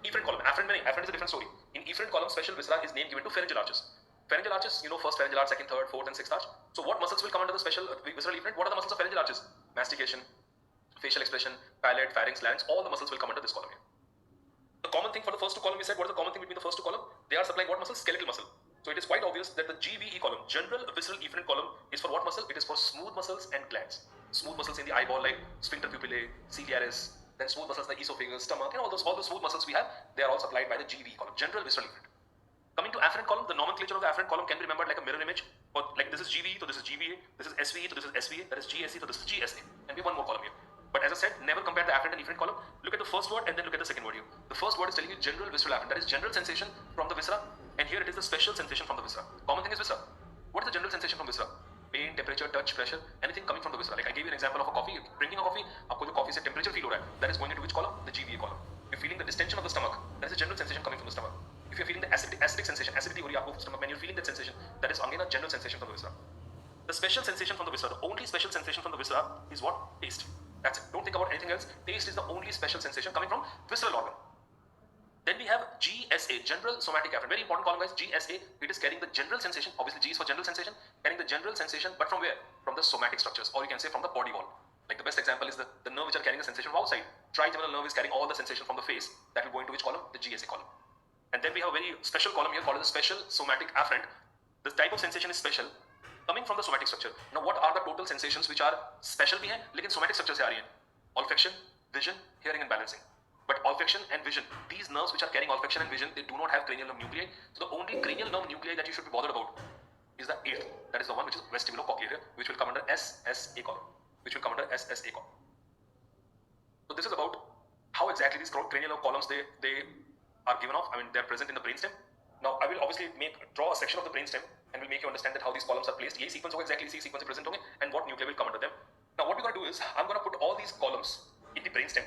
Efferent column. Afferent में नहीं. Afferent is a different story. In efferent column, special viscera is name given to pharyngeal arches. Pharyngeal arches, you know, first pharyngeal arch, second, third, fourth, and sixth arch. So what muscles will come under the special visceral efferent? What are the muscles of pharyngeal arches? Mastication, facial expression, palate, pharynx, larynx. All the muscles will come under this column here. The common thing for the first two columns, we said, what is the common thing between the first two columns? They are supplying what muscle? Skeletal muscle. So it is quite obvious that the GVE column, general visceral efferent column, is for what muscle? It is for smooth muscles and glands. Smooth muscles in the eyeball like sphincter pupillae, ciliaris, Then smooth muscles, the esophagus, stomach, and all those smooth muscles we have, they are all supplied by the GV column, general visceral efferent. Coming to afferent column, the nomenclature of the afferent column can be remembered like a mirror image. Or like this is GVE, so this is GVA, this is SVE, so this is SVA, that is GSE, so this is GSA. And we have one more column here. But as I said, never compare the afferent and efferent column. Look at the first word and then look at the second word here. The first word is telling you general visceral afferent, that is general sensation from the viscera, and here it is the special sensation from the viscera. Common thing is viscera. What is the general sensation from viscera? Pain, temperature, touch, pressure, anything coming from the viscera. Like I gave you an example of a coffee. Drinking a coffee, आपको जो coffee से temperature feel हो रहा है, that is going into which column? The GVA column. You're feeling the distension of the stomach. That is a general sensation coming from the stomach. If you're feeling the acidic sensation, acidity हो रही है आपको stomach में, you're feeling that sensation. That is again a general sensation from the viscera. The special sensation from the viscera, the only special sensation from the viscera is what? Taste. That's it. Don't think about anything else. Taste is the only special sensation coming from visceral organ. Then we have GSA, general somatic afferent. Very important column, guys. GSA, it is carrying the general sensation. Obviously, G is for general sensation, carrying the general sensation, but from where? From the somatic structures, or you can say from the body wall. Like the best example is the nerve which are carrying the sensation from outside. Trigeminal nerve is carrying all the sensation from the face. That will go into which column? The GSA column. And then we have a very special column here called the special somatic afferent. This type of sensation is special, coming from the somatic structure. Now, what are the total sensations which are special भी हैं, लेकिन somatic structure से आ रही हैं? Olfaction, vision, hearing and balancing. But olfaction and vision, these nerves which are carrying olfaction and vision, they do not have cranial nerve nuclei. So the only cranial nerve nuclei that you should be bothered about is the eighth. That is the one which is vestibulocochlear, which will come under SSA column. Which will come under SSA column. So this is about how exactly these cranial nerve columns they are given off. I mean, they are present in the brainstem. Now I will obviously draw a section of the brainstem and will make you understand that how these columns are placed. ये sequence होगा exactly इसी sequence present होंगे and what nuclei will come under them. Now what we're going to do is I'm going to put all these columns in the brainstem.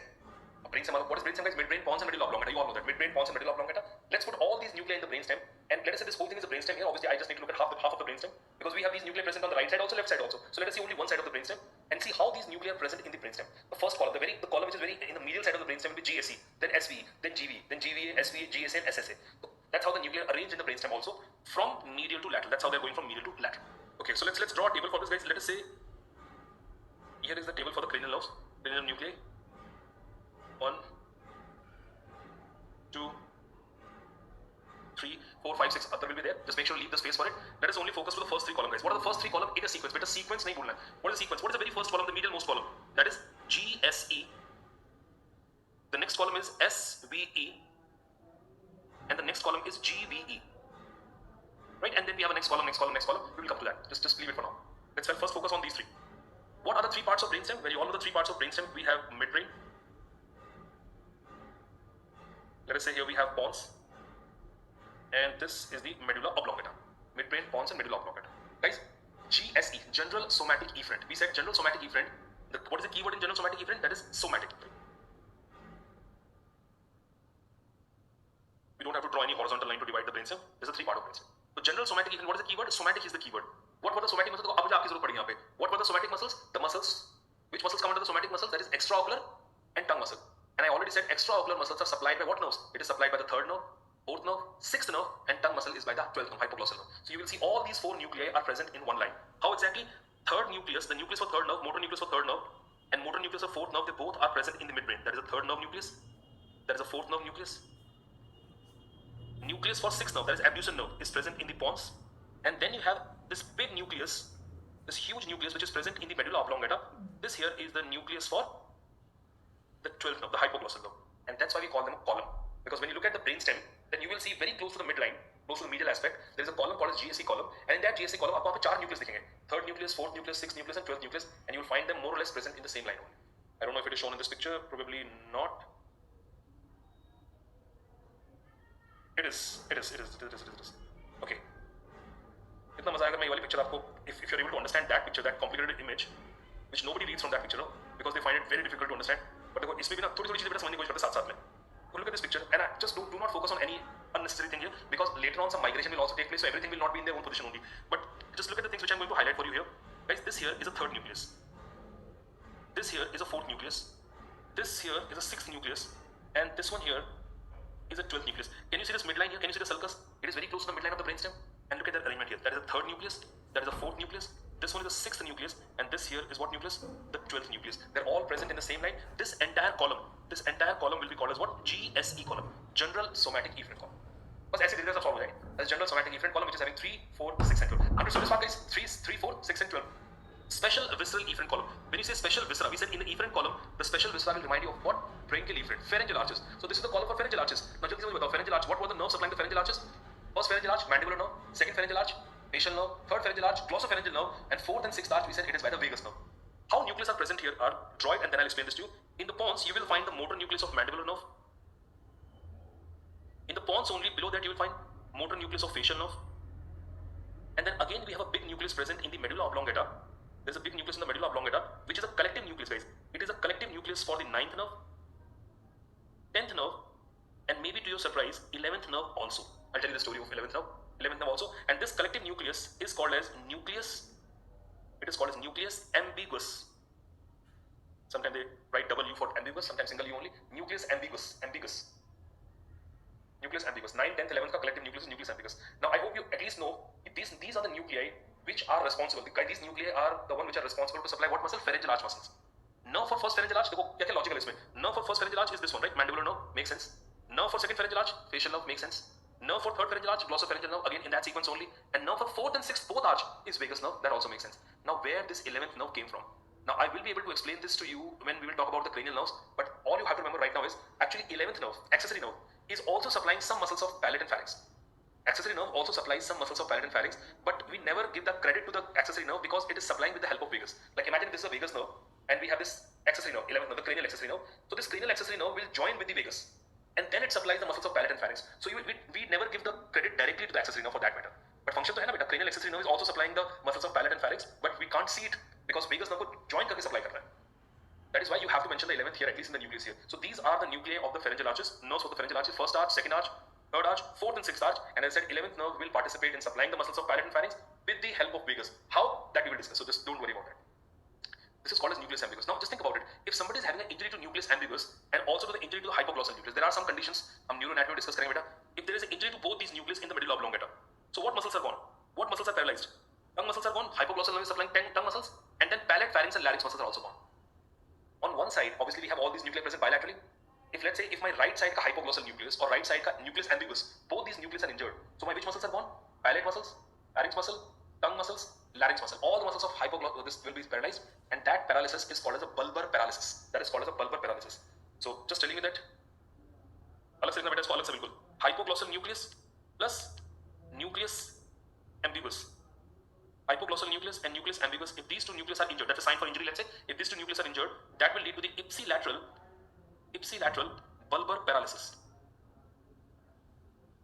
Brainstem, what is brainstem, guys? Midbrain, pons and medulla oblongata. You all know that. Midbrain, pons and medulla oblongata. Let's put all these nuclei in the brainstem, and let us say this whole thing is a brainstem here. Obviously, I just need to look at half of the brainstem because we have these nuclei present on the right side also, left side also. So let us see only one side of the brainstem and see how these nuclei are present in the brainstem. The first column, the column which is very in the medial side of the brainstem will be GSE, then SVE, then GVE, then GVA, SVA, GSA, and SSA. So that's how the nuclei are arranged in the brainstem also, from medial to lateral. That's how they're going from medial to lateral. Okay, so let's draw a table for this, guys. Let us say here is the table for the cranial nerves, cranial nuclei. 1, 2, 3, 4, 5, 6 other will be there. Just make sure you leave the space for it. Let us only focus for the first 3 columns, guys. What are the first 3 columns in a sequence? But a sequence नहीं बोलना है. What is the sequence? What is the very first column, the medial most column? That is GSE. The next column is SVE. And the next column is GVE. Right? And then we have a next column. We will come to that. Just leave it for now. Let's first focus on these 3. What are the 3 parts of brainstem? Well, you all know the 3 parts of brainstem. We have midbrain. Let us say here we have pons, and this is the medulla oblongata. Midbrain, pons, and medulla oblongata. Guys, GSE, general somatic efferent. We said general somatic efferent. What is the keyword in general somatic efferent? That is somatic. We don't have to draw any horizontal line to divide the brainstem. This is a 3 part of brainstem. So general somatic efferent. What is the keyword? Somatic is the keyword. What were the somatic muscles? अब मुझे आपकी जरूरत पड़ेगी यहाँ पे. What were the somatic muscles? The muscles. Which muscles come under the somatic muscles? That is extraocular and tongue muscle. And I already said extraocular muscles are supplied by what nerves? It is supplied by the 3rd nerve, 4th nerve, 6th nerve, and tongue muscle is by the 12th nerve, hypoglossal nerve. So you will see all these 4 nuclei are present in one line. How exactly? 3rd nucleus, the nucleus for 3rd nerve, motor nucleus for 3rd nerve, and motor nucleus for 4th nerve, they both are present in the midbrain. That is the 3rd nerve nucleus. That is the 4th nerve nucleus. Nucleus for 6th nerve, that is abducens nerve, is present in the pons. And then you have this big nucleus, this huge nucleus which is present in the medulla oblongata. This here is the nucleus for the 12th nerve, the hypoglossal nerve. And that's why we call them a column. Because when you look at the brainstem, then you will see very close to the midline, close to the medial aspect, there is a column called as GSE column. And in that GSE column, आपको 4 nucleus दिखेंगे. 3rd nucleus, 4th nucleus, 6th nucleus, and 12th nucleus. And you will find them more or less present in the same line only. I don't know if it is shown in this picture, probably not. It is. Okay. इतना मजा आएगा मैं ये वाली picture आपको, if you're able to understand that picture, that complicated image, which nobody reads from that picture, no? Because they find it very difficult to understand. But देखो इसमें भी ना थोड़ी चीजें बेटा समझने की कोशिश करते साथ-साथ में. Look at this picture, and just do not focus on any unnecessary thing here, because later on some migration will also take place, so everything will not be in their own position only. But just look at the things which I'm going to highlight for you here. Guys, this here is a 3rd nucleus. This here is a 4th nucleus. This here is a 6th nucleus, and this one here is a 12th nucleus. Can you see this midline here? Can you see the sulcus? It is very close to the midline of the brainstem. And look at that arrangement here. That is the 3rd nucleus. That is the 4th nucleus. This one is the 6th nucleus. And this here is what nucleus? The 12th nucleus. They're all present in the same line. This entire column will be called as what? GSE column. General somatic efferent column. बस ऐसे details आप solve हो जाएंगे. That's general somatic efferent column which is having 3, 4, 6 and 12. Understood this part, guys? 3, 4, 6 and 12. Special visceral efferent column. When you say special viscera, we said in the efferent column, the special viscera will remind you of what? Branchial efferent, pharyngeal arches. So this is the column for pharyngeal arches. Now just tell me about pharyngeal arch. What were the nerves supplying the pharyngeal arches? First pharyngeal arch, mandibular nerve. Second pharyngeal arch, facial nerve. Third pharyngeal arch, glossopharyngeal nerve. And fourth and sixth arch, we said it is by the vagus nerve. How nucleus are present here are droid, and then I'll explain this to you. In the pons, you will find the motor nucleus of mandibular nerve. In the pons only, below that you will find motor nucleus of facial nerve. And then again we have a big nucleus present in the medulla oblongata. There's a big nucleus in the medulla oblongata, which is a collective nucleus, guys. It is a collective nucleus for the 9th nerve, 10th nerve, and maybe to your surprise, 11th nerve also. I'll tell you the story of 11th nerve also. And this collective nucleus is called as nucleus. It is called as nucleus ambiguus. Sometimes they write double U for ambiguous, sometimes single U only. Nucleus ambiguus. Nucleus ambiguous. 9th, 10th, 11th ka collective nucleus is nucleus ambiguous. Now I hope you at least know these are the nuclei which are responsible. These nuclei are the one which are responsible to supply what muscle? Pharyngeal arch muscles. Nerve for first pharyngeal arch, देखो क्या logical है इसमें. Nerve for first pharyngeal arch is this one, right? Mandibular nerve, makes sense. Nerve for second pharyngeal arch, facial nerve, makes sense. Nerve for third pharyngeal arch, glossopharyngeal nerve, again in that sequence only. And nerve for fourth and sixth both arch is vagus nerve, that also makes sense. Now where this 11th nerve came from? Now I will be able to explain this to you when we will talk about the cranial nerves, but all you have to remember right now is actually 11th nerve, accessory nerve, is also supplying some muscles of palate and pharynx. Accessory nerve also supplies some muscles of palate and pharynx, but we never give the credit to the accessory nerve because it is supplying with the help of vagus. Like imagine this is a vagus nerve and we have this accessory nerve, 11th nerve, the cranial accessory nerve. So this cranial accessory nerve will join with the vagus and then it supplies the muscles of palate and pharynx. So we never give the credit directly to the accessory nerve for that matter. But function to है ना बेटा, cranial accessory nerve is also supplying the muscles of palate and pharynx, but we can't see it because vagus nerve को join करके supply कर रहा है. That is why you have to mention the 11th here, at least in the nucleus here. So these are the nuclei of the pharyngeal arches. Nerves of the pharyngeal arches: first arch, second arch, third arch, fourth and sixth arch. And as I said, 11th nerve will participate in supplying the muscles of palate and pharynx with the help of vagus. How? That we will discuss. So just don't worry about that. This is called as nucleus ambiguous. Now just think about it. If somebody is having an injury to nucleus ambiguous and also to the injury to the hypoglossal nucleus, there are some conditions. हम neuroanatomy discuss करेंगे बेटा. If there is an injury to both these nucleus in the medulla oblongata, so what muscles are gone? What muscles are paralyzed? Tongue muscles are gone. Hypoglossal nerve is supplying tongue muscles, and then palate, pharynx, and larynx muscles are also gone. On one side, obviously we have all these nuclei present bilaterally. If let's say if my right side ka hypoglossal nucleus or right side ka nucleus ambiguous, both these nucleus are injured. So my which muscles are gone? Palate muscles, pharynx muscle, tongue muscles, larynx muscle. All the muscles of hypoglossal this will be paralyzed, and that paralysis is called as a bulbar paralysis. That is called as a bulbar paralysis. So just telling you that अलग से लिखना बेटा इसको अलग से बिल्कुल. Hypoglossal nucleus plus nucleus ambiguous. Hypoglossal nucleus and nucleus ambiguous, if these two nucleus are injured, that's a sign for injury. Let's say if these two nucleus are injured, that will lead to the ipsilateral bulbar paralysis.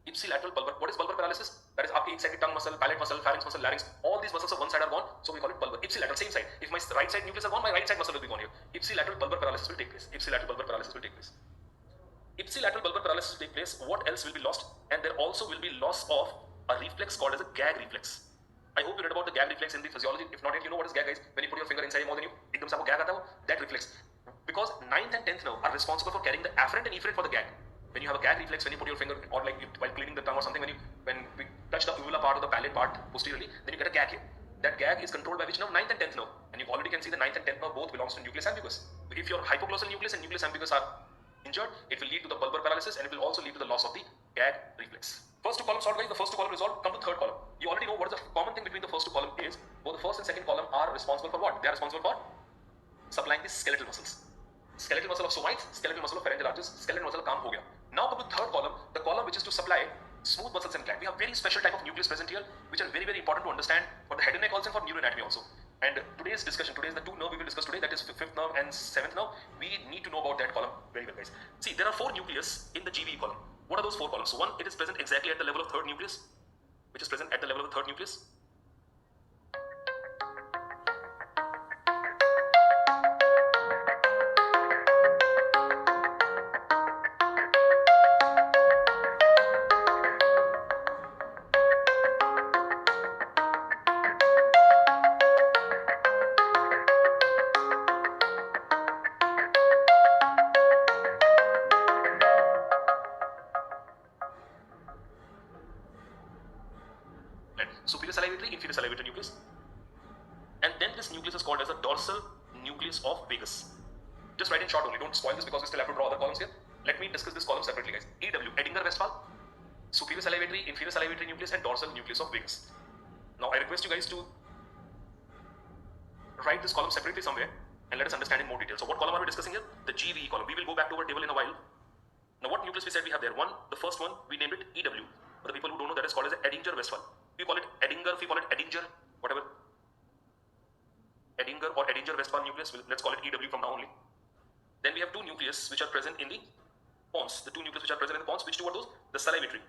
Ipsilateral bulbar. What is bulbar paralysis? That is आपकी एक side की tongue muscle, palate muscle, pharynx muscle, larynx, all these muscles of one side are gone, so we call it bulbar. Ipsilateral, same side. If my right side nucleus are gone, my right side muscle will be gone here. Ipsilateral bulbar paralysis will take place. Ipsilateral bulbar paralysis will take place. Ipsilateral bulbar paralysis will take place. What else will be lost? And there also will be loss of a reflex called as a gag reflex. I hope you read about the gag reflex in the physiology. If not yet, you know what is gag, guys. When you put your finger inside more than you, एकदम से आपको gag आता है, that reflex. Because 9th and 10th nerve are responsible for carrying the afferent and efferent for the gag. When you have a gag reflex, when you put your finger, or like while cleaning the tongue or something, when we touch the uvula part or the palate part posteriorly, then you get a gag here. That gag is controlled by which nerve? 9th and 10th nerve. And you already can see the 9th and 10th nerve both belongs to nucleus ambiguous. If your hypoglossal nucleus and nucleus ambiguous are injured, it will lead to the bulbar paralysis and it will also lead to the loss of the gag reflex. First two columns solved, guys. The first two columns resolved. Come to third column. You already know what is the common thing between the first two columns is. Both the first and second column are responsible for what? They are responsible for supplying the skeletal muscles. Skeletal muscle of somites, skeletal muscle of pharyngeal arches, skeletal muscle काम हो गया. Now come to third column, the column which is to supply smooth muscles and gland. We have very special type of nucleus present here, which are very, very important to understand for the head and neck also and for neuroanatomy also. And today's discussion, today's the two nerve we will discuss today, that is 5th nerve and 7th nerve. We need to know about that column very well, guys. See, there are 4 nucleus in the GVE column. What are those 4 columns? So one, it is present exactly at the level of third nucleus, which is present at the level of the third nucleus. Superior salivatory, inferior salivatory nucleus. And then this nucleus is called as the dorsal nucleus of vagus. Just write in short only, don't spoil this because we still have to draw other columns here. Let me discuss this column separately, guys. EW, Edinger-Westphal, superior salivatory, inferior salivatory nucleus and dorsal nucleus of vagus. Now I request you guys to write this column separately somewhere and let us understand in more detail. So what column are we discussing here? The GVE column. We will go back to our table in a while. Now what nucleus we said we have there? The first one, we named it EW. For the people who don't know, that is called as Edinger-Westphal. We call it Edinger, if we call it Edinger, whatever. Edinger or Edinger-Westphal nucleus, let's call it EW from now only. Then we have two nucleus which are present in the pons. The two nucleus which are present in the pons, which two are those? The salivatory.